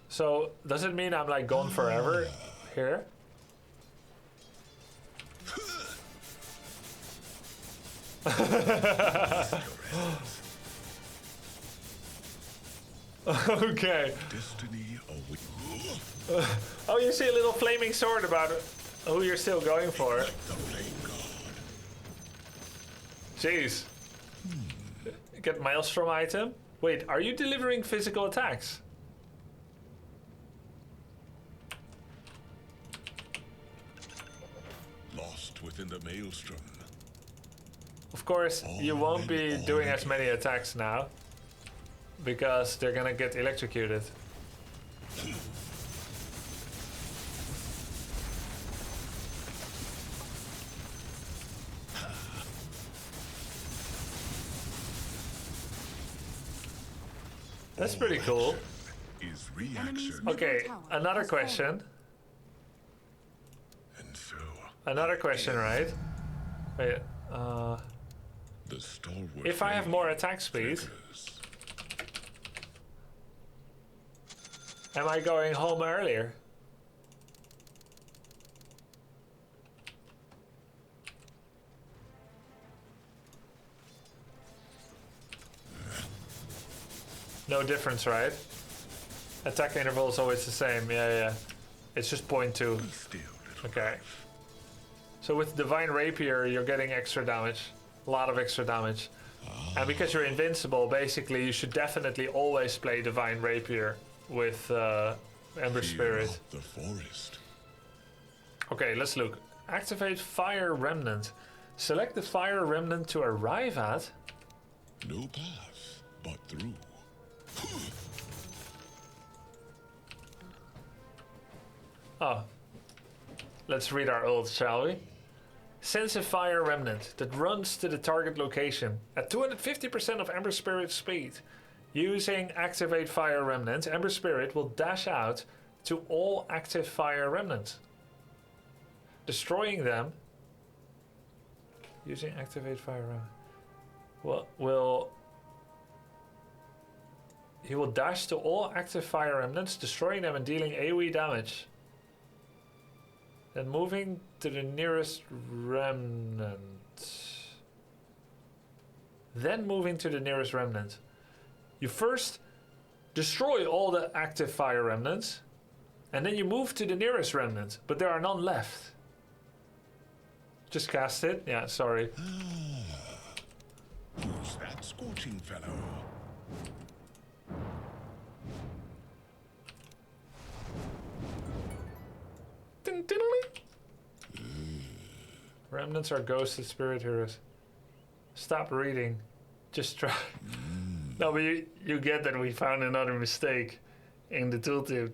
So, does it mean I'm like gone forever here? Okay. Destiny awaits. Oh, you see a little flaming sword about who you're still going for. The flame god. Jeez. Get Maelstrom item? Wait, are you delivering physical attacks? Lost within the maelstrom. Of course, you won't be doing as many attacks now. Because they're gonna get electrocuted. That's pretty cool. Is reaction. Okay, another question. And so Another question, right? Wait, the stalwart if I have more attack speed, am I going home earlier? No difference, right? Attack interval is always the same. Yeah. It's just 0.2. Okay. So with Divine Rapier, you're getting extra damage. A lot of extra damage. And because you're invincible, basically, you should definitely always play Divine Rapier with Ember Spirit. The forest. Okay, let's look. Activate Fire Remnant. Select the Fire Remnant to arrive at. No path, but through. Oh. Let's read our ult, shall we? Sense a Fire Remnant that runs to the target location at 250% of Ember Spirit speed. Using Activate Fire Remnant, Ember Spirit will dash out to all active Fire Remnants, destroying them. Using Activate Fire Remnant. He will dash to all active Fire Remnants, destroying them and dealing AoE damage. Then moving to the nearest remnant. You first destroy all the active Fire Remnants, and then you move to the nearest remnant, but there are none left. Just cast it? Yeah, sorry. Who's that scorching fellow? Remnants are ghosted spirit heroes. Stop reading. Just try. No, but you get that we found another mistake in the tooltip.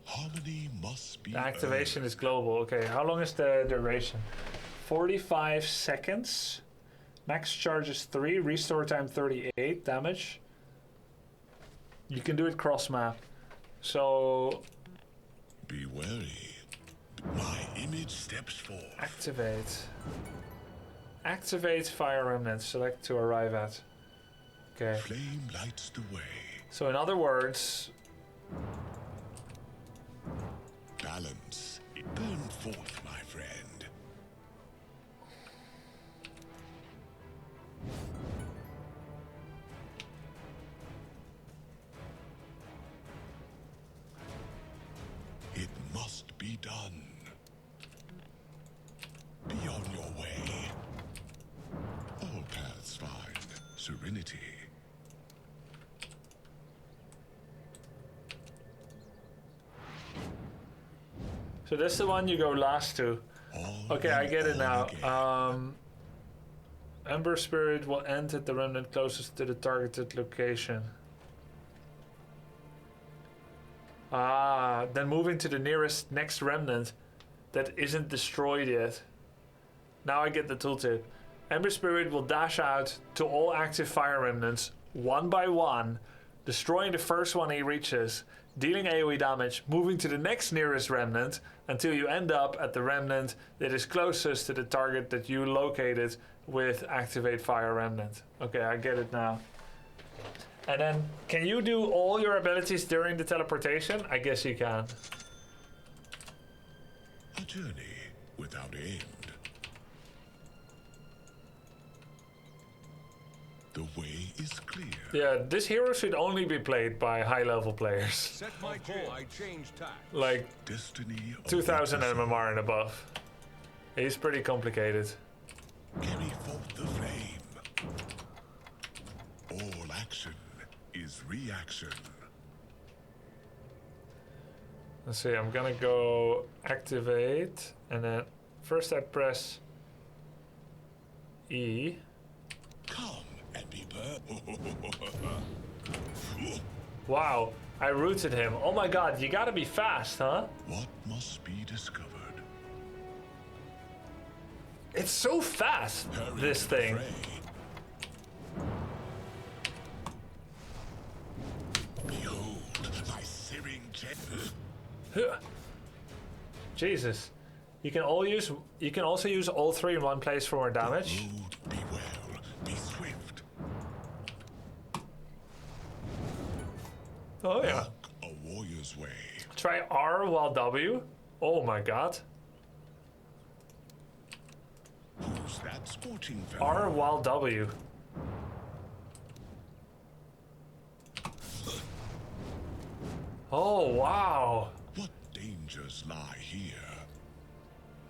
Harmony must be The activation is global. Okay, how long is the duration? 45 seconds. Max charge is 3. Restore time 38. Damage. You can do it cross map. So Be wary. My image steps forth. activate. Activate Fire Remnant. Select to arrive at. Okay. Flame lights the way. So in other words, Balance. Burn forth, my friend. It must be done. Be on your way. All paths find serenity. so this is the one you go last to. Okay, I get it now. Ember Spirit will end at the remnant closest to the targeted location. Ah, then moving to the next remnant that isn't destroyed yet. Now I get the tooltip. Ember Spirit will dash out to all active fire remnants one by one, destroying the first one he reaches, dealing AoE damage, moving to the next nearest remnant until you end up at the remnant that is closest to the target that you located with Activate Fire Remnant. Okay, I get it now. And then, can you do all your abilities during the teleportation? I guess you can. A journey without end. The way is clear. Yeah, this hero should only be played by high-level players. Set my call. I change tack. Like Destiny 2000 MMR and above. He's pretty complicated. Carry forth the flame. All action is reaction. Let's see, I'm gonna go activate, and then first I press E. Come and be Wow, I rooted him. Oh my god, you gotta be fast, huh? What must be discovered? It's so fast, this thing. Behold my searing jet. Jesus. You can also use all three in one place for more damage. Be well, be swift. Oh yeah. Walk a warrior's way. Try R while W. Oh my god. Who's that scorching fellow? R while W. Oh wow. What dangers lie here?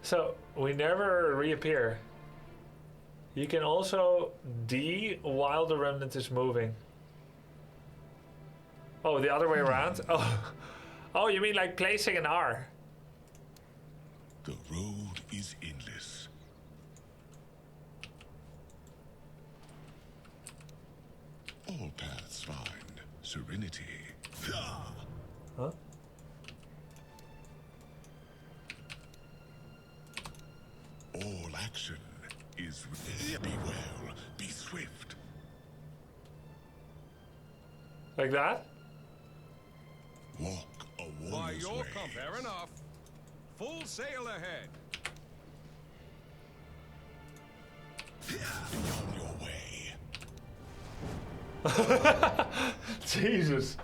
So we never reappear. You can also D while the remnant is moving. Oh, the other way around? Oh, oh, you mean like placing an R? The road is endless. All paths find serenity. Huh? All action is be well, be swift. Like that? Walk a By warrior's your way. comp, fair enough. Full sail ahead. Be on your way. Jesus.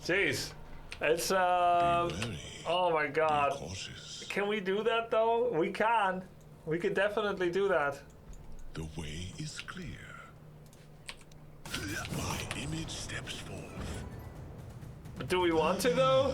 Jeez. It's Be wary. oh my god. Be cautious. Can we do that though? We can. We could definitely do that. The way is clear. My image steps forth. But do we want to though?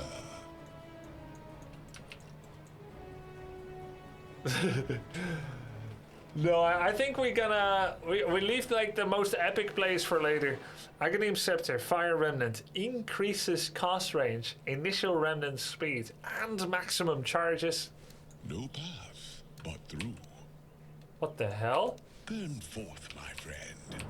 No, I think we're gonna we leave like the most epic plays for later. Aghanim Scepter, Fire Remnant, increases cast range, initial remnant speed, and maximum charges. No path but through. What the hell? Burn forth, my friend.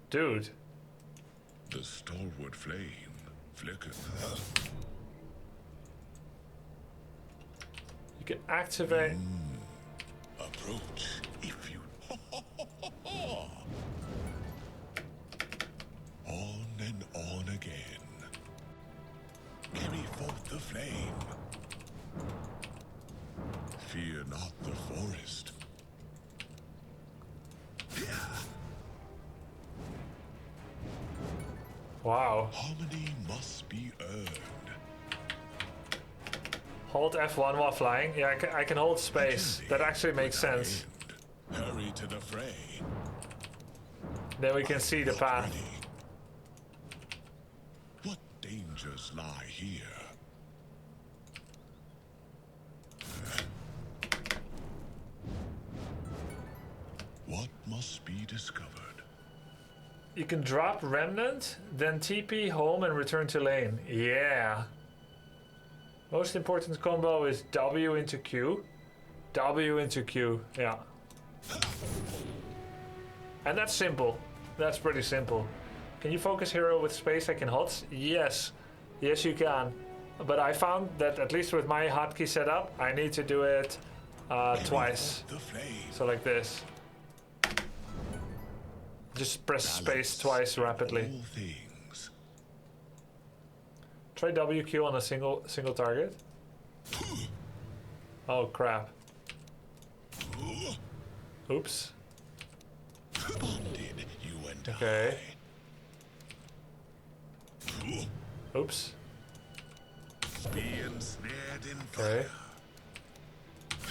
Dude. The stalwart flame flickers. You can activate. Approach if you. On and on again. Carry forth the flame. Fear not the forest. Wow. Harmony must be earned. Hold F1 while flying. Yeah, I can hold space. That actually makes sense. Hurry to the fray. Then we can see the path. Ready. What dangers lie here? What must be discovered? You can drop Remnant, then TP home and return to lane. Yeah. Most important combo is W into Q. W into Q, yeah. And that's simple. That's pretty simple. Can you focus hero with space like in HOTS? Yes. Yes, you can. But I found that at least with my hotkey setup, I need to do it twice. So like this. Just press space twice rapidly. Try WQ on a single target. Oh crap. Oops. Okay. Oops. Being snared in Okay.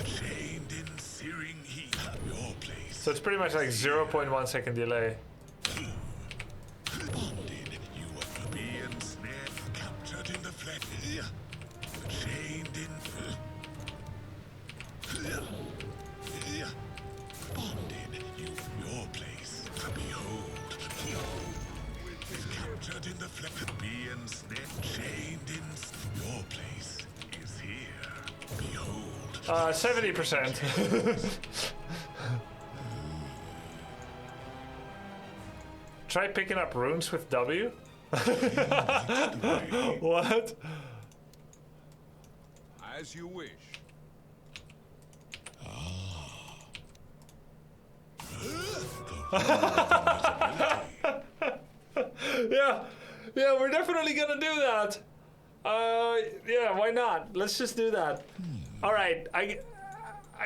fire, chained in searing heat. Your place. So it's pretty much like 0.1 second delay. Bonded, you are being snared, captured in the flesh, chained in. Bonded, your place. Behold, captured in the flesh, being snared, chained in. Your place is here. Behold. 70%. Try picking up runes with W. What? As you wish. Yeah, we're definitely gonna do that. Yeah, why not? Let's just do that. All right, I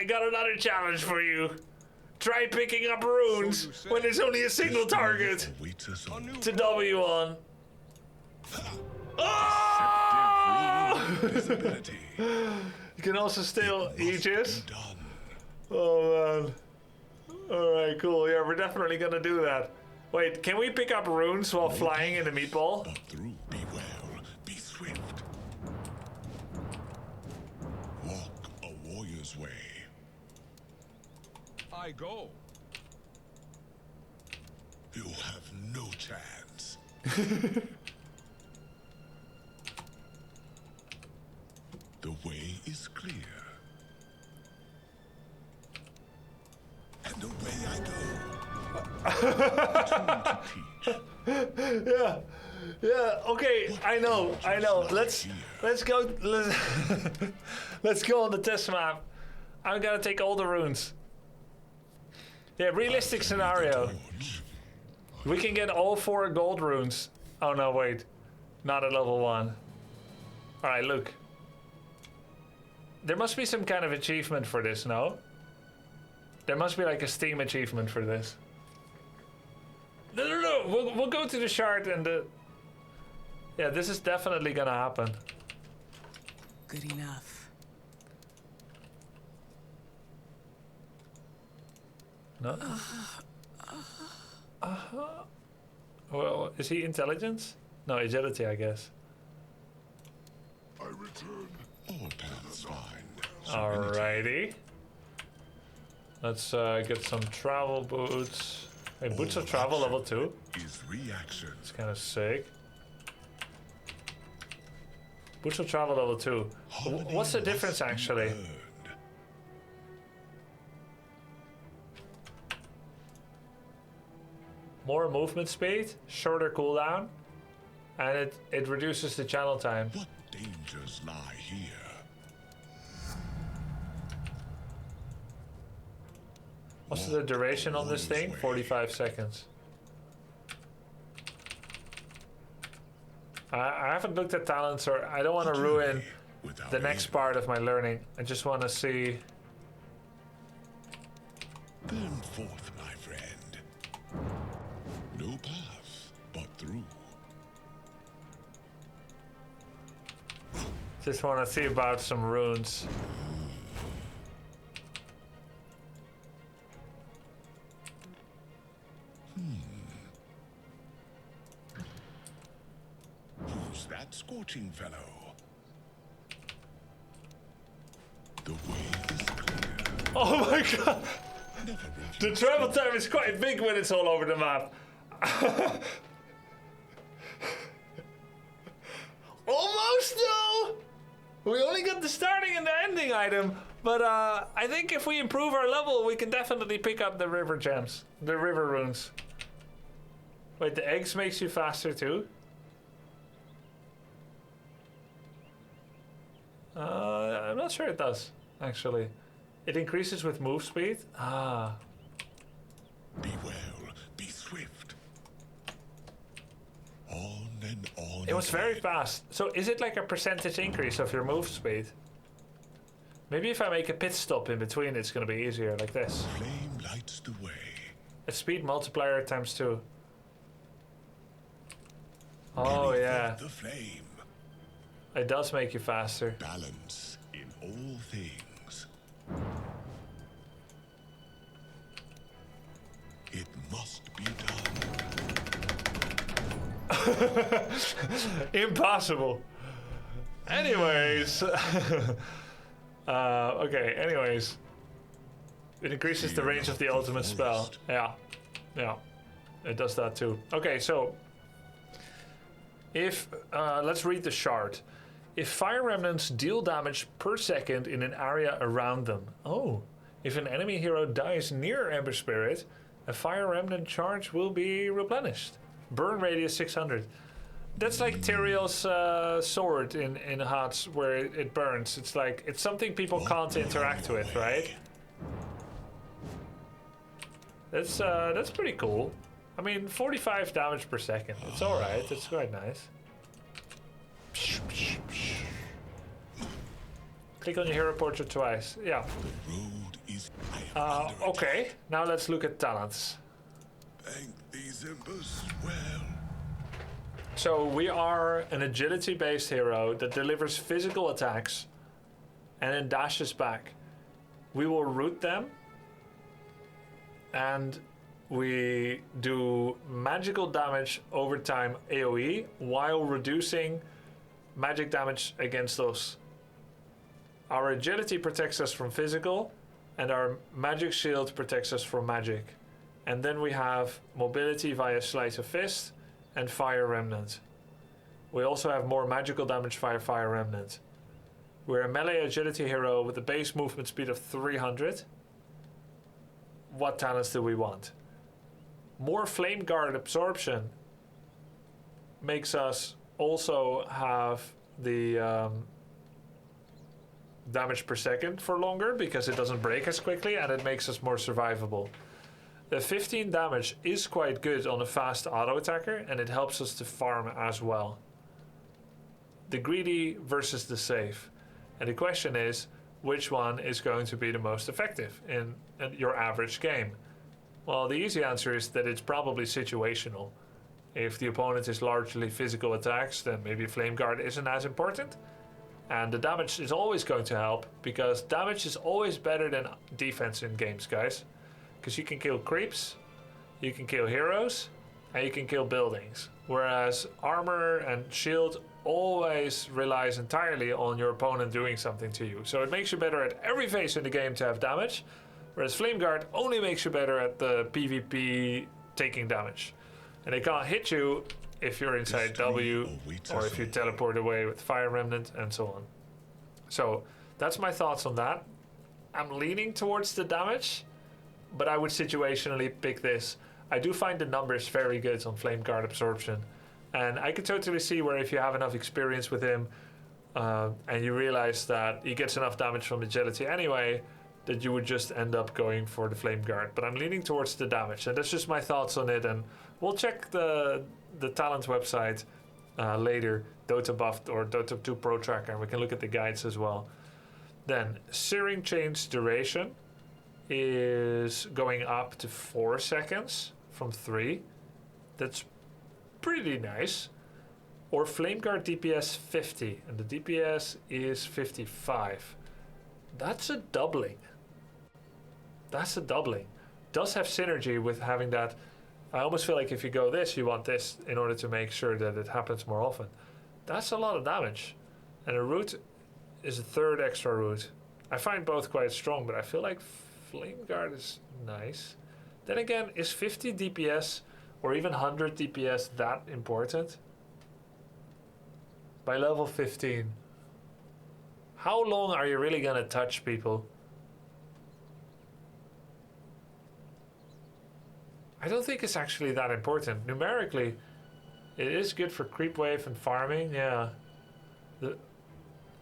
got another challenge for you. Try picking up runes when there's only a single target to W on. Oh! You can also steal Aegis. Oh man. Alright, cool. Yeah, we're definitely gonna do that. Wait, can we pick up runes while flying in the meatball? Be well, be swift. Walk a warrior's way. I go. You have no chance. The way is clear. And away I go. Yeah, okay, I know. Let's go let's go on the test map. I'm gonna take all the runes. Yeah, realistic scenario. We can get all 4 gold runes. Oh no, wait. Not at level 1. Alright, look. There must be some kind of achievement for this, no? There must be like a Steam achievement for this. No. We'll go to the shard and the... Yeah, this is definitely gonna happen. Good enough. No? Well, is he intelligence? No, agility, I guess. I return. All paths find. Alrighty. Let's get some travel boots. Hey, boots of travel level 2. Is reaction. It's kind of sick. Boots of travel level 2. What's the difference actually? More movement speed, shorter cooldown, and it reduces the channel time. What dangers lie here? What's the duration on this thing? 45 seconds. I haven't looked at talents, or I don't want to ruin the next part of my learning. I just want to see. Burn forth, my friend. No path but through. Just want to see about some runes. Who's that scorching fellow? The way is clear. Oh my god! The travel time is quite big when it's all over the map. Almost though! We only got the starting and the ending item, but I think if we improve our level, we can definitely pick up the river gems, the river runes. Wait, the eggs makes you faster too? I'm not sure it does, actually. It increases with move speed? Ah. Be well, be swift. On and on. It was very fast. So is it like a percentage increase of your move speed? Maybe if I make a pit stop in between, it's going to be easier, like this. Flame lights the way. A speed multiplier times 2. Oh, yeah. The flame. It does make you faster. Balance in all things. It must be done. Impossible. Anyways. Okay, anyways. It increases the range of the ultimate spell. Yeah. Yeah. It does that too. Okay, so if let's read the shard. If fire remnants deal damage per second in an area around them. Oh. If an enemy hero dies near Ember Spirit, a fire remnant charge will be replenished. Burn radius 600. That's like Tyrael's sword in HOTS where it burns. It's like, it's something people can't interact with, right? That's pretty cool. I mean, 45 damage per second. It's alright, it's quite nice. Click on your hero portrait twice. Yeah. Okay, now let's look at talents. Thank these embers well. So we are an agility-based hero that delivers physical attacks and then dashes back. We will root them and we do magical damage over time AoE while reducing magic damage against those. Our agility protects us from physical and our magic shield protects us from magic. And then we have mobility via sleight of fist and fire remnant. We also have more magical damage via fire remnant. We're a melee agility hero with a base movement speed of 300. What talents do we want? More flame guard absorption makes us also have the damage per second for longer because it doesn't break as quickly and it makes us more survivable. The 15 damage is quite good on a fast auto attacker and it helps us to farm as well. The greedy versus the safe. And the question is, which one is going to be the most effective in your average game? Well, the easy answer is that it's probably situational. If the opponent is largely physical attacks, then maybe Flame Guard isn't as important. And the damage is always going to help, because damage is always better than defense in games, guys. Because you can kill creeps, you can kill heroes, and you can kill buildings. Whereas armor and shield always relies entirely on your opponent doing something to you. So it makes you better at every phase in the game to have damage, whereas Flame Guard only makes you better at the PvP taking damage. And they can't hit you if you're inside W, or if you teleport away with Fire Remnant, and so on. So that's my thoughts on that. I'm leaning towards the damage, but I would situationally pick this. I do find the numbers very good on Flame Guard absorption. And I could totally see where if you have enough experience with him, and you realize that he gets enough damage from agility anyway, that you would just end up going for the Flame Guard. But I'm leaning towards the damage, and that's just my thoughts on it. And we'll check the talent website later, Dota Buffed or Dota 2 Pro Tracker, and we can look at the guides as well. Then, Searing Chain's duration is going up to 4 seconds from 3. That's pretty nice. Or Flame Guard DPS 50, and the DPS is 55. That's a doubling. That's a doubling. Does have synergy with having that. I almost feel like if you go this, you want this in order to make sure that it happens more often. That's a lot of damage. And a root is a third extra root. I find both quite strong, but I feel like Flame Guard is nice. Then again, is 50 DPS or even 100 DPS that important? By level 15. How long are you really gonna touch people? I don't think it's actually that important. Numerically, it is good for creep wave and farming, yeah.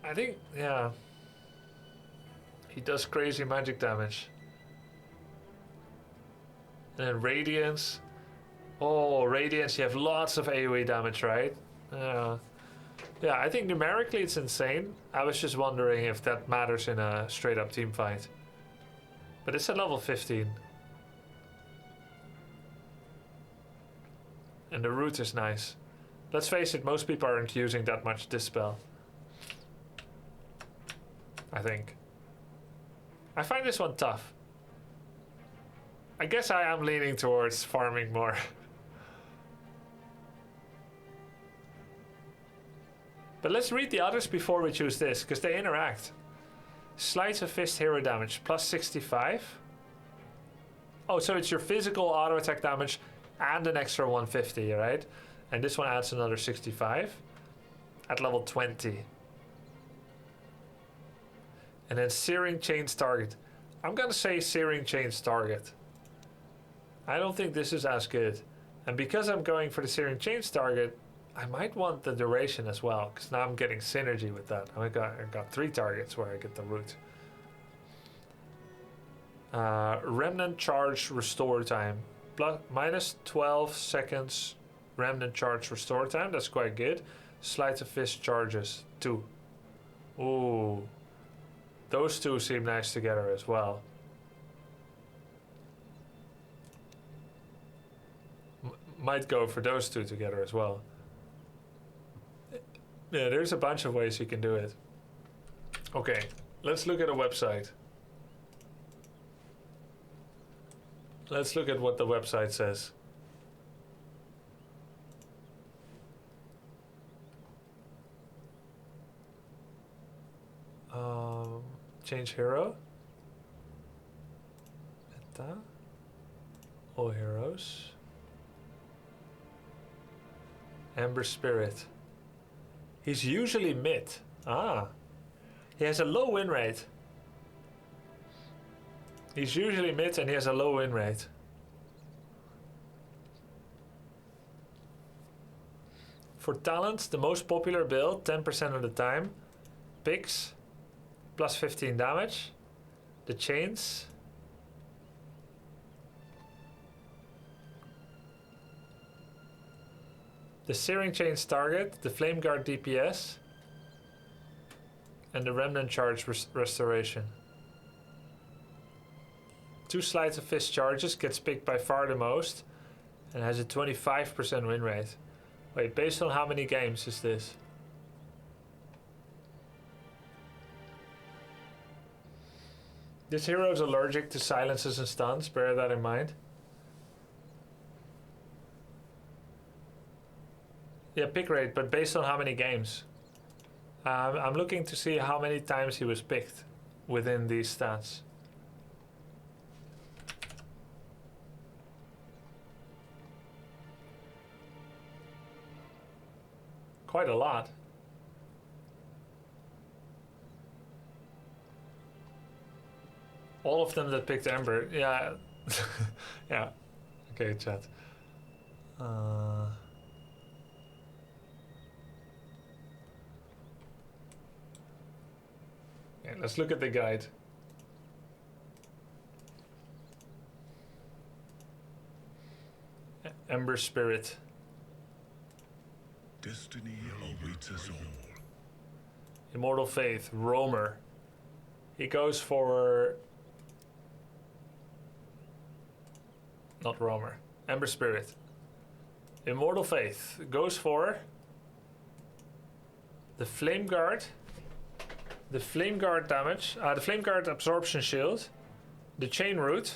I think, yeah. He does crazy magic damage. And then Radiance. Oh, Radiance, you have lots of AoE damage, right? Yeah, I think numerically it's insane. I was just wondering if that matters in a straight up team fight. But it's at level 15. And the root is nice. Let's face it, most people aren't using that much Dispel. I think. I find this one tough. I guess I am leaning towards farming more. But let's read the others before we choose this, because they interact. Sleight of Fist hero damage, plus 65. Oh, so it's your physical auto attack damage and an extra 150, right? And this one adds another 65 at level 20. And then Searing Chains Target. I'm gonna say Searing Chains Target. I don't think this is as good. And because I'm going for the Searing Chains Target, I might want the duration as well, because now I'm getting synergy with that. I got 3 targets where I get the root. Remnant Charge Restore Time. Minus 12 seconds Remnant Charge Restore Time. That's quite good. Sleight of Fist Charges. 2. Ooh. Those 2 seem nice together as well. Might go for those 2 together as well. Yeah, there's a bunch of ways you can do it. Okay, let's look at a website. Let's look at what the website says. Change hero. Meta. All heroes. Ember Spirit. He's usually mid. Ah. He has a low win rate. He's usually mid and he has a low win rate. For talent, the most popular build, 10% of the time. Picks, plus 15 damage. The chains. The Searing Chains Target, the Flame Guard DPS, and the Remnant Charge Restoration. 2 Sleight of Fist charges, gets picked by far the most, and has a 25% win rate. Wait, based on how many games is this? This hero is allergic to silences and stuns, bear that in mind. Yeah, pick rate, but based on how many games? I'm looking to see how many times he was picked within these stats. Quite a lot. All of them that picked Ember, yeah. Yeah. Okay, chat. Yeah, let's look at the guide. Ember Spirit. Destiny awaits us all. Immortal Faith, Roamer. He goes for... Not Roamer. Ember Spirit. Immortal Faith goes for... The Flame Guard. The Flame Guard damage. The Flame Guard absorption shield. The Chain Root.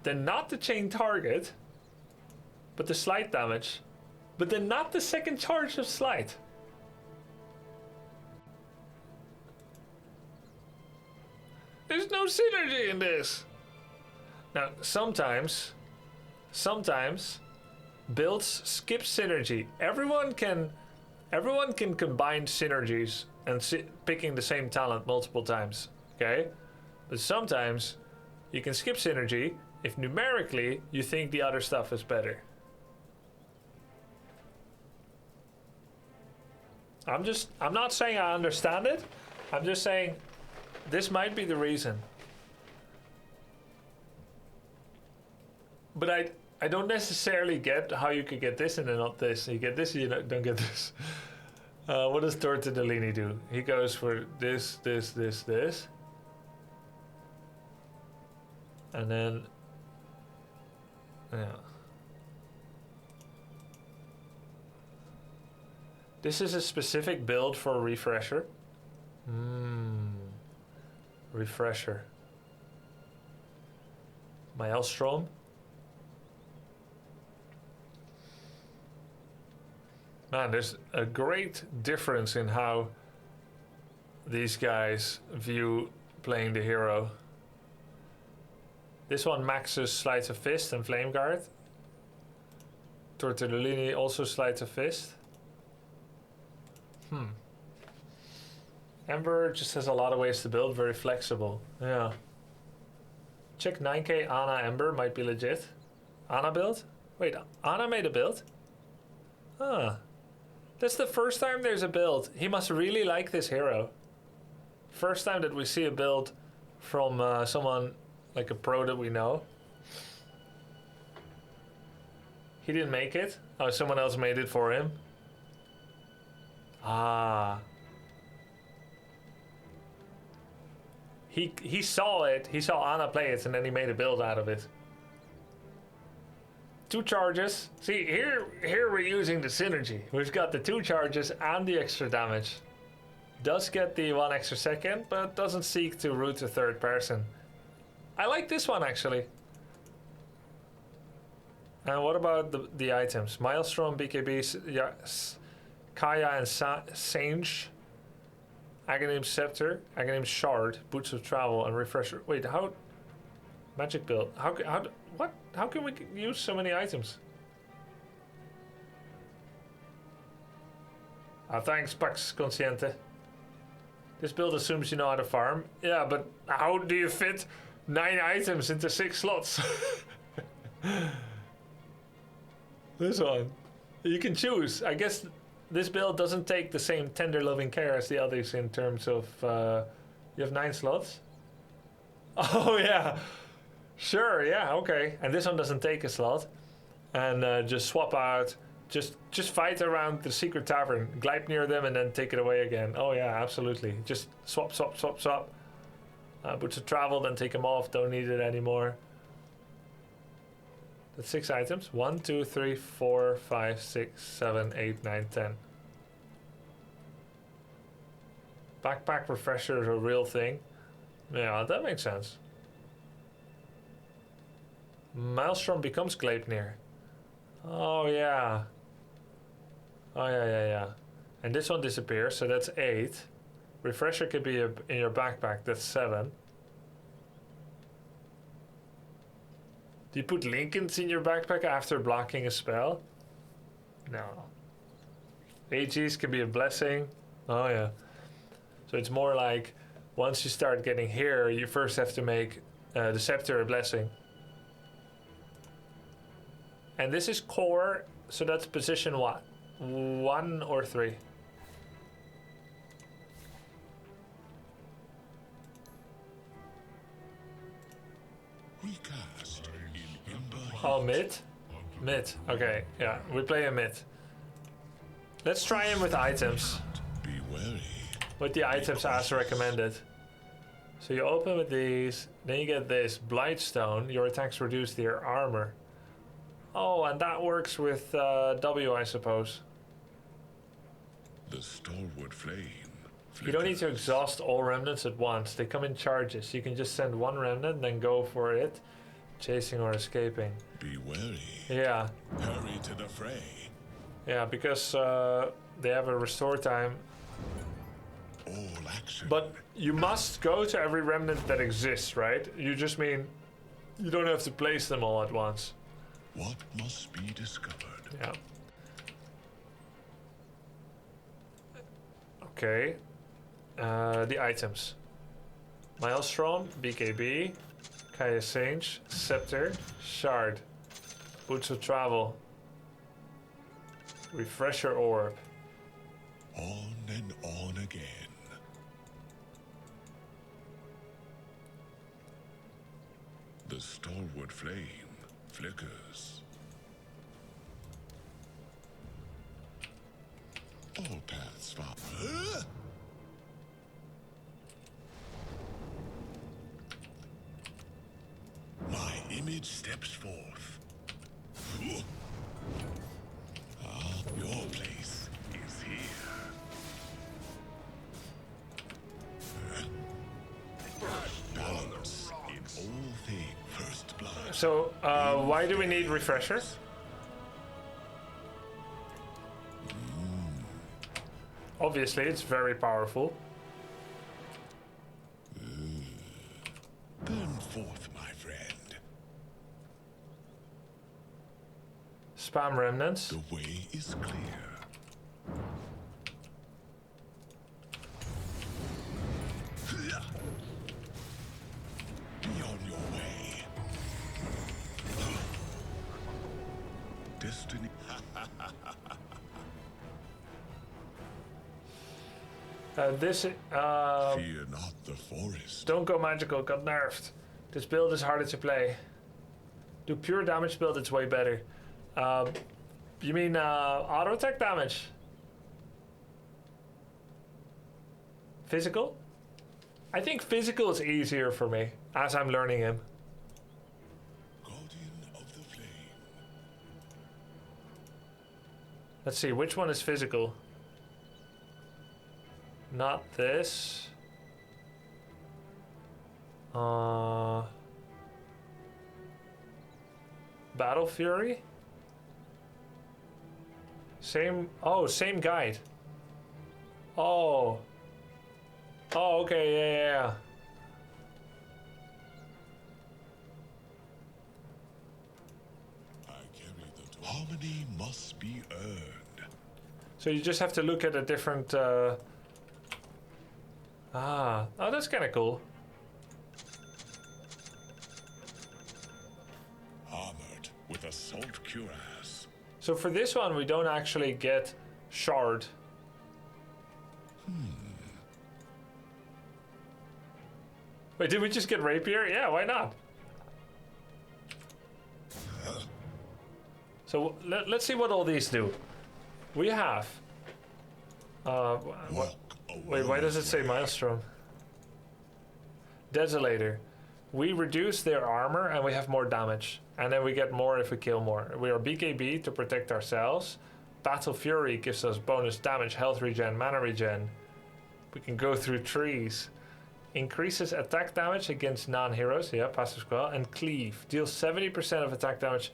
Then not the Chain Target. But the Sleight damage. But then not the second charge of Sleight. There's no synergy in this. Now, sometimes builds skip synergy. Everyone can everyone can combine synergies and picking the same talent multiple times, okay? But sometimes you can skip synergy if numerically you think the other stuff is better. I'm not saying I understand it. I'm just saying this might be the reason. But I don't necessarily get how you could get this and then not this. You get this, you don't get this. What does Tortellini do? He goes for this, this, this, this. And then, yeah. This is a specific build for a refresher. Refresher. Maelstrom. Man, there's a great difference in how these guys view playing the hero. This one maxes Sleight of Fist and Flame Guard. Tortellini also Sleight of Fist. Ember just has a lot of ways to build, very flexible. Yeah. Check 9k Ana Ember, might be legit. Ana build? Wait, Ana made a build? Huh. That's the first time there's a build. He must really like this hero. First time that we see a build from someone like a pro that we know. He didn't make it. Oh, someone else made it for him. Ah. He saw it. He saw Ana play it, and then he made a build out of it. 2 charges. See, here we're using the synergy. We've got the 2 charges and the extra damage. Does get the 1 extra second, but doesn't seek to root a third person. I like this one, actually. And what about the items? Maelstrom, BKB, yeah, Kaya and Sange. Aghanim Scepter, Aghanim Shard, Boots of Travel, and Refresher. Wait, how? Magic build. What? How can we use so many items? Thanks, Pax Consciente. This build assumes you know how to farm. Yeah, but how do you fit 9 items into 6 slots? This one. You can choose. I guess this build doesn't take the same tender loving care as the others in terms of you have 9 slots. Oh yeah, sure, yeah, okay. And this one doesn't take a slot, and just swap out, just fight around the secret tavern, glide near them, and then take it away again. Oh yeah, absolutely. Just swap. Boots of Travel, then take them off. Don't need it anymore. That's 6 items. 1, 2, 3, 4, 5, 6, 7, 8, 9, 10. Backpack refresher is a real thing. Yeah, that makes sense. Maelstrom becomes Gleipnir. Oh yeah. Oh yeah. And this one disappears, so that's 8. Refresher could be in your backpack, that's 7. Do you put Lincolns in your backpack after blocking a spell? No. AGs can be a blessing. Oh yeah. So it's more like once you start getting here, you first have to make the Scepter a blessing. And this is core, so that's position what? 1 or 3? Oh, mid? Mid, okay, yeah, we play a mid. Let's try him with items. Be wary. With the items as recommended. So you open with these, then you get this Blightstone, your attacks reduce their armor. Oh, and that works with W, I suppose. The stalwart flame. You don't need to exhaust all remnants at once. They come in charges. You can just send 1 remnant, then go for it, chasing or escaping. Be wary. Yeah. Hurry to the fray. Yeah, because they have a restore time. All action. But you must go to every remnant that exists, right? You just mean you don't have to place them all at once. What must be discovered? Yeah. Okay. The items. Maelstrom, BKB, Kaya Sage, Scepter, Shard, Boots of Travel, Refresher Orb. On and on again. The stalwart flame flickers. All paths follow. My image steps forth. Ah, your place is here. Balance in all things. First blood. So, why do we need refresher? Obviously, it's very powerful. Burn forth, my friend. Spam remnants. The way is clear. Be on your way. Destiny. Fear not the forest. Don't go magical, got nerfed. This build is harder to play. Do pure damage build, it's way better. You mean auto attack damage? Physical? I think physical is easier for me as I'm learning him. Guardian of the flame. Let's see, which one is physical? Not this. Battle Fury? Same, oh, same guide. Oh. Oh, okay, yeah. I carry the harmony must be earned. So you just have to look at a different, oh, that's kind of cool. Armored with assault cuirass. So for this one, we don't actually get shard. Wait, did we just get rapier? Yeah, why not? So let's see what all these do. We have. Wait, why does it say Maelstrom? Desolator. We reduce their armor and we have more damage. And then we get more if we kill more. We are BKB to protect ourselves. Battle Fury gives us bonus damage, health regen, mana regen. We can go through trees. Increases attack damage against non-heroes. Yeah, passive spell. And Cleave. Deals 70% of attack damage.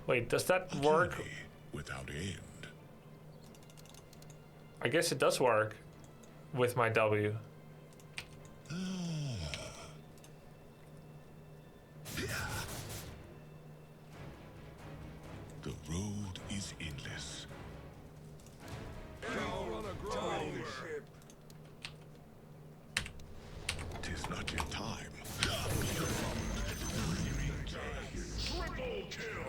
Wait, does that work? Without end. I guess it does work with my W. The road is endless. Tis not yet time.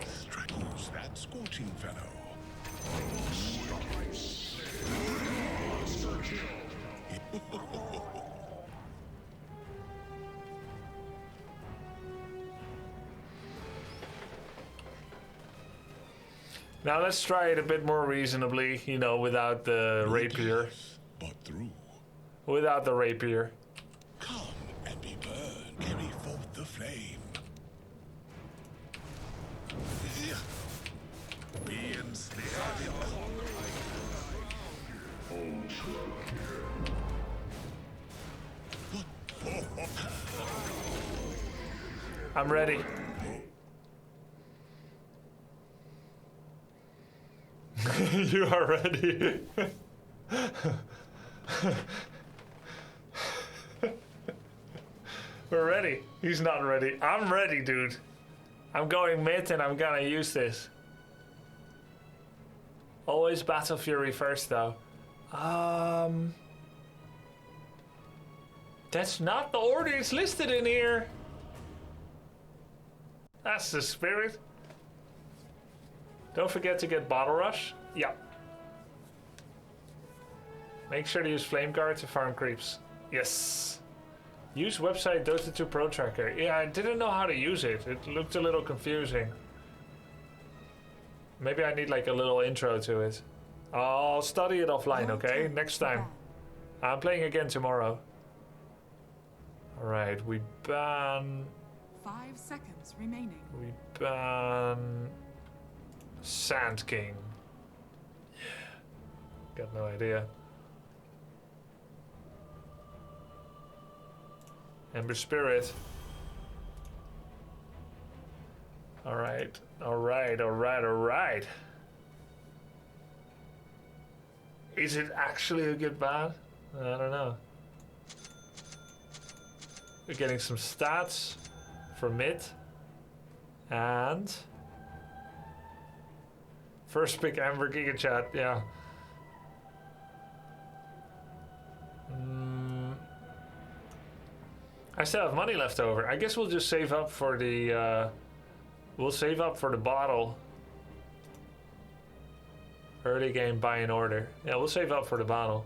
Strike use that scorching fellow. Now let's try it a bit more reasonably, you know, without the rapier. But through. Without the rapier. Come and be burned. Carry forth the flame. Be ensnared. I'm ready. You are ready. We're ready. He's not ready. I'm ready, dude. I'm going mid and I'm gonna use this. Always Battle Fury first, though. That's not the order it's listed in here. That's the spirit. Don't forget to get Bottle Rush. Yep. Make sure to use Flame Guard to farm creeps. Yes. Use website Dota 2 Pro Tracker. Yeah, I didn't know how to use it. It looked a little confusing. Maybe I need like a little intro to it. I'll study it offline, okay? Next time. I'm playing again tomorrow. Alright, we ban... 5 seconds remaining. We ban... Sand King. Yeah. Got no idea. Ember Spirit. Alright, alright, alright, alright. Is it actually a good ban? I don't know. We're getting some stats for mid. And... First pick Ember Giga Chat, yeah. I still have money left over. I guess we'll just save up for the... we'll save up for the bottle. Early game buy in order. Yeah, we'll save up for the bottle.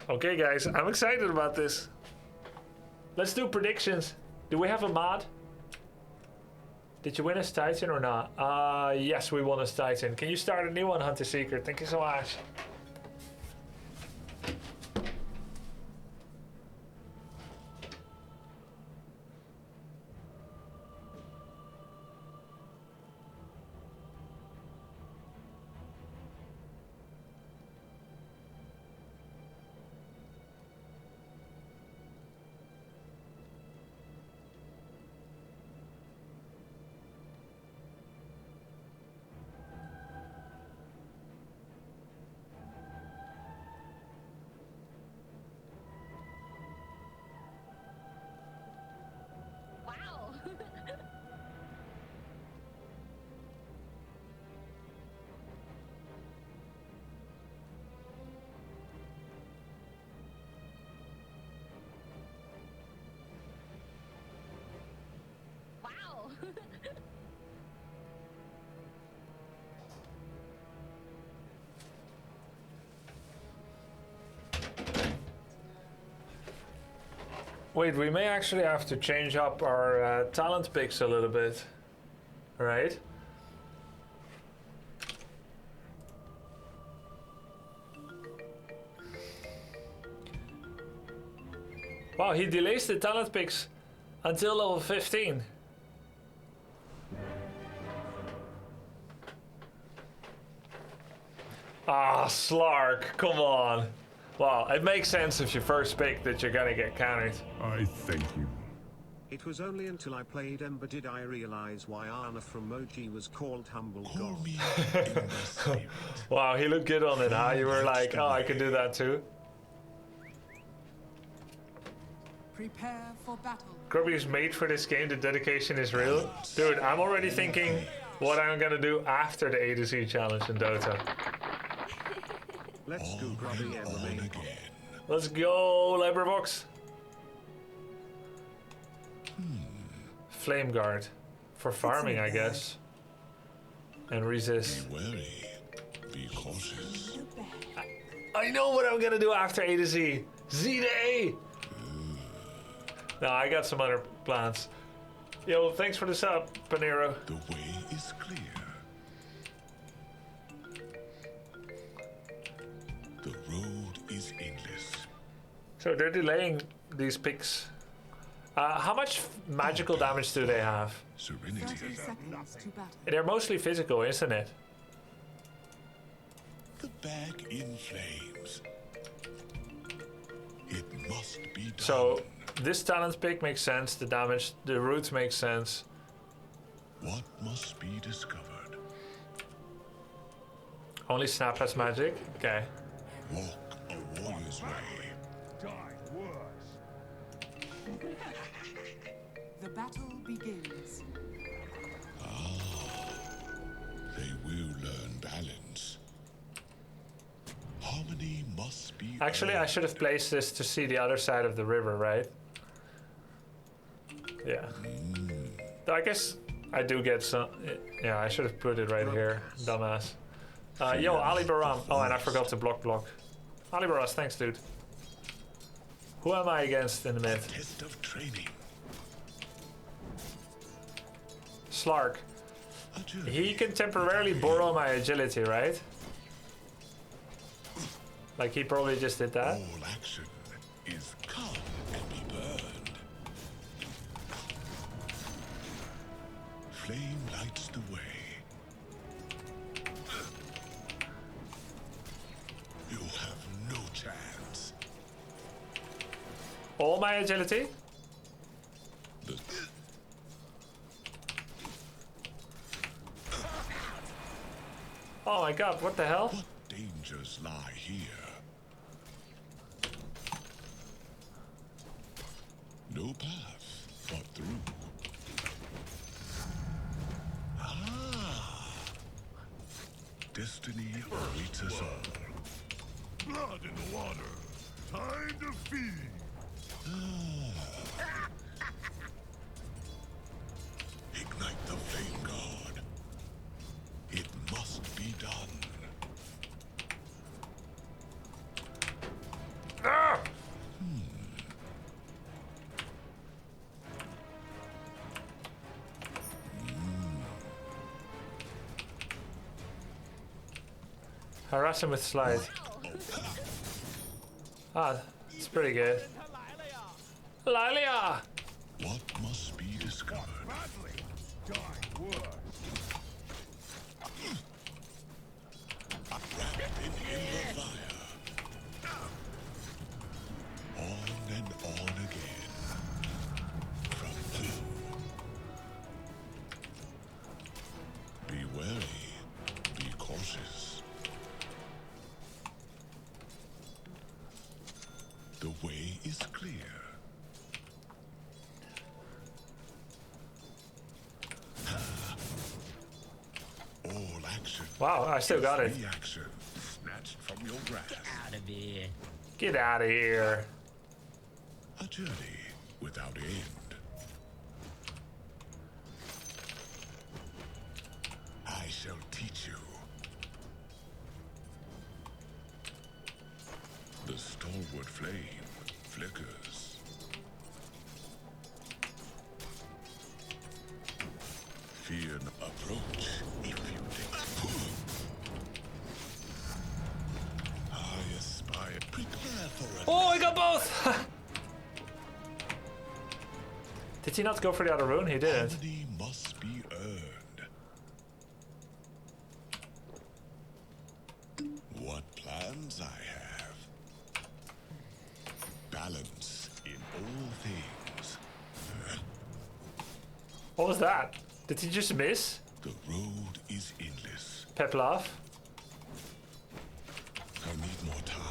Okay, guys, I'm excited about this. Let's do predictions. Do we have a mod? Did you win as Titan or not? Yes, we won as Titan. Can you start a new one, Hunter Secret? Thank you so much. Wait, we may actually have to change up our talent picks a little bit, right? Wow, he delays the talent picks until level 15. Ah, Slark, come on. Well, it makes sense if you first pick that you're gonna get countered. I thank you. It was only until I played Ember did I realize why Arna from Moji was called Humble God. Wow, he looked good on it, huh? You were like, oh, I could do that too. Prepare for battle. Grubby's made for this game, the dedication is real. Dude, I'm already thinking what I'm gonna do after the A to Z challenge in Dota. Let's go, Grubby Ember main. Let's go, Libravox. Flame Guard. For farming, I guess. And resist. Be wary. Be cautious. I know what I'm gonna do after A to Z. Z to A! No, I got some other plans. Yo, thanks for the sub, Panero. The way is clear. The road is endless. So they're delaying these picks. How much magical damage do they have? Serenity. 30 seconds to battle. They're mostly physical, isn't it? The bag in flames. It must be done. So this talent pick makes sense. The damage, the roots make sense. What must be discovered? Only Snap has magic. Okay. Walk a warrior's way. The battle begins. They will learn balance. Harmony must be Actually, I should have placed this to see the other side of the river, right? Yeah. Though I guess I do get some... Yeah, I should have put it right here. Dumbass. Yo, Ali Baram. Oh, and I forgot to block. Ali Baras, thanks, dude. Who am I against in the mid? Test of training. Slark. He can temporarily borrow my agility, right? Like he probably just did that. All action is come and be burned. Flame lights the way. You have no chance. All my agility? Oh my god, what the hell? What dangers lie here? No path but through. Ah! Destiny awaits us all. Blood in the water. Time to feed. Ignite the flame god. It must be done. Ah! Harass him with slide. Ah, it's pretty good. Lilia! What must be discovered? Wrapped in the fire. On and on again. From blue. Be wary. Be cautious. The way is clear. All action. Wow, I still got it. Reaction snatched from your grasp. Out of here. Get out of here. A journey without end. I shall teach you. The stalwart flame flickers. Fear no approach if you dare. I aspire. Prepare for a Oh, I got both! Did he not go for the other rune? He didn't. harmony must be earned. What plans I have. Balance in all things. What was that? Did he just miss? The road is endless. Peplov? I need more time.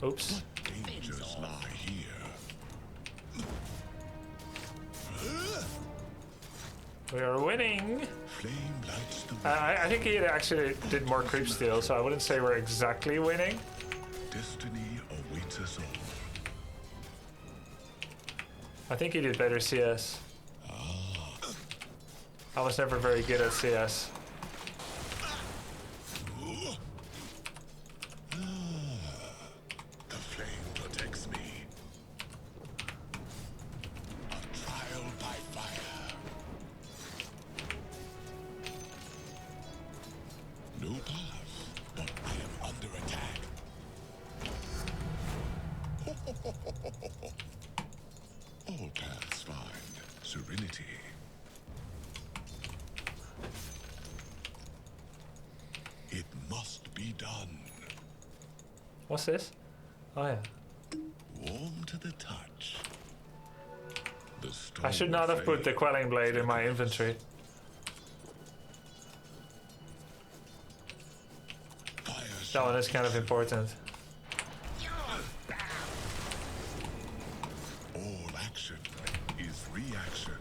Oops. Dangers lie here. We are winning. Flame lights the way. I think he actually did more creep steal, so I wouldn't say we're exactly winning. Destiny awaits us all. I think he did better CS. I was never very good at CS. The flame protects me. A trial by fire. No path, but I am under attack. All paths find serenity. It must be done. What's this? Oh yeah. Warm to the touch. The I should not have put the quelling blade in my inventory. That one is kind of important. All action is reaction.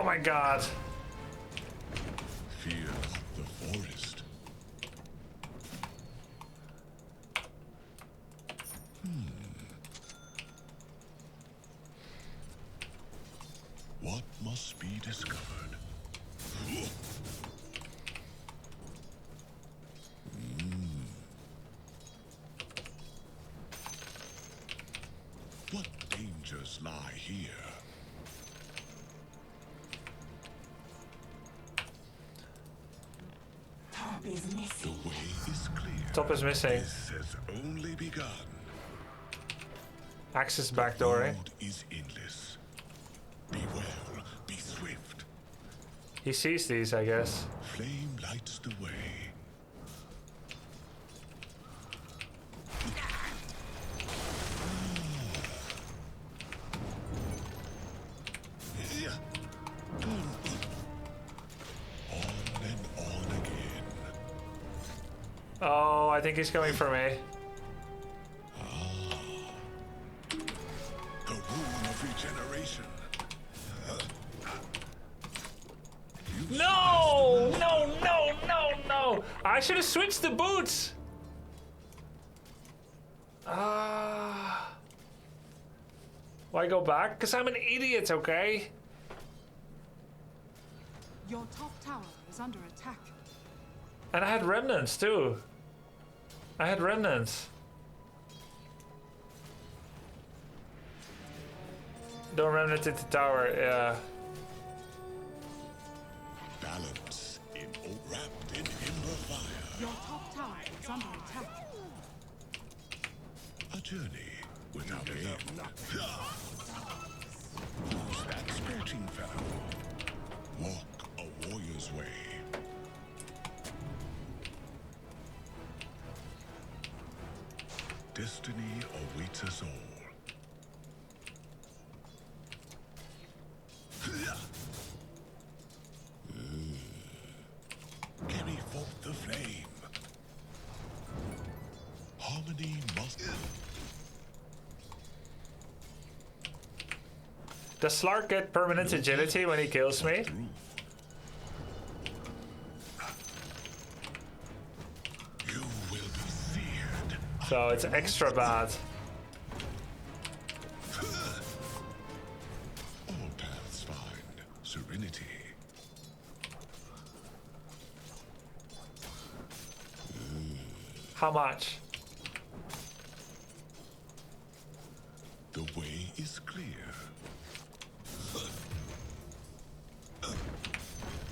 my god. Fear not the forest. What must be discovered? What dangers lie here? Top is missing. The way is clear. Top is missing. This has only begun. Access backdoor. Road is endless. Be well, be swift. He sees these, I guess. Flame lights the way. On and on again. Oh, I think he's coming for me. The rune of regeneration. No! No, no, no, no! I should have switched the boots! Why go back? Because I'm an idiot, okay? Your top tower is under attack. And I had remnants too. I had remnants. Don't remnant into tower, yeah. Balance wrapped in ember fire. Your top tower is under attack. A journey without end. Who's that sporting fellow? Walk a warrior's way. Destiny awaits us all. Carry forth the flame. Harmony must. Does Slark get permanent agility when he kills me? You will be seared. So it's extra bad. All paths find serenity. How much? The way is clear.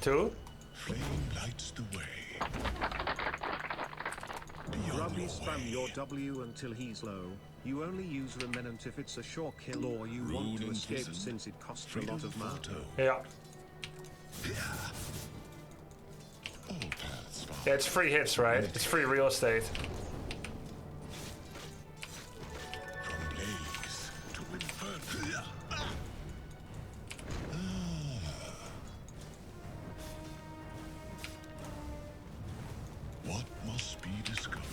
2? Flame lights the way. Beyond Grubby your spam way. your W until he's low. You only use Remnant if it's a sure kill or you want Rune to in escape prison. since it costs a Freedom lot of mana. photo. Yeah. All paths find. Yeah, it's free hits, right? It's free real estate. From blaze to inferno. What must be discovered?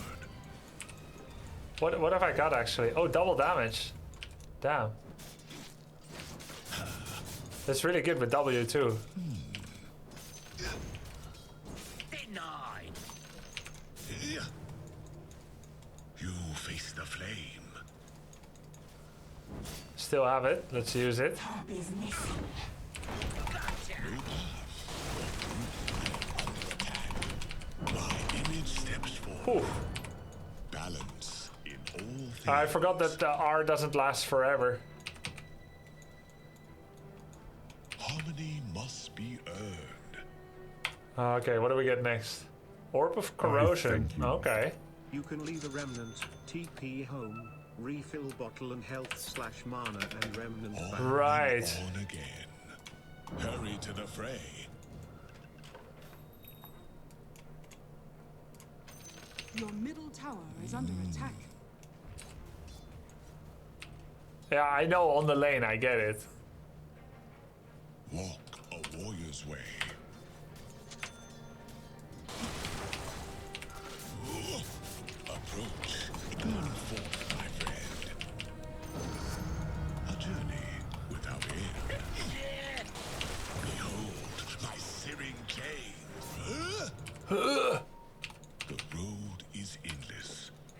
What have I got actually? Oh, double damage. Damn. That's really good with W too. Denied. You face the flame. Still have it. Let's use it. Top is missing. My image steps forward. Whew. Balance in all things. I forgot that the R doesn't last forever. Harmony must be earned. Okay, what do we get next? Orb of Corrosion. Okay. You can leave a Remnant, TP home, refill bottle and health/mana and Remnant back. Right. On again. Hurry to the fray. Your middle tower is under attack. Yeah, I know on the lane, I get it. Walk a warrior's way. Approach. Burn forth, my friend. A journey without end. Behold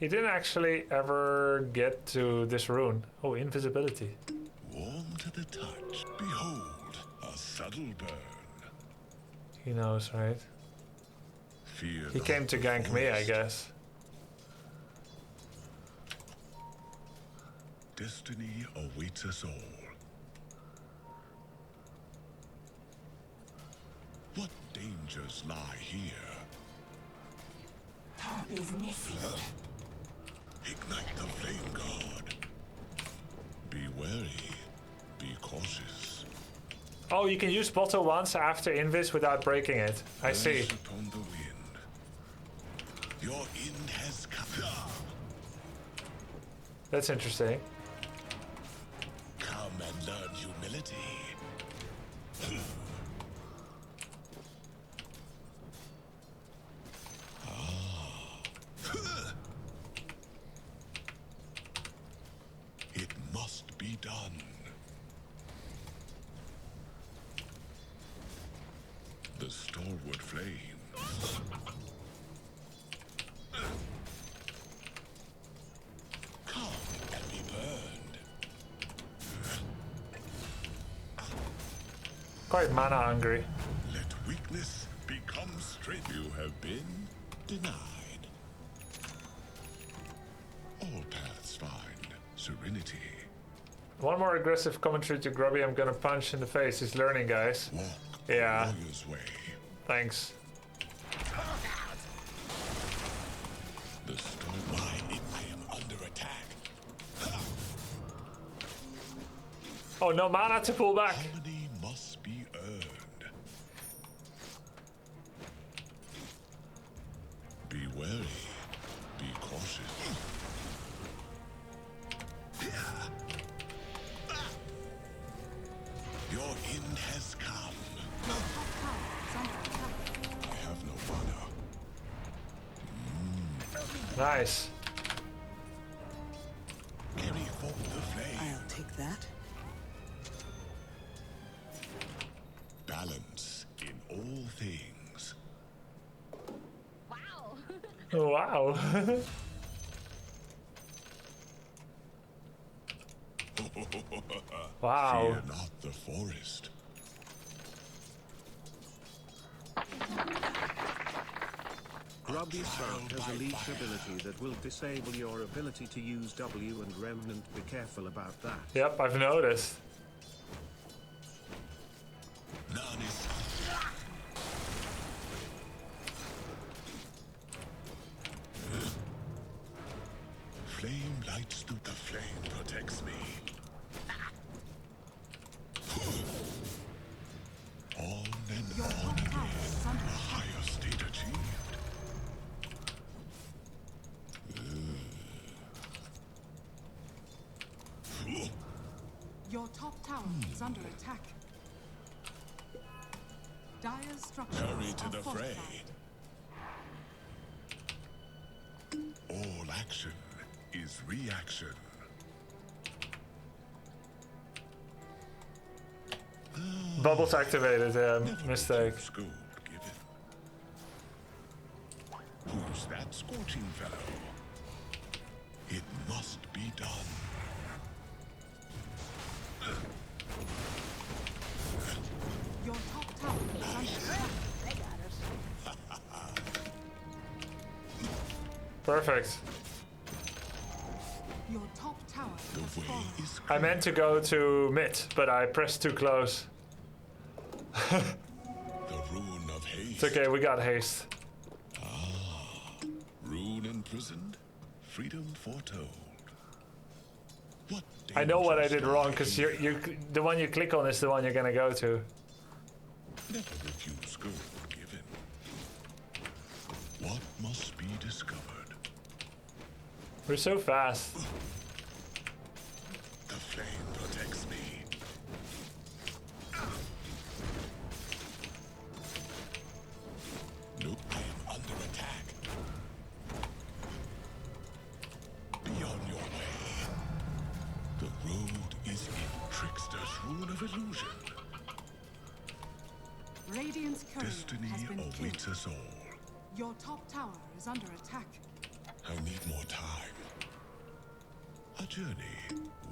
He didn't actually ever get to this rune. Oh, invisibility. Warm to the touch. Behold, a subtle burn. He knows, right? Fear He came to gank me, I guess. Destiny awaits us all. What dangers lie here? Top is missing. Ignite the flame god. Be wary. Be cautious. Oh, you can use bottle once after invis without breaking it. I see. Rise upon the wind. Your end has come. That's interesting. Come and learn humility. It must be done. The stalwart flames. Come and be burned. Quite mana hungry. Let weakness become strength. You have been denied. All paths find serenity. One more aggressive commentary to Grubby. I'm gonna punch in the face. He's learning, guys. Walk Yeah. warrior's way. Thanks. The storm. Why I am under attack. Oh, no mana to pull back. Harmony must be earned. Be wary. Be cautious. Your end has come. I have no mana. Nice. Carry forth the flame. I'll take that. Balance in all things. Wow. Wow. Wow. Fear not the forest. Grubby Sprout has a leech ability that will disable your ability to use W and Remnant. Be careful about that. Yep, I've noticed. None is. Flame lights through the flame protects me. On and on again, a higher state achieved. Your top tower is under attack. Dire's structures Hurry to are the fortified. fray. All action is reaction. Bubbles activated, mistake. School given. Who's that scorching fellow? It must be done. Your top tower is under attack. Perfect. Your top tower The has way fallen. is I meant to go to mid, but I pressed too close. the rune of haste. It's okay, we got haste. Rune imprisoned, freedom foretold. What I know what I dangers did wrong, lie because here? the one you click on is the one you're gonna go to. Never refuse gold given. What must be discovered? We're so fast. The flame protects me. Nope, I am under attack. Be on your way. The road is in Trickster's Rune of Illusion. Radiant's courier Destiny has been awaits killed. us all. Your top tower is under attack. I need more time. A journey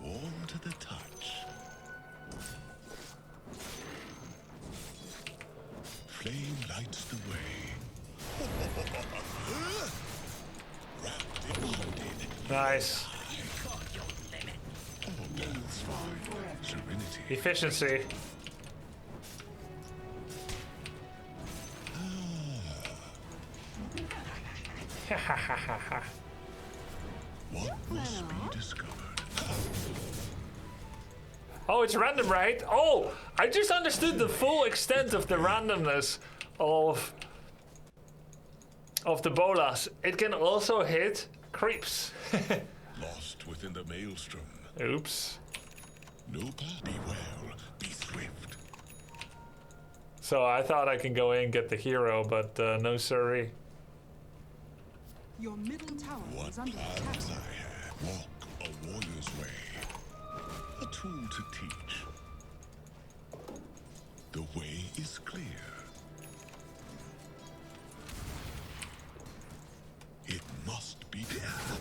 warm to the touch. Flame lights the way. Wrapped in loaded. Nice. All balance fine. Serenity. Efficiency. What must be discovered? Oh, it's random, right? Oh, I just understood the full extent of the randomness of the bolas. It can also hit creeps. Lost within the maelstrom. Oops. No path. Be well, be swift. So I thought I can go in and get the hero, but no siree. Your middle tower What is under attack. plans I have. Walk a warrior's way. A tool to teach. The way is clear. It must be done.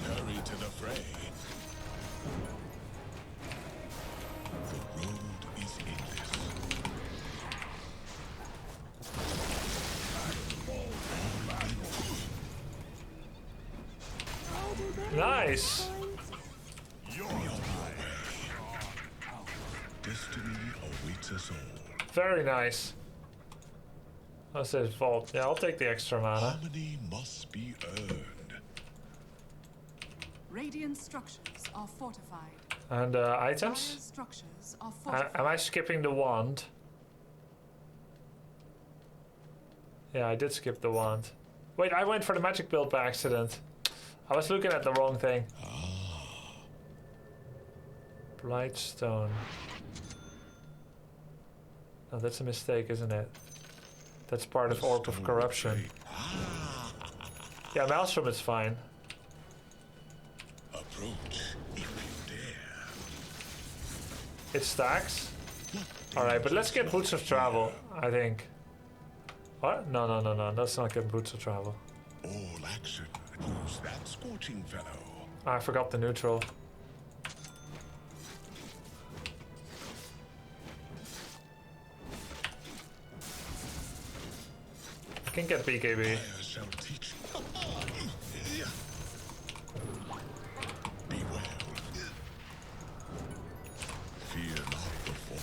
Hurry to the fray. The road is endless. Nice. You're on your way. Destiny awaits us all. Very nice. That's his fault. Yeah, I'll take the extra mana. Harmony must be earned. Radiant structures are fortified. And items? Dire structures are fortified. Am I skipping the wand? Yeah, I did skip the wand. Wait, I went for the magic build by accident. I was looking at the wrong thing. Blightstone. Oh, that's a mistake, isn't it? That's part of Orb of Corruption. Yeah, Maelstrom is fine. Approach if you dare. It stacks? Alright, but let's get Boots of Travel, I think. What? No, no, no, no. Let's not get Boots of Travel. All action. Use that scorching fellow. I forgot the neutral. I can get BKB. I shall teach. Be well. Fear not the fall.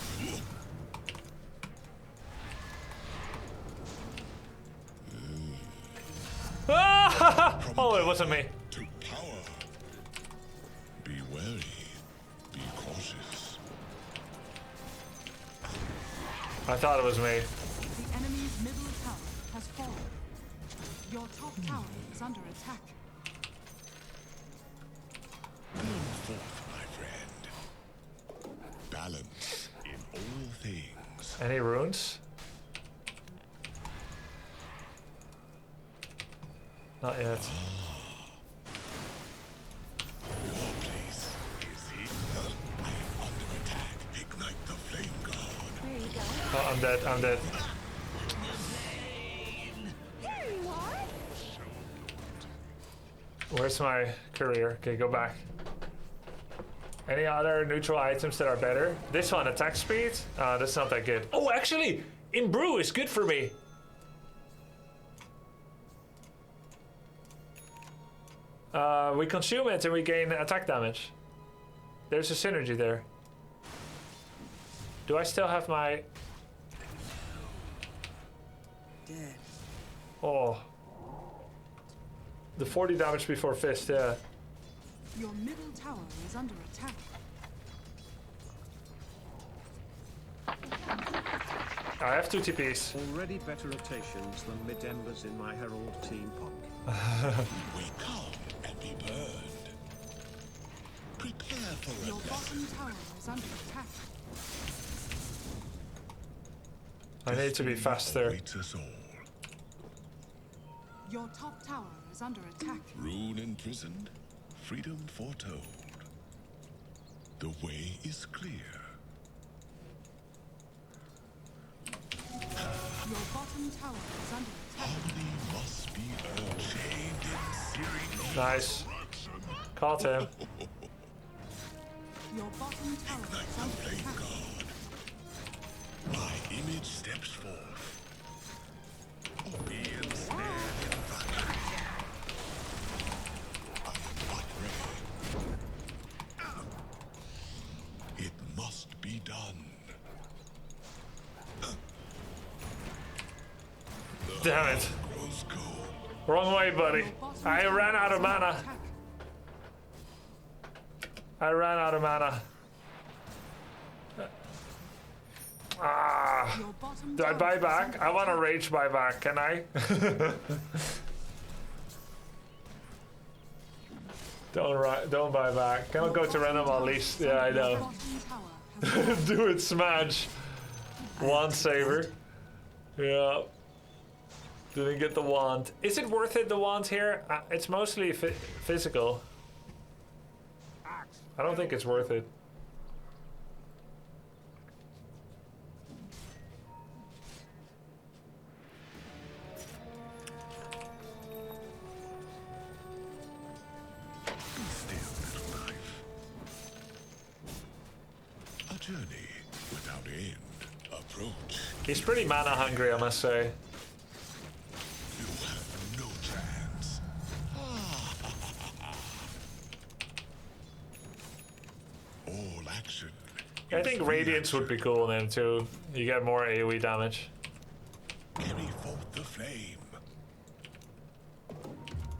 Oh, it wasn't me. To power. Be wary. Be cautious. I thought it was me. The enemy's middle tower has fallen. Your top tower is under attack. Bring forth, my friend. Balance in all things. Any runes? Not yet. Your place is here. I am under attack. Ignite the flame guard. There you go. Oh, I'm dead, I'm dead. There you are. Where's my career? Okay, go back. Any other neutral items that are better? This one, attack speed? That's not that good. Oh, actually, Imbrew is good for me. We consume it and we gain attack damage. There's a synergy there. Do I still have my... Dead. Oh. The 40 damage before fist, yeah. Your middle tower is under attack. I have 2 TPs. Already better rotations than mid-embers in my Herald team punk. We come and be burned. Prepare for Your a bottom tower is under attack. I need to be faster. awaits us all. Your top tower is under attack. Rune imprisoned, freedom foretold. The way is clear. Your bottom tower is under attack. Harmony must be chained in searing Nice. Caught him. Your bottom tower is under flame attack. god. My image steps forth. Be ensnared in thunder. I am but ready. It must be done. Damn it. Grows cold. Wrong way, buddy. Your bottom I tower ran out of is under mana. attack. I ran out of mana. Ah. Your bottom Do I tower buy is back? under I want to attack. rage buy back. Can I? Don't buy back. Can I go to random at least? Yeah, I Your know. bottom tower has Do it, smash. Wand saver. Yeah. Didn't get the wand. Is it worth it, the wand here? It's mostly physical. I don't think it's worth it. Be still, little life. A journey without end. Approach. He's pretty mana hungry, I must say. You have no chance. All action. I think Radiance would be cool then too. You get more AoE damage. Carry forth the flame.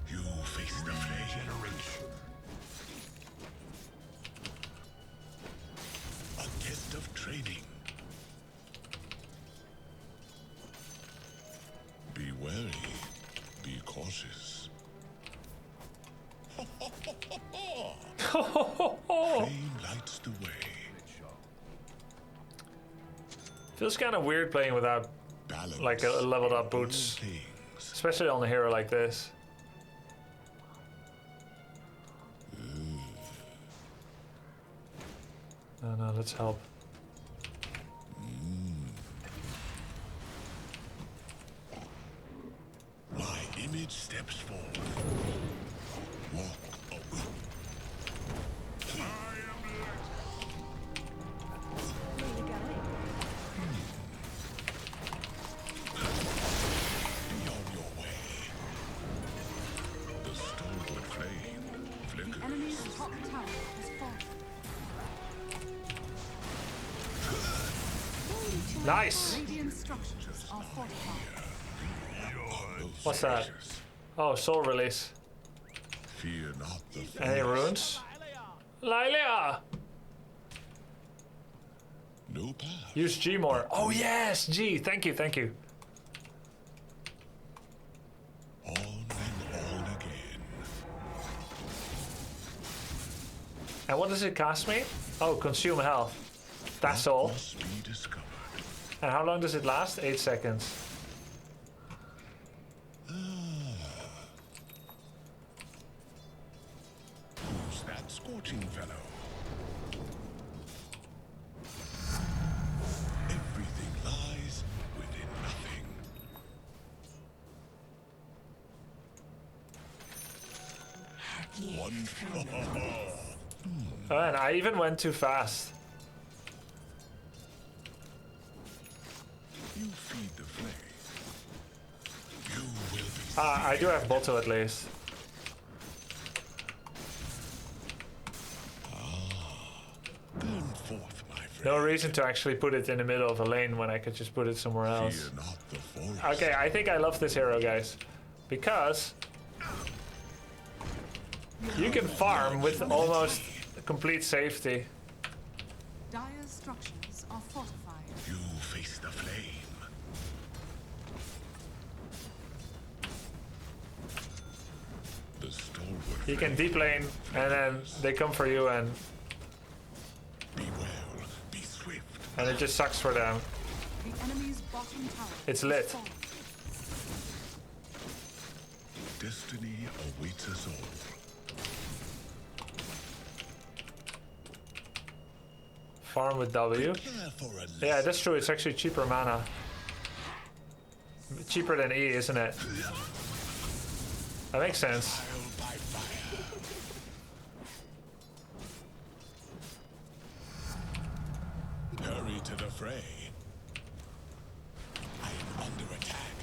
You face the flame. A test of training. Be wary. Be cautious. Flame lights the way. Feels kind of weird playing without Balance like a leveled up all boots, things. especially on a hero like this. No, let's help. My image steps forward. Walk away. Where are you going? Be on your way. The stalwart flame The flickers. enemy's top tower has fallen. Nice. Radiant structures are fortified. What's that? Oh, soul release. Fear not the Any force. runes? Lilia! No path. Use G more. Oh yes, G. Thank you, thank you. On and on again. And what does it cost me? Oh, consume health. That's all. Must be discovered. And how long does it last? 8 seconds. Who's that scorching fellow? Everything lies within nothing. One. Oh, and I even went too fast. You feed the flame. You will be. I do have Botto at least. Burn forth, my friend. No reason to actually put it in the middle of a lane when I could just put it somewhere else. Fear not the forest. Okay, I think I love this hero, guys. Because you can farm with almost complete safety. Dire structures are fortified. You face the flame. The stalwart You can deep lane and then they come for you and be well, be swift. it just sucks for them. The enemy's bottom tower It's has lit. fallen. Destiny awaits us all. Farm with W. Prepare for a Yeah, that's true. It's actually cheaper mana. cheaper than E, isn't it? That makes sense. Hurry to the fray. I am under attack.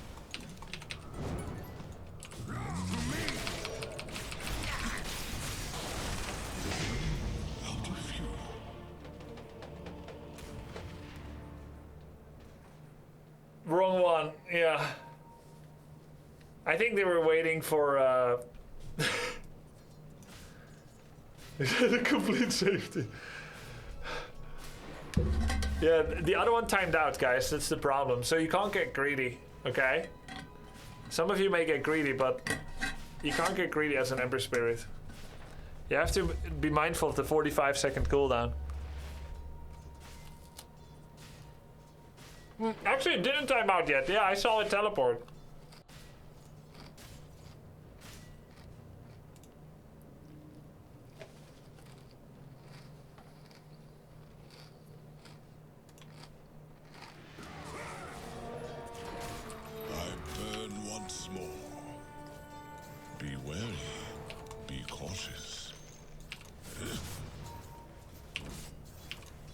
Out of fuel. Wrong one, yeah. I think they were waiting for the complete safety. Yeah, the other one timed out, guys. That's the problem. So you can't get greedy, okay? Some of you may get greedy, but you can't get greedy as an Ember Spirit. You have to be mindful of the 45-second cooldown. Actually, it didn't time out yet. Yeah, I saw it teleport. I burn once more. Be wary. Be cautious.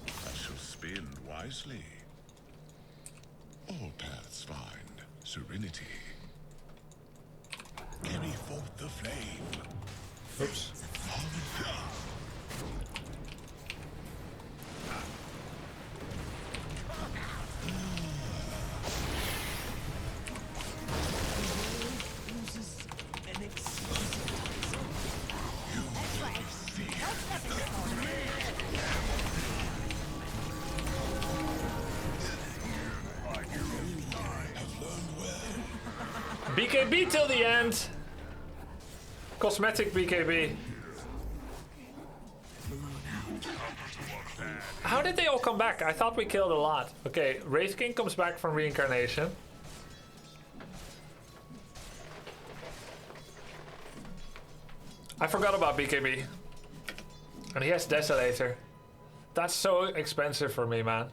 I shall spin wisely. All paths find serenity. Carry forth the flame. Oops. BKB till the end. Cosmetic BKB. How did they all come back? I thought we killed a lot. Okay, Wraith King comes back from reincarnation. I forgot about BKB. And he has Desolator. That's so expensive for me, man.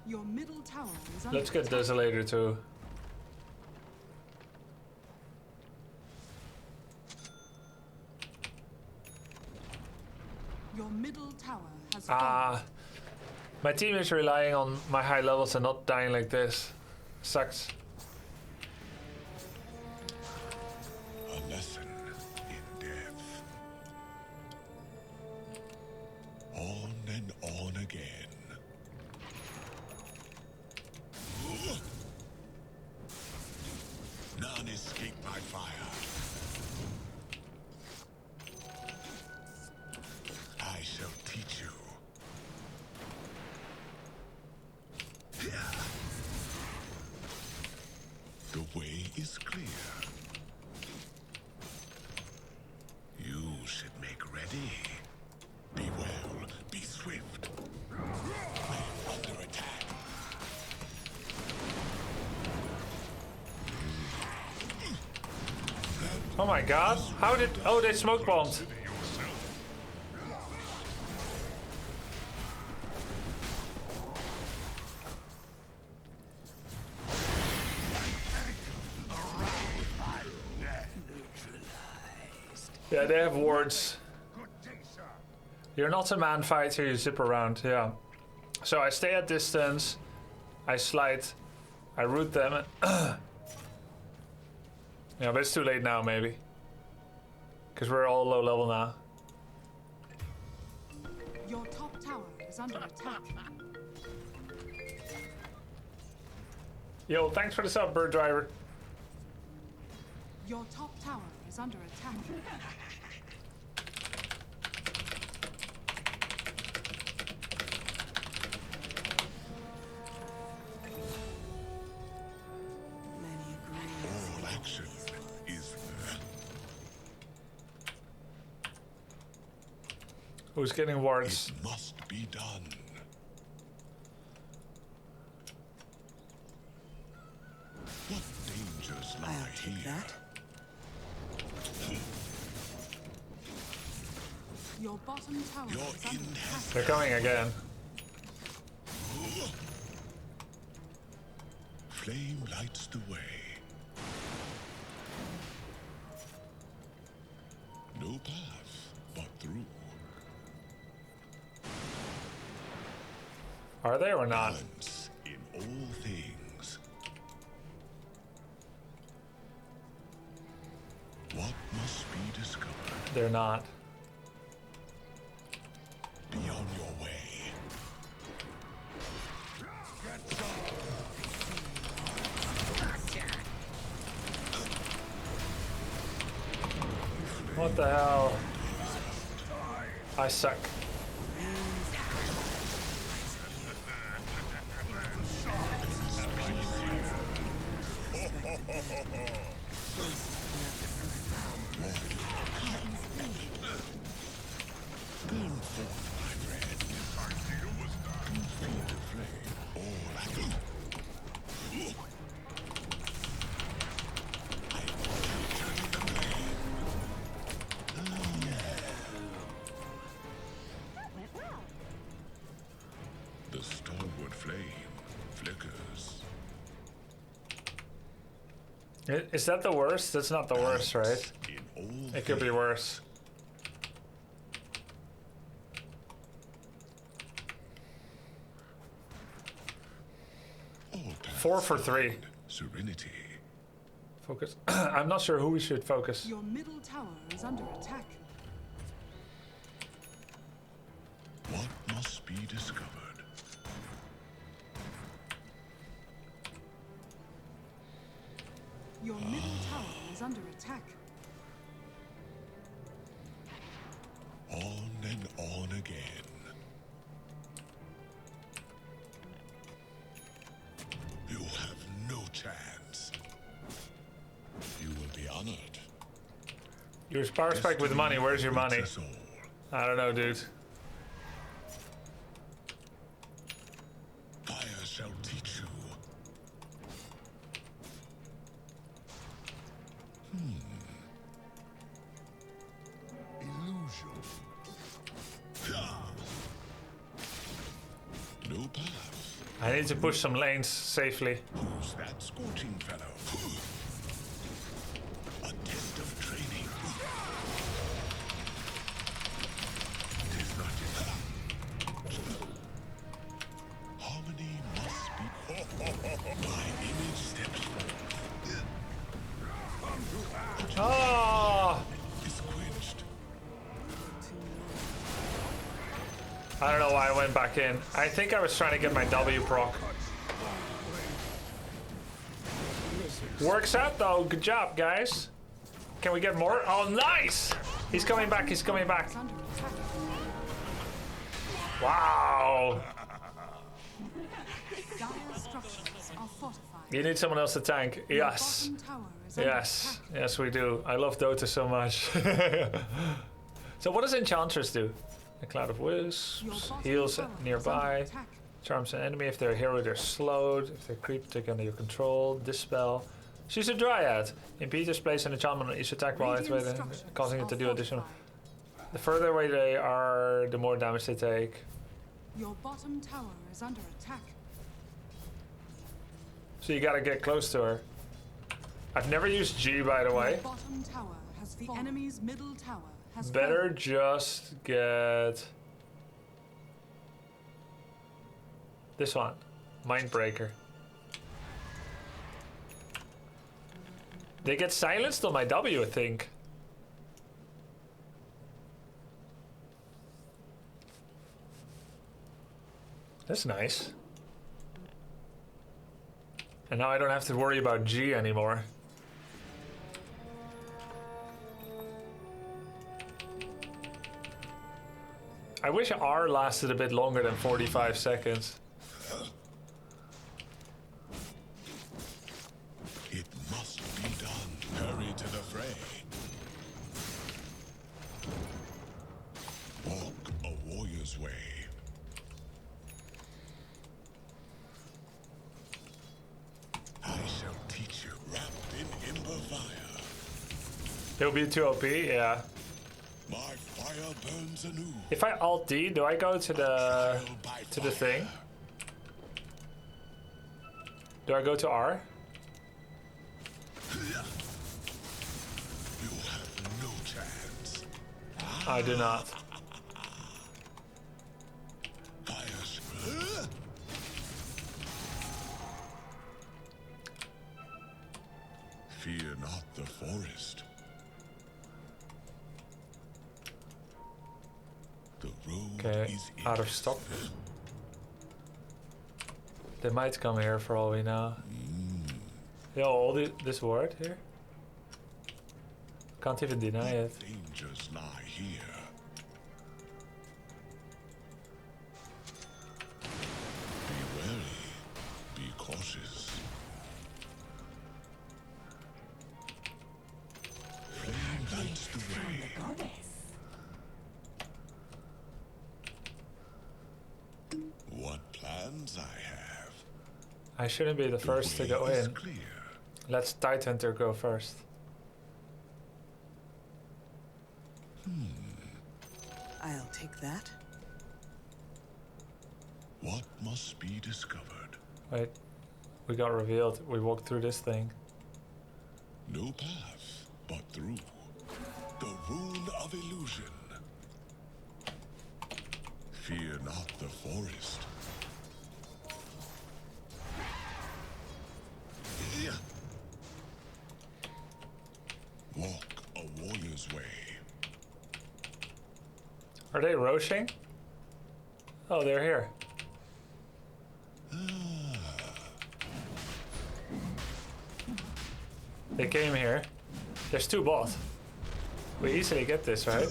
Your middle tower is Let's get Desolator too. Your middle tower has My team is relying on my high levels and not dying like this. Sucks. A lesson in death. On and on again. None escape my fire. I shall teach you. The way is clear. You should make ready. Be well, be swift. I am under attack. Oh my god. How did... Oh, they smoke bombed. Yeah, they have wards. You're not a man fighter, you zip around, yeah. So I stay at distance, I slide, I root them. Yeah, but it's too late now, maybe. Because we're all low level now. Your top tower is under attack. Yo, thanks for the sub, Bird Driver. Your top tower is under attack. All action is Who's getting wards? It must be done. What dangers lie here? Your bottom tower is under attack. They're coming again. flame lights the way. No path but through. Are they or not? Balance in all things. What must be discovered? They're not. Be on your way. What the hell? I suck. The stalwart flame flickers. Is that the worst? That's not the worst, right? It could be worse. Four for 3. Serenity. Focus. I'm not sure who we should focus. Your middle tower is under attack. What must be discovered? Your middle tower is under attack. On and on again. You have no chance. You will be honored. Your power spike with money. Where's your money? I don't know, dude. Fire shall teach you. Illusion. No path. I need to push some lanes safely. Who's that scorching fellow? A test of training. It is not yet. Harmony must be. My image steps forth. Oh! Is quenched. I don't know why I went back in. I think I was trying to get my W proc. Works out though. Good job, guys. Can we get more? Oh, nice! He's coming back. He's coming back. Wow. Dire structures are fortified. You need someone else to tank. Yes. Bottom tower is under Yes. attack. Yes, we do. I love Dota so much. So what does Enchantress do? A cloud of wisps, heals nearby, charms an enemy. If they're a hero, they're slowed. If they're creep, take under your control. Dispel. She's a Dryad. Impede displays an enchantment on each attack while activated, causing it to do additional. The further away they are, the more damage they take. Your bottom tower is under attack. So you gotta get close to her. I've never used G, by the way. Your bottom tower has the enemy's middle tower has Better fallen. just get this one, Mindbreaker. They get silenced on my W, I think. That's nice. And now I don't have to worry about G anymore. I wish R lasted a bit longer than 45 seconds. It must be done. Hurry to the fray. Walk a warrior's way. I shall teach you, wrapped in ember fire. He'll be too OP, yeah. My fire burns anew. If I Alt D, do I go to the thing? Do I go to R? You have no chance. I do not. Fear not the forest. The road Okay, is out of stock. They might come here for all we know. Yo, all this word here? Can't even deny it. Dangers lie here. Be wary. Be cautious. Flame lights the way. What plans I have. I shouldn't be the first to go in. Let's Tidehunter go first. I'll take that. What must be discovered? Wait, we got revealed. We walked through this thing. No path, but through. The rune of illusion. Fear not the forest. Walk a warrior's way. Are they roshing? Oh, they're here. They came here. There's two bots. We easily get this, right?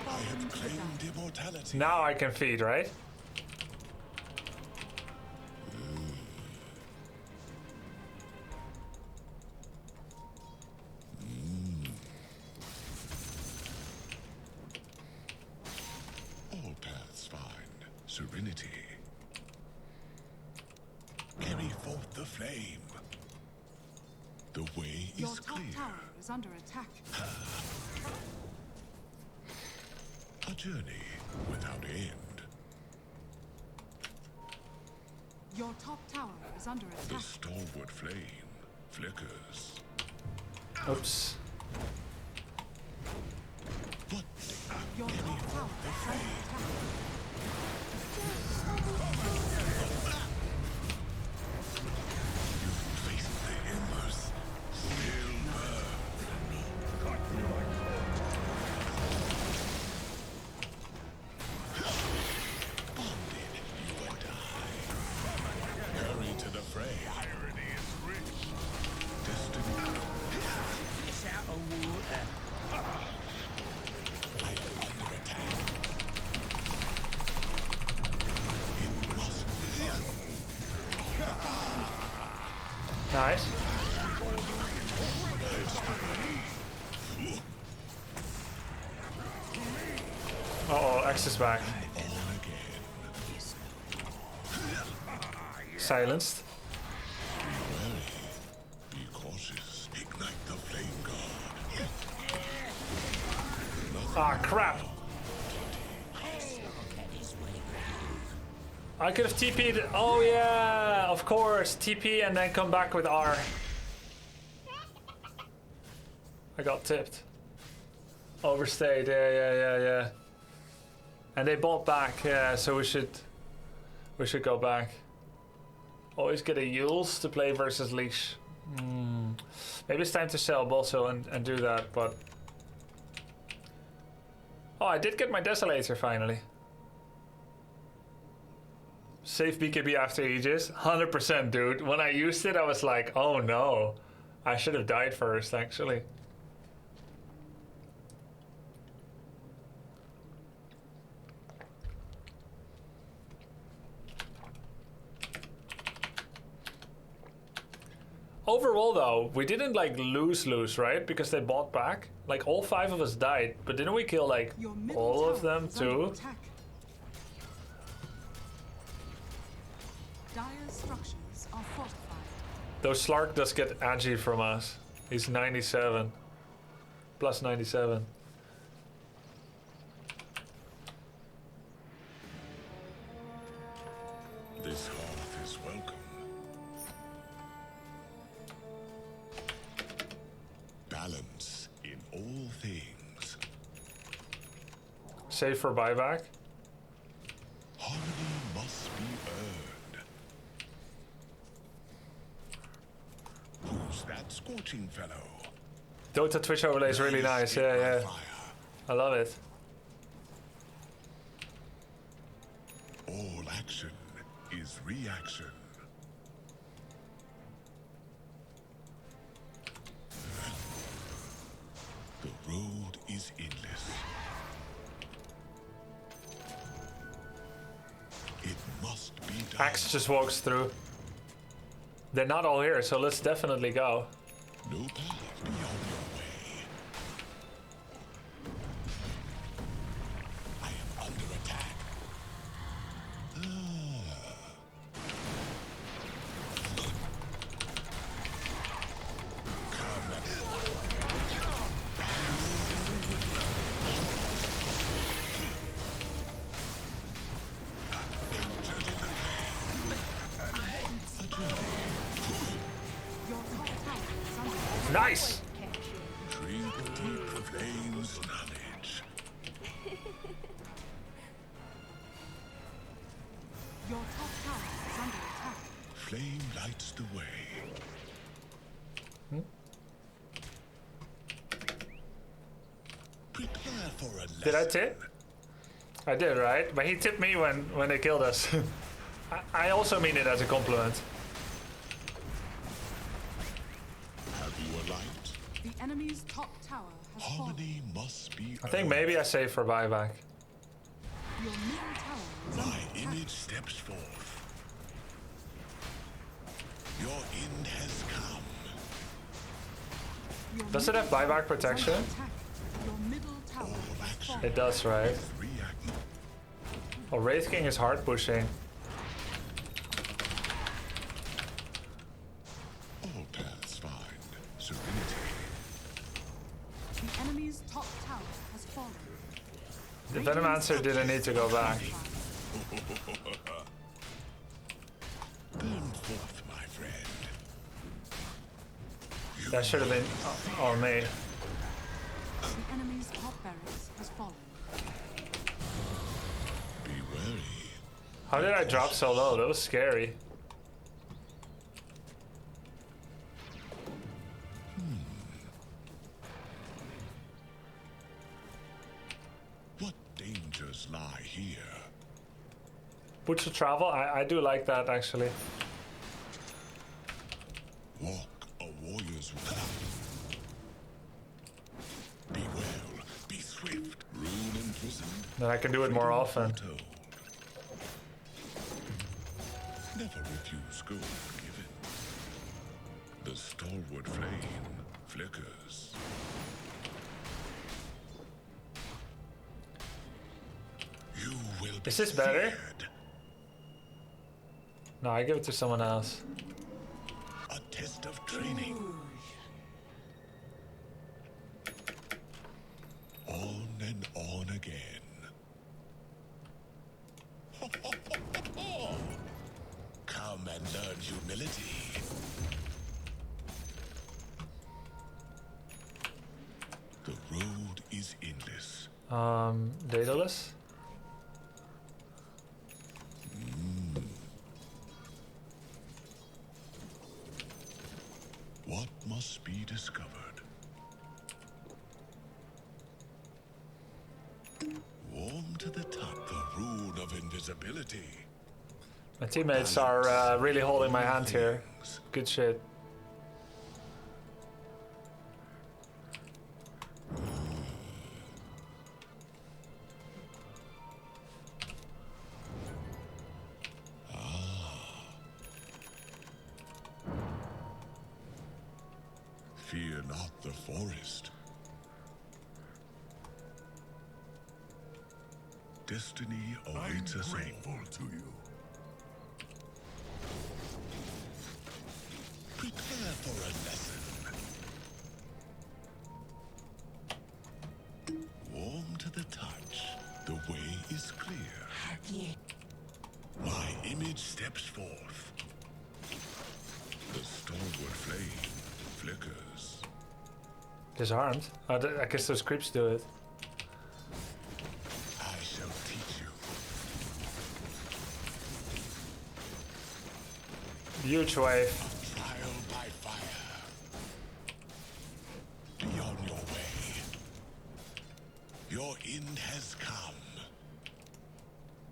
I have claimed immortality. Now I can feed, right? All paths find serenity. Carry forth the flame. The way Your is top clear. tower is under attack. A journey without end. Your top tower is under The attack. stalwart flame flickers. Oops. Your top tower is under attack. Face the embers. Still bonded, you and I. Hurry to the fray. Irony is rich. Destiny. Fish out of water. I am under attack. It must be. Nice. Uh-oh, X is back. Silenced. Be cautious. Ignite the flame guard. Ah, crap. I could have TP'd. Oh, yeah, of course. TP and then come back with R. I got tipped. Overstayed. Yeah. And they bought back. Yeah, so we should go back. Always get a Yules to play versus Leash. Maybe it's time to sell Bosso and do that, but... Oh, I did get my Desolator finally. Save BKB after Aegis? 100%, dude. When I used it, I was like, oh no. I should have died first, actually. Overall, though, we didn't like lose, right? Because they bought back. Like all 5 of us died, but didn't we kill like all of them too? Dire structures are fortified. Though Slark does get agi from us. He's 97. Plus 97. Save for buyback. Harmony must be earned. Who's that scorching fellow? Dota Twitch overlay is really nice. Yeah, yeah. I love it. All action is reaction. The road is endless. It must be done. Axe just walks through. They're not all here, so let's definitely go. No path beyond your way. I am under attack. Nice! Drink deep flame's knowledge. Your top tower is under attack. Flame lights the way. Prepare for a lesson. Did I tip? I did, right? But he tipped me when they killed us. I also mean it as a compliment. Have you a light? The enemy's top tower has fallen. Harmony must be I think maybe I save for buyback. Your middle tower is under My attack. image steps forth. Your end has come. Your Does it have middle buyback tower is under protection? attack. Your middle tower has fallen. It does, right? React. Oh, Wraith King is hard pushing. All paths find serenity. The enemy's top tower has fallen. The Venomancer didn't need to go back. Burn forth, my friend. That should have been on me. The enemy's top barracks has fallen. Be wary. How did I drop so low? That was scary. What dangers lie here? Butcher travel? I do like that actually. Walk a warrior's path. Be well, be swift. Rule in prison. Then I can do it more often. Foretold. Never refuse gold given. The stalwart flame flickers. You will be Is this better? feared. No, I give it to someone else. A test of training. On and on again. Come and learn humility. The road is endless. Daedalus? What must be discovered? Warm to the top, the rune of invisibility. My teammates are really holding my hand here. Good shit. Fear not the forest. Destiny awaits us all. To you. Prepare for a lesson. Warm to the touch. The way is clear. My image steps forth. The stalwart flame flickers. Disarmed? Oh, I guess those creeps do it. I Huge wave. Trial by fire. Be on your way. Your end has come.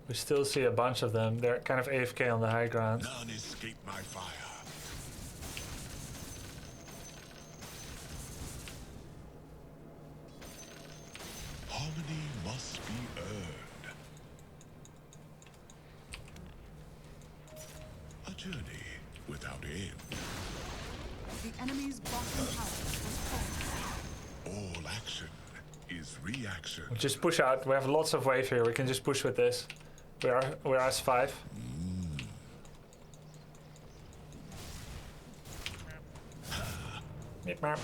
We still see a bunch of them. They're kind of AFK on the high ground. None escape my fire. Harmony must be earned. A journey without end. The enemy's bottom tower has fallen. All action is reaction. We'll just push out. We have lots of wave here. We can just push with this. We're S5. Meep, meep. All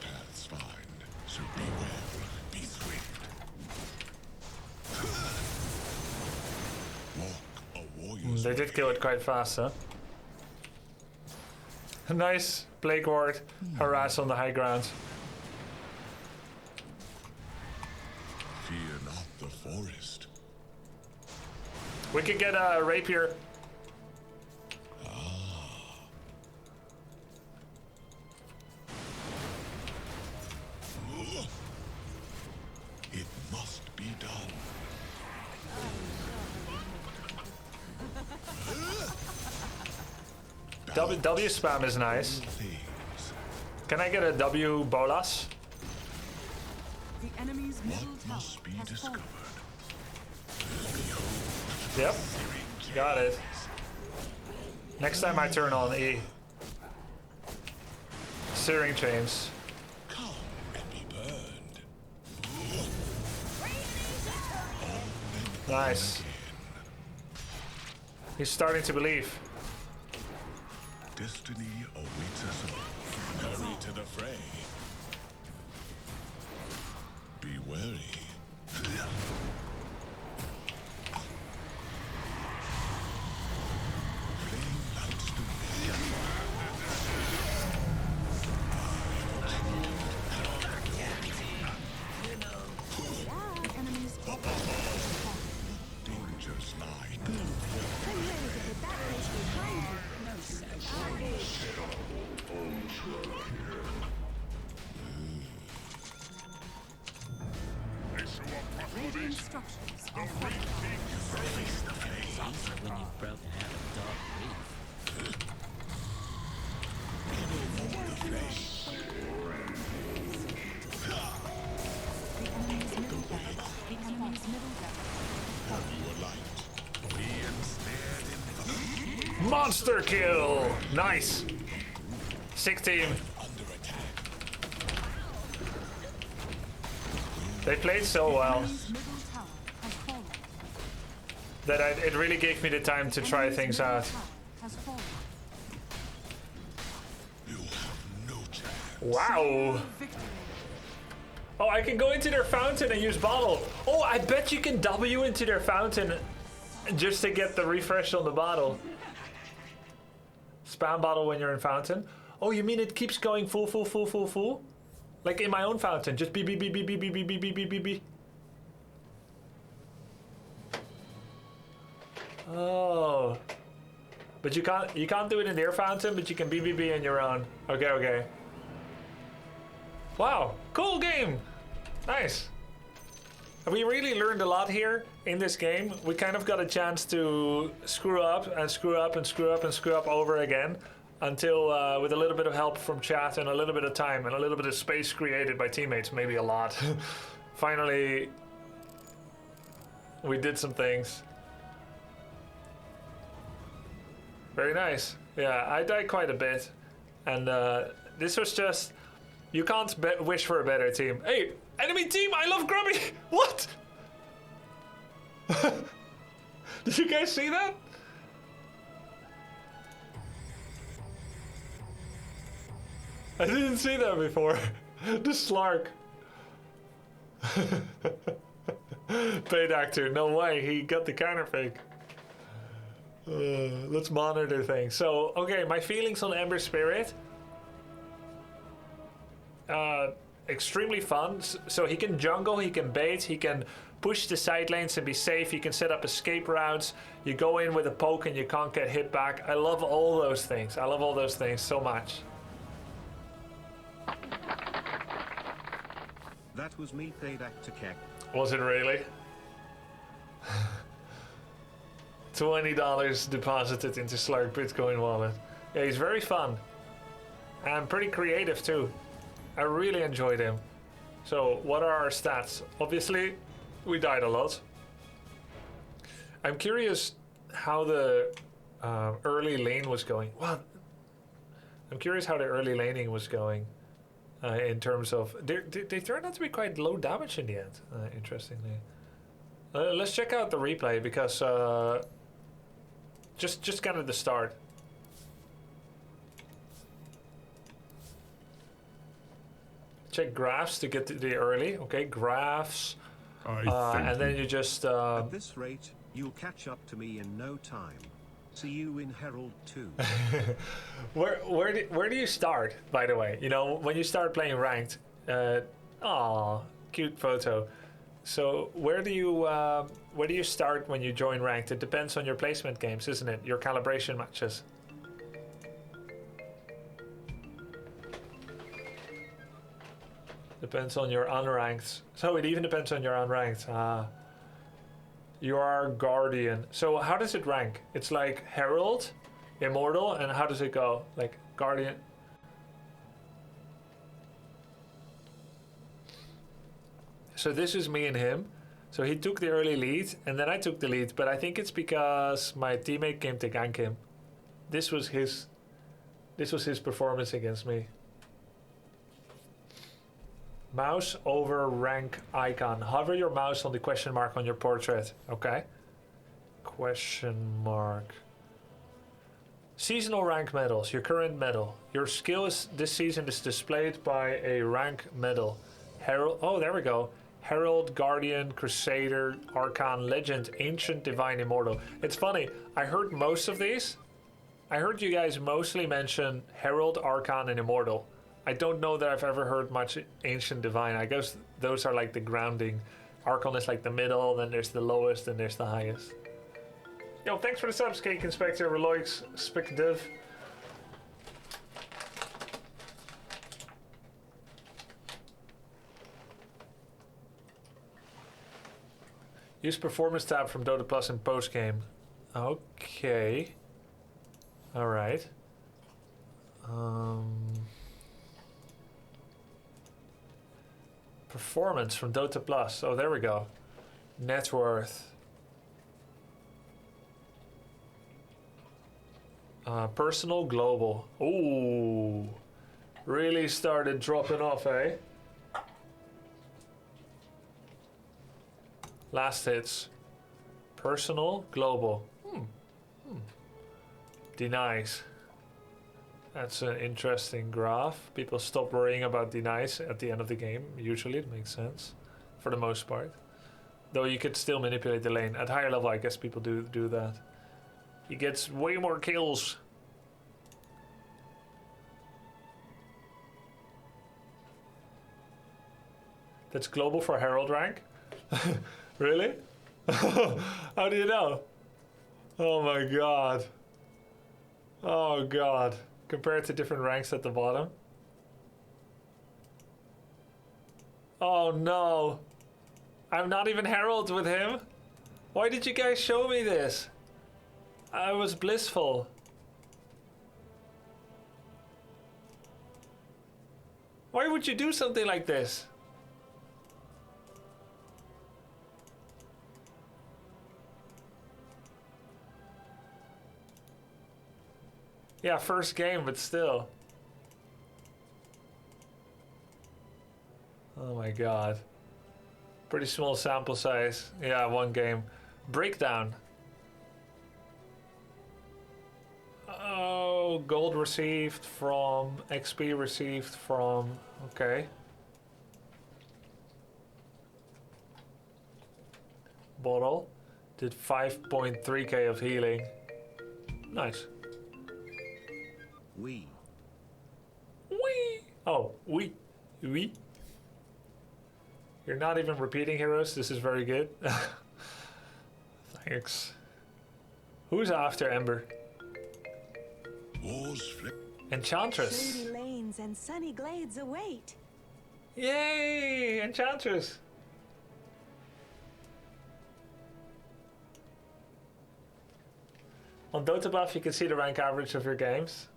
paths find, so be well, be swift. Walk a warrior's They did kill it quite fast, huh? Nice. Plague Ward. Harass on the high ground. Fear not the forest. We can get a rapier. It must be done. W spam is nice. Can I get a W bolas? The enemy's middle tower Must be has discovered. fallen. Yep. Got it. Next time I turn on E. Searing chains. Come and be burned. Nice. He's starting to believe. Destiny awaits us all. Hurry to the fray. Be wary. Flame lights the The enemy's top tower has fallen. dangers lie. Radiant structures are fortified. When you've broken out of dark reef. The enemy's middle barracks. The enemy's middle barracks. Your light. Be ensnared in Monster kill! Nice. Sick team. under attack. They played so well Enemy's middle tower has fallen. that it really gave me the time to try Enemy's things middle out. tower has fallen. You have no chance. Wow. Victory. Oh, I can go into their fountain and use bottle. Oh, I bet you can W into their fountain just to get the refresh on the bottle. Spam bottle when you're in fountain. Oh, you mean it keeps going full, full, full, full, full? Like in my own fountain, just beep, beep, beep, beep, beep, beep, beep, beep, beep, beep, beep, beep. Oh. But you can't do it in their fountain, but you can beep, beep, beep in your own. Okay, okay. Wow, cool game. Nice. We really learned a lot here in this game. We kind of got a chance to screw up and screw up and screw up and screw up over again until with a little bit of help from chat and a little bit of time and a little bit of space created by teammates, maybe a lot. Finally, we did some things. Very nice. Yeah, I died quite a bit. And this was just... You can't wish for a better team. Hey, enemy team, I love Grubby! What? Did you guys see that? I didn't see that before. The Slark. Paid actor, no way, he got the counterfake. Let's monitor things. So, okay, my feelings on Ember Spirit. Extremely fun. So he can jungle, he can bait, he can push the side lanes and be safe. You can set up escape routes. You go in with a poke and you can't get hit back. I love all those things. I love all those things so much. That was me paid actor kek. Was it really? $20 deposited into Slark Bitcoin wallet. Yeah, he's very fun. And pretty creative too. I really enjoyed him. So, what are our stats? Obviously, we died a lot. I'm curious how the early lane was going. Well, I'm curious how the early laning was going in terms of... They turned out to be quite low damage in the end, interestingly. Let's check out the replay because just kind of the start. Check graphs to get to the early. Okay, graphs. And then you just... At this rate, you'll catch up to me in no time. See you in Herald 2. where do you start, by the way? You know, when you start playing ranked... Aw, cute photo. So where do you start when you join ranked? It depends on your placement games, isn't it? Your calibration matches. Depends on your unranked. So it even depends on your unranked. You are Guardian. So how does it rank? It's like Herald, Immortal, and how does it go? Like Guardian. So this is me and him. So he took the early lead, and then I took the lead. But I think it's because my teammate came to gank him. This was his performance against me. Mouse over rank icon. Hover your mouse on the question mark on your portrait. Okay. Question mark. Seasonal rank medals. Your current medal. Your skill is this season is displayed by a rank medal. Herald. Oh, there we go. Herald, Guardian, Crusader, Archon, Legend, Ancient, Divine, Immortal. It's funny. I heard most of these. I heard you guys mostly mention Herald, Archon, and Immortal. I don't know that I've ever heard much Ancient Divine. I guess those are like the grounding. Archon is like the middle, then there's the lowest, and there's the highest. Yo, thanks for the subs, Cake Inspector, Reloix, Spicdiv. Use Performance tab from Dota Plus in post-game. Okay. Alright. Performance from Dota Plus. Oh, there we go. Net worth. Personal, global. Ooh. Really started dropping off, eh? Last hits. Personal, global. Denies. That's an interesting graph. People stop worrying about denies at the end of the game. Usually it makes sense. For the most part. Though you could still manipulate the lane. At higher level I guess people do that. He gets way more kills. That's global for Herald rank? Really? How do you know? Oh my god. Oh god. Compared to different ranks at the bottom. Oh no. I'm not even Herald with him. Why did you guys show me this? I was blissful. Why would you do something like this? Yeah, first game, but still. Oh my god. Pretty small sample size. Yeah, one game. Breakdown. Oh, gold received from, XP received from, okay. Bottle. Did 5.3k of healing. Nice. We. Wee. Oh, we. You're not even repeating heroes. This is very good. Thanks. Who's after Ember? Enchantress. Shady lanes and sunny glades await. Yay! Enchantress. On Dota Buff, you can see the rank average of your games.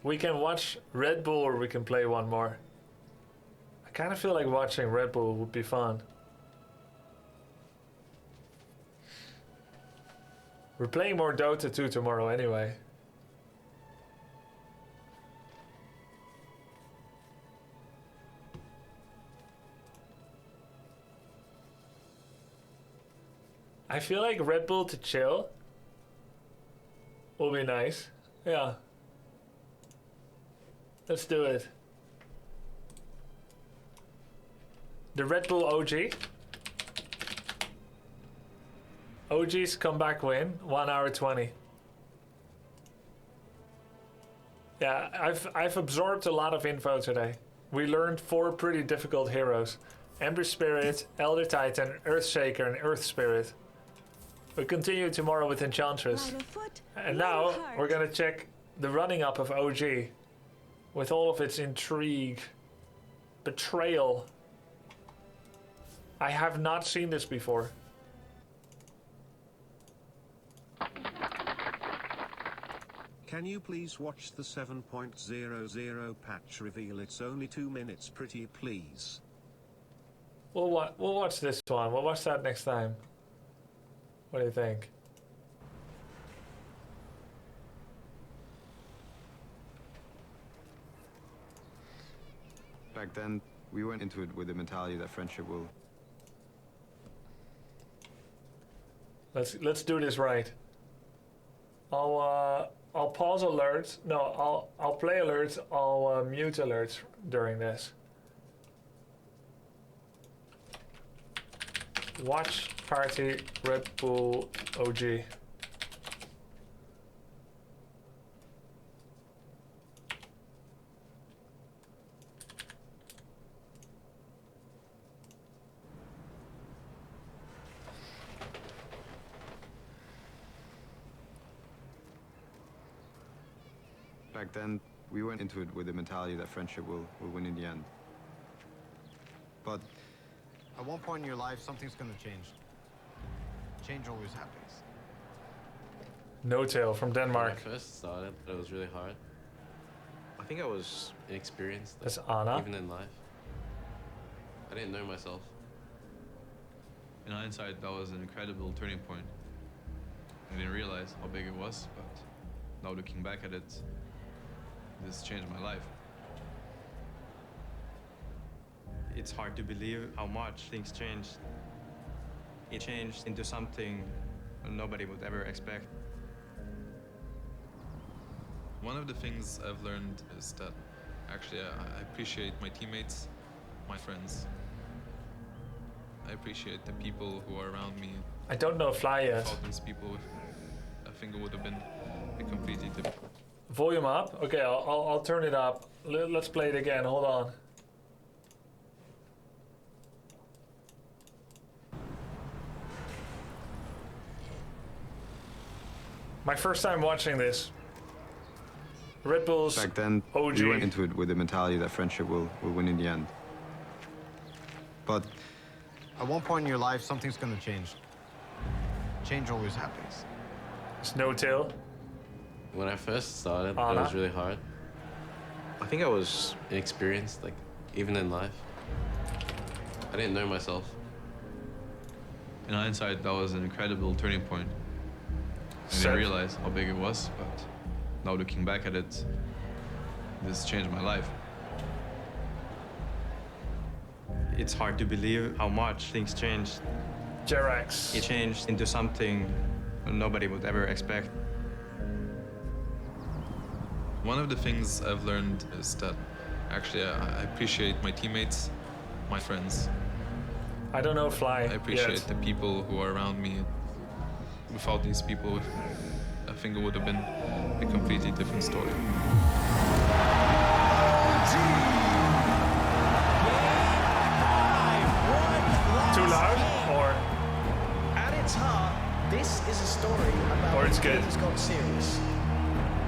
We can watch Red Bull or we can play one more. I kind of feel like watching Red Bull would be fun. We're playing more Dota 2 tomorrow anyway. I feel like Red Bull to chill will be nice. Yeah. Let's do it. The Red Bull OG. OG's comeback win, 1 hour 20. Yeah, I've absorbed a lot of info today. We learned 4 pretty difficult heroes. Ember Spirit, Elder Titan, Earthshaker, and Earth Spirit. We continue tomorrow with Enchantress. And now we're gonna check the running up of OG with all of its intrigue, betrayal. I have not seen this before. Can you please watch the 7.00 patch reveal? It's only 2 minutes, pretty please. We'll watch this one. We'll watch that next time. What do you think? Back then, we went into it with the mentality that friendship will. Let's do this right. I'll pause alerts. No, I'll play alerts. I'll mute alerts during this. Watch party Red Bull OG. Back then, we went into it with the mentality that friendship will win in the end. But at one point in your life, something's gonna change. Change always happens. No Tail from Denmark. When I first started, it was really hard. I think I was inexperienced. That's Anna. Even in life. I didn't know myself. In hindsight, that was an incredible turning point. I didn't realize how big it was, but now looking back at it, this changed my life. It's hard to believe how much things changed. It changed into something nobody would ever expect. One of the things I've learned is that actually I appreciate my teammates, my friends. I appreciate the people who are around me. I don't know Fly yet. Without these people, I think it would have been a completely different. Volume up. Okay, I'll turn it up. Let's play it again. Hold on. My first time watching this. Red Bull's Back then, OG. we went into it with the mentality that friendship will win in the end. But at one point in your life, something's gonna change. Change always happens. Snow Tail. When I first started, Anna. it was really hard. I think I was inexperienced, like, even in life. I didn't know myself. In hindsight, that was an incredible turning point. I didn't realize how big it was, but now looking back at it, this changed my life. It's hard to believe how much things changed. Jerax. It changed into something nobody would ever expect. One of the things I've learned is that actually I appreciate my teammates, my friends. I don't know Fly I appreciate yet. the people who are around me. Without these people, I think it would have been a completely different story. Too loud, or At its heart, this is a story about Or it's when good. things got serious.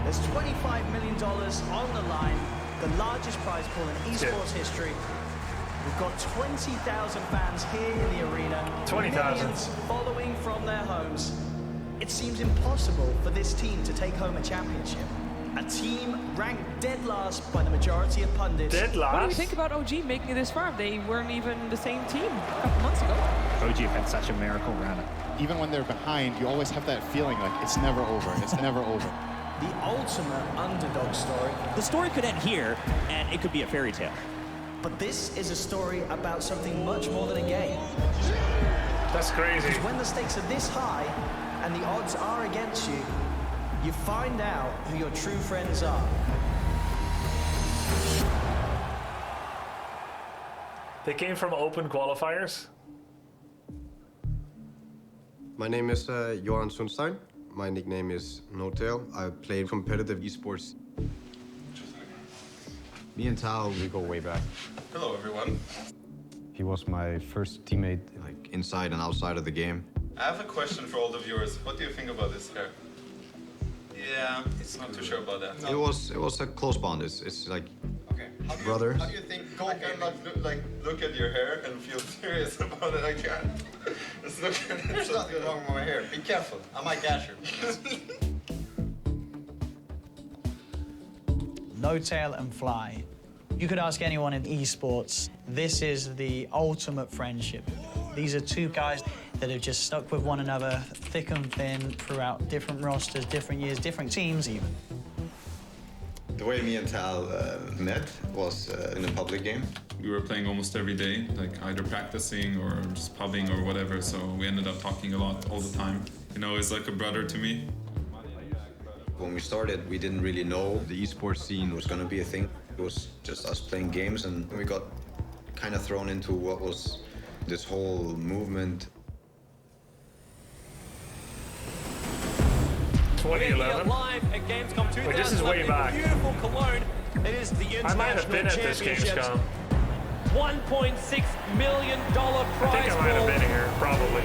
There's $25 million on the line, the largest prize pool in esports history. We've got 20,000 fans here in the arena. 20,000. Millions following from their homes. It seems impossible for this team to take home a championship. A team ranked dead last by the majority of pundits. Dead What do you last? think about OG making it this far? They weren't even the same team a couple months ago. OG have had such a miracle run. Even when they're behind, you always have that feeling like it's never over. It's never over. The ultimate underdog story. The story could end here, and it could be a fairy tale. But this is a story about something much more than a game. That's crazy. Because when the stakes are this high and the odds are against you, you find out who your true friends are. They came from open qualifiers. My name is Johan Sundstein. My nickname is No-Tail. I played competitive esports. Me and Tal, we go way back. Hello, everyone. He was my first teammate, like inside and outside of the game. I have a question for all the viewers. What do you think about this hair? Yeah, it's not too sure about that. It was a close bond. It's like brothers. How do you think I cannot look at your hair and feel serious about it? I can't. Just look at it. There's nothing wrong with my hair. Be careful. I might catch you. No Tail and Fly. You could ask anyone in esports, this is the ultimate friendship. These are two guys that have just stuck with one another, thick and thin, throughout different rosters, different years, different teams even. The way me and Tal met was in a public game. We were playing almost every day, like either practicing or just pubbing or whatever, so we ended up talking a lot all the time. You know, he's like a brother to me. When we started, we didn't really know the esports scene was going to be a thing. It was just us playing games, and we got kind of thrown into what was this whole movement. 2011. Live at Gamescom 2000. Wait, this is way back. Beautiful Cologne. It is the I might have been at this Championships. Gamescom. $1.6 million prize I think I might have been here, probably.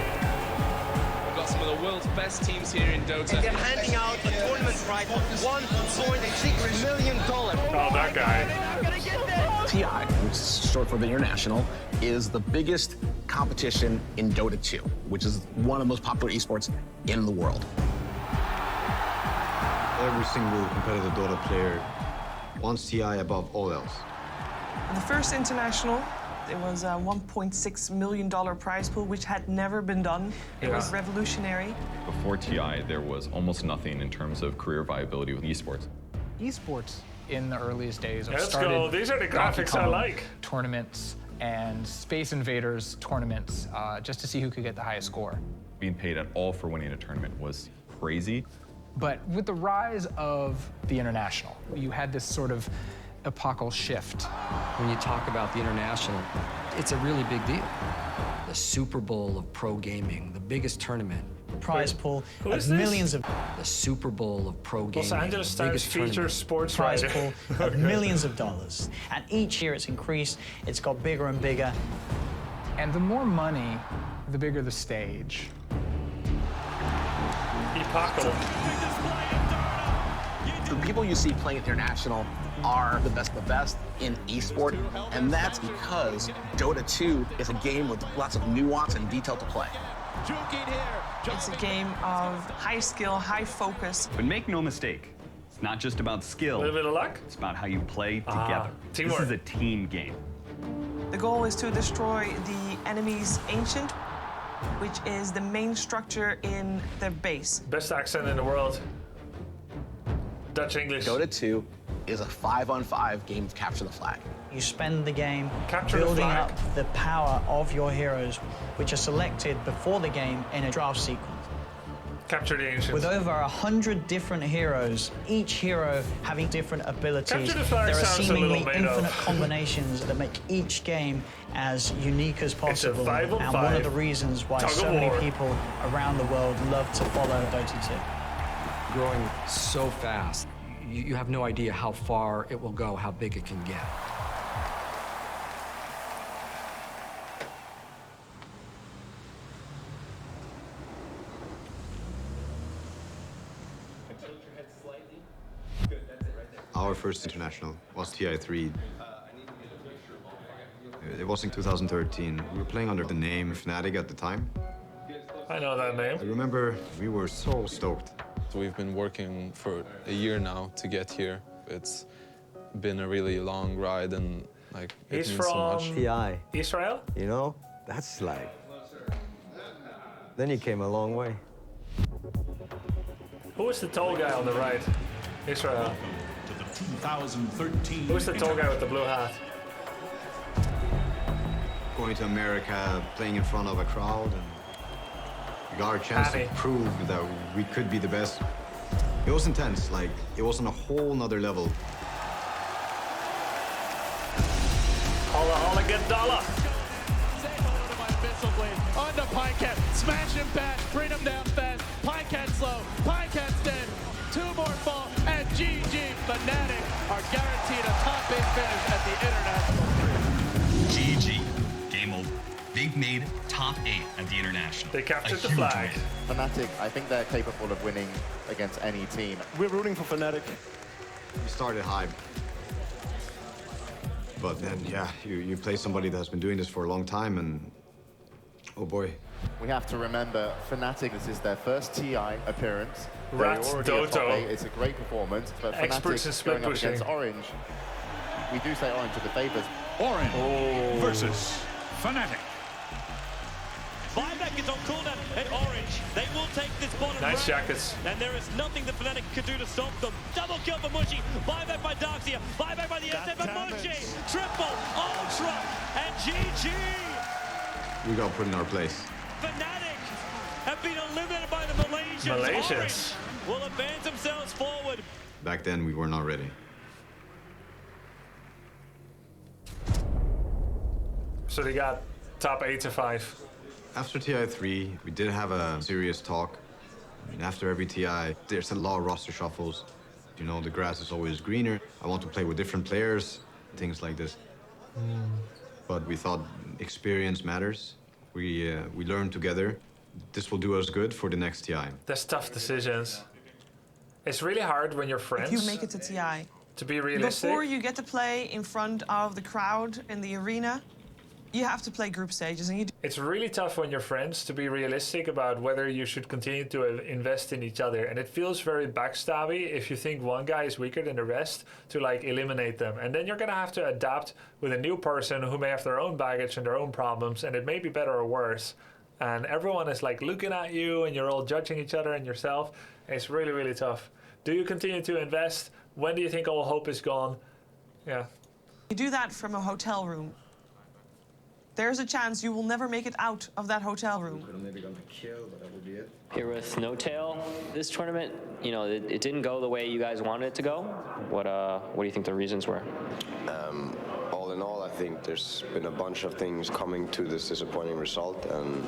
We've got some of the world's best teams here in Dota. They're handing out a tournament prize of $1.6 million. Oh, that guy. TI, which is short for the International, is the biggest competition in Dota 2, which is one of the most popular esports in the world. Every single competitive Dota player wants TI above all else. The first international, it was a $1.6 million prize pool, which had never been done. It was revolutionary. Before TI, there was almost nothing in terms of career viability with esports. Esports in the earliest days of Let's started go. These are the graphics I like. Tournaments and Space Invaders tournaments, just to see who could get the highest score. Being paid at all for winning a tournament was crazy. But with the rise of the international, you had this sort of epochal shift. When you talk about the international, it's a really big deal. The Super Bowl of pro gaming, the biggest tournament. Prize pool of millions of... The Super Bowl of pro gaming. Los Angeles Times feature sports prize writer. pool of millions of dollars. And each year it's increased, it's got bigger and bigger. And the more money, the bigger the stage. Epochal. The people you see playing at International are the best in esport, and that's because Dota 2 is a game with lots of nuance and detail to play. It's a game of high skill, high focus. But make no mistake, it's not just about skill. A little bit of luck? It's about how you play together. Teamwork. This is a team game. The goal is to destroy the enemy's ancient, which is the main structure in their base. Best accent in the world. Dutch English. Dota 2 is a 5-on-5 game of capture the flag. You spend the game Capture the building flag. up the power of your heroes, which are selected before the game in a draft sequence. Capture the ancients. With over 100 different heroes, each hero having different abilities, Capture the flag there are sounds a little seemingly made up. infinite combinations that make each game as unique as possible. 5-on-5 and one of the reasons why tug of so many war. people around the world love to follow Dota 2. Growing so fast, you have no idea how far it will go, how big it can get. Our first international was TI3. It was in 2013. We were playing under the name Fnatic at the time. I know that name. I remember we were so stoked. So we've been working for a year now to get here. It's been a really long ride and like it He's means so much. from TI. Israel? You know, that's like... Then you came a long way. Who is the tall guy on the right? Israel. To the 2013 Who's the tall guy with the blue hat? Going to America, playing in front of a crowd, and we got our chance to prove that we could be the best. It was intense, like, it was on a whole nother level. Holla, holla, get dollar! Say hello to my missile blade. On to Pinecat. Smash him back, bring him down fast. Pinecat slow, Pinecat's dead. 2 more fall, and GG Fnatic are guaranteed a top 8 finish at the International. GG. Game over. They've made top 8 at the International. They captured the huge flag. win. Fnatic, I think they're capable of winning against any team. We're rooting for Fnatic. We started high. But then, yeah, you play somebody that's been doing this for a long time, and oh boy. We have to remember, Fnatic, this is their first TI appearance. Rats They're already a top Dota. 8. It's a great performance, but Experts in Fnatic split going up pushing. against Orange. We do say Orange are the favorites. Orange versus Fnatic. Buyback is on cooldown at Orange. They will take this bottom Nice round. jackets. And there is nothing that Fnatic can do to stop them. Double kill for Mushy. Buyback by Darkseer. Buyback by the SF and Mushy. Triple, Ultra, and GG. We got put in our place. Fnatic have been eliminated by the Malaysians. Malaysians. Orange will advance themselves forward. Back then, we were not ready. So they got top 8 to 5. After TI3, we did have a serious talk. I mean, after every TI, there's a lot of roster shuffles. You know, the grass is always greener. I want to play with different players, things like this. But we thought experience matters. We learned together. This will do us good for the next TI. That's tough decisions. It's really hard when you're friends. If you make it to TI. To be realistic. Before you get to play in front of the crowd in the arena, you have to play group stages, and you do. It's really tough when you're friends to be realistic about whether you should continue to invest in each other. And it feels very backstabby if you think one guy is weaker than the rest to like eliminate them. And then you're gonna have to adapt with a new person who may have their own baggage and their own problems, and it may be better or worse. And everyone is like looking at you and you're all judging each other and yourself. It's really, really tough. Do you continue to invest? When do you think all hope is gone? Yeah. You do that from a hotel room. There's a chance you will never make it out of that hotel room. Maybe going to kill, but that would be it. Here with No Tail, this tournament, you know, it didn't go the way you guys wanted it to go. What do you think the reasons were? All in all, I think there's been a bunch of things coming to this disappointing result, and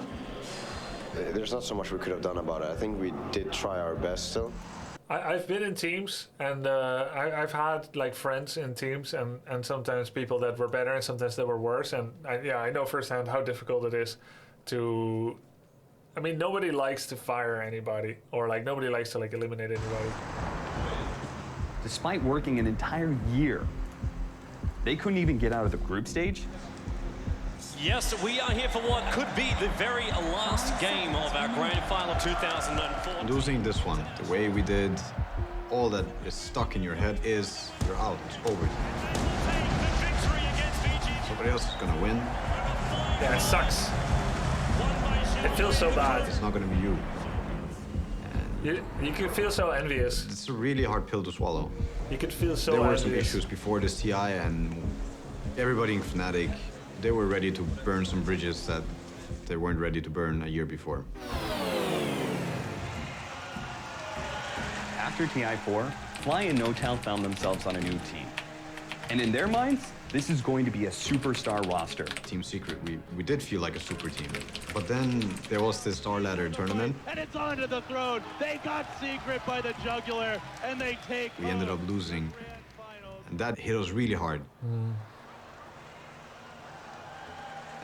there's not so much we could have done about it. I think we did try our best still. I've been in teams, and I've had like friends in teams, and sometimes people that were better and sometimes that were worse. And I know firsthand how difficult it is to. I mean, nobody likes to fire anybody, or like nobody likes to like eliminate anybody. Despite working an entire year, they couldn't even get out of the group stage. Yes, we are here for what could be the very last game of our Grand Final 2004. Losing this one, the way we did, all that is stuck in your head is you're out, it's over. Somebody else is gonna win. Yeah, it sucks. It feels so bad. It's not gonna be you. You can feel so envious. It's a really hard pill to swallow. You could feel so There were envious. some issues before this TI, and everybody in Fnatic, they were ready to burn some bridges that they weren't ready to burn a year before. After TI4, Fly and No Tail found themselves on a new team. And in their minds, this is going to be a superstar roster. Team secret, we did feel like a super team. But then there was this Star Ladder tournament. And it's onto the throne. They got Secret by the jugular, and they take. We ended up losing, and that hit us really hard. And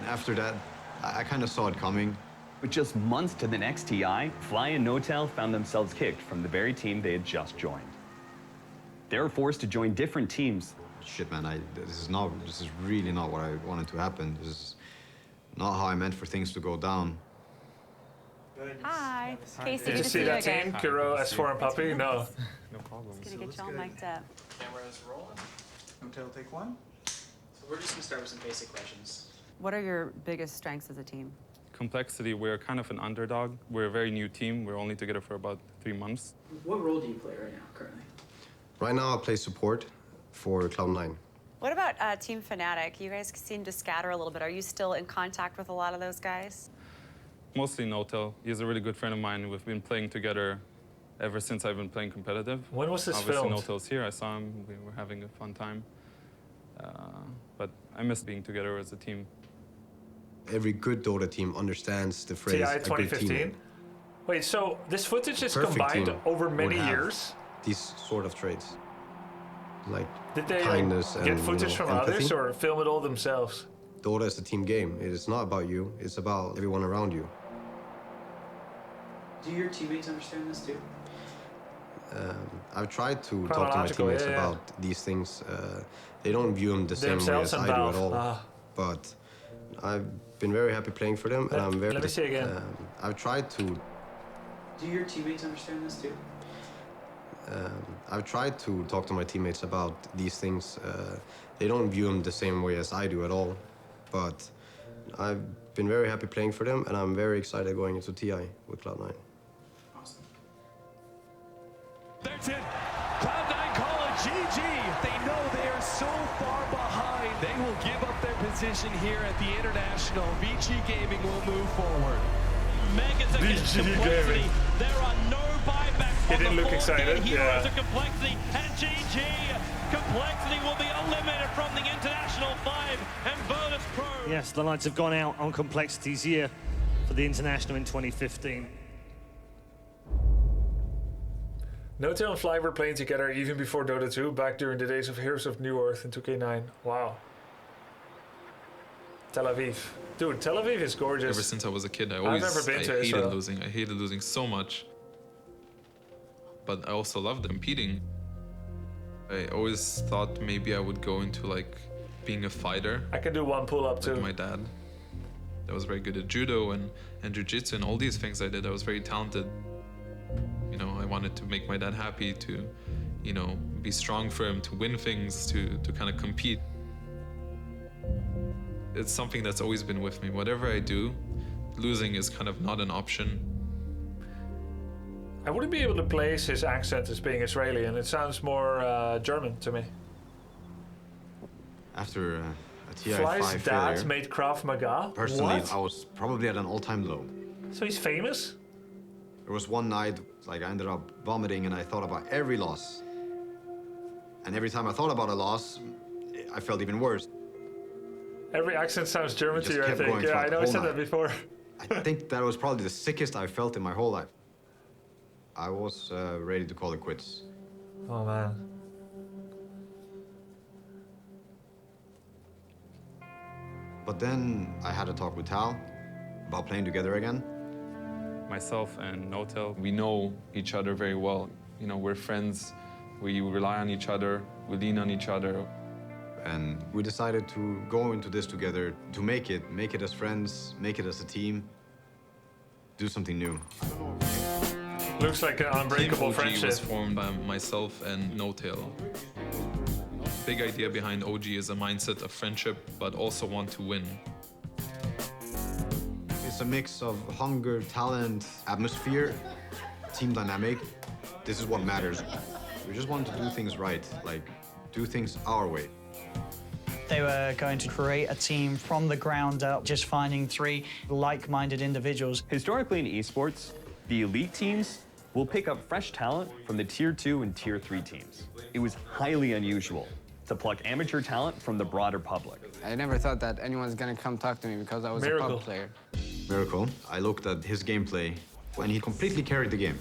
after that, I kind of saw it coming. With just months to the next TI, Fly and Notel found themselves kicked from the very team they had just joined. They were forced to join different teams. Shit, man, this is really not what I wanted to happen. This is not how I meant for things to go down. Hi. Casey, Did good you to see see that you team? again. Kuro, S4, and Puppy? No. No problem. It's gonna get you all mic'd up. Cameras rolling. Hotel, take one. So we're just gonna start with some basic questions. What are your biggest strengths as a team? Complexity, we're kind of an underdog. We're a very new team. We're only together for about 3 months. What role do you play right now, currently? Right now, I play support for Cloud9. What about Team Fnatic? You guys seem to scatter a little bit. Are you still in contact with a lot of those guys? Mostly Notel. He's a really good friend of mine. We've been playing together ever since I've been playing competitive. When was this Obviously, filmed? Notel's here. I saw him. We were having a fun time. But I miss being together as a team. Every good Dota team understands the phrase TI a good 2015? team. Wait, so this footage is Perfect combined team over would many have years? These sort of traits, like Did they kindness get and footage from empathy. others or film it all themselves? Dota is a team game. It is not about you. It's about everyone around you. Do your teammates understand this too? I've tried to talk to my Chronological, teammates yeah, yeah. about these things. They don't view them the same way Themselves as and I do Valve. at all. Ah. But I've been very happy playing for them, and I'm very. Let me see again. I've tried to. Do your teammates understand this too? I've tried to talk to my teammates about these things. They don't view them the same way as I do at all. But I've been very happy playing for them, and I'm very excited going into TI with Cloud9. Awesome. That's it. Cloud9 call it GG. They know they are so far behind. They will give up their position here at the International. VG Gaming will move forward. Megas against VG complexity. Gaming. There are no buybacks He on didn't the look board. excited, Heroes yeah. of complexity and GG. Complexity will be eliminated from the International 5 and Virtus Pro. Yes, the lights have gone out on Complexity's year for the International in 2015. Notel and Fly were playing together even before Dota 2, back during the days of Heroes of New Earth in 2K9. Wow. Tel Aviv. Dude, Tel Aviv is gorgeous. Ever since I was a kid, I never been to hated Israel. losing. I hated losing so much. But I also loved competing. I always thought maybe I would go into like being a fighter. I can do one pull-up too. Like my dad. I was very good at judo and jiu-jitsu and all these things I did. I was very talented. You know, I wanted to make my dad happy, to, you know, be strong for him, to win things, to kind of compete. It's something that's always been with me. Whatever I do, losing is kind of not an option. I wouldn't be able to place his accent as being Israeli, and it sounds more German to me. After a TI Fly's 5 dad failure, made Krav Maga? personally, What? I was probably at an all-time low. So he's famous? There was one night, like I ended up vomiting, and I thought about every loss. And every time I thought about a loss, I felt even worse. Every accent sounds German to Just you, I kept think. going Yeah, throughout I the know I whole said that night. before. I think that was probably the sickest I felt in my whole life. I was ready to call it quits. Oh, man. But then I had a talk with Tal about playing together again. Myself and Notel, we know each other very well. You know, we're friends. We rely on each other. We lean on each other. And we decided to go into this together to make it as friends, make it as a team, do something new. Looks like an unbreakable Team OG friendship. was formed by myself and Notel. Big idea behind OG is a mindset of friendship, but also want to win. It's a mix of hunger, talent, atmosphere, team dynamic. This is what matters. We just wanted to do things right, like do things our way. They were going to create a team from the ground up, just finding 3 like-minded individuals. Historically in esports, the elite teams will pick up fresh talent from the tier 2 and tier 3 teams. It was highly unusual. to pluck amateur talent from the broader public. I never thought that anyone's gonna come talk to me because I was a pub player. Miracle. I looked at his gameplay, and he completely carried the game.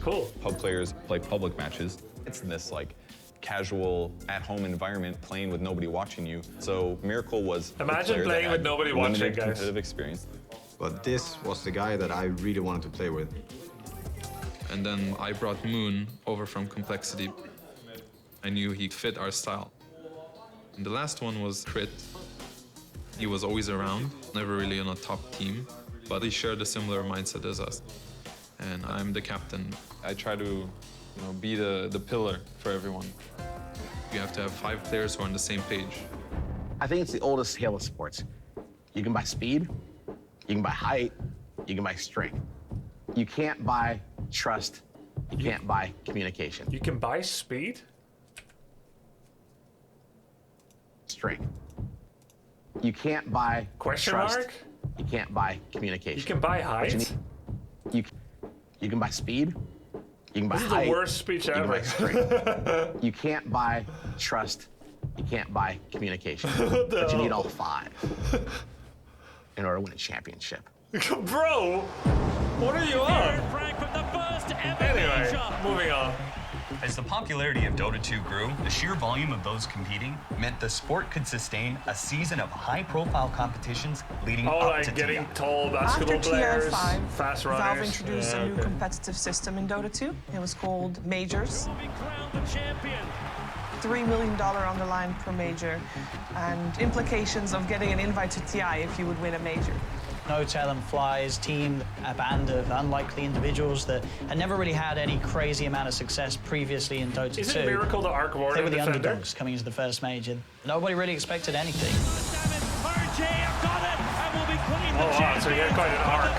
Cool. Pub players play public matches. It's this like casual, at-home environment, playing with nobody watching you. So Miracle was Imagine playing with nobody watching, guys. Competitive experience. But this was the guy that I really wanted to play with. And then I brought Moon over from Complexity. I knew he fit our style. And the last one was Crit. He was always around, never really on a top team, but he shared a similar mindset as us. And I'm the captain. I try to, be the pillar for everyone. You have to have 5 players who are on the same page. I think it's the oldest scale of sports. You can buy speed, you can buy height, you can buy strength. You can't buy trust, you can't buy communication. You can buy speed? Strength. You can't buy Question trust, mark? you can't buy communication. You can buy height? You can buy speed, you can buy This is height. the worst speech you can ever. buy strength. You can't buy trust, you can't buy communication. But you need all 5 in order to win a championship. Bro, what are you on? Anyway, moving on. As the popularity of Dota 2 grew, the sheer volume of those competing meant the sport could sustain a season of high-profile competitions leading up like to getting TI. tall basketball players, TI5, fast runners. Valve introduced a new competitive system in Dota 2. It was called Majors. $3 million on the line per major, and implications of getting an invite to TI if you would win a major. No-Tail and Fly's team, a band of unlikely individuals that had never really had any crazy amount of success previously in Dota 2. Isn't Miracle the Arc Warden They were the defender? underdogs coming into the first major. Nobody really expected anything. Oh wow, so you had quite an arc.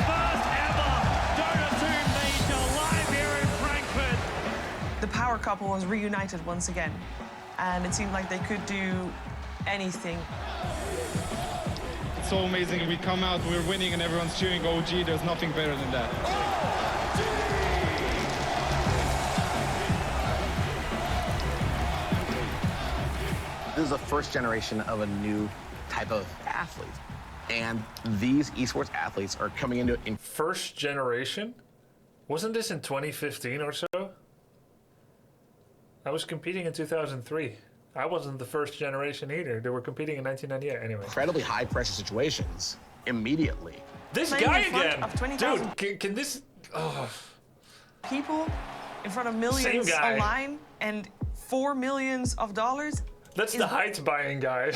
The power couple was reunited once again, and it seemed like they could do anything. It's so amazing. We come out, we're winning, and everyone's cheering OG. There's nothing better than that. This is the first generation of a new type of athlete. And these esports athletes are coming into it in First generation? Wasn't this in 2015 or so? I was competing in 2003. I wasn't the first generation either. They were competing in 1998 anyway. incredibly high pressure situations immediately. This Playing guy in front again! of 20,000 Dude, can this... Oh. people in front of millions Same guy. online and $4 million. That's the height buying guy.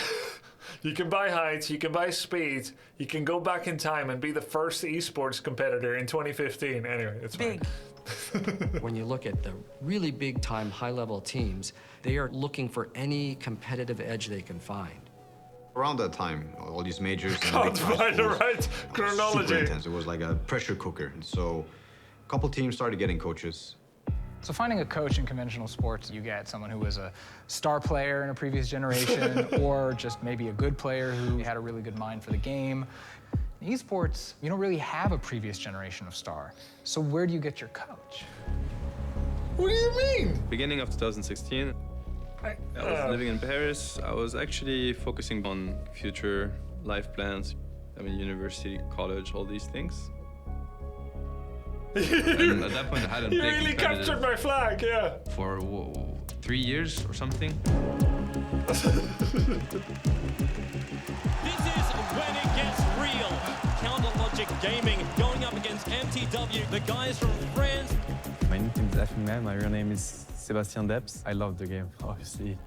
You can buy height, you can buy speed, you can go back in time and be the first esports competitor in 2015. Anyway, it's big. When you look at the really big-time, high-level teams, they are looking for any competitive edge they can find. Around that time, all these majors and Can't big prize find the pools, right was chronology. super intense. It was like a pressure cooker. And so a couple teams started getting coaches. So finding a coach in conventional sports, you get someone who was a star player in a previous generation or just maybe a good player who had a really good mind for the game. In esports, you don't really have a previous generation of star. So where do you get your coach? What do you mean? Beginning of 2016, I was living in Paris. I was actually focusing on future life plans. I mean, university, college, all these things. And at that point, I hadn't You played really competitive captured my flag, yeah. for 3 years or something. This is when it gets real. Counter Logic Gaming going up against MTW, the guys from France. My nickname is Afingman. My real name is Sebastian Debs. I love the game, obviously.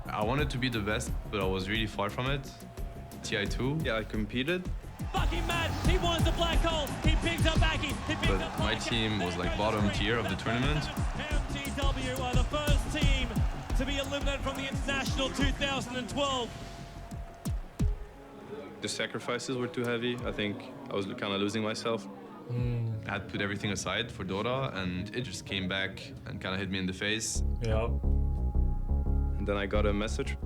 I wanted to be the best, but I was really far from it. TI2, yeah, I competed, Fucking mad. He wants the black hole. He picks up Aki. He picks but up my team was like bottom tier of the tournament. MTW are the first team to be eliminated from the International 2012. The sacrifices were too heavy. I think I was kind of losing myself. I had put everything aside for Dota, and it just came back and kind of hit me in the face. Yeah. And then I got a message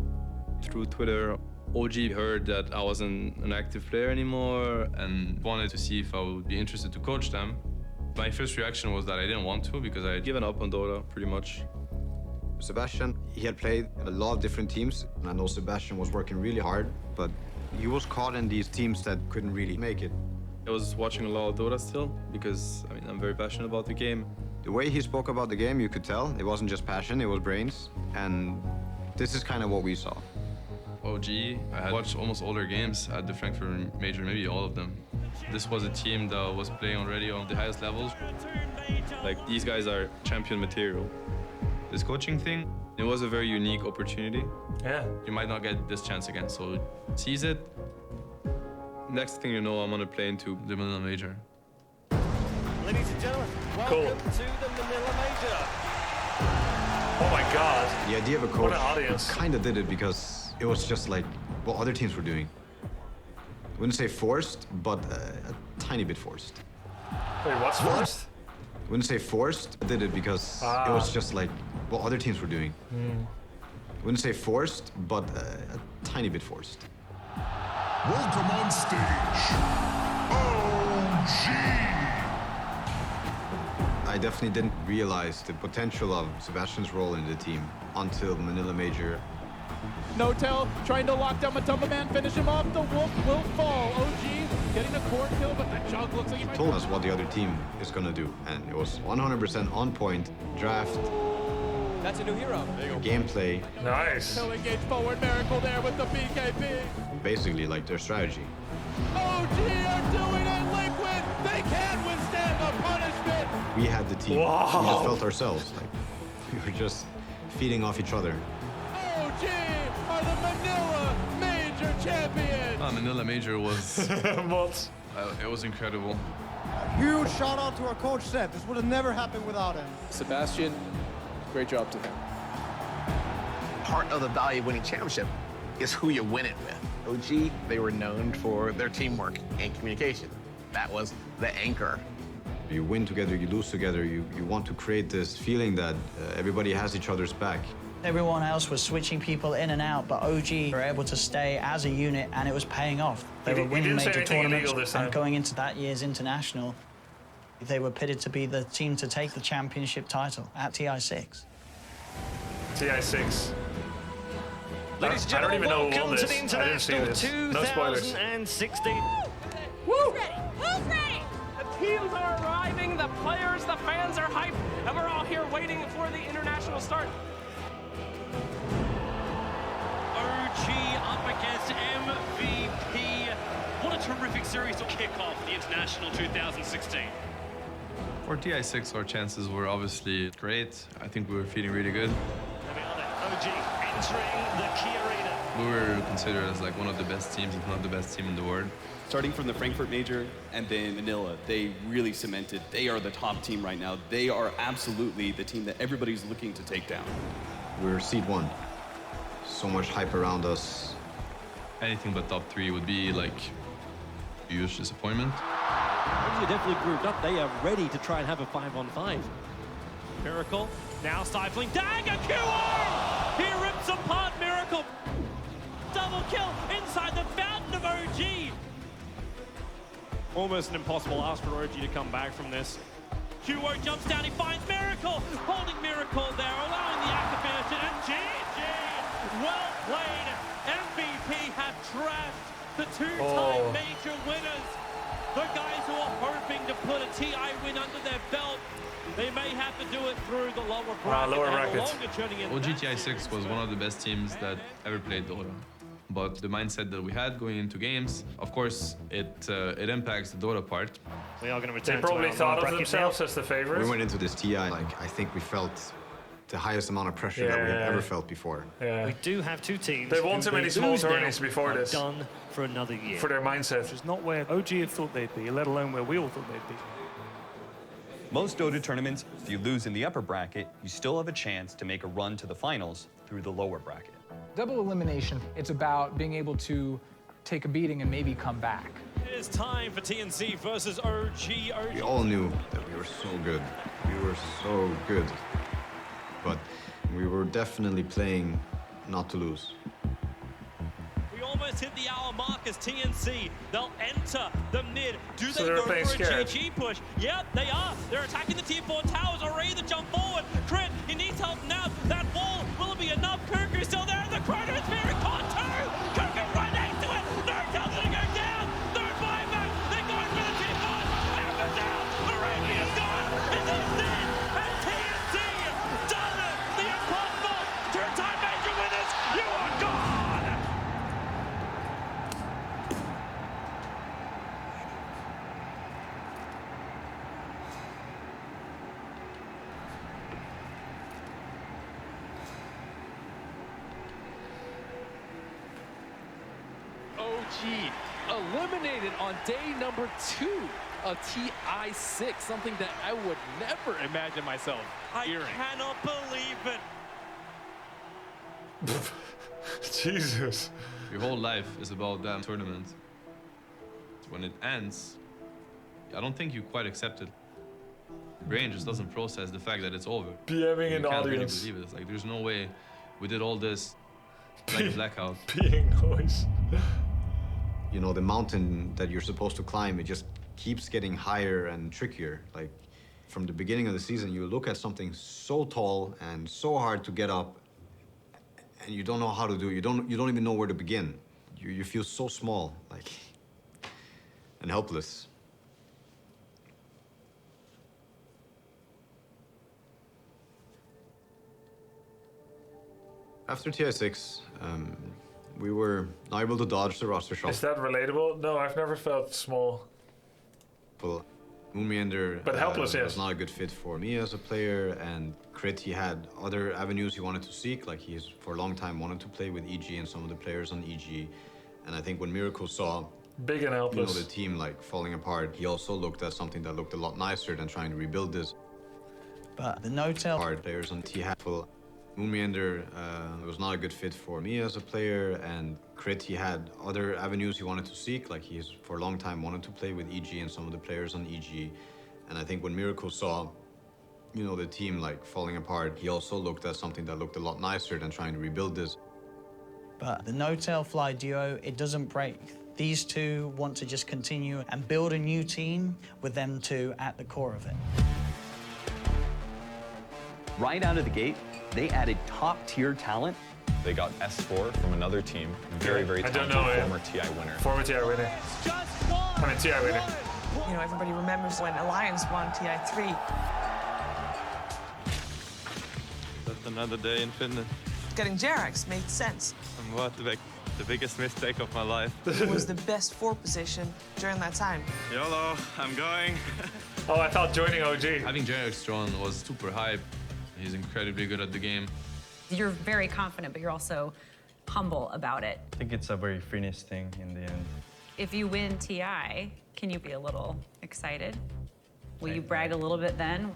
through Twitter. OG heard that I wasn't an active player anymore and wanted to see if I would be interested to coach them. My first reaction was that I didn't want to because I had given up on Dota pretty much. Sebastian, he had played in a lot of different teams, and I know Sebastian was working really hard, but he was caught in these teams that couldn't really make it. I was watching a lot of Dota still because, I mean, I'm very passionate about the game. The way he spoke about the game, you could tell it wasn't just passion, it was brains, and this is kind of what we saw. OG, I had watched almost all their games at the Frankfurt Major, maybe all of them. This was a team that was playing already on the highest levels. Like, these guys are champion material. This coaching thing, it was a very unique opportunity. Yeah. You might not get this chance again, so seize it. Next thing you know, I'm gonna play into the Manila Major. Ladies and gentlemen, welcome to the Manila Major. Oh my God. The idea of a coach, What an audience. kind of did it because it was just like what other teams were doing. I wouldn't say forced, but a tiny bit forced. Wait, what's forced? I wouldn't say forced, did it because it was just like what other teams were doing. I wouldn't say forced, but a tiny bit forced. Welcome on stage, OG! I definitely didn't realize the potential of Sebastian's role in the team until Manila Major. No-Tell trying to lock down Matumba Man, finish him off. The Wolf will fall. OG getting a core kill, but the Jug looks like he might... Told us what the other team is gonna do, and it was 100% on point. Draft, That's a new hero. gameplay, Nice. He'll engage forward. Miracle there with the BKB. basically like their strategy. OG are doing it, Liquid. They can't withstand the punishment. We had the team. Wow. We just felt ourselves. Like we were just feeding off each other. OG are the Manila Major champions. Manila Major was... What? it was incredible. Huge shout out to our coach Seth. This would have never happened without him. Sebastian, great job to him. Part of the value of winning championship is who you win it with. OG, they were known for their teamwork and communication. That was the anchor. You win together, you lose together. You want to create this feeling that everybody has each other's back. Everyone else was switching people in and out, but OG were able to stay as a unit, and it was paying off. They were winning didn't say major anything tournaments, illegal this time. and going into that year's international, they were pitted to be the team to take the championship title at TI6. TI6. Ladies and I don't gentlemen, even know who won welcome to this. the I didn't see International this. No spoilers. 2016. Woo! Who's ready? The teams are arriving, the players, the fans are hyped, and we're all here waiting for the international start. OG up against MVP. What a terrific series to kick off the International 2016. For TI6, our chances were obviously great. I think we were feeling really good. There we are then. OG entering the key arena. We were considered as like one of the best teams, if not the best team in the world. Starting from the Frankfurt Major and then Manila, they really cemented. They are the top team right now. They are absolutely the team that everybody's looking to take down. We're seed 1. So much hype around us. Anything but top 3 would be like a huge disappointment. They're definitely grouped up. They are ready to try and have a 5-on-5. Miracle now stifling. Dagger QR! He rips apart Miracle. Double kill inside the fountain of OG. Almost an impossible ask for OG to come back from this. QO jumps down, he finds Miracle, holding Miracle there, allowing the activation, and GG! Well played. MVP have trashed the two-time major winners. The guys who are hoping to put a TI win under their belt, they may have to do it through the lower bracket. Lower and bracket. longer turning in OGTI6 was one of the best teams that ever played Dota. But the mindset that we had going into games, of course, it impacts the Dota part. We are going to They return probably to our thought of bracket themselves now. as the favorites. We went into this TI, like, I think we felt the highest amount of pressure that we have ever felt before. Yeah. We do have two teams. They won who too many they small lose now tournaments before are this. Done for another year. For their mindset. Which is not where OG thought they'd be, let alone where we all thought they'd be. Most Dota tournaments, if you lose in the upper bracket, you still have a chance to make a run to the finals through the lower bracket. Double elimination, it's about being able to take a beating and maybe come back. It is time for TNC versus OG. We all knew that we were so good. We were so good. But we were definitely playing not to lose. We almost just hit the hour mark as TNC. They'll enter the mid. Do So they they're go for playing a scared. GG push? Yep, they are. They're attacking the tier 4 towers. Already the jump forward. Crit, he needs help now. That wall, will it be enough? Kuku's still there. The Chrono is very caught too. Kuku right next to it. No-tail's gonna go down. No buyback. They're going for the tier 4. Hammer down. Arabia's gone. It's a dead. And TNC done it. The impossible. Two-time major winners. You are gone. OG eliminated on day number 2 of TI6, something that I would never imagine myself hearing. I cannot believe it. Jesus. Your whole life is about that tournament. When it ends, I don't think you quite accept it. Your brain just doesn't process the fact that it's over. BMing You in can't audience. really believe it. It's like, there's no way we did all this like a blackout. Being noise. You know, the mountain that you're supposed to climb, it just keeps getting higher and trickier. Like, from the beginning of the season, you look at something so tall and so hard to get up, and you don't know how to do it. You don't even know where to begin. You feel so small, like, and helpless. After TI6, we were not able to dodge the roster shuffle. Is that relatable? No, I've never felt small. Well, Moonmeander But helpless, yes. was not a good fit for me as a player, and Crit, he had other avenues he wanted to seek, like he's for a long time wanted to play with EG and some of the players on EG. And I think when Miracle saw Big and helpless. the team like falling apart, he also looked at something that looked a lot nicer than trying to rebuild this. But the no-tail Hard players on T-Hatful. Moonmeander was not a good fit for me as a player, and Crit, he had other avenues he wanted to seek, like he's for a long time wanted to play with EG and some of the players on EG. And I think when Miracle saw, the team like falling apart, he also looked at something that looked a lot nicer than trying to rebuild this. But the no-tail fly duo, it doesn't break. These two want to just continue and build a new team with them two at the core of it. Right out of the gate, they added top-tier talent. They got S4 from another team. Very, very I don't talented know, former TI winner. Former TI winner. I mean, TI winner. You know, everybody remembers when Alliance won TI3. That's another day in Finland. Getting Jerax made sense. And what the biggest mistake of my life. It was the best 4 position during that time. YOLO, I'm going. Oh, I thought joining OG. Having Jerax drawn was super hype. He's incredibly good at the game. You're very confident, but you're also humble about it. I think it's a very Finnish thing in the end. If you win TI, can you be a little excited? Will you brag a little bit then?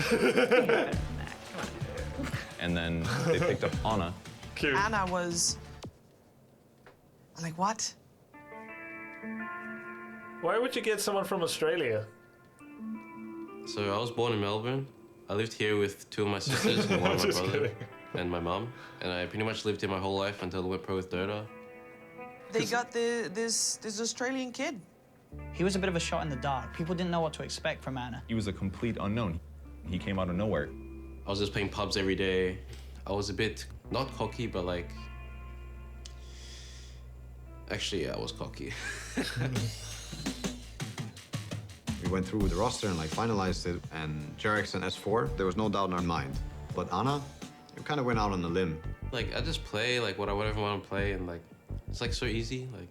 Yeah. And then they picked up Anna. Cute. Anna was... I'm like, what? Why would you get someone from Australia? So I was born in Melbourne. I lived here with 2 of my sisters and one of my Just brother kidding. and my mom. And I pretty much lived here my whole life until I went pro with Dota. They got this Australian kid. He was a bit of a shot in the dark. People didn't know what to expect from Anna. He was a complete unknown. He came out of nowhere. I was just playing pubs every day. I was a bit, not cocky, but like... Actually, yeah, I was cocky. We went through the roster and like finalized it, and Jerax and S4, there was no doubt in our mind. But Anna, you kind of went out on a limb. Like, I just play like whatever I want to play, and like, it's like so easy. Like,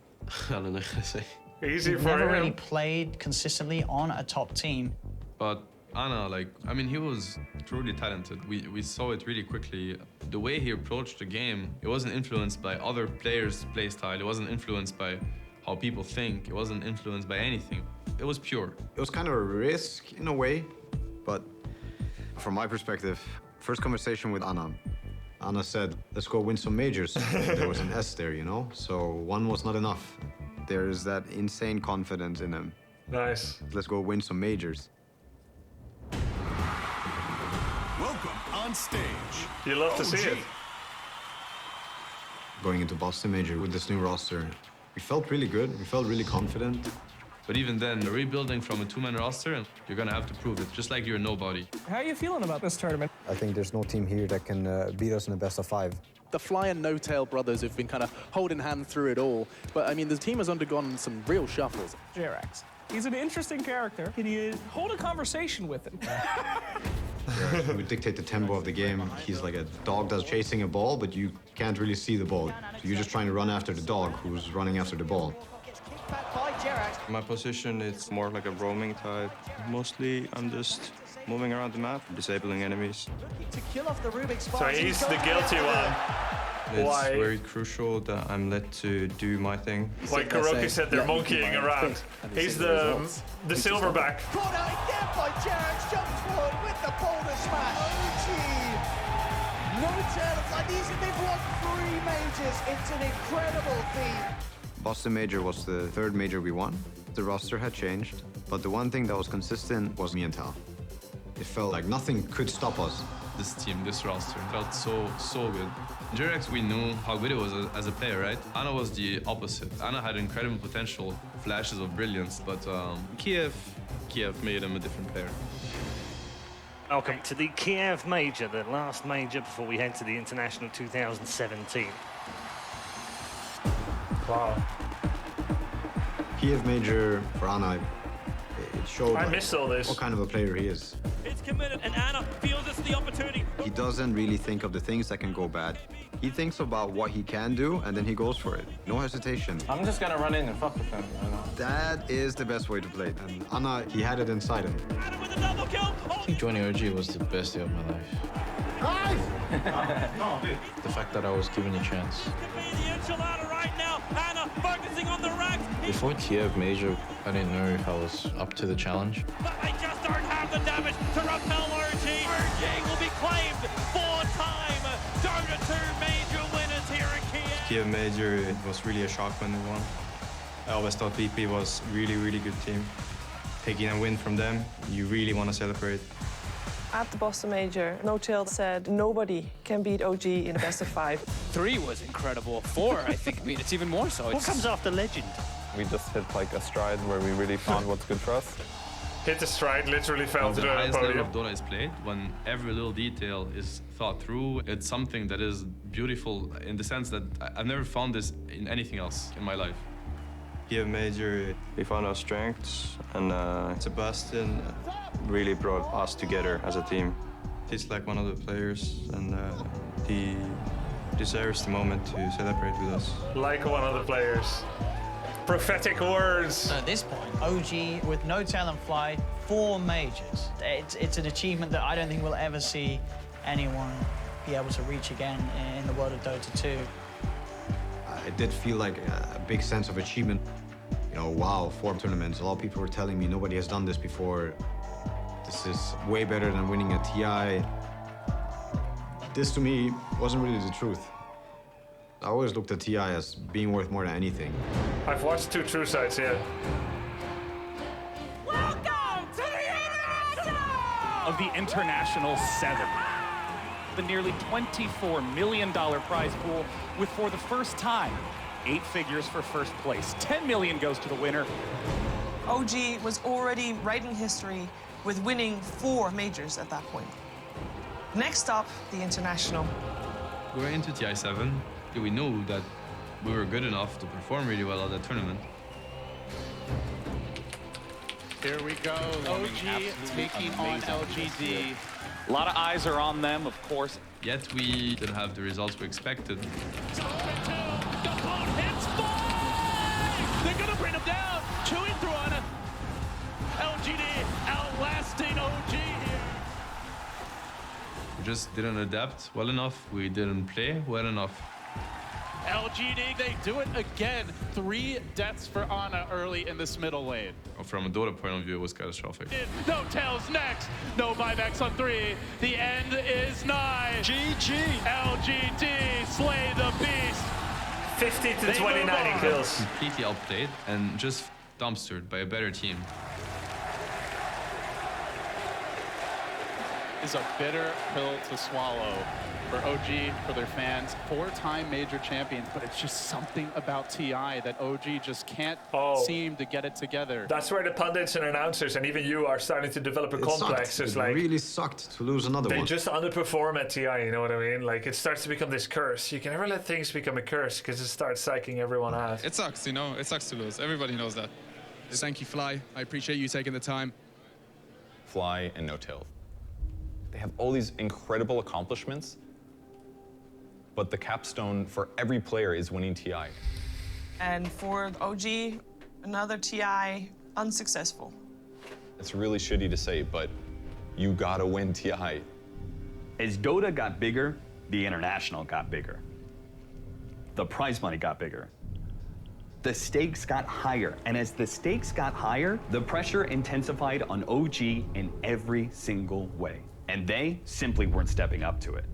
I don't know how to say. Easy He'd for never him. really played consistently on a top team. But Anna, he was truly talented. We saw it really quickly. The way he approached the game, it wasn't influenced by other players' play style. It wasn't influenced by how people think. It wasn't influenced by anything. It was pure. It was kind of a risk in a way, but from my perspective, first conversation with Anna, Anna said, let's go win some majors. There was an S there, so 1 was not enough. There is that insane confidence in him. Nice. Let's go win some majors. Welcome on stage. You love to see OG. it. going into Boston Major with this new roster. We felt really good. We felt really confident. But even then, rebuilding from a two-man roster, you're gonna have to prove it, just like you're a nobody. How are you feeling about this tournament? I think there's no team here that can beat us in the best of 5. The Fly and No Tail brothers have been kind of holding hand through it all. But I mean, the team has undergone some real shuffles. JRX. He's an interesting character. Can you hold a conversation with him? He would dictate the tempo of the game. He's like a dog that's chasing a ball, but you can't really see the ball. So you're just trying to run after the dog who's running after the ball. My position is more like a roaming type. Mostly I'm just moving around the map, disabling enemies. To kill off the Rubik's So he's the guilty one. It's Why? very crucial that I'm let to do my thing. Like Kuroki said, they're monkeying around. He's the silverback. Caught out again by JRX, jumps forward with the boulder smash. OG. No tail of like they've won 3 majors. It's an incredible feat. Boston Major was the 3rd major we won. The roster had changed, but the one thing that was consistent was me and Tal. It felt like nothing could stop us. This team, this roster, felt so good. JRX, we knew how good it was as a player, right? Anna was the opposite. Anna had incredible potential, flashes of brilliance, but Kiev made him a different player. Welcome to the Kiev Major, the last major before we head to the International 2017. Wow. Kiev Major for Anna, it showed I missed all this. what kind of a player he is. It's committed, and Anna feels it's the opportunity. He doesn't really think of the things that can go bad. He thinks about what he can do, and then he goes for it. No hesitation. I'm just gonna run in and fuck with them, you know? That is the best way to play. And Anna, he had it inside him. Anna with a double kill. I think joining OG was the best day of my life. The fact that I was given a chance. The enchilada right now. Anna focusing on the racks. Before Kiev Major, I didn't know if I was up to the challenge. But they just don't have the damage to repel OG. OG will be claimed 4-time Dota 2 major winners here in Kiev. Kiev Major, it was really a shock when they won. I always thought VP was really good team. Taking a win from them, you really want to celebrate. At the Boston Major, No Tail said nobody can beat OG in a best of 5. 3 was incredible. 4, I think, I mean, it's even more so. What comes after legend? We just hit like a stride where we really found what's good for us. Hit the stride, literally fell to The the highest level podium. of Dota is played, when every little detail is thought through, it's something that is beautiful in the sense that I've never found this in anything else in my life. Kiev Major, we found our strengths, and Sebastian really brought us together as a team. He's like one of the players, and he deserves the moment to celebrate with us. Like one of the players. Prophetic words. At this point, OG with No Tail and Fly, 4 majors. It's an achievement that I don't think we'll ever see anyone be able to reach again in the world of Dota 2. It did feel like a big sense of achievement. You know, wow, 4 tournaments. A lot of people were telling me nobody has done this before. This is way better than winning a TI. This to me wasn't really the truth. I always looked at TI as being worth more than anything. I've watched 2 True Sides here. Welcome to the International! Of the International 7. The nearly $24 million prize pool with, for the first time, 8 figures for first place. $10 million goes to the winner. OG was already writing history with winning 4 majors at that point. Next up, the International. We were into TI7. We knew that we were good enough to perform really well at that tournament. Here we go. OG taking on LGD. A lot of eyes are on them, of course. Yet we didn't have the results we expected. They're gonna bring him down. Chewing through on it. LGD outlasting OG here. We just didn't adapt well enough. We didn't play well enough. LGD, they do it again. 3 deaths for Ana early in this middle lane. From a Dota point of view, it was catastrophic. No Tails next. No buybacks on 3. The end is nigh. GG. LGD slay the beast. 50 to 29 kills. Completely outplayed and just dumpstered by a better team. is a bitter pill to swallow for OG, for their fans. 4-time major champions, but it's just something about TI that OG just can't seem to get it together. That's where the pundits and announcers and even you are starting to develop a complex. Sucked. It's It like really sucked to lose another they one. just underperform at TI, you know what I mean? Like it starts to become this curse. You can never let things become a curse because it starts psyching everyone out. It sucks, you know, it sucks to lose. Everybody knows that. Thank you, Fly. I appreciate you taking the time. Fly and No Tail. They have all these incredible accomplishments, but the capstone for every player is winning TI. And for OG, another TI unsuccessful. It's really shitty to say, but you gotta win TI. As Dota got bigger, the international got bigger. The prize money got bigger. The stakes got higher, and as the stakes got higher, the pressure intensified on OG in every single way. And they simply weren't stepping up to it.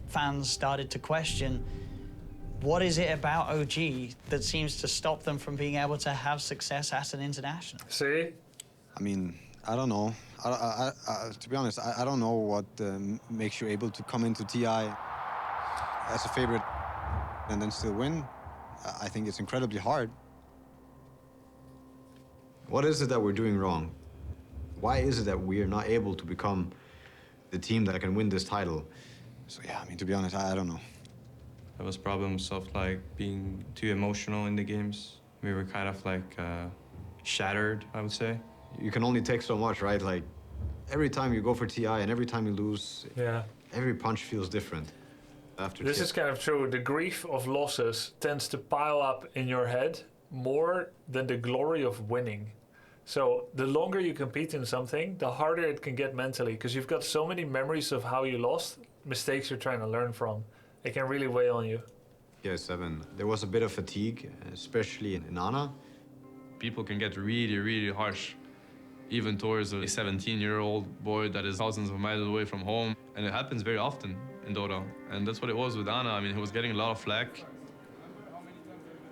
Fans started to question, what is it about OG that seems to stop them from being able to have success at an international? See? I mean, I don't know. To be honest, I don't know what makes you able to come into TI as a favorite and then still win. I think it's incredibly hard. What is it that we're doing wrong? Why is it that we are not able to become the team that can win this title? So yeah, I mean, to be honest, I don't know. There was problems of like being too emotional in the games. We were kind of like shattered, I would say. You can only take so much, right? Like every time you go for TI and every time you lose, every punch feels different. This is kind of true. The grief of losses tends to pile up in your head more than the glory of winning. So the longer you compete in something, the harder it can get mentally because you've got so many memories of how you lost, mistakes you're trying to learn from. It can really weigh on you. Yeah, 7. There was a bit of fatigue, especially in ANA. People can get really, really harsh, even towards a 17-year-old boy that is thousands of miles away from home. And it happens very often in Dota. And that's what it was with Ana. I mean, he was getting a lot of flack.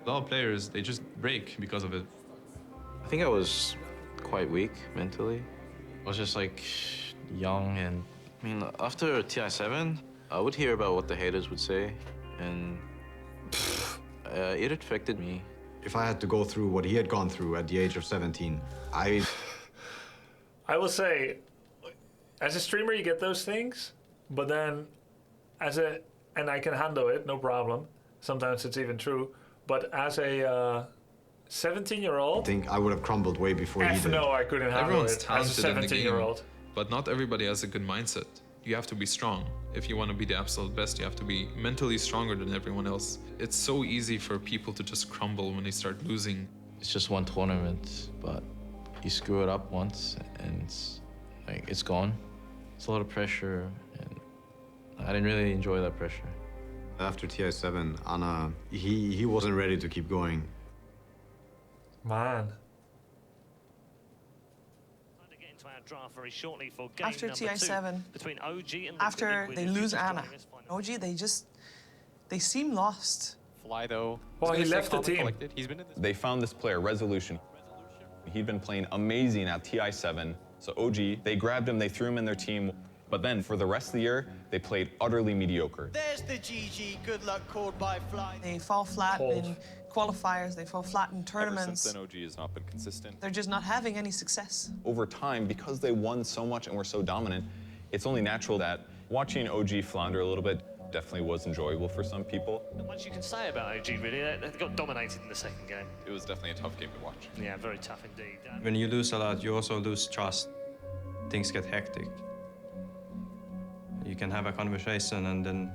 A lot of players, they just break because of it. I think I was quite weak mentally. I was just like young, and I mean, after TI7, I would hear about what the haters would say, and it affected me. If I had to go through what he had gone through at the age of 17, I will say, as a streamer, you get those things, but then and I can handle it, no problem. Sometimes it's even true. But as a 17-year-old, I think I would have crumbled way before he did. No, I couldn't handle Everyone's it talented as a in the game, 17-year-old. but not everybody has a good mindset. You have to be strong. If you want to be the absolute best, you have to be mentally stronger than everyone else. It's so easy for people to just crumble when they start losing. It's just one tournament, but you screw it up once, and it's gone. It's a lot of pressure, and I didn't really enjoy that pressure. After TI7, Ana, he wasn't ready to keep going. Man. After TI7, after they lose Ana, OG, they seem lost. Fly, though. Well, he left the team. They found this player, Resolution. He'd been playing amazing at TI7. So OG, they grabbed him, they threw him in their team. But then for the rest of the year, they played utterly mediocre. There's the GG. Good luck called by Fly. They fall flat in qualifiers. They fall flat in tournaments. Ever since then, OG has not been consistent. They're just not having any success. Over time, because they won so much and were so dominant, it's only natural that watching OG flounder a little bit definitely was enjoyable for some people. Not much you can say about OG, really. They got dominated in the second game. It was definitely a tough game to watch. Yeah, very tough indeed. When you lose a lot, you also lose trust. Things get hectic. You can have a conversation, and then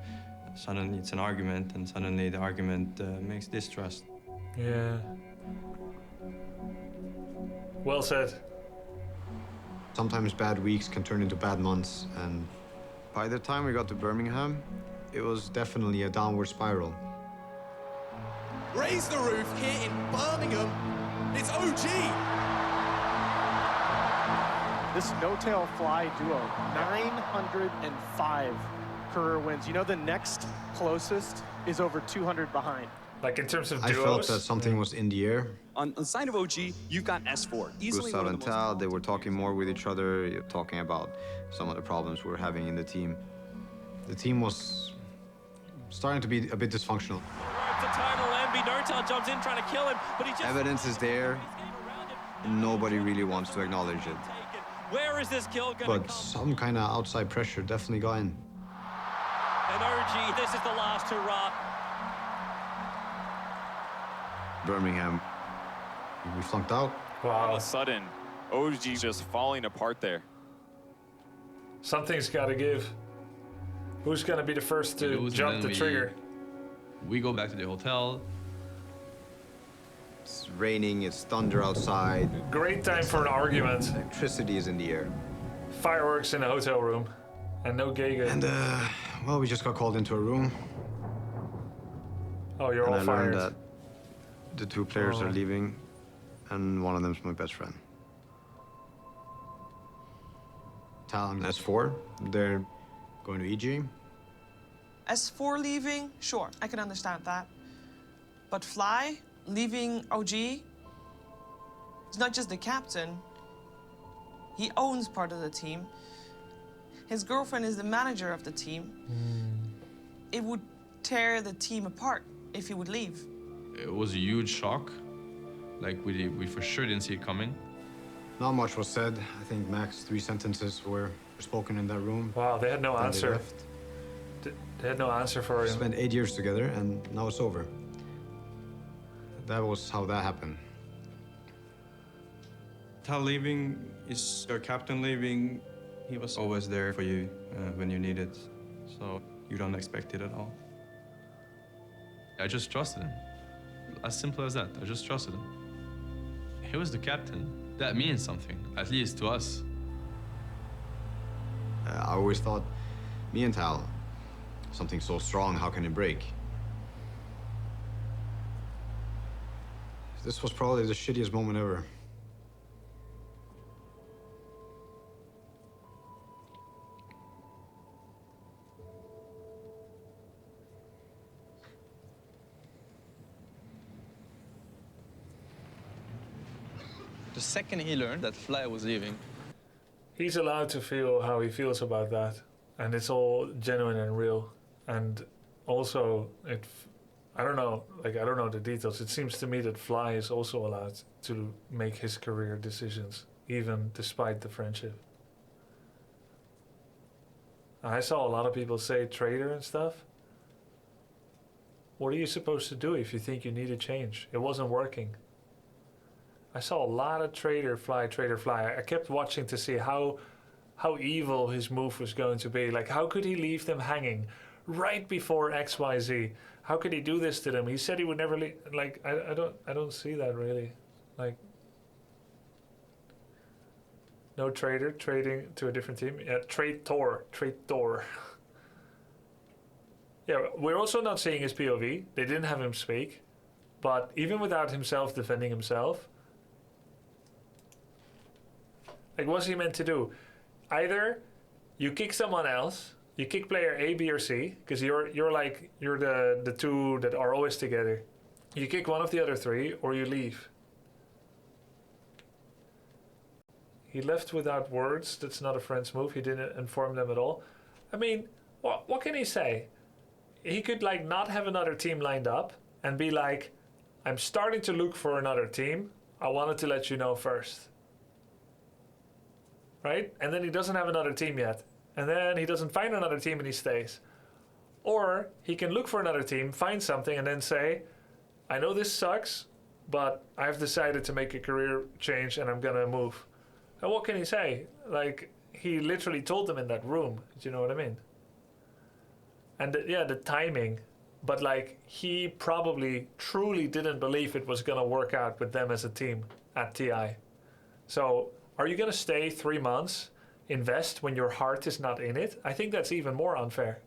suddenly it's an argument, and suddenly the argument makes distrust. Yeah. Well said. Sometimes bad weeks can turn into bad months, and by the time we got to Birmingham, it was definitely a downward spiral. Raise the roof here in Birmingham. It's OG. This no-tail Fly duo, 905 career wins. You know the next closest is over 200 behind. Like in terms of I duos? felt that something was in the air. On the side of OG, you've got S4. Easily Gustav one of and the most Tal, they were talking more with each other, talking about some of the problems we were having in the team. The team was starting to be a bit dysfunctional. It's a total envy. Notal jumps in trying to kill him, but he just... Evidence is there, and nobody really wants to acknowledge it. Where is this kill going to But come? some kind of outside pressure definitely got in. And OG, this is the last hurrah. Birmingham, we flunked out. All of a sudden, OG just falling apart there. Something's got to give. Who's going to be the first to lose, jump and the then trigger? We go back to the hotel. It's raining, it's thunder outside. Great time for an argument. Electricity is in the air. Fireworks in a hotel room. And no Gege. And, well, we just got called into a room. Oh, you're and all I fired. learned that the two players Oh. are leaving, and one of them's my best friend. Tal and S4, they're going to EG. S4 leaving, sure, I can understand that. But Fly leaving OG, he's not just the captain, he owns part of the team. His girlfriend is the manager of the team. It would tear the team apart if he would leave. It was a huge shock. Like, we for sure didn't see it coming. Not much was said. I think max 3 sentences were spoken in that room. Wow, they had no Then they answer. left. They had no answer for We him. spent 8 years together, and now it's over. That was how that happened. Tal leaving is your captain leaving. He was always there for you when you needed, so you don't expect it at all. I just trusted him. As simple as that. I just trusted him. He was the captain. That means something, at least to us. I always thought, me and Tal, something so strong, how can it break? This was probably the shittiest moment ever. The second he learned that Fly was leaving, He's allowed to feel how he feels about that. And it's all genuine and real. And also, I don't know the details. It seems to me that Fly is also allowed to make his career decisions, even despite the friendship. I saw a lot of people say traitor and stuff. What are you supposed to do if you think you need a change? It wasn't working. I saw a lot of traitor fly. I kept watching to see how evil his move was going to be. Like, how could he leave them hanging right before XYZ? How could he do this to them? He said he would never leave. Like, I don't see that really. Like, no traitor trading to a different team. Yeah, traitor. Yeah, we're also not seeing his POV. They didn't have him speak, but even without himself defending himself. Like, what's he meant to do? Either you kick someone else, you kick player A, B, or C, because you're the two that are always together. You kick one of the other three, or you leave. He left without words. That's not a friend's move. He didn't inform them at all. I mean, what can he say? He could like not have another team lined up and be like, I'm starting to look for another team. I wanted to let you know first. Right? And then he doesn't have another team yet. And then he doesn't find another team and he stays. Or he can look for another team, find something, and then say, I know this sucks, but I've decided to make a career change and I'm going to move. And what can he say? Like, he literally told them in that room. Do you know what I mean? And the timing. But like, he probably truly didn't believe it was going to work out with them as a team at TI. So, are you going to stay 3 months, invest when your heart is not in it? I think that's even more unfair.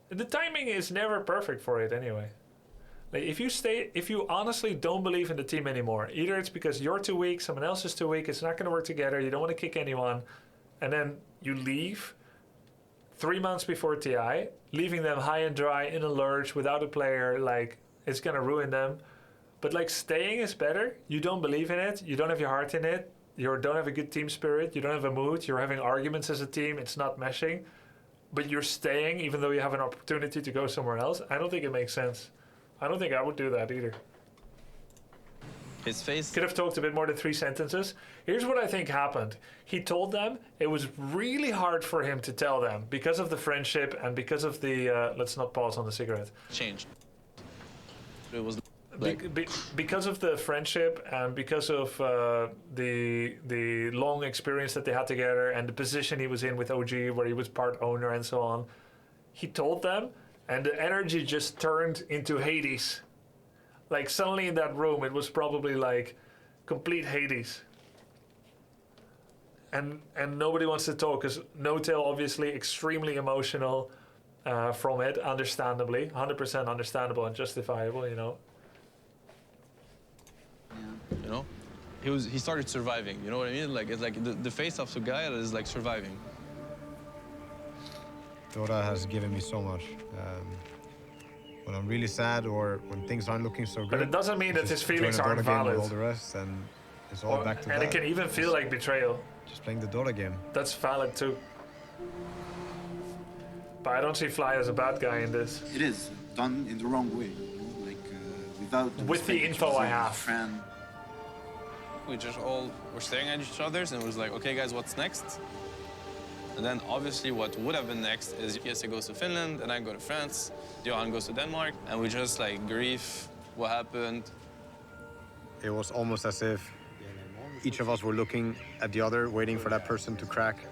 The timing is never perfect for it anyway. Like, if you honestly don't believe in the team anymore, either it's because you're too weak, someone else is too weak, it's not going to work together, you don't want to kick anyone, and then you leave 3 months before TI, leaving them high and dry in a lurch without a player, like, it's gonna ruin them. But like, staying is better. You don't believe in it. You don't have your heart in it. You don't have a good team spirit. You don't have a mood. You're having arguments as a team. It's not meshing. But you're staying even though you have an opportunity to go somewhere else. I don't think it makes sense. I don't think I would do that either. His face could have talked a bit more than 3 sentences. Here's what I think happened. He told them it was really hard for him to tell them because of the friendship and because of the let's not pause on the cigarette. Changed. It was because of the friendship and because of the long experience that they had together and the position he was in with OG, where he was part owner and so on. He told them, and the energy just turned into Hades. Like, suddenly in that room, it was probably like complete Hades. And nobody wants to talk, because No-Tail obviously extremely emotional from it, understandably, 100% understandable and justifiable, you know. You know, he started surviving. You know what I mean? Like, it's like the face of the guy that is like surviving. Dota has given me so much. When I'm really sad or when things aren't looking so good. But it doesn't mean that his feelings aren't valid. All the rest, and it's all back to that. And it can even feel like betrayal. Just playing the Dota game. That's valid too. But I don't see Fly as a bad guy in this. It is done in the wrong way, you know? Like without. With the info I have. Friend. We just all were staring at each other and it was like, okay, guys, what's next? And then obviously what would have been next is Jesse goes to Finland and I go to France, Johan goes to Denmark, and we just like grieve what happened. It was almost as if each of us were looking at the other, waiting for that person to crack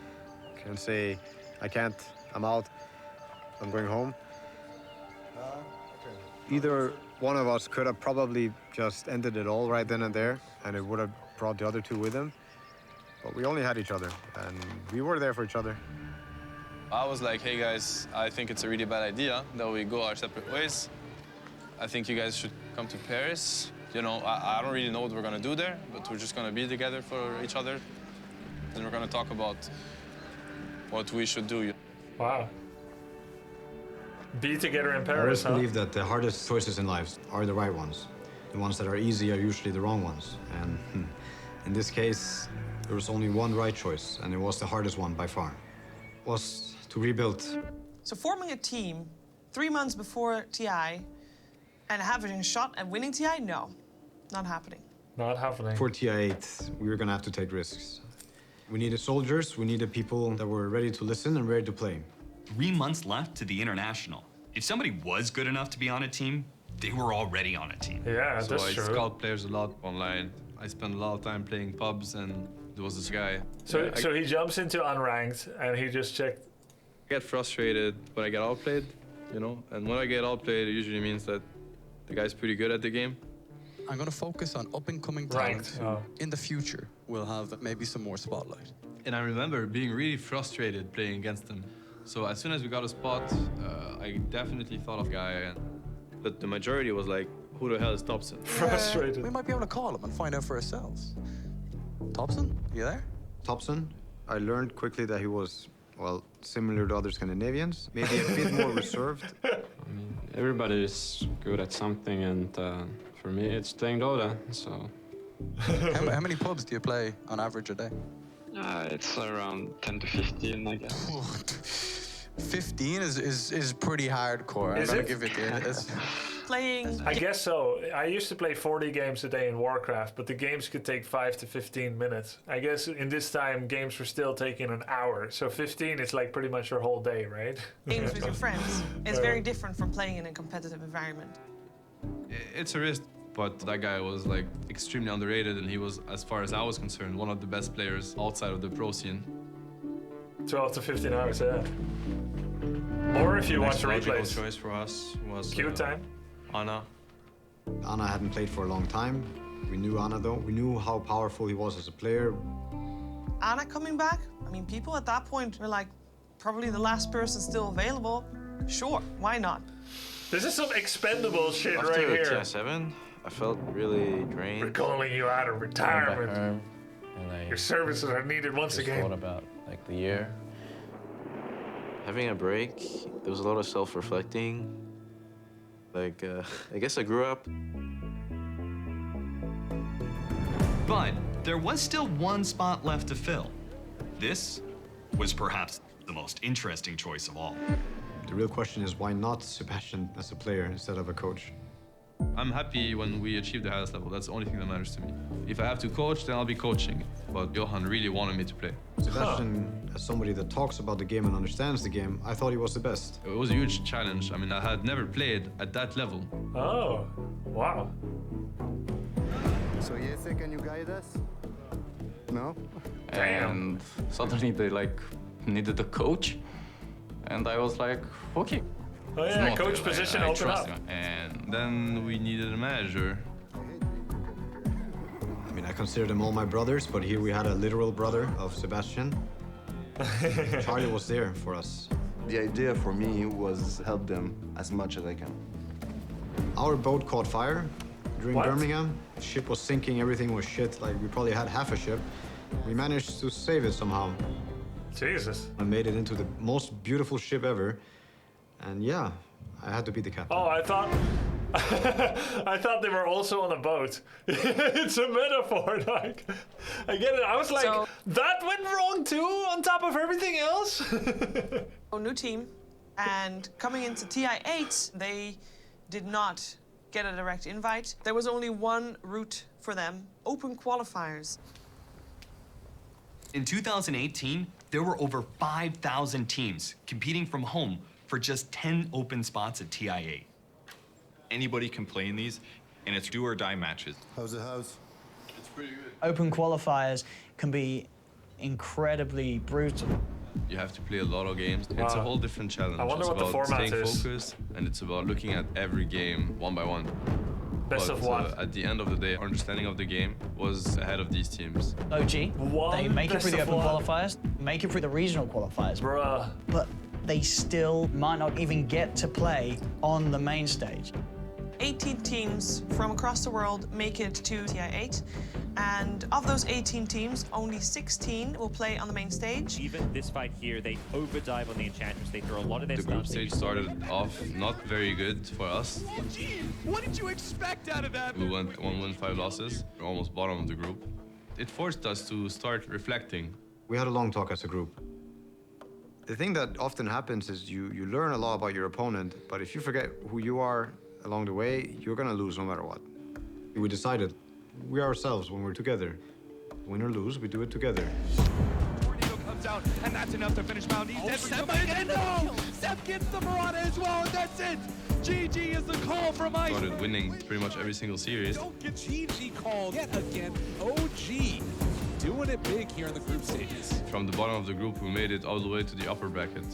and say, I can't, I'm out, I'm going home. Either one of us could have probably just ended it all right then and there, and it would have brought the other two with him. But we only had each other, and we were there for each other. I was like, hey guys, I think it's a really bad idea that we go our separate ways. I think you guys should come to Paris. You know, I don't really know what we're gonna do there, but we're just gonna be together for each other. And we're gonna talk about what we should do. Wow. Be together in I Paris, always believe that the hardest choices in life are the right ones. The ones that are easy are usually the wrong ones. And in this case, there was only one right choice, and it was the hardest one by far. It was to rebuild. So forming a team 3 months before TI and having a shot at winning TI, no, not happening. Not happening. For TI8, we were gonna have to take risks. We needed soldiers, we needed people that were ready to listen and ready to play. 3 months left to the international. If somebody was good enough to be on a team, they were already on a team. Yeah, so I scout players a lot online. I spend a lot of time playing pubs, and there was this guy. So he jumps into unranked, and he just checked. I get frustrated when I get outplayed, you know? And when I get outplayed, it usually means that the guy's pretty good at the game. I'm going to focus on up-and-coming talent who, in the future, will have maybe some more spotlight. And I remember being really frustrated playing against him. So as soon as we got a spot, I definitely thought of a guy. But the majority was like, who the hell is Thompson? Frustrated. We might be able to call him and find out for ourselves. Thompson, you there? Thompson, I learned quickly that he was, well, similar to other Scandinavians, maybe a bit more reserved. I mean, everybody is good at something, and for me, it's playing Dota, so... how many pubs do you play on average a day? It's around 10 to 15, I guess. 15 is pretty hardcore. Is I'm it? gonna give it the Playing. I guess so. I used to play 40 games a day in Warcraft, but the games could take 5 to 15 minutes. I guess in this time, games were still taking an hour. So 15 is like pretty much your whole day, right? Games with your friends. It's very different from playing in a competitive environment. It's a risk, but that guy was like extremely underrated, and he was, as far as I was concerned, one of the best players outside of the pro scene. 12 to 15 hours, yeah. Or if you watch the logical replays. choice for us was Queue time. Anna. Anna hadn't played for a long time. We knew Anna though. We knew how powerful he was as a player. Anna coming back? I mean, people at that point were like, probably the last person still available. Sure, why not? This is some expendable shit After right here. TI7, I felt really drained. We're calling you out of retirement. And I Your services are needed once just again. thought about like the year. Having a break, there was a lot of self-reflecting. Like, I guess I grew up. But there was still one spot left to fill. This was perhaps the most interesting choice of all. The real question is why not Sebastian as a player instead of a coach? I'm happy when we achieve the highest level. That's the only thing that matters to me. If I have to coach, then I'll be coaching. But Johan really wanted me to play. Sebastian, as somebody that talks about the game and understands the game, I thought he was the best. It was a huge challenge. I mean, I had never played at that level. Oh, wow. So Jesse, can you guide us? No? And suddenly they needed a coach. And I was like, okay. Oh yeah, coach position I open up. him. And then we needed a manager. I mean, I consider them all my brothers, but here we had a literal brother of Sebastian. Charlie was there for us. The idea for me was help them as much as I can. Our boat caught fire during What? Birmingham. The ship was sinking, everything was shit. Like, we probably had half a ship. We managed to save it somehow. Jesus. I made it into the most beautiful ship ever. And yeah, I had to be the captain. Oh, I thought I thought they were also on a boat. It's a metaphor, like I get it. I was like, that went wrong too, on top of everything else. New team, and coming into TI8, they did not get a direct invite. There was only one route for them: open qualifiers. In 2018, there were over 5,000 teams competing from home for just 10 open spots at TI8. Anybody can play in these, and it's do or die matches. How's the house? It's pretty good. Open qualifiers can be incredibly brutal. You have to play a lot of games. It's a whole different challenge. I wonder it's what the about format staying is. focused, and it's about looking at every game one by one. Best of one. At the end of the day, our understanding of the game was ahead of these teams. OG, they make it through the open qualifiers, make it through the regional qualifiers. Bruh. But they still might not even get to play on the main stage. 18 teams from across the world make it to TI8, and of those 18 teams, only 16 will play on the main stage. Even this fight here, they overdive on the Enchantress. They throw a lot of their The group stuff. stage started off not very good for us. What did you expect out of that? We went 1 win, 5 losses. We're almost bottom of the group. It forced us to start reflecting. We had a long talk as a group. The thing that often happens is you learn a lot about your opponent, but if you forget who you are along the way, you're gonna lose no matter what. We decided we are ourselves when we're together. Win or lose, we do it together. Tornado comes out, and that's enough to finish Mountain East. Seb might get it. No! Seb gets the Murata as well, and that's it! GG is the call from Ice. Started winning pretty much every single series. Don't get GG called yet again. OG doing it big here in the group stages. From the bottom of the group, we made it all the way to the upper bracket.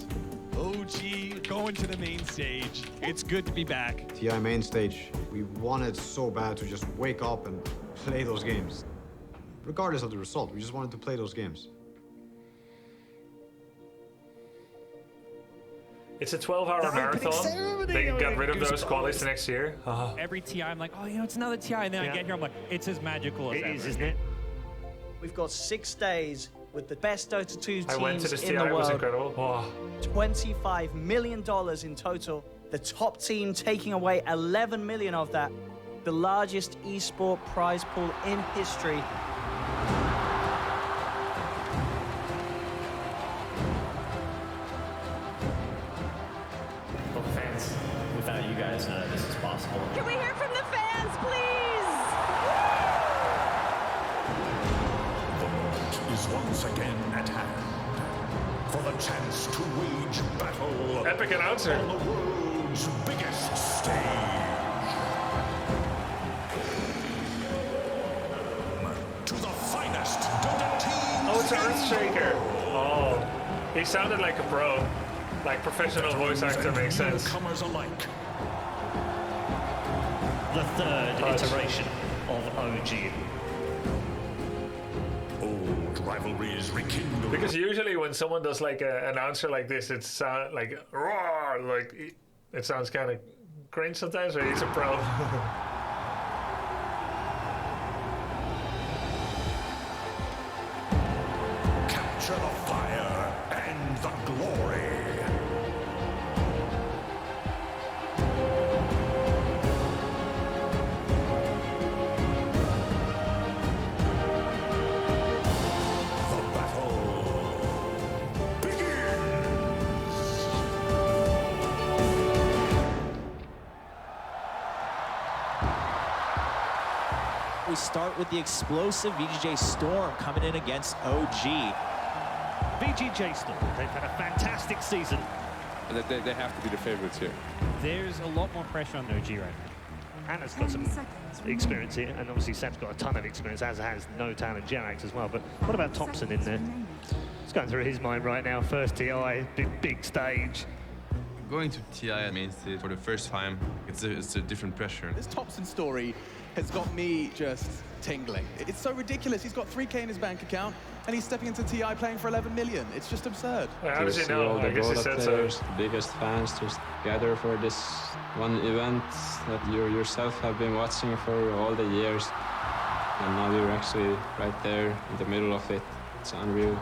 OG going to the main stage. It's good to be back. TI main stage, we wanted so bad to just wake up and play those games. Regardless of the result, we just wanted to play those games. It's a 12-hour marathon. They got rid of those qualies the next year. Every TI, I'm like, oh, it's another TI. And then I get here, I'm like, it's as magical as ever. It is, isn't it? We've got 6 days with the best Dota 2 teams I went to this in TI, the it was world. incredible. Oh. $25 million in total. The top team taking away 11 million of that. The largest esport prize pool in history. Well, fans, without you guys, none of this is possible. Can we hear from the fans, please? The moment is once again at hand for the chance to wage battle. Epic announcer. On the world's biggest stage. To the finest Dota teams. Oh, it's Earthshaker. Oh, he sounded like a pro. Like professional voice actor makes sense. Newcomers alike. The third iteration of OG. Old rivalries rekindle. Because usually when someone does like an announcer like this, it sounds like roar, like it sounds kind of cringe sometimes. But he's a pro. Capture the fire and the glory. We start with the explosive VGJ Storm coming in against OG. VGJ Storm, they've had a fantastic season. They have to be the favorites here. There's a lot more pressure on OG right now. Anna's got some experience here, and obviously Seb's got a ton of experience, as has Notan and Jerax as well. But what about Thompson in there? It's going through his mind right now. First TI, big stage. Going to TI main stage for the first time, it's a different pressure. This Thompson story has got me just tingling. It's so ridiculous. He's got 3K in his bank account, and he's stepping into TI playing for 11 million. It's just absurd. Well, how does he know? All the I guess he Dota said players, so. the biggest fans, just gather for this one event that you yourself have been watching for all the years. And now you're actually right there in the middle of it. It's unreal.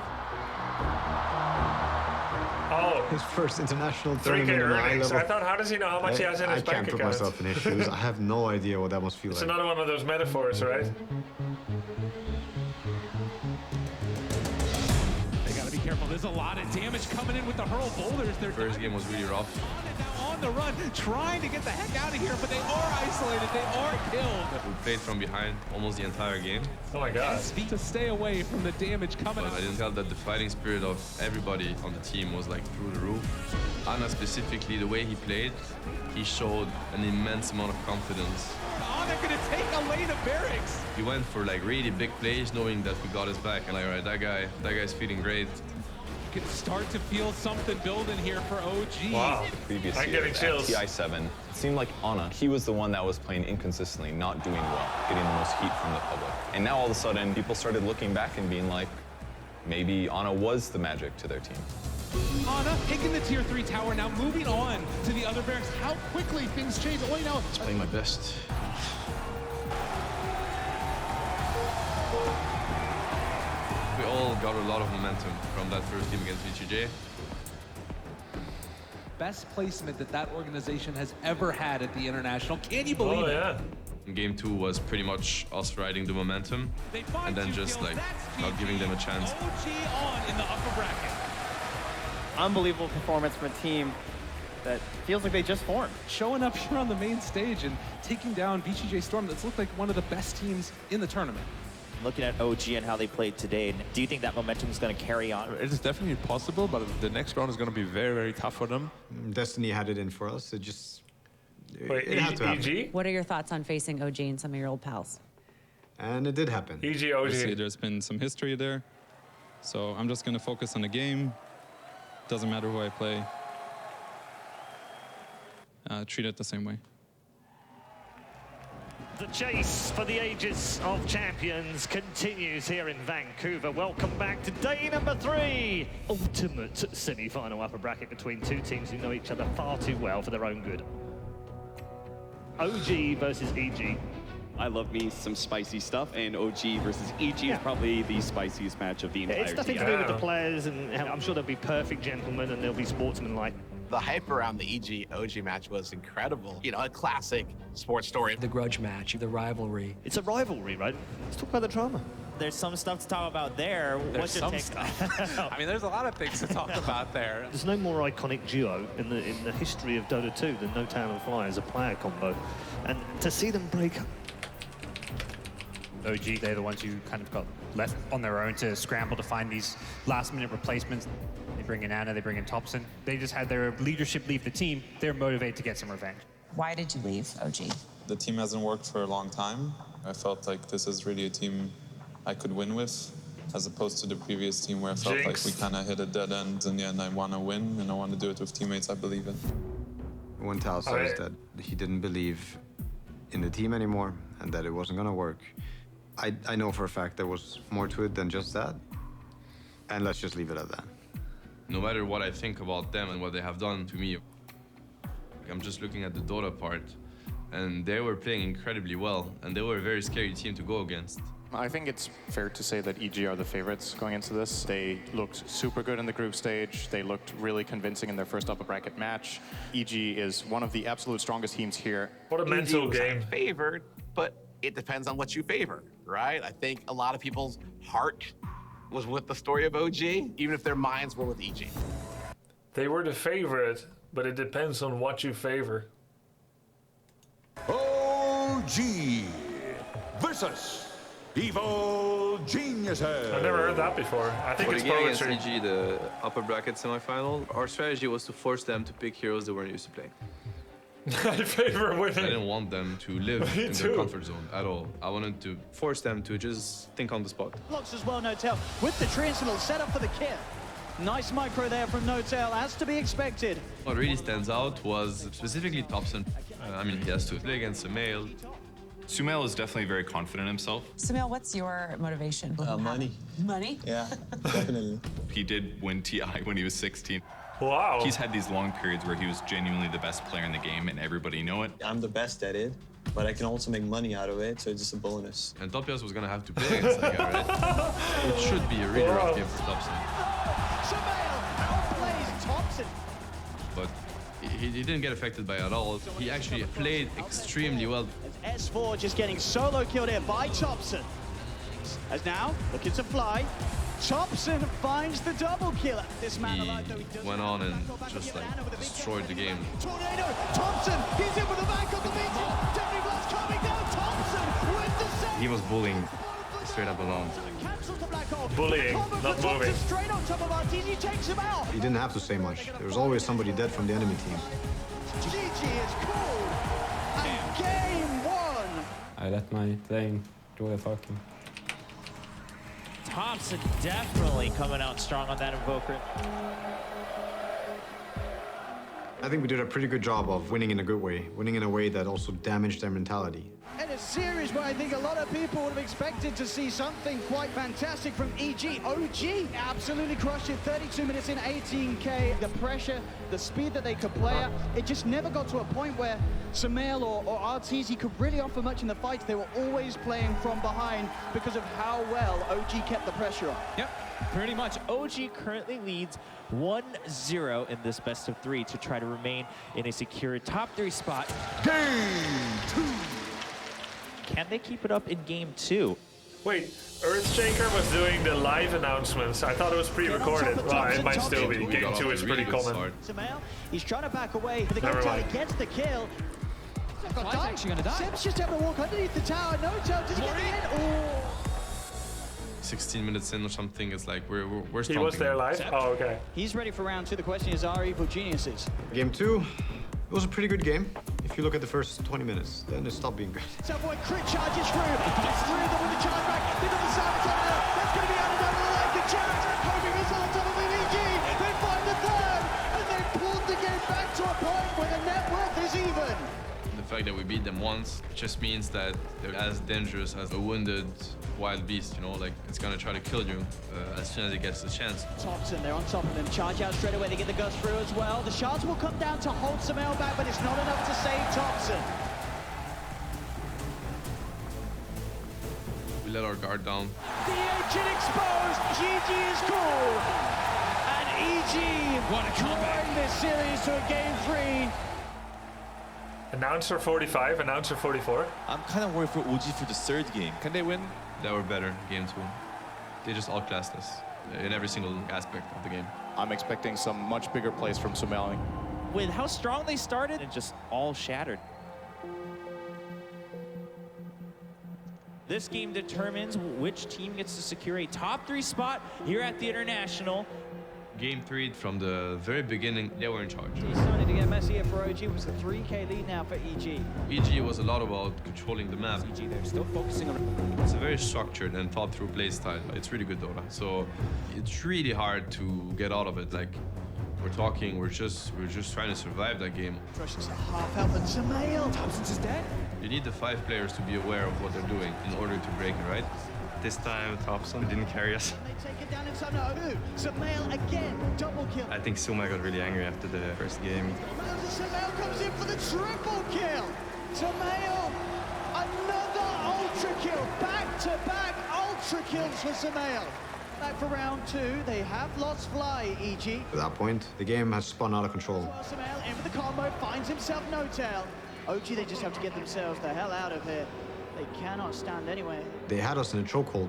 Oh. His first international 3K tournament in high earnings. level. I thought, how does he know how much he has in his I bank can't put account? myself in his shoes. I have no idea what that must feel It's like. another one of those metaphors, right? They gotta be careful. There's a lot of damage coming in with the hurl boulders. They're First game was really rough. on the run, trying to get the heck out of here, but they are isolated. They are killed. We played from behind almost the entire game. Oh my God. To stay away from the damage coming But out. I didn't tell that the fighting spirit of everybody on the team was like through the roof. Anna specifically, the way he played, he showed an immense amount of confidence. Oh, they're gonna take a lane of barracks. He went for like really big plays, knowing that we got his back. And like, all right, that guy's feeling great. You can start to feel something building here for OG. Wow. Previous I'm year getting at chills. TI7, it seemed like Anna, he was the one that was playing inconsistently, not doing well, getting the most heat from the public. And now all of a sudden, people started looking back and being like, maybe Anna was the magic to their team. Anna taking the tier 3 tower, now moving on to the other barracks. How quickly things change. Oh, wait, now. It's playing my best. We all got a lot of momentum from that first game against VGJ. Best placement that organization has ever had at the International. Can you believe it? yeah. Game 2 was pretty much us riding the momentum and then just like not giving them a chance. OG on in the upper bracket. Unbelievable performance from a team that feels like they just formed. Showing up here on the main stage and taking down VGJ Storm, that's looked like one of the best teams in the tournament. Looking at OG and how they played today, do you think that momentum is going to carry on? It is definitely possible, but the next round is going to be very, very tough for them. Destiny had it in for us. It just... Wait, it had to happen. EG? What are your thoughts on facing OG and some of your old pals? And it did happen. EG, OG. Obviously, there's been some history there. So I'm just going to focus on the game. Doesn't matter who I play. Treat it the same way. The chase for the ages of champions continues here in Vancouver. Welcome back to day number 3. Ultimate semi-final upper bracket between two teams who know each other far too well for their own good. OG versus EG. I love me some spicy stuff, and OG versus EG is probably the spiciest match of the entire It's nothing to do with the players, and I'm sure they'll be perfect gentlemen and they'll be sportsmanlike. The hype around the EG-OG match was incredible. You know, a classic sports story. The grudge match, the rivalry. It's a rivalry, right? Let's talk about the drama. There's some stuff to talk about there. What's your take? I mean, there's a lot of things to talk about there. There's no more iconic duo in the history of Dota 2 than Notan and Fly as a player combo. And to see them break up. OG, they're the ones who kind of got left on their own to scramble to find these last-minute replacements. They bring in Anna, they bring in Thompson. They just had their leadership leave the team. They're motivated to get some revenge. Why did you leave OG? The team hasn't worked for a long time. I felt like this is really a team I could win with, as opposed to the previous team where I felt like we kind of hit a dead end. In the end, I want to win, and I want to do it with teammates I believe in. When Tal says that he didn't believe in the team anymore and that it wasn't going to work, I know for a fact there was more to it than just that. And let's just leave it at that. No matter what I think about them and what they have done to me, I'm just looking at the Dota part, and they were playing incredibly well, and they were a very scary team to go against. I think it's fair to say that EG are the favorites going into this. They looked super good in the group stage. They looked really convincing in their first upper bracket match. EG is one of the absolute strongest teams here. What a mental game. Favored, but it depends on what you favor, right? I think a lot of people's heart was with the story of OG, even if their minds were with EG. They were the favorite, but it depends on what you favor. OG versus Evil Geniuses. I've never heard that before. I think For it's the game against poetry. EG, the upper bracket semifinal, our strategy was to force them to pick heroes they weren't used to playing. I favor winning. I didn't want them to live Me in too. their comfort zone at all. I wanted to Force them to just think on the spot. Blocks as well, Notel, with the Triangle set up for the kill. Nice micro there from Notel, as to be expected. What really stands out was specifically Thompson. I mean, he has to play against a male. Sumail is definitely very confident in himself. Sumail, what's your motivation? Money. Money? Yeah, definitely. He did win TI when he was 16. Wow. He's had these long periods where he was genuinely the best player in the game and everybody know it. I'm the best at it, but I can also make money out of it, so it's just a bonus. And Topias was gonna have to play against that guy, right? It should be a really rough game for Thompson. Sumail outplays Thompson. But he didn't get affected by it at all. He actually played extremely well. As S4 just getting solo killed here by Thompson. As now, looking to fly. Thompson finds the double kill. This man alive, though, he doesn't Went on and just like destroyed the game. Tornado, Thompson, he's in with the back of the beat. Deadly Blast coming down, Thompson with the save. He was bullying straight up alone. Bullying, not moving. Straight on top of Arteezy, takes him out. He didn't have to say much. There was always somebody dead from the enemy team. GG is called. And game one. I let my playing do the talking. Thompson definitely coming out strong on that Invoker. I think we did a pretty good job of winning in a good way, winning in a way that also damaged their mentality. And a series where I think a lot of people would have expected to see something quite fantastic from EG. OG absolutely crushed it, 32 minutes in, 18K. The pressure, the speed that they could play at, it just never got to a point where Sumail or Arteezy could really offer much in the fights. They were always playing from behind because of how well OG kept the pressure on. Yep, pretty much. OG currently leads 1-0 in this best of three to try to remain in a secure top 3 spot. Game 2. Can they keep it up in game 2? Wait, Earthshaker was doing the live announcements. I thought it was pre-recorded. Well, it might still be. Game 2 is pretty common. Sumail, he's trying to back away, but the Never Goat mind. gets the kill. Fly's actually gonna die. Seb's just having to walk underneath the tower. No tell, does he get the in? Oh. 16 minutes in or something, it's like we're He was there live? Oh, okay. He's ready for round 2. The question is, are Evil Geniuses? Game 2, it was a pretty good game. If you look at the first 20 minutes, then it stopped being good. Subway crit charges through. It's through them with the charge back. They got the Savage on there. That's going to be added over the leg. The Jarrett hoping this on top of the EG. They find the third, and they pulled the game back to a point where the net worth is even. The fact that we beat them once just means that they're as dangerous as a wounded wild beast, you know, like it's gonna try to kill you as soon as it gets the chance. Thompson, they're on top of them. Charge out straight away. They get the gust through as well. The shards will come down to hold Sumail back, but it's not enough to save Thompson. We let our guard down. The agent exposed. GG is cool. And EG drawing this series to a game 3. Announcer 45, announcer 44. I'm kind of worried for OG for the third game. Can they win? They were better game 2. They just outclassed us in every single aspect of the game. I'm expecting some much bigger plays from Sumail. With how strong they started, it just all shattered. This game determines which team gets to secure a top 3 spot here at the International. Game 3, from the very beginning, they were in charge. It's starting to get messy here for OG. It was a 3K lead now for EG. EG was a lot about controlling the map. EG, they're still focusing on... It's a very structured and thought through play style. It's really good Dota. So it's really hard to get out of it. Like, we're talking, we're just trying to survive that game. Crushes a half health and Sumail. Thompson's is dead. You need the 5 players to be aware of what they're doing in order to break it, right? This time, Thompson didn't carry us. They take it down inside Nauru. Sumail again, double kill. I think Suma got really angry after the first game. Sumail comes in for the triple kill. Sumail, another ultra kill. Back-to-back ultra kills for Sumail. Back for round 2. They have lost Fly, EG. At that point, the game has spun out of control. Sumail in with the combo, finds himself no tail. OG, they just have to get themselves the hell out of here. They cannot stand anyway. They had us in a chokehold,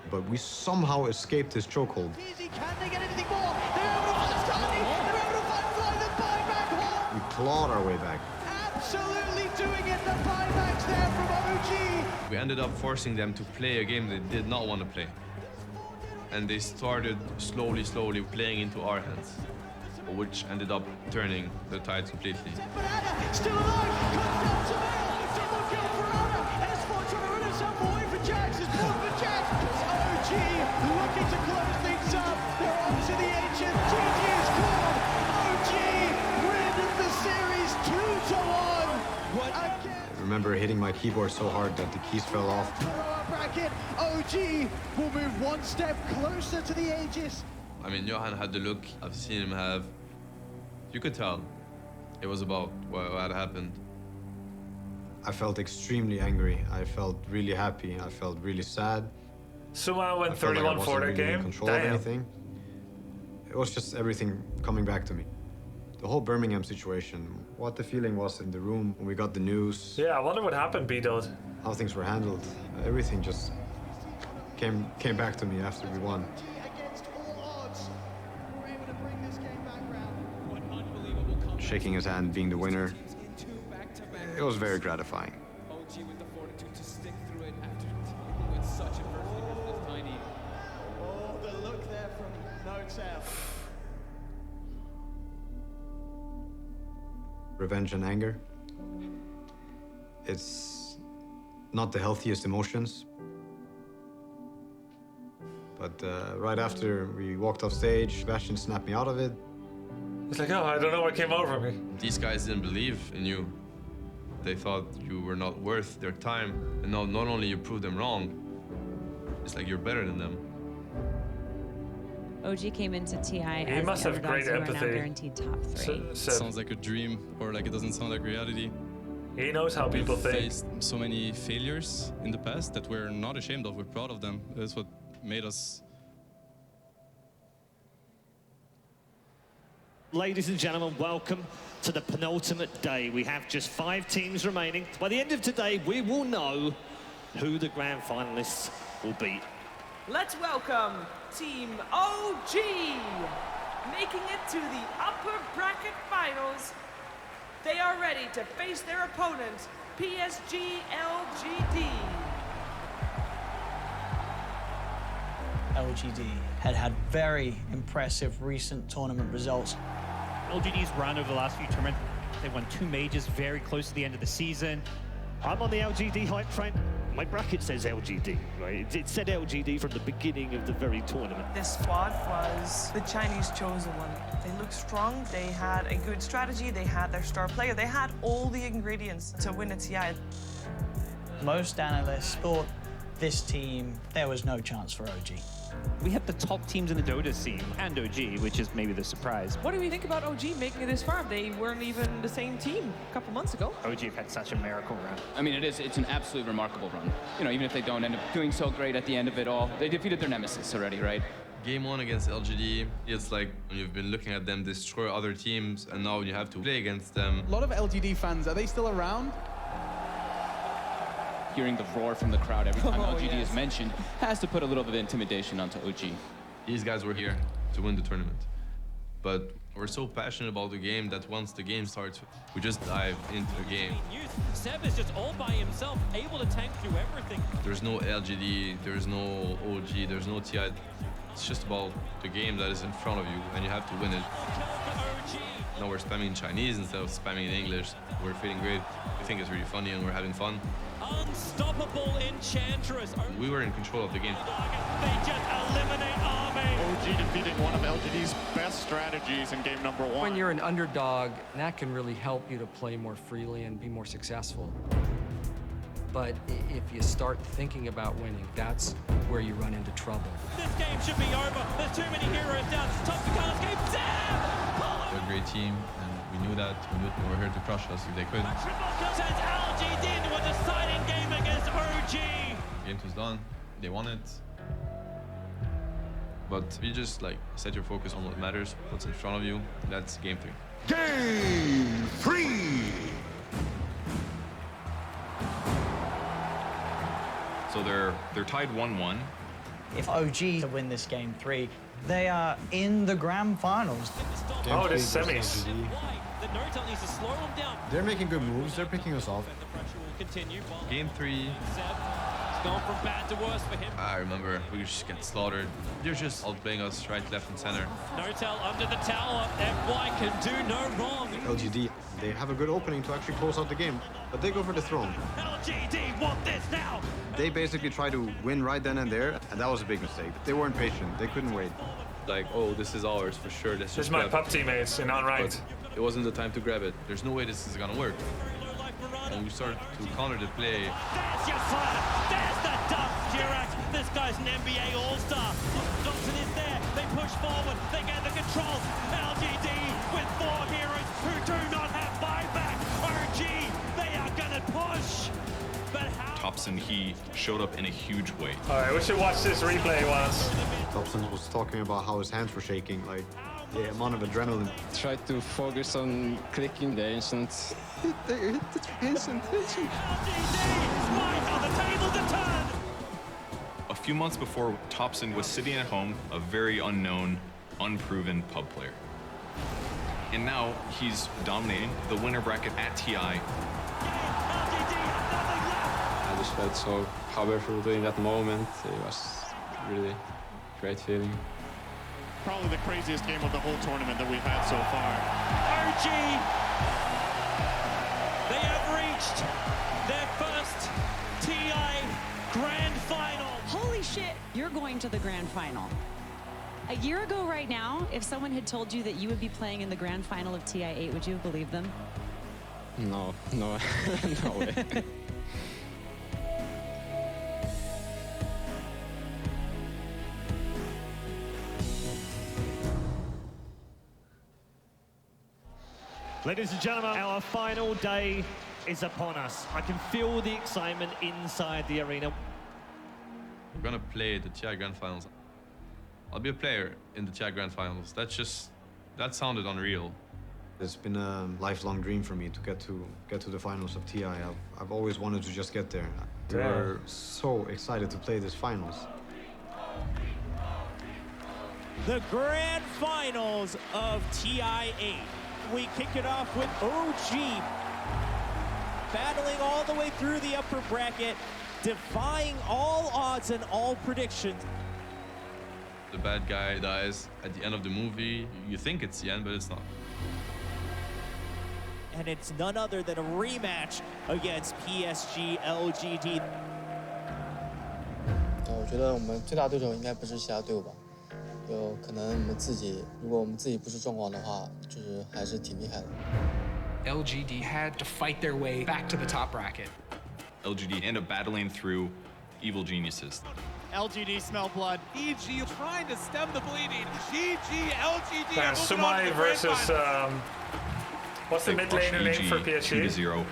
but we somehow escaped this chokehold. Easy, can they get anything more? They're able to find Stanley. They're able to find Fly, the buyback home. We clawed our way back. Absolutely doing it. The buybacks there from OG. We ended up forcing them to play a game they did not want to play. And they started slowly playing into our hands, which ended up turning the tide completely. Still alive, comes down to Mail, double kill for Anna, S4 trying to run himself away for Jax, it's more for Jax, OG looking to close things up, they're on to the ancient, GG is scored, OG win the series 2-1, again. I remember hitting my keyboard so hard that the keys fell off. Bracket, OG will move one step closer to the Aegis. I mean, Johan had the look I've seen him have. You could tell it was about what had happened. I felt extremely angry. I felt really happy. I felt really sad. Suma went I felt like I 31 wasn't for that really in game. control of anything. It was just everything coming back to me. The whole Birmingham situation, what the feeling was in the room when we got the news. Yeah, I wonder what happened, B-Dot. How things were handled. Everything just came back to me after we won. Shaking his hand, being the winner, it was very gratifying. OG with the fortitude to stick through it after dealing with such adversity as Tiny. Oh, the look there from No-Tail. Revenge and anger. It's not the healthiest emotions. But right after we walked off stage, Sebastian snapped me out of it. It's like, oh, I don't know what came over me. These guys didn't believe in you. They thought you were not worth their time. And now not only you proved them wrong, it's like you're better than them. OG came into TI He as must the have great underdogs who are now empathy. guaranteed top 3. Sounds like a dream, or like it doesn't sound like reality. He knows how people We've think. faced so many failures in the past that we're not ashamed of. We're proud of them. That's what made us. Ladies and gentlemen, welcome to the penultimate day. We have just 5 teams remaining. By the end of today, we will know who the grand finalists will be. Let's welcome Team OG, making it to the upper bracket finals. They are ready to face their opponent, PSG LGD. LGD had very impressive recent tournament results. LGD's run over the last few tournaments, they won 2 majors very close to the end of the season. I'm on the LGD hype train. My bracket says LGD, right? It said LGD from the beginning of the very tournament. This squad was the Chinese chosen one. They looked strong, they had a good strategy, they had their star player, they had all the ingredients to win a TI. Most analysts thought this team, there was no chance for OG. We have the top teams in the Dota scene, and OG, which is maybe the surprise. What do we think about OG making it this far? They weren't even the same team a couple months ago. OG have had such a miracle run. I mean, it's an absolutely remarkable run. You know, even if they don't end up doing so great at the end of it all, they defeated their nemesis already, right? Game 1 against LGD, it's like when you've been looking at them destroy other teams, and now you have to play against them. A lot of LGD fans, are they still around? Hearing the roar from the crowd every time LGD is mentioned has to put a little bit of intimidation onto OG. These guys were here to win the tournament. But we're so passionate about the game that once the game starts, we just dive into the game. Seb is just all by himself, able to tank through everything. There's no LGD, there's no OG, there's no TI. It's just about the game that is in front of you, and you have to win it. Now we're spamming Chinese instead of spamming in English. We're feeling great. I think it's really funny, and we're having fun. Unstoppable Enchantress. We were in control of the game. They just eliminate Army. OG defeated one of LGD's best strategies in game number 1. When you're an underdog, that can really help you to play more freely and be more successful. But if you start thinking about winning, that's where you run into trouble. This game should be over. There's too many heroes down. Top to Carlos game. We're a great team, and we knew that. We knew they were here to crush us if they could. Sends LGD into a deciding game against OG. The game was done. They won it. But you just set your focus on what matters, what's in front of you. That's game 3. Game 3. So they're tied 1-1. If OG win this game 3, they are in the grand finals. Oh, it is semis. The Nortel needs to slow them down. They're making good moves. They're picking us off. The pressure will continue. Game 3. Seb gone from bad to worse for him. I remember we just get slaughtered. They're just outplaying us right, left, and center. No-tell under the tower. FY can do no wrong. LGD, they have a good opening to actually close out the game, but they go for the throne. LGD want this now. They basically try to win right then and there, and that was a big mistake. They weren't patient. They couldn't wait. Like, oh, this is ours for sure. Let's This just is my grab pub it. teammates in unranked. But it wasn't the time to grab it. There's no way this is gonna work. And we started to counter the play. There's your slam. There's the dunk, Jirac. This guy's an NBA All-Star. Johnson is there. They push forward. They get the control. LGD with 4 heroes who do not have buyback. OG, they are gonna push. But how? Thompson, he showed up in a huge way. All right, we should watch this replay once. Thompson was talking about how his hands were shaking, like the amount of adrenaline. Try to focus on clicking the ancient. Hit the ancient. A few months before, Thompson was sitting at home, a very unknown, unproven pub player. And now he's dominating the winner bracket at TI. I just felt so powerful during that moment. It was really great feeling. Probably the craziest game of the whole tournament that we've had so far. OG, they have reached their first TI Grand Final. Holy shit, you're going to the Grand Final. A year ago right now, if someone had told you that you would be playing in the Grand Final of TI8, would you have believed them? No, no way. Ladies and gentlemen, our final day is upon us. I can feel the excitement inside the arena. We're gonna play the TI Grand Finals. I'll be a player in the TI Grand Finals. That sounded unreal. It's been a lifelong dream for me to get to the finals of TI. I've always wanted to just get there. We were so excited to play this finals. The Grand Finals of TI8. We kick it off with OG battling all the way through the upper bracket, defying all odds and all predictions. The bad guy dies at the end of the movie. You think it's the end, but it's not. And it's none other than a rematch against PSG LGD. 我觉得我们最大对手应该不是其他队伍吧，有可能我们自己，如果我们自己不是状况的话，就是还是挺厉害的。LGD had to fight their way back to the top bracket. LGD end up battling through evil geniuses. LGD smell blood. EG trying to stem the bleeding. GG, LGD. Yeah, Sumai versus, what's the mid laner name for PSG? 2-0.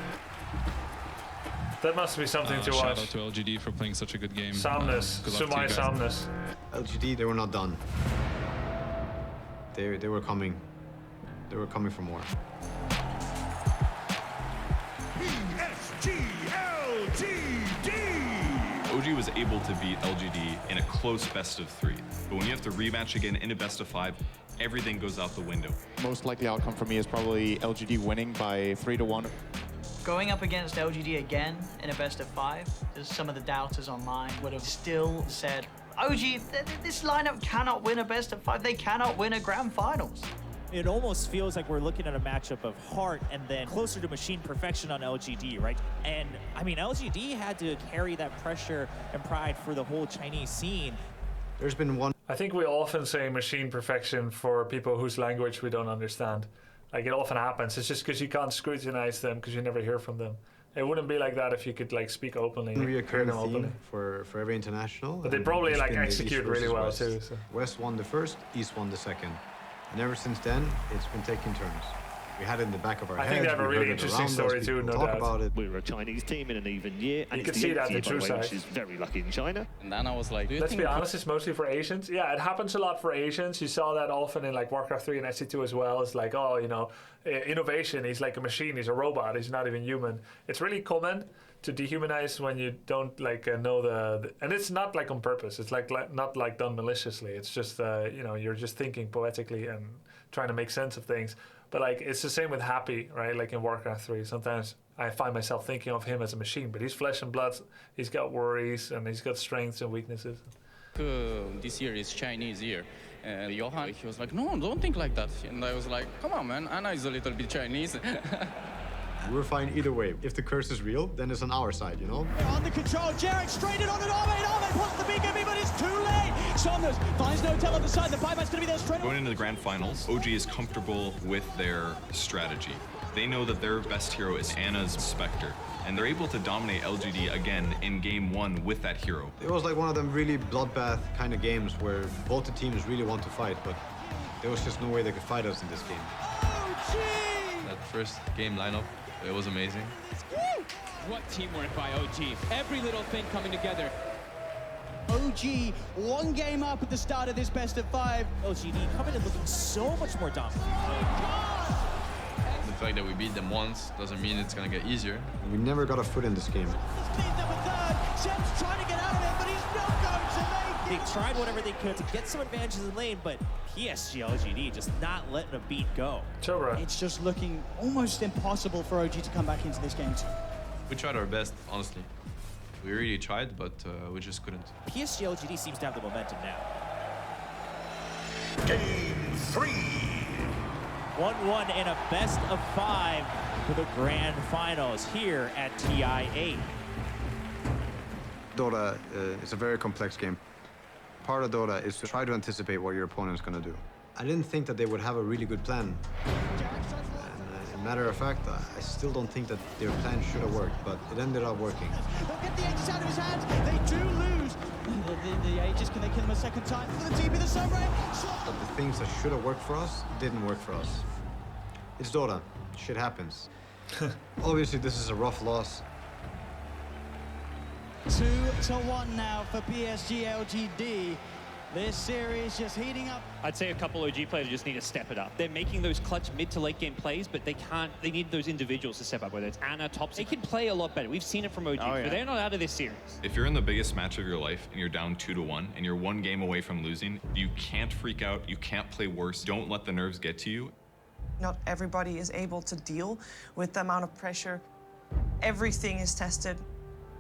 That must be something to Shout watch. out to LGD for playing such a good game. Soundness, Good luck to you Sumai guys. Soundness. LGD, they were not done. They were coming. They were coming for more. OG was able to beat LGD in a close best of 3. But when you have to rematch again in a best of 5, everything goes out the window. Most likely outcome for me is probably LGD winning by 3-1. Going up against LGD again in a best of 5, as some of the doubters online would have still said, OG, this lineup cannot win a best of 5. They cannot win a grand finals. It almost feels like we're looking at a matchup of heart and then closer to machine perfection on LGD, right? And I mean, LGD had to carry that pressure and pride for the whole Chinese scene. There's been one. I think we often say machine perfection for people whose language we don't understand. Like, it often happens. It's just because you can't scrutinize them because you never hear from them. It wouldn't be like that if you could like speak openly. Hear Reoccurring them openly. theme for every international. But they and probably it's like been the execute East really versus well West. too. So. West won the first, East won the second. And ever since then, it's been taking turns. We had it in the back of our I heads. think they have a we really heard it interesting around us, story too, people no talk doubt. about it. We're a Chinese team in an even year, and You it's can see that the the true by the way, side. which is very lucky in China. And then I was like, Let's be honest, it's mostly for Asians. Yeah, it happens a lot for Asians. You saw that often in like Warcraft 3 and SC2 as well. It's like, oh, you know, innovation. He's like a machine. He's a robot. He's not even human. It's really common to dehumanize when you don't like know the and it's not like on purpose. It's like not like done maliciously. It's just you know, you're just thinking poetically and trying to make sense of things. But like it's the same with Happy, right? Like in Warcraft 3, sometimes I find myself thinking of him as a machine, but he's flesh and blood. He's got worries and he's got strengths and weaknesses. This year is Chinese year. And Johan, he was like, no, don't think like that. And I was like, come on, man, Anna is a little bit Chinese. We're fine either way. If the curse is real, then it's on our side, you know? Under control, Jarek straight in on an Ahmed. Ahmed puts the BKB, but it's too late. Saunders finds no tail on the side. The buyback's going to be there straight Going into the grand finals, OG is comfortable with their strategy. They know that their best hero is Anna's Spectre, and they're able to dominate LGD again in game 1 with that hero. It was like one of them really bloodbath kind of games where both the teams really want to fight, but there was just no way they could fight us in this game. That first game lineup, it was amazing. What teamwork by OG. Every little thing coming together. OG, one game up at the start of this best of 5. LGD coming in looking so much more dominant. The fact that we beat them once doesn't mean it's gonna get easier. We never got a foot in this game. Seb's trying to get out of it, but he's not going to make it. They tried whatever they could to get some advantages in lane, but PSG LGD just not letting a beat go. It's just looking almost impossible for OG to come back into this game. We tried our best, honestly. We really tried, but we just couldn't. PSG LGD seems to have the momentum now. Game 3. 1-1 in a best of 5 for the grand finals here at TI8. Dota is a very complex game. Part of Dota is to try to anticipate what your opponent's going to do. I didn't think that they would have a really good plan. And, as a matter of fact, I still don't think that their plan should have worked, but it ended up working. They'll get the Aegis out of his hands. They do lose. The Aegis, can they kill him a second time for the TP, the Sunray? But the things that should have worked for us didn't work for us. It's Dota. Shit happens. Obviously, this is a rough loss. 2-1 now for PSG LGD. This series just heating up. I'd say a couple OG players just need to step it up. They're making those clutch mid to late game plays, but they can't. They need those individuals to step up, whether it's Anna, Tops. They can play a lot better. We've seen it from OG, but they're not out of this series. If you're in the biggest match of your life and you're down 2-1 and you're one game away from losing, you can't freak out. You can't play worse. Don't let the nerves get to you. Not everybody is able to deal with the amount of pressure. Everything is tested,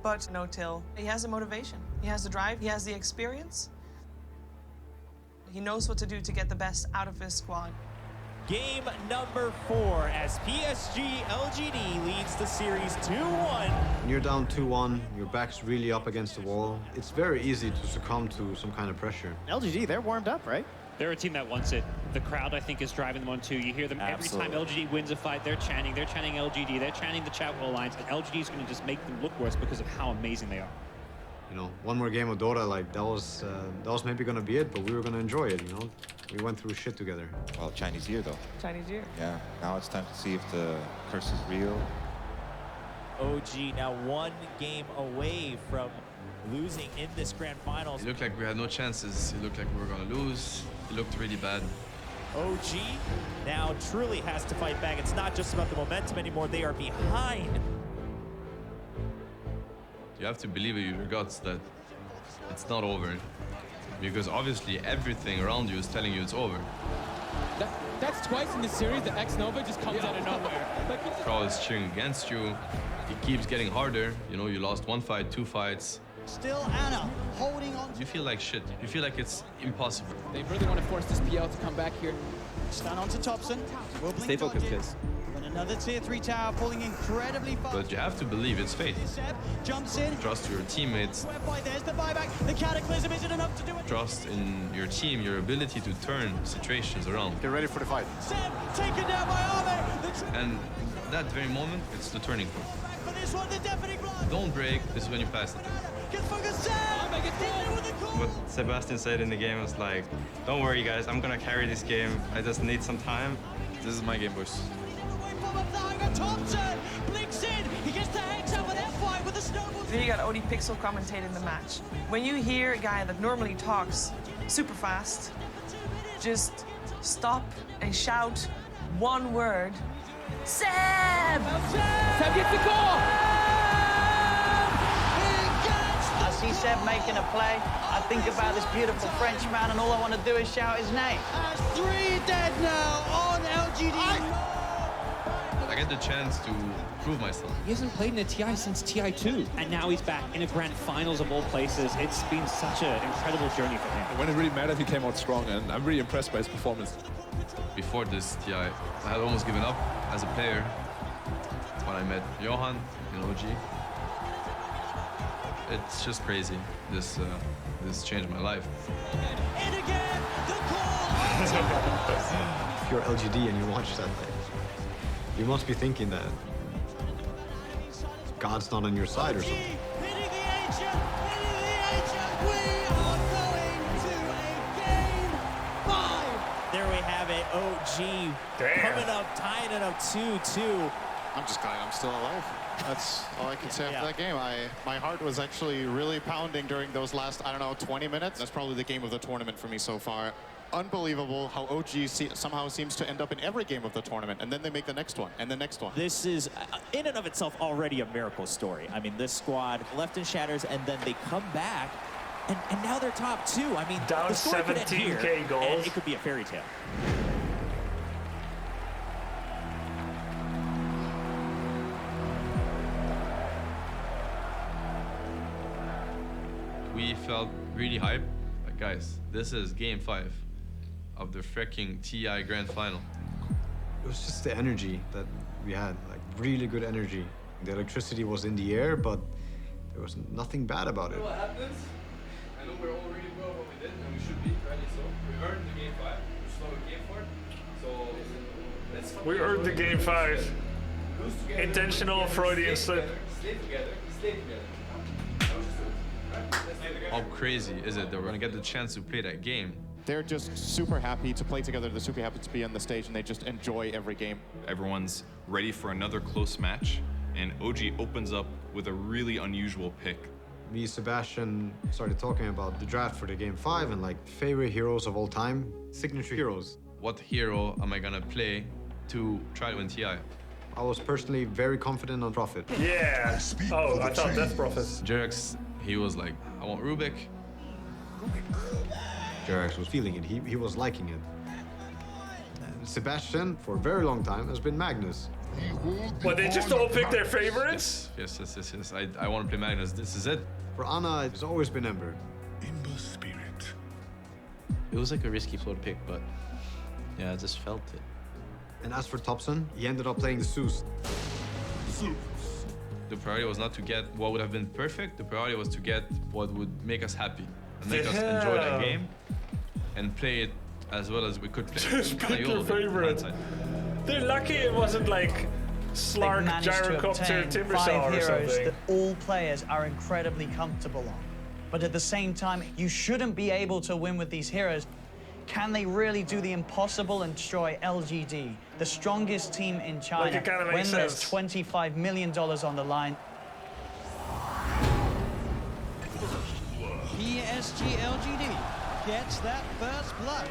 but No-Till, he has the motivation, he has the drive, he has the experience. He knows what to do to get the best out of his squad. Game number 4 as PSG LGD leads the series 2-1. When you're down 2-1, your back's really up against the wall. It's very easy to succumb to some kind of pressure. LGD, they're warmed up, right? They're a team that wants it. The crowd, I think, is driving them on too. You hear them every time LGD wins a fight, they're chanting LGD, they're chanting the chat wall lines, and LGD is going to just make them look worse because of how amazing they are. You know, one more game of Dota, like that was maybe gonna be it, but we were gonna enjoy it. You know, we went through shit together. Well, Chinese year though. Chinese year. Yeah. Now it's time to see if the curse is real. OG now 1 game away from losing in this grand finals. It looked like we had no chances. It looked like we were gonna lose. It looked really bad. OG now truly has to fight back. It's not just about the momentum anymore. They are behind. You have to believe in your guts that it's not over. Because obviously everything around you is telling you it's over. That's twice in this series that X-Nova just comes out of nowhere. The crowd is cheering against you. It keeps getting harder. You know, you lost 1 fight, 2 fights. Still Anna holding on. You feel like shit. You feel like it's impossible. They really want to force this PL to come back here. Stand on to Topson. Stay focused, kids. And another tier 3 tower falling incredibly fast. But you have to believe it's fate. Seb jumps in. Trust your teammates. There's the buyback. The cataclysm isn't enough to do it. Trust in your team, your ability to turn situations around. Get ready for the fight. Seb taken down by Ahmed. And that very moment, it's the turning point. For this one, the deafening blood. Don't break. This is when you pass it. Gets focused. Seb. What Sebastian said in the game was like, don't worry guys, I'm gonna carry this game. I just need some time. This is my game, boys. Thompson blinks in. He gets the hex up an F5 with a snowball. Then you got OD Pixel commentating the match. When you hear a guy that normally talks super fast, just stop and shout one word. Seb! Seb gets the call! I see Seb making a play. I think about this beautiful French man, and all I want to do is shout his name. That's 3 dead now on LGD. Like get the chance to prove myself. He hasn't played in a TI since TI2, and now he's back in a grand finals of all places. It's been such an incredible journey for him. When it really mattered, he came out strong, and I'm really impressed by his performance. Before this TI, I had almost given up as a player. When I met Johan in OG, it's just crazy. This changed my life. In again, the call. If you're LGD and you watch that, you must be thinking that God's not on your side or something. Hitting the ancient, we are going to a game 5. There we have it. OG coming up, tying it up 2-2. I'm just glad I'm still alive. That's all I can say after that game. My heart was actually really pounding during those last, I don't know, 20 minutes. That's probably the game of the tournament for me so far. Unbelievable how OG somehow seems to end up in every game of the tournament, and then they make the next one, and the next one. This is, in and of itself, already a miracle story. I mean, this squad left in shatters, and then they come back, and now they're top 2. I mean, down the story could end 17K here, goals. and it could be a fairy tale. We felt really hyped. Like, guys, this is game 5 of the freaking TI Grand Final. It was just the energy that we had, like really good energy. The electricity was in the air, but there was nothing bad about it. What happens? I know we're all really well what we did, and we should be ready. So we earned the game 5. We slow game 4. So let's. We earned the game 5. Intentional Freudian slip. Stay together. Stay together. How crazy is it that we're gonna get the chance to play that game? They're just super happy to play together. They're super happy to be on the stage, and they just enjoy every game. Everyone's ready for another close match, and OG opens up with a really unusual pick. Me and Sebastian started talking about the draft for the game 5 and like favorite heroes of all time, signature heroes. What hero am I gonna play to try to win TI? I was personally very confident on Prophet. Yeah. Oh, I thought Death Prophet. Jerax, he was like, I want Rubik. Jerax was feeling it. He was liking it. And Sebastian, for a very long time, has been Magnus. Well, they just all pick their favorites? Yes. I want to play Magnus. This is it. For Anna, it's always been Ember. It was like a risky float pick, but yeah, I just felt it. And as for Thompson, he ended up playing the Zeus. The priority was not to get what would have been perfect. The priority was to get what would make us happy and make us enjoy that game and play it as well as we could play. Just pick your favorite. They're lucky it wasn't like Slark, Gyrocopter, Timbersaw 5 or heroes something. that all players are incredibly comfortable on. But at the same time, you shouldn't be able to win with these heroes. Can they really do the impossible and destroy LGD, the strongest team in China, Like, it kinda makes when there's sense. $25 million on the line? PSG LGD gets that first blood.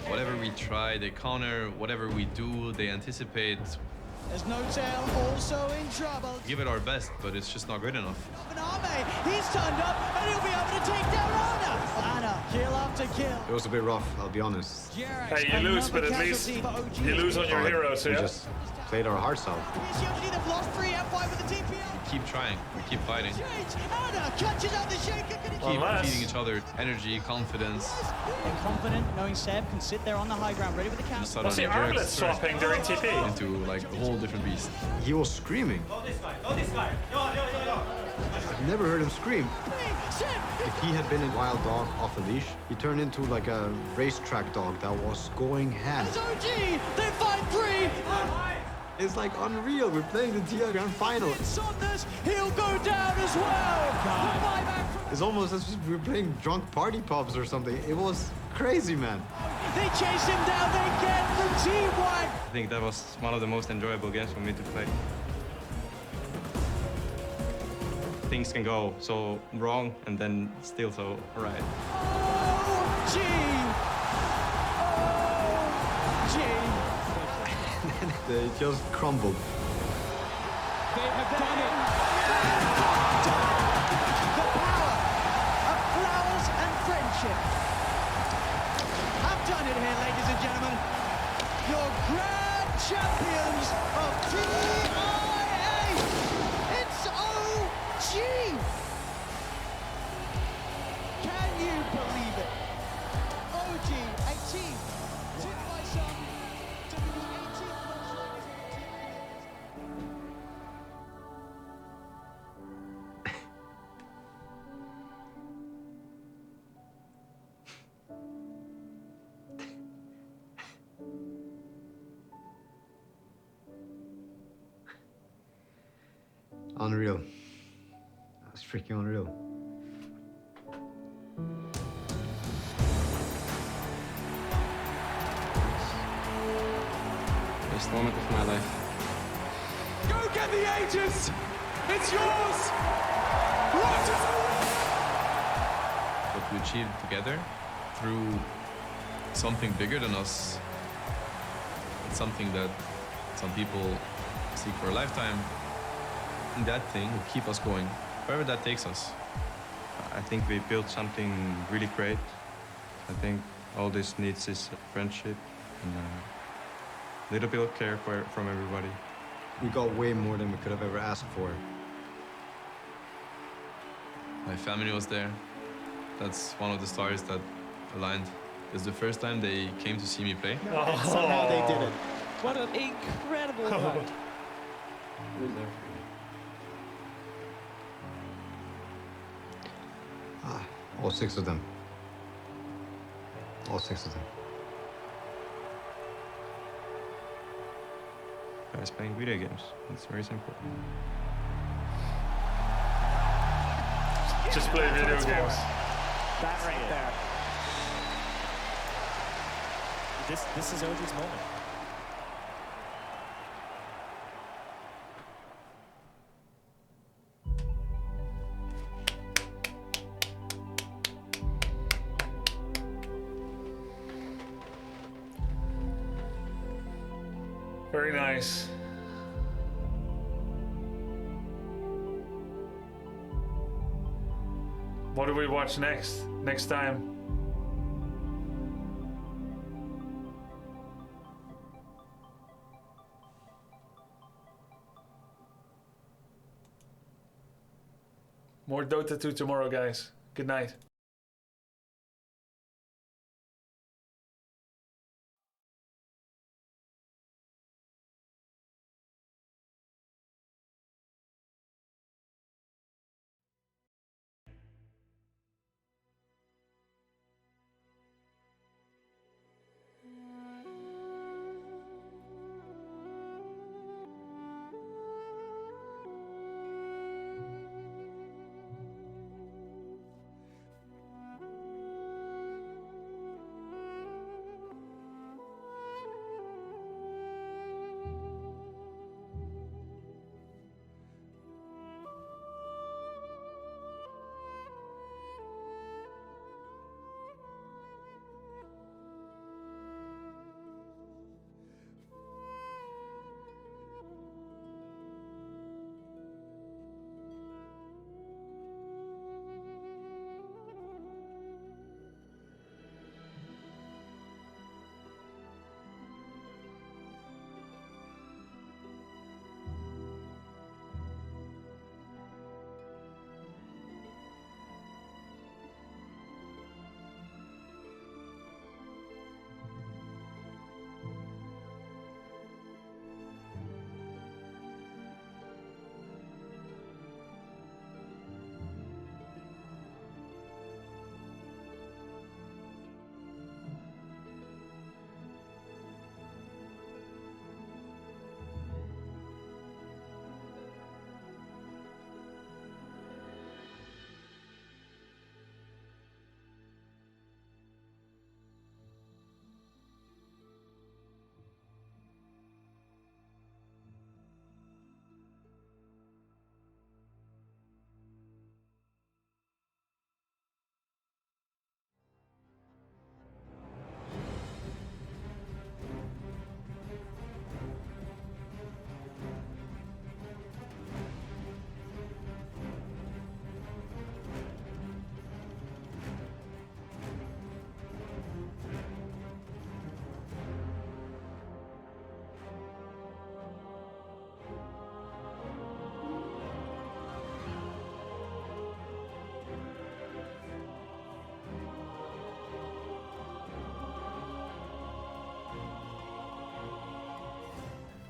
Whatever we try, they counter. Whatever we do, they anticipate. There's no tail, also in trouble. Give it our best, but it's just not good enough. He's turned up and he'll be able to take down Anna. Anna, kill after kill. It was a bit rough, I'll be honest. Hey, you lose, but at least you lose on your heroes, We yeah? just played our hearts out. PSG they've lost 3 F5 with the TPL. Keep trying. Keep fighting. Anna catches out the shaker. Keep feeding each other energy, confidence. They're confident, knowing Seb can sit there on the high ground, ready with the counter. Was the armlet swapping during TP? Into like a whole different beast. He was screaming. I've never heard him scream. If he had been a wild dog off a leash, he turned into like a racetrack dog that was going ham. It's OG, they fight 3. It's like unreal. We're playing the TI Grand Final. Saunders, he'll go down as well. It's almost as if we're playing drunk party pubs or something. It was crazy, man. They chase him down, they get the Team White. I think that was one of the most enjoyable games for me to play. Things can go so wrong and then still so right. OG! They just crumbled. They have done it. The power of flowers and friendship. Have done it here, ladies and gentlemen. Your grand champions of unreal. That's freaking unreal. Best moment of my life. Go get the Aegis! It's yours! What we achieved together through something bigger than us. It's something that some people seek for a lifetime. And that thing will keep us going, wherever that takes us. I think we built something really great. I think all this needs is friendship and a little bit of care from everybody. We got way more than we could have ever asked for. My family was there. That's one of the stars that aligned. It's the first time they came to see me play. And somehow they did it. What an incredible ride. All 6 of them. All 6 of them. Guys playing video games. It's very simple. Just play video games. That right there. This is OG's moment. Very nice. What do we watch next time? More Dota 2 tomorrow, guys. Good night.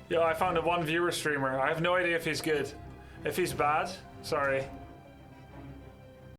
Yo, I found a 1 viewer streamer. I have no idea if he's good. If he's bad, sorry.